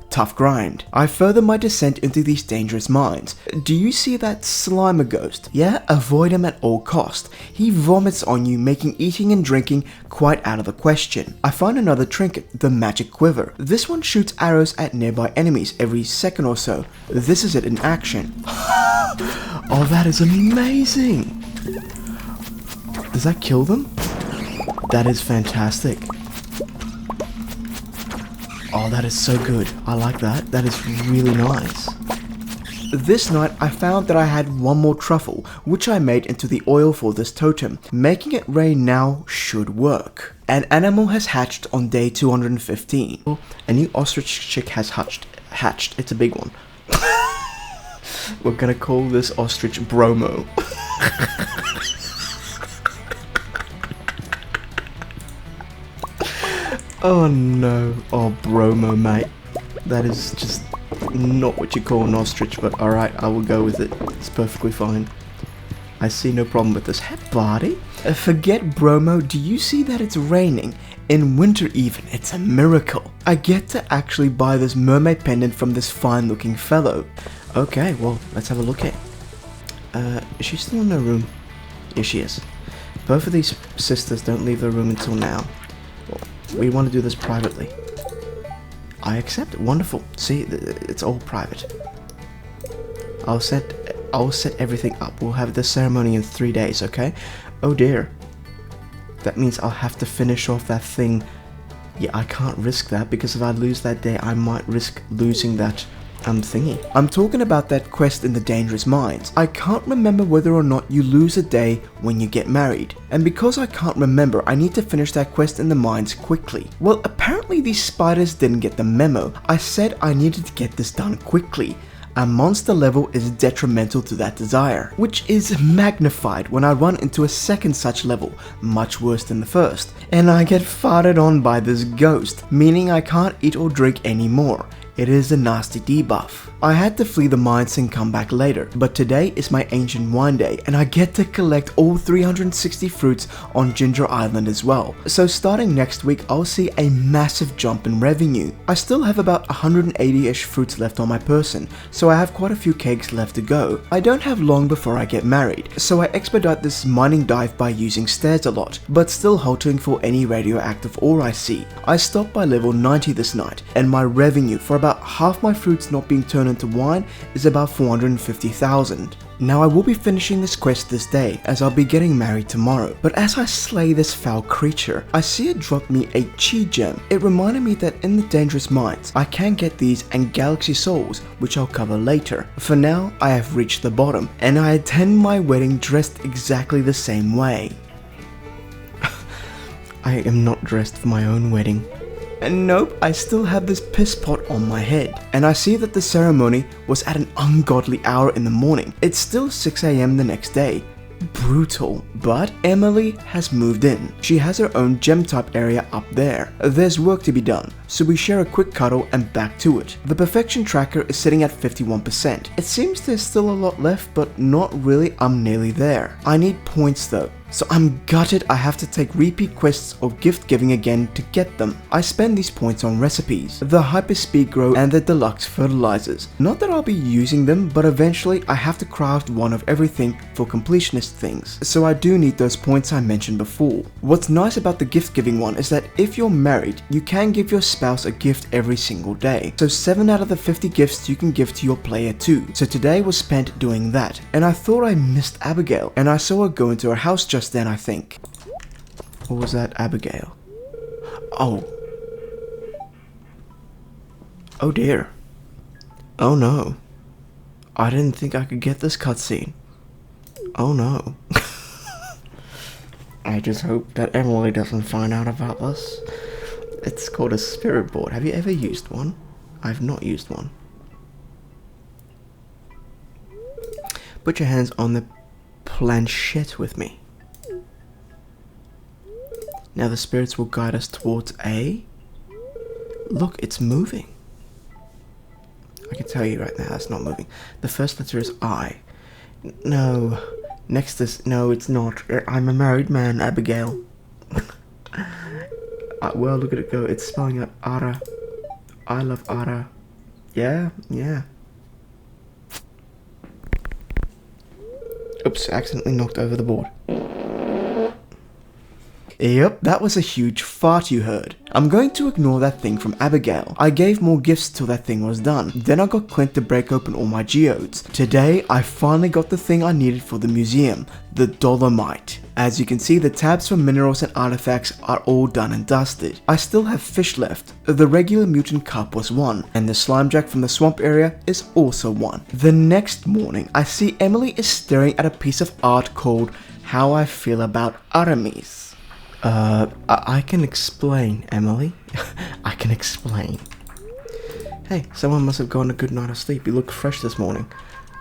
Tough grind. I further my descent into these dangerous mines. Do you see that Slimer ghost? Yeah, avoid him at all cost. He vomits on you, making eating and drinking quite out of the question. I find another trinket, the magic quiver. This one shoots arrows at nearby enemies every second or so. This is it in action. Oh, that is amazing. Does that kill them? That is fantastic. Oh, that is so good. I like that. That is really nice. This night, I found that I had one more truffle, which I made into the oil for this totem. Making it rain now should work. An animal has hatched on day 215. A new ostrich chick has hatched. It's a big one. We're gonna call this ostrich Bromo. Oh no. Oh, Bromo, mate. That is just not what you call an ostrich, but alright, I will go with it. It's perfectly fine. I see no problem with this. Hey, buddy. Forget Bromo, do you see that it's raining? In winter even, it's a miracle. I get to actually buy this mermaid pendant from this fine looking fellow. Okay, well, let's have a look at it. Is she still in her room? Yes, she is. Both of these sisters don't leave their room until now. Well, we want to do this privately. I accept it. Wonderful. See, it's all private. I'll set everything up. We'll have the ceremony in 3 days, okay? Oh dear. That means I'll have to finish off that thing. Yeah, I can't risk that because if I lose that day, I might risk losing that thingy. I'm talking about that quest in the Dangerous Mines. I can't remember whether or not you lose a day when you get married. And because I can't remember, I need to finish that quest in the mines quickly. Well, apparently these spiders didn't get the memo. I said I needed to get this done quickly. A monster level is detrimental to that desire, which is magnified when I run into a second such level, much worse than the first, and I get farted on by this ghost, meaning I can't eat or drink anymore. It is a nasty debuff. I had to flee the mines and come back later, but today is my ancient wine day and I get to collect all 360 fruits on Ginger Island as well. So starting next week, I'll see a massive jump in revenue. I still have about 180-ish fruits left on my person, so I have quite a few kegs left to go. I don't have long before I get married, so I expedite this mining dive by using stairs a lot, but still halting for any radioactive ore I see. I stopped by level 90 this night, and my revenue for about half my fruits not being turned into wine is about 450,000. Now I will be finishing this quest this day as I'll be getting married tomorrow, but as I slay this foul creature, I see it drop me a chi gem. It reminded me that in the Dangerous Mines, I can get these and galaxy souls, which I'll cover later. For now, I have reached the bottom, and I attend my wedding dressed exactly the same way. I am not dressed for my own wedding. And nope, I still have this piss pot on my head. And I see that the ceremony was at an ungodly hour in the morning. It's still 6 AM the next day. Brutal. But Emily has moved in. She has her own gem type area up there. There's work to be done, so we share a quick cuddle and back to it. The perfection tracker is sitting at 51%. It seems there's still a lot left, but not really. I'm nearly there. I need points though. So I'm gutted I have to take repeat quests or gift giving again to get them. I spend these points on recipes, the hyper speed grow and the deluxe fertilizers. Not that I'll be using them, but eventually I have to craft one of everything for completionist things. So I do need those points I mentioned before. What's nice about the gift giving one is that if you're married, you can give your spouse a gift every single day. So 7 out of the 50 gifts you can give to your player too. So today was spent doing that. And I thought I missed Abigail, and I saw her go into her house just then, I think. Or was that Abigail? Oh. Oh dear. Oh no. I didn't think I could get this cutscene. Oh no. I just hope that Emily doesn't find out about this. It's called a spirit board. Have you ever used one? I've not used one. Put your hands on the planchette with me. Now the spirits will guide us towards A. Look, it's moving. I can tell you right now, it's not moving. The first letter is I. No. Next is... No, it's not. I'm a married man, Abigail. Well, look at it go. It's spelling out Ara. I love Ara. Yeah, yeah. Oops, accidentally knocked over the board. Yep, that was a huge fart you heard. I'm going to ignore that thing from Abigail. I gave more gifts till that thing was done. Then I got Clint to break open all my geodes. Today, I finally got the thing I needed for the museum, the Dolomite. As you can see, the tabs for minerals and artifacts are all done and dusted. I still have fish left. The regular mutant carp was one, and the slime jack from the swamp area is also one. The next morning, I see Emily is staring at a piece of art called How I Feel About Aramis. I can explain, Emily. I can explain. Hey, someone must have gotten a good night of sleep. You look fresh this morning.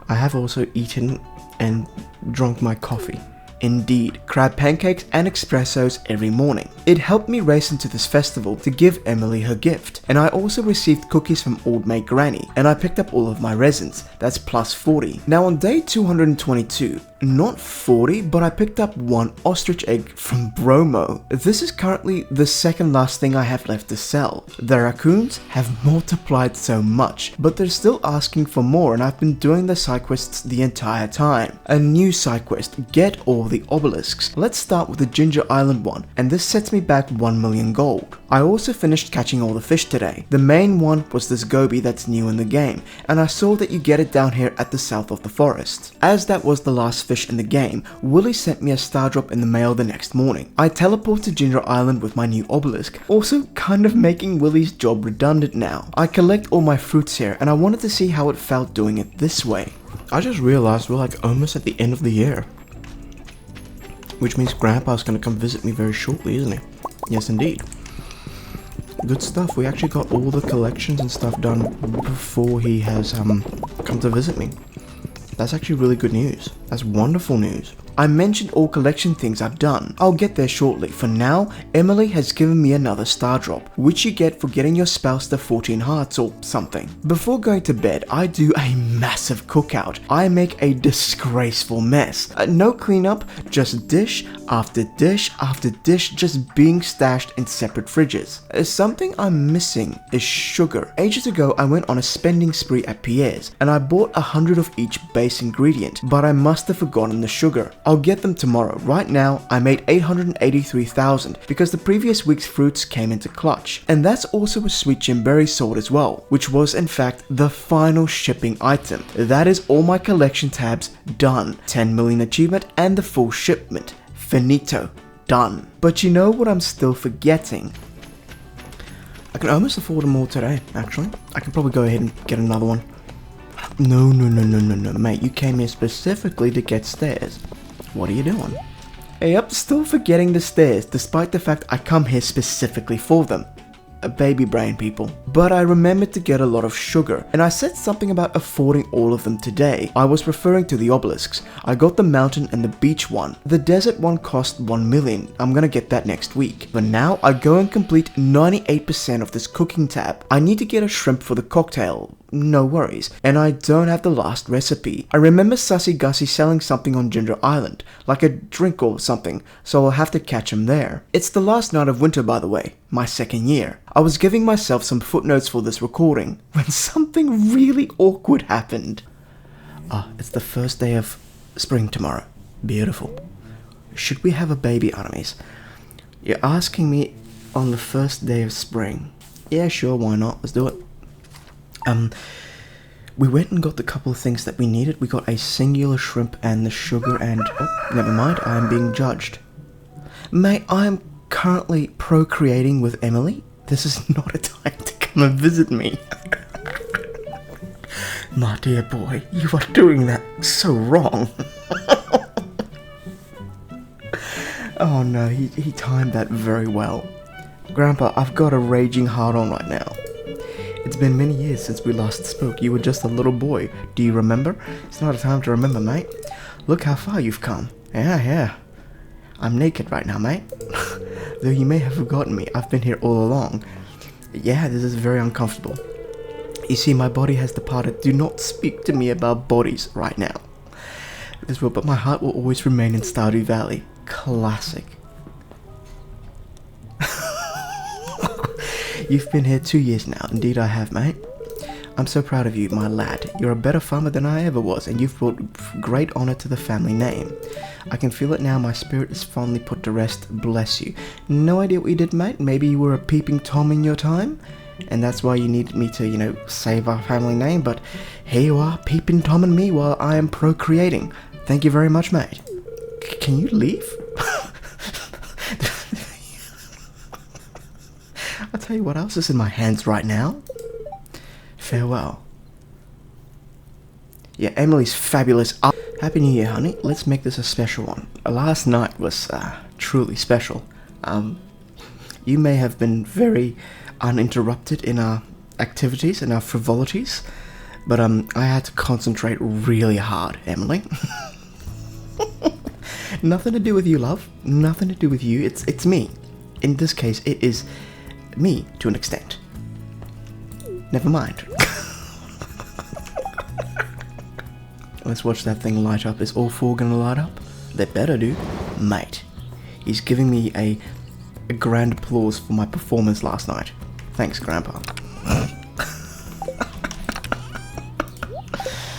I have also eaten and drunk my coffee. Indeed, crab pancakes and espressos every morning. It helped me race into this festival to give Emily her gift, and I also received cookies from Old Mate Granny, and I picked up all of my resins. That's plus 40. Now on day 222, not 40, but I picked up one ostrich egg from Bromo. This is currently the second last thing I have left to sell. The raccoons have multiplied so much, but they're still asking for more, and I've been doing the side quests the entire time. A new side quest, get all the obelisks. Let's start with the Ginger Island one, and this sets me back 1 million gold. I also finished catching all the fish today. The main one was this goby that's new in the game, and I saw that you get it down here at the south of the forest. As that was the last fish in the game, Willie sent me a star drop in the mail the next morning. I teleport to Ginger Island with my new obelisk, also kind of making Willie's job redundant now. I collect all my fruits here, and I wanted to see how it felt doing it this way. I just realized we're like almost at the end of the year. Which means Grandpa's gonna come visit me very shortly, isn't he? Yes, indeed. Good stuff. We actually got all the collections and stuff done before he has come to visit me. That's actually really good news. That's wonderful news. I mentioned all collection things I've done. I'll get there shortly. For now, Emily has given me another star drop, which you get for getting your spouse the 14 hearts or something. Before going to bed, I do a massive cookout. I make a disgraceful mess. No cleanup, just dish after dish after dish just being stashed in separate fridges. Something I'm missing is sugar. Ages ago, I went on a spending spree at Pierre's, and I bought 100 of each base ingredient, but I must have forgotten the sugar. I'll get them tomorrow. Right now, I made 883,000 because the previous week's fruits came into clutch. And that's also a sweet Jimberry sword as well, which was in fact the final shipping item. That is all my collection tabs done. 10 million achievement and the full shipment. Finito. Done. But you know what I'm still forgetting? I can almost afford them all today, actually. I can probably go ahead and get another one. No, mate. You came here specifically to get stairs. What are you doing? Yep, still forgetting the stairs, despite the fact I come here specifically for them. A baby brain, people. But I remembered to get a lot of sugar, and I said something about affording all of them today. I was referring to the obelisks. I got the mountain and the beach one. The desert one cost 1 million. I'm gonna get that next week. But now I go and complete 98% of this cooking tab. I need to get a shrimp for the cocktail. No worries. And I don't have the last recipe. I remember Sussy Gussie selling something on Ginger Island, like a drink or something, so I'll have to catch him there. It's the last night of winter, by the way, my second year. I was giving myself some footnotes for this recording when something really awkward happened. It's the first day of spring tomorrow. Beautiful. Should we have a baby, Aramis? You're asking me on the first day of spring. Yeah, sure, why not? Let's do it. We went and got the couple of things that we needed. We got a singular shrimp and the sugar and... Oh, never mind, I am being judged. Mate, I am currently procreating with Emily. This is not a time to come and visit me. My dear boy, you are doing that so wrong. Oh no, he timed that very well. Grandpa, I've got a raging hard on right now. It's been many years since we last spoke. You were just a little boy. Do you remember? It's not a time to remember, mate. Look how far you've come. Yeah. I'm naked right now, mate. Though you may have forgotten me, I've been here all along. Yeah, this is very uncomfortable. You see, my body has departed. Do not speak to me about bodies right now. But my heart will always remain in Stardew Valley. Classic. You've been here 2 years now. Indeed I have, mate. I'm so proud of you, my lad. You're a better farmer than I ever was, and you've brought great honor to the family name. I can feel it now, my spirit is finally put to rest, bless you. No idea what you did, mate. Maybe you were a peeping Tom in your time, and that's why you needed me to, save our family name, but here you are, peeping Tom and me while I am procreating. Thank you very much, mate. Can you leave? I'll tell you what else is in my hands right now. Farewell. Yeah, Emily's fabulous. Happy New Year, honey. Let's make this a special one. Last night was truly special. You may have been very uninterrupted in our activities and our frivolities, but I had to concentrate really hard, Emily. Nothing to do with you, love. Nothing to do with you. It's me. In this case, it is me to an extent. Never mind. Let's watch that thing light up. Is all four gonna light up? They better do. Mate, he's giving me a grand applause for my performance last night. Thanks, Grandpa.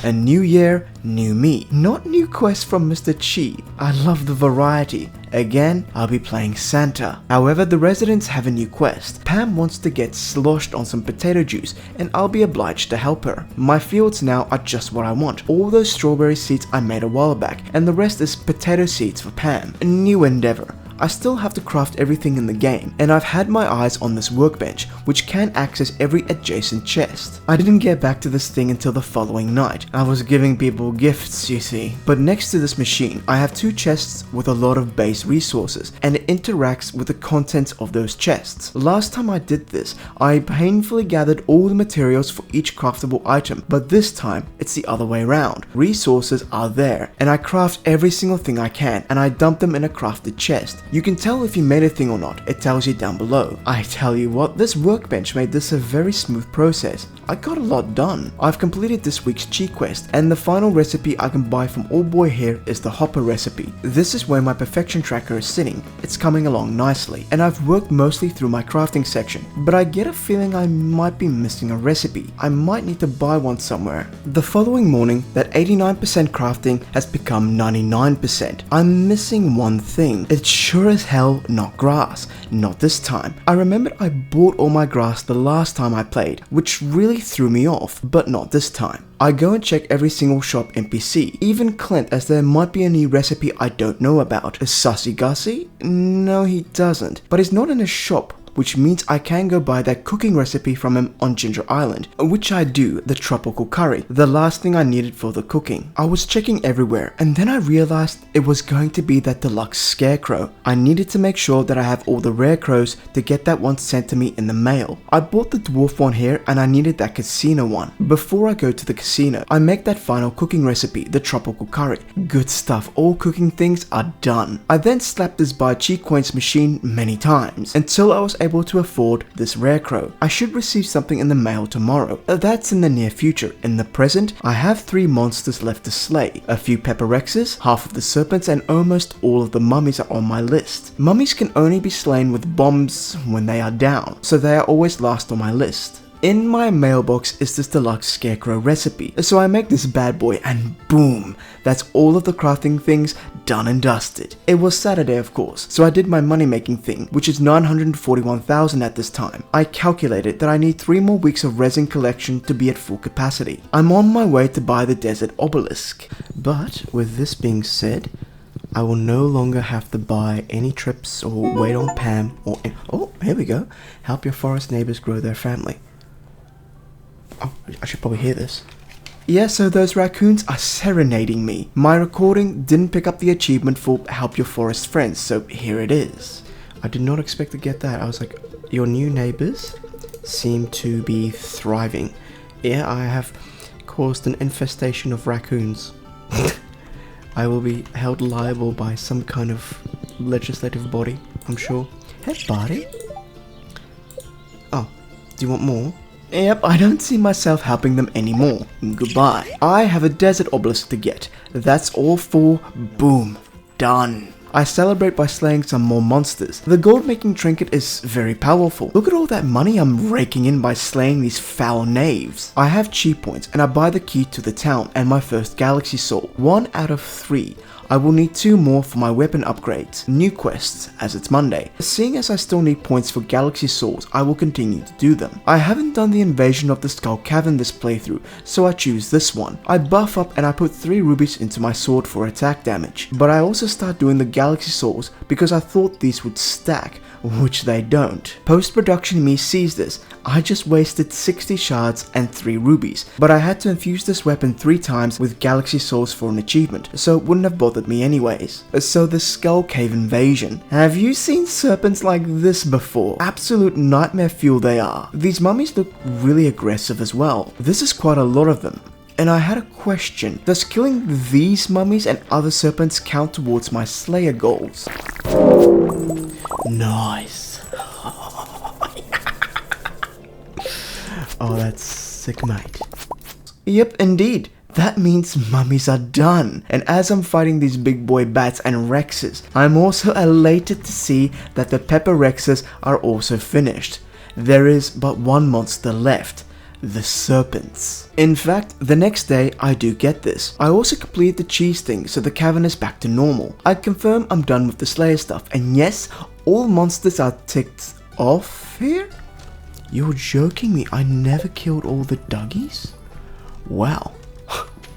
A new year, new me. Not new quest from Mr. Cheap. I love the variety. Again, I'll be playing Santa. However, the residents have a new quest. Pam wants to get sloshed on some potato juice, and I'll be obliged to help her. My fields now are just what I want. All those strawberry seeds I made a while back, and the rest is potato seeds for Pam. A new endeavor. I still have to craft everything in the game, and I've had my eyes on this workbench, which can access every adjacent chest. I didn't get back to this thing until the following night. I was giving people gifts, you see. But next to this machine, I have two chests with a lot of base resources, and it interacts with the contents of those chests. Last time I did this, I painfully gathered all the materials for each craftable item, but this time, it's the other way around. Resources are there, and I craft every single thing I can, and I dump them in a crafted chest. You can tell if you made a thing or not, it tells you down below. I tell you what, this workbench made this a very smooth process. I got a lot done. I've completed this week's cheat quest, and the final recipe I can buy from Old Boy here is the Hopper recipe. This is where my perfection tracker is sitting. It's coming along nicely, and I've worked mostly through my crafting section, but I get a feeling I might be missing a recipe. I might need to buy one somewhere. The following morning, that 89% crafting has become 99%. I'm missing one thing. It's sure as hell not grass. Not this time. I remembered I bought all my grass the last time I played, which really threw me off, but not this time. I go and check every single shop NPC, even Clint, as there might be a new recipe I don't know about. Is Sussy Gussie? No, he doesn't. But he's not in a shop, which means I can go buy that cooking recipe from him on Ginger Island, which I do, the tropical curry, the last thing I needed for the cooking. I was checking everywhere, and then I realized it was going to be that deluxe scarecrow. I needed to make sure that I have all the rare crows to get that one sent to me in the mail. I bought the dwarf one here, and I needed that casino one. Before I go to the casino, I make that final cooking recipe, the tropical curry. Good stuff, all cooking things are done. I then slapped this buy cheat coins machine many times, until I was able to afford this rare crow. I should receive something in the mail tomorrow. That's in the near future. In the present, I have 3 monsters left to slay. A few pepperexes, half of the serpents, and almost all of the mummies are on my list. Mummies can only be slain with bombs when they are down, so they are always last on my list. In my mailbox is this deluxe scarecrow recipe, so I make this bad boy and boom, that's all of the crafting things done and dusted. It was Saturday of course, so I did my money making thing, which is 941,000 at this time. I calculated that I need 3 more weeks of resin collection to be at full capacity. I'm on my way to buy the desert obelisk. But with this being said, I will no longer have to buy any trips or wait on Pam or... Oh, here we go. Help your forest neighbors grow their family. Oh, I should probably hear this. Yeah, so those raccoons are serenading me. My recording didn't pick up the achievement for Help Your Forest Friends, so here it is. I did not expect to get that. I was like, your new neighbors seem to be thriving. Yeah, I have caused an infestation of raccoons. I will be held liable by some kind of legislative body, I'm sure. Hey, buddy. Oh, do you want more? Yep, I don't see myself helping them anymore. Goodbye. I have a desert obelisk to get. That's all for boom. Done. I celebrate by slaying some more monsters. The gold making trinket is very powerful. Look at all that money I'm raking in by slaying these foul knaves. I have chi points and I buy the key to the town and my first galaxy soul. 1 out of 3. I will need 2 more for my weapon upgrades. New quests, as it's Monday. Seeing as I still need points for galaxy souls, I will continue to do them. I haven't done the invasion of the Skull Cavern this playthrough, so I choose this one. I buff up and I put 3 rubies into my sword for attack damage. But I also start doing the galaxy souls because I thought these would stack, which they don't. Post-production me sees this. I just wasted 60 shards and 3 rubies, but I had to infuse this weapon 3 times with galaxy souls for an achievement, so it wouldn't have bothered me anyways. So the Skull Cave invasion. Have you seen serpents like this before? Absolute nightmare fuel they are. These mummies look really aggressive as well. This is quite a lot of them. And I had a question. Does killing these mummies and other serpents count towards my Slayer goals? Nice. Oh, that's sick, mate. Yep, indeed. That means mummies are done. And as I'm fighting these big boy bats and rexes, I'm also elated to see that the pepper rexes are also finished. There is but one monster left. The serpents. In fact, the next day I do get this. I also completed the cheese thing, so the cavern is back to normal. I confirm I'm done with the Slayer stuff, and yes, all monsters are ticked off here? You're joking me, I never killed all the duggies? Wow.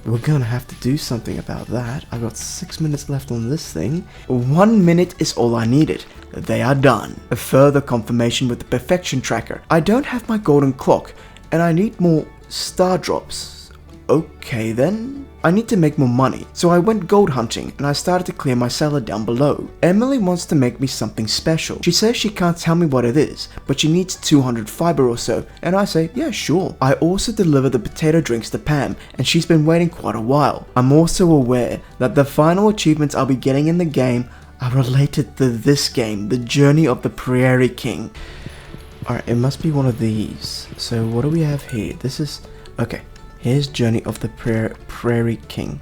We're gonna have to do something about that. I got 6 minutes left on this thing. 1 minute is all I needed. They are done. A further confirmation with the perfection tracker. I don't have my golden clock, and I need more star drops. Okay then. I need to make more money, so I went gold hunting and I started to clear my cellar down below. Emily wants to make me something special. She says she can't tell me what it is, but she needs 200 fiber or so, and I say, yeah, sure. I also deliver the potato drinks to Pam, and she's been waiting quite a while. I'm also aware that the final achievements I'll be getting in the game are related to this game, the Journey of the Prairie King. Alright, it must be one of these. So what do we have here? This is... okay. Here's Journey of the Prairie King.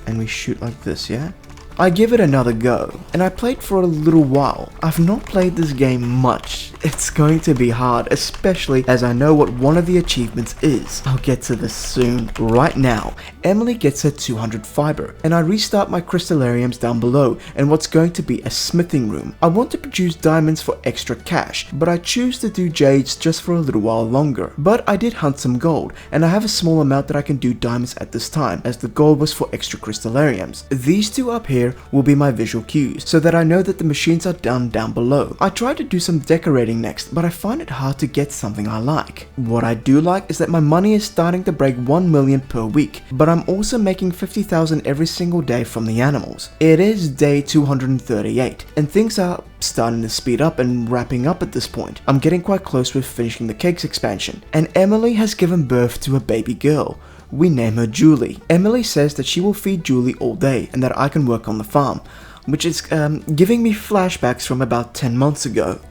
And we shoot like this, yeah? I give it another go, and I played for a little while. I've not played this game much. It's going to be hard, especially as I know what one of the achievements is. I'll get to this soon. Right now, Emily gets her 200 fiber, and I restart my crystallariums down below and what's going to be a smithing room. I want to produce diamonds for extra cash, but I choose to do jades just for a little while longer. But I did hunt some gold, and I have a small amount that I can do diamonds at this time, as the gold was for extra crystallariums. These two up here will be my visual cues, so that I know that the machines are done down below. I try to do some decorating next, but I find it hard to get something I like. What I do like is that my money is starting to break 1 million per week, but I'm also making 50,000 every single day from the animals. It is day 238, and things are starting to speed up and wrapping up at this point. I'm getting quite close with finishing the cakes expansion, and Emily has given birth to a baby girl. We name her Julie. Emily says that she will feed Julie all day and that I can work on the farm, which is giving me flashbacks from about 10 months ago.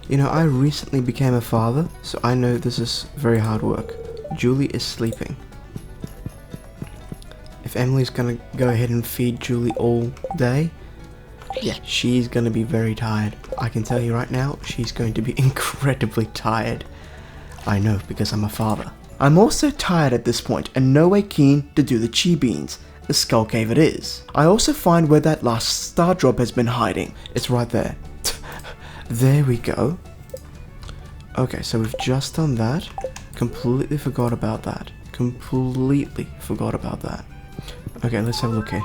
You know, I recently became a father, so I know this is very hard work. Julie is sleeping. If Emily's gonna go ahead and feed Julie all day, yeah, she's gonna be very tired. I can tell you right now, she's going to be incredibly tired. I know, because I'm a father. I'm also tired at this point and no way keen to do the chi beans. The Skull Cave it is. I also find where that last star drop has been hiding. It's right there. There we go. Okay, so we've just done that. Completely forgot about that. Completely forgot about that. Okay, let's have a look here.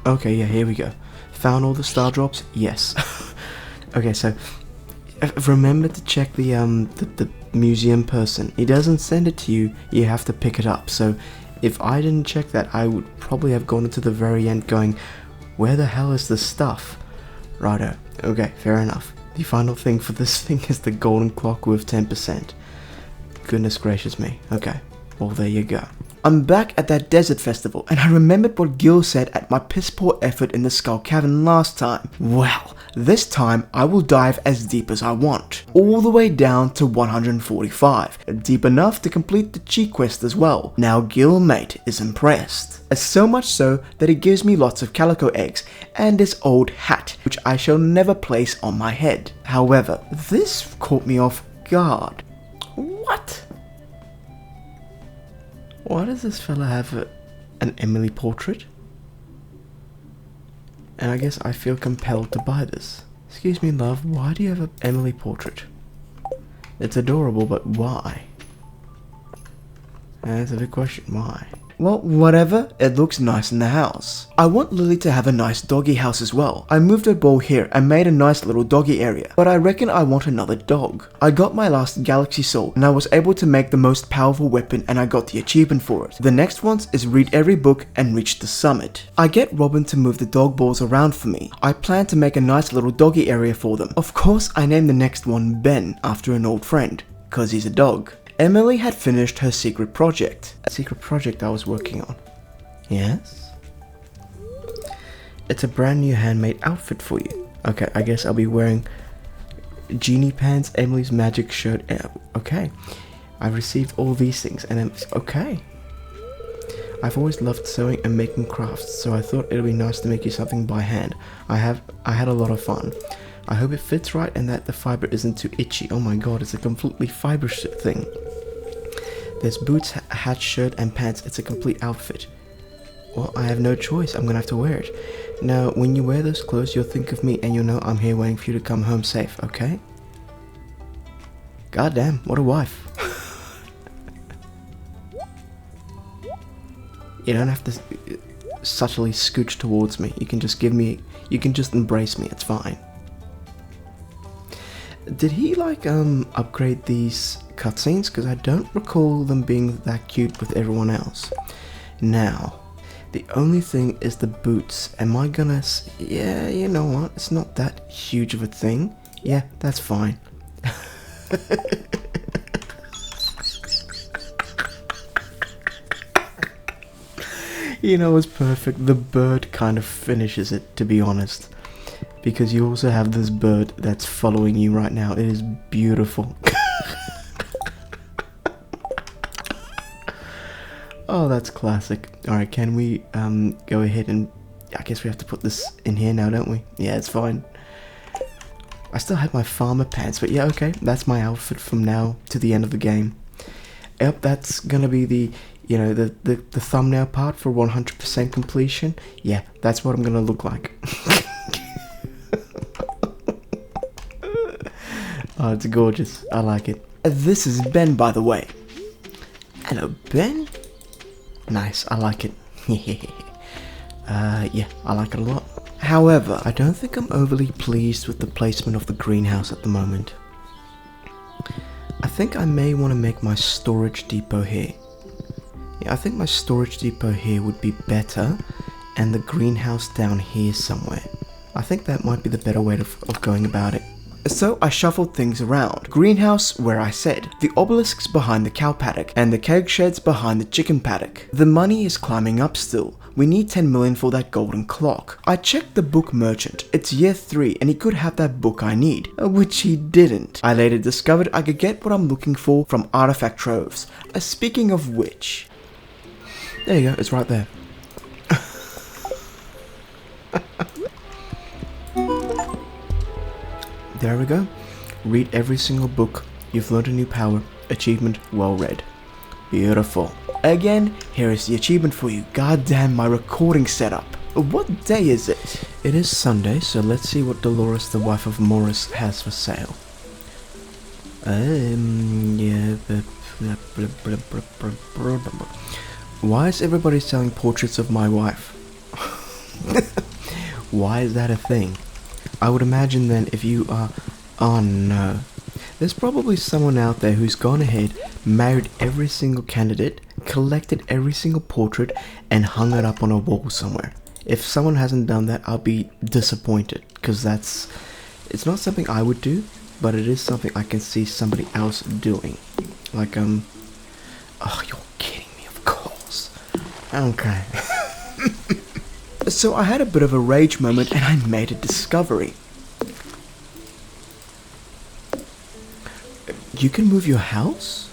Okay, yeah, here we go. Found all the star drops? Yes. Okay, so remember to check the museum person. He doesn't send it to you, you have to pick it up. So if I didn't check that, I would probably have gone to the very end going, where the hell is this stuff? Righto. Okay, fair enough. The final thing for this thing is the golden clock with 10%. Goodness gracious me. Okay, well there you go. I'm back at that desert festival, and I remembered what Gil said at my piss poor effort in the Skull Cavern last time. Well, this time I will dive as deep as I want, all the way down to 145, deep enough to complete the cheat quest as well. Now Gil mate is impressed, so much so that he gives me lots of calico eggs and this old hat, which I shall never place on my head. However, this caught me off guard. What? Why does this fella have an Emily portrait? And I guess I feel compelled to buy this. Excuse me, love, why do you have an Emily portrait? It's adorable, but why? That's a big question, why? Well, whatever, it looks nice in the house. I want Lily to have a nice doggy house as well. I moved her ball here and made a nice little doggy area, but I reckon I want another dog. I got my last galaxy soul and I was able to make the most powerful weapon and I got the achievement for it. The next one is read every book and reach the summit. I get Robin to move the dog balls around for me. I plan to make a nice little doggy area for them. Of course, I named the next one Ben after an old friend, cause he's a dog. Emily had finished her secret project. A secret project I was working on. Yes? It's a brand new handmade outfit for you. Okay, I guess I'll be wearing genie pants, Emily's magic shirt. Okay. I've received all these things and I'm okay. I've always loved sewing and making crafts, so I thought it would be nice to make you something by hand. I had a lot of fun. I hope it fits right and that the fiber isn't too itchy. Oh my god, it's a completely fiber thing. There's boots, hat, shirt, and pants. It's a complete outfit. Well, I have no choice. I'm gonna have to wear it. Now, when you wear those clothes, you'll think of me and you'll know I'm here waiting for you to come home safe, okay? Goddamn, what a wife. You don't have to subtly scooch towards me. You can just embrace me. It's fine. Did he upgrade these cutscenes? Because I don't recall them being that cute with everyone else. Now, the only thing is the boots. Am I gonna... Yeah, you know what? It's not that huge of a thing. Yeah, that's fine. You know, it's perfect. The bird kind of finishes it, to be honest. Because you also have this bird that's following you right now. It is beautiful. Oh, that's classic. Alright, can we go ahead and... I guess we have to put this in here now, don't we? Yeah, it's fine. I still have my farmer pants, but yeah, okay. That's my outfit from now to the end of the game. Yep, that's gonna be the... You know, the thumbnail part for 100% completion. Yeah, that's what I'm gonna look like. Oh, it's gorgeous. I like it. This is Ben, by the way. Hello, Ben. Nice, I like it. Yeah, I like it a lot. However, I don't think I'm overly pleased with the placement of the greenhouse at the moment. I think I may want to make my storage depot here. Yeah, I think my storage depot here would be better, and the greenhouse down here somewhere. I think that might be the better way of going about it. So I shuffled things around. Greenhouse where I said, the obelisks behind the cow paddock, and the keg sheds behind the chicken paddock. The money is climbing up still. We need 10 million for that golden clock. I checked the book merchant. It's year 3 and he could have that book I need, which he didn't. I later discovered I could get what I'm looking for from artifact troves. Speaking of which, there you go, it's right there. There we go. Read every single book. You've learned a new power. Achievement well read. Beautiful. Again, here is the achievement for you. Goddamn my recording setup. What day is it? It is Sunday, so let's see what Dolores, the wife of Morris, has for sale. Yeah. Why is everybody selling portraits of my wife? Why is that a thing? I would imagine then if you are... Oh no. There's probably someone out there who's gone ahead, married every single candidate, collected every single portrait, and hung it up on a wall somewhere. If someone hasn't done that, I'll be disappointed, because that's... It's not something I would do, but it is something I can see somebody else doing. Like, Oh, you're kidding me, of course. Okay. So I had a bit of a rage moment and I made a discovery. You can move your house?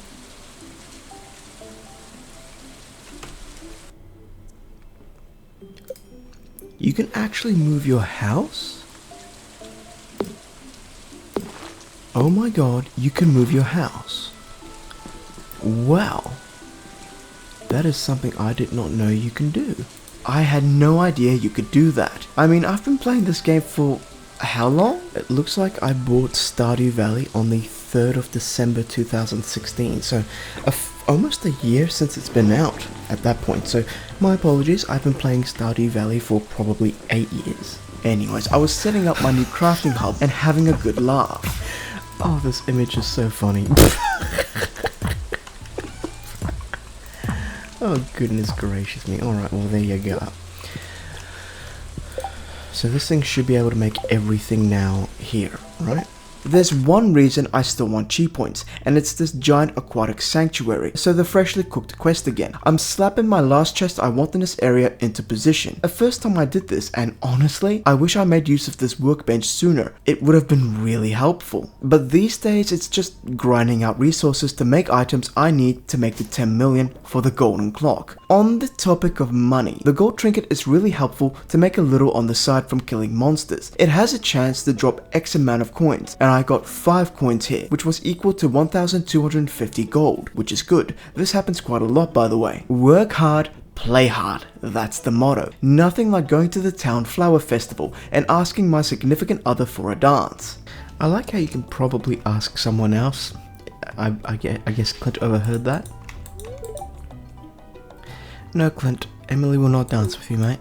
You can actually move your house? Oh my god, you can move your house. Wow. That is something I did not know you can do. I had no idea you could do that. I mean, I've been playing this game for how long? It looks like I bought Stardew Valley on the 3rd of December 2016, so almost a year since it's been out at that point. So my apologies, I've been playing Stardew Valley for probably 8 years. Anyways, I was setting up my new crafting hub and having a good laugh. Oh, this image is so funny. Oh goodness gracious me. Alright, well there you go. So this thing should be able to make everything now here, right? There's one reason I still want chi points, and it's this giant aquatic sanctuary, so the freshly cooked quest again. I'm slapping my last chest I want in this area into position. The first time I did this, and honestly, I wish I made use of this workbench sooner. It would have been really helpful. But these days, it's just grinding out resources to make items I need to make the 10 million for the golden clock. On the topic of money, the gold trinket is really helpful to make a little on the side from killing monsters. It has a chance to drop X amount of coins, and I got 5 coins here, which was equal to 1,250 gold, which is good. This happens quite a lot, by the way. Work hard, play hard. That's the motto. Nothing like going to the town flower festival and asking my significant other for a dance. I like how you can probably ask someone else. I guess Clint overheard that. No, Clint, Emily will not dance with you, mate.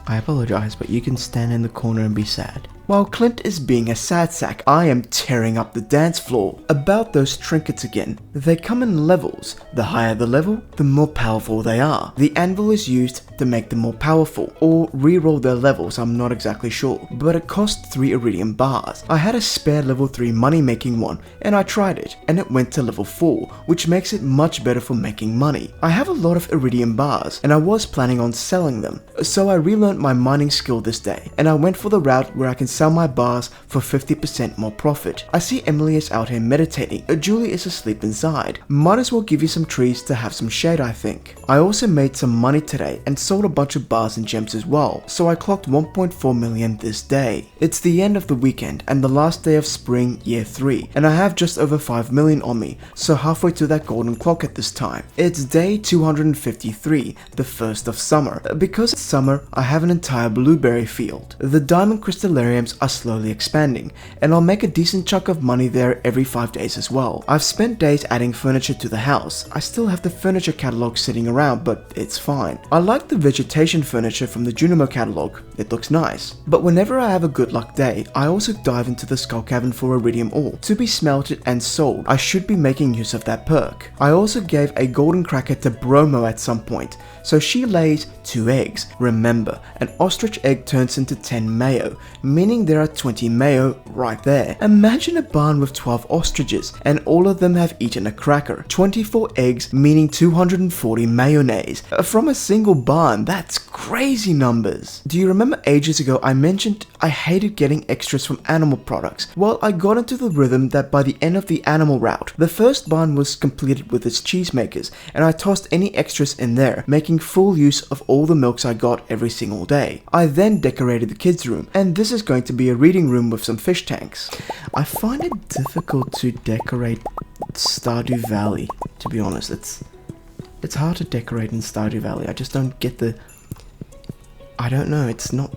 I apologize, but you can stand in the corner and be sad. While Clint is being a sad sack, I am tearing up the dance floor. About those trinkets again, they come in levels. The higher the level, the more powerful they are. The anvil is used to make them more powerful, or re-roll their levels, I'm not exactly sure, but it cost 3 iridium bars. I had a spare level 3 money making one, and I tried it, and it went to level 4, which makes it much better for making money. I have a lot of iridium bars, and I was planning on selling them, so I relearned my mining skill this day, and I went for the route where I can sell my bars for 50% more profit. I see Emily is out here meditating, Julie is asleep inside. Might as well give you some trees to have some shade, I think. I also made some money today and sold a bunch of bars and gems as well, so I clocked 1.4 million this day. It's the end of the weekend and the last day of spring year 3, and I have just over 5 million on me, so halfway to that golden clock at this time. It's day 253, the first of summer. Because it's summer, I have an entire blueberry field. The diamond crystallariums are slowly expanding, and I'll make a decent chunk of money there every 5 days as well. I've spent days adding furniture to the house. I still have the furniture catalog sitting around, but it's fine. I like the vegetation furniture from the Junimo catalog, it looks nice. But whenever I have a good luck day, I also dive into the skull cavern for iridium ore to be smelted and sold. I should be making use of that perk. I also gave a golden cracker to Bromo at some point, so she lays 2 eggs. Remember, an ostrich egg turns into 10 mayo, meaning there are 20 mayo right there. Imagine a barn with 12 ostriches, and all of them have eaten a cracker. 24 eggs, meaning 240 mayonnaise. From a single barn, that's crazy numbers. Do you remember ages ago I mentioned I hated getting extras from animal products? Well, I got into the rhythm that by the end of the animal route, the first barn was completed with its cheesemakers, and I tossed any extras in there, making full use of all the milks I got every single day. I then decorated the kids' room, and this is going to be a reading room with some fish tanks. I find it difficult to decorate Stardew Valley, to be honest. It's hard to decorate in Stardew Valley. I just don't get the... I don't know, it's not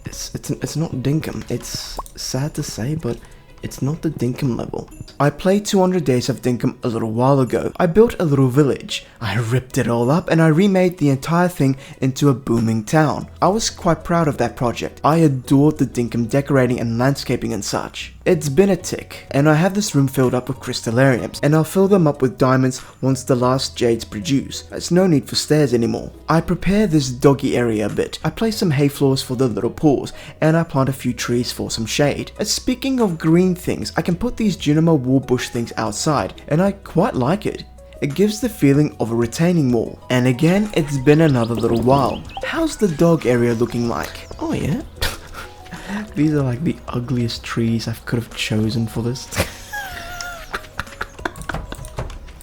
Dinkum. It's sad to say, but it's not the Dinkum level. I played 200 Days of Dinkum a little while ago. I built a little village. I ripped it all up and I remade the entire thing into a booming town. I was quite proud of that project. I adored the Dinkum decorating and landscaping and such. It's been a tick, and I have this room filled up with crystallariums, and I'll fill them up with diamonds once the last jades produce. There's no need for stairs anymore. I prepare this doggy area a bit. I place some hay floors for the little paws, and I plant a few trees for some shade. Speaking of green things, I can put these Junimo wool bush things outside, and I quite like it. It gives the feeling of a retaining wall. And again, it's been another little while. How's the dog area looking like? Oh yeah. These are like the ugliest trees I could have chosen for this.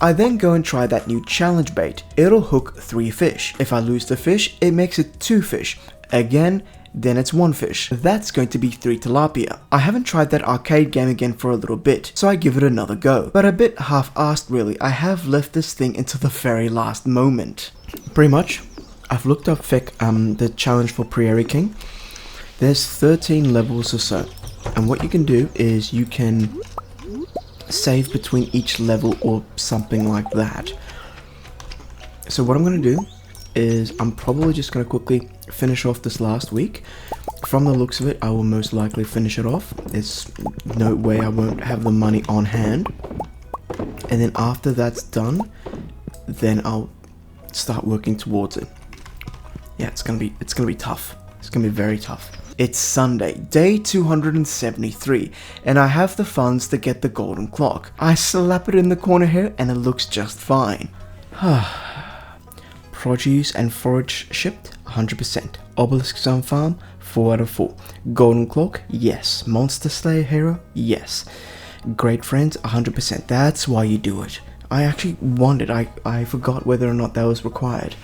I then go and try that new challenge bait. It'll hook 3 fish. If I lose the fish, it makes it 2 fish. Again, then it's 1 fish. That's going to be 3 tilapia. I haven't tried that arcade game again for a little bit, so I give it another go. But a bit half-assed really. I have left this thing until the very last moment. Pretty much, I've looked up the challenge for Prairie King. There's 13 levels or so. And what you can do is you can save between each level or something like that. So what I'm going to do is I'm probably just going to quickly finish off this last week. From the looks of it, I will most likely finish it off. There's no way I won't have the money on hand. And then after that's done, then I'll start working towards it. Yeah, it's gonna be tough. It's gonna be very tough. It's Sunday, day 273, and I have the funds to get the golden clock. I slap it in the corner here and it looks just fine. Produce and forage shipped, 100%. Obelisk Sun Farm, 4 out of 4. Golden clock, yes. Monster Slayer hero, yes. Great friends, 100%. That's why you do it. I actually wondered, I forgot whether or not that was required.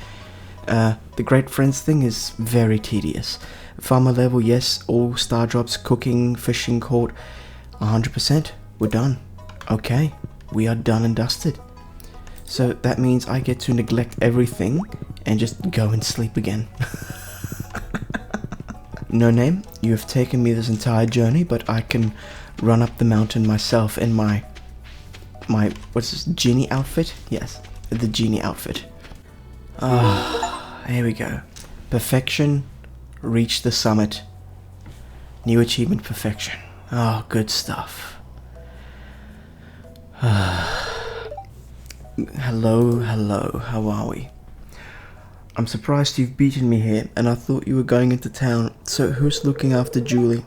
The great friends thing is very tedious. Farmer level, yes. All star drops, cooking, fishing court, 100%. We're done. Okay, we are done and dusted. So that means I get to neglect everything and just go and sleep again. No name, you have taken me this entire journey, but I can run up the mountain myself in my what's this, genie outfit? Yes, the genie outfit. Here we go. Perfection, reach the summit. New achievement, perfection. Oh, good stuff. Hello, how are we? I'm surprised you've beaten me here, and I thought you were going into town, so who's looking after Julie?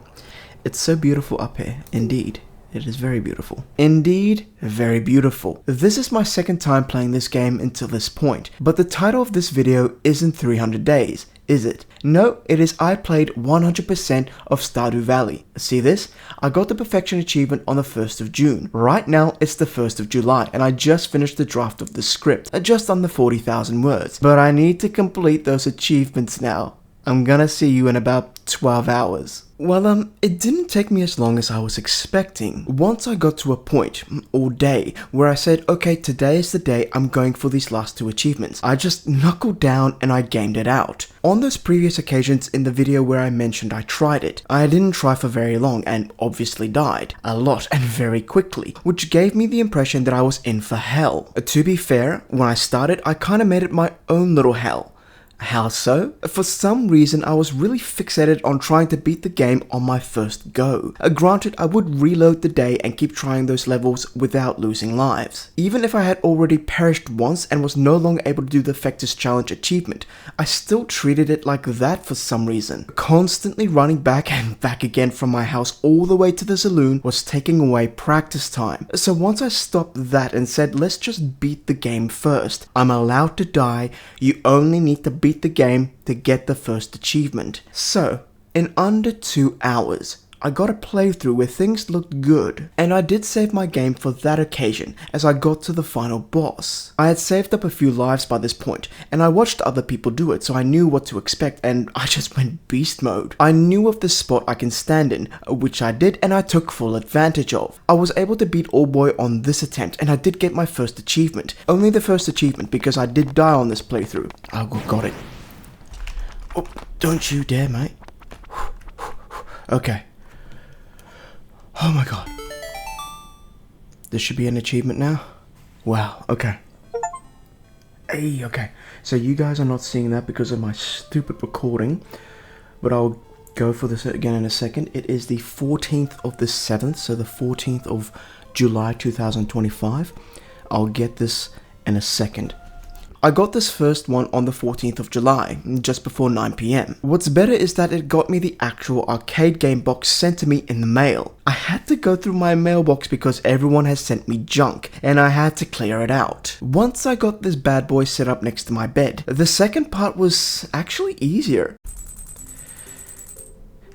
It's so beautiful up here, indeed. It is very beautiful. Indeed, very beautiful. This is my second time playing this game until this point, but the title of this video isn't 300 days, is it? No, it is I played 100% of Stardew Valley. See this? I got the perfection achievement on the 1st of June. Right now, it's the 1st of July, and I just finished the draft of the script, at just under 40,000 words. But I need to complete those achievements now. I'm gonna see you in about 12 hours. Well, it didn't take me as long as I was expecting. Once I got to a point, or day, where I said, okay, today is the day I'm going for these last 2 achievements. I just knuckled down and I gamed it out. On those previous occasions in the video where I mentioned I tried it, I didn't try for very long and obviously died. A lot and very quickly, which gave me the impression that I was in for hell. To be fair, when I started, I kinda made it my own little hell. How so? For some reason, I was really fixated on trying to beat the game on my first go. Granted, I would reload the day and keep trying those levels without losing lives. Even if I had already perished once and was no longer able to do the Fectus Challenge achievement, I still treated it like that for some reason. Constantly running back and back again from my house all the way to the saloon was taking away practice time. So once I stopped that and said, let's just beat the game first. I'm allowed to die, you only need to beat the game to get the first achievement. So, in under 2 hours, I got a playthrough where things looked good, and I did save my game for that occasion as I got to the final boss. I had saved up a few lives by this point, and I watched other people do it, so I knew what to expect, and I just went beast mode. I knew of the spot I can stand in, which I did, and I took full advantage of. I was able to beat Old Boy on this attempt, and I did get my first achievement. Only the first achievement, because I did die on this playthrough. I got it. Oh, don't you dare, mate. Okay. Oh my god. This should be an achievement now. Wow, okay. Hey, okay. So you guys are not seeing that because of my stupid recording, but I'll go for this again in a second. It is the 14th of the 7th, so the 14th of July 2025. I'll get this in a second. I got this first one on the 14th of July, just before 9 PM. What's better is that it got me the actual arcade game box sent to me in the mail. I had to go through my mailbox because everyone has sent me junk, and I had to clear it out. Once I got this bad boy set up next to my bed, the second part was actually easier.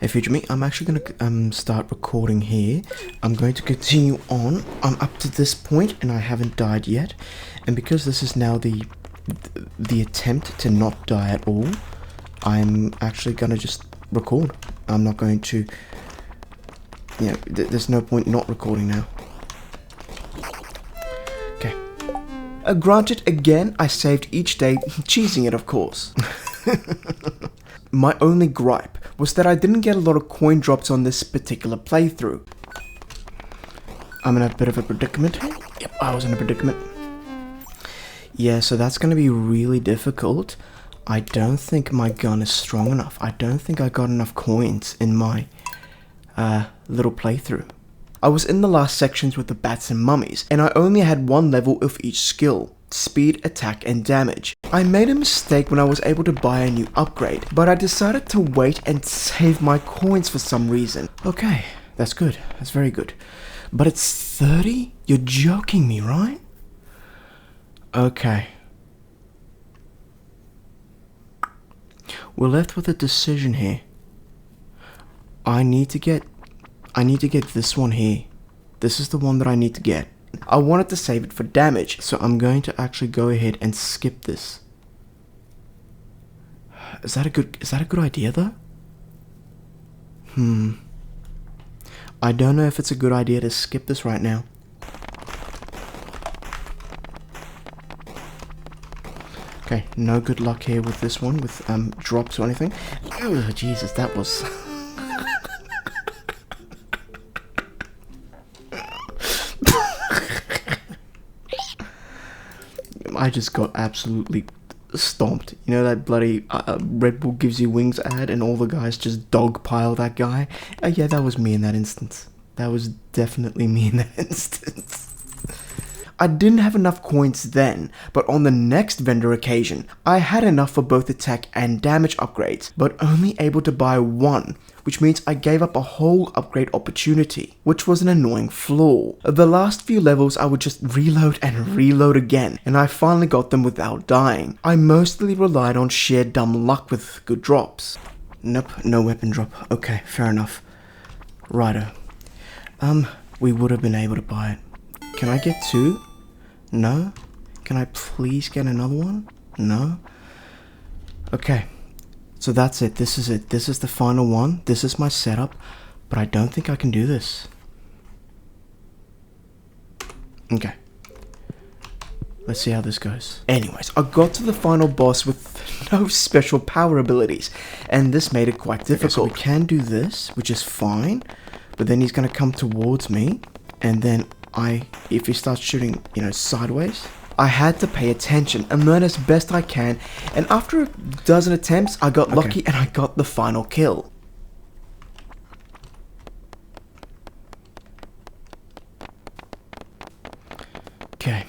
Hey future me, I'm actually gonna start recording here. I'm going to continue on. I'm up to this point and I haven't died yet. And because this is now the attempt to not die at all, I'm actually gonna just record. I'm not going to, you know, there's no point not recording now. Okay. Granted, again, I saved each day, cheesing it of course. My only gripe was that I didn't get a lot of coin drops on this particular playthrough. I'm in a bit of a predicament. Yep, I was in a predicament. Yeah, so that's going to be really difficult. I don't think my gun is strong enough. I don't think I got enough coins in my little playthrough. I was in the last sections with the bats and mummies, and I only had one level of each skill. Speed, attack, and damage. I made a mistake when I was able to buy a new upgrade, but I decided to wait and save my coins for some reason. Okay, that's good. That's very good. But it's 30? You're joking me, right? Okay. We're left with a decision here. I need to get this one here. This is the one that I need to get. I wanted to save it for damage, so I'm going to actually go ahead and skip this. Is that a good idea though? I don't know if it's a good idea to skip this right now. Okay, no good luck here with this one, with drops or anything. Oh, Jesus, that was... I just got absolutely stomped. You know that bloody Red Bull gives you wings ad and all the guys just dogpile that guy? Yeah, that was me in that instance. That was definitely me in that instance. I didn't have enough coins then, but on the next vendor occasion, I had enough for both attack and damage upgrades, but only able to buy one, which means I gave up a whole upgrade opportunity, which was an annoying flaw. The last few levels I would just reload and reload again, and I finally got them without dying. I mostly relied on sheer dumb luck with good drops. Nope, no weapon drop. Okay, fair enough. Righto. We would have been able to buy it. Can I get two? No? Can I please get another one? No? Okay. So that's it. This is it. This is the final one. This is my setup. But I don't think I can do this. Okay. Let's see how this goes. Anyways, I got to the final boss with no special power abilities. And this made it quite difficult. Okay, so we can do this, which is fine. But then he's going to come towards me. And then if he starts shooting, you know, sideways, I had to pay attention and learn as best I can, and after a dozen attempts, I got lucky and I got the final kill. Okay.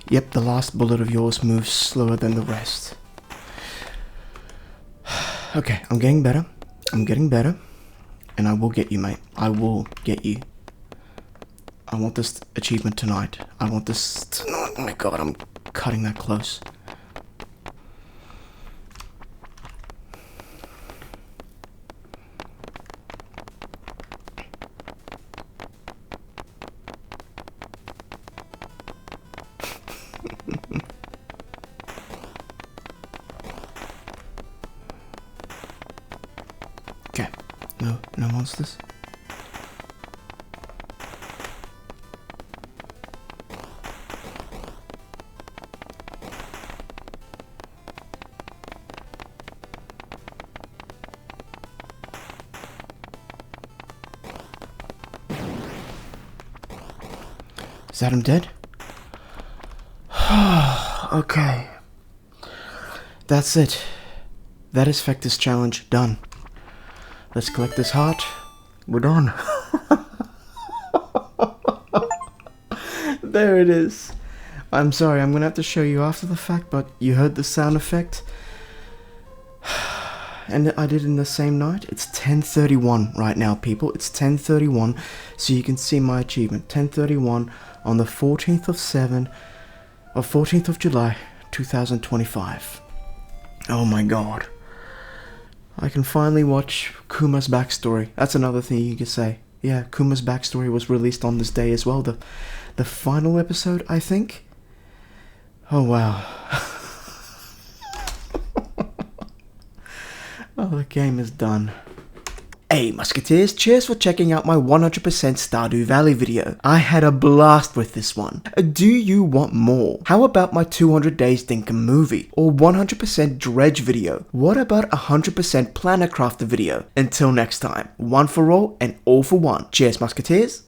Yep, the last bullet of yours moves slower than the rest. Okay, I'm getting better. I'm getting better. And I will get you, mate. I will get you. I want this achievement tonight. I want this tonight. Oh my god, I'm cutting that close. Okay, no monsters. that him dead? Okay. That's it. That is Fectus challenge done. Let's collect this heart. We're done. There it is. I'm sorry, I'm gonna have to show you after the fact, but you heard the sound effect. And I did it in the same night. It's 10:31 right now, people. It's 10:31, so you can see my achievement. 10:31 on the 14th of July, 2025. Oh my god. I can finally watch Kuma's backstory. That's another thing you could say. Yeah, Kuma's backstory was released on this day as well. The final episode, I think. Oh wow. Oh, the game is done. Hey Musketeers, cheers for checking out my 100% Stardew Valley video. I had a blast with this one. Do you want more? How about my 200 Days Dinkum movie? Or 100% Dredge video? What about 100% Planner Crafter video? Until next time, one for all and all for one. Cheers Musketeers.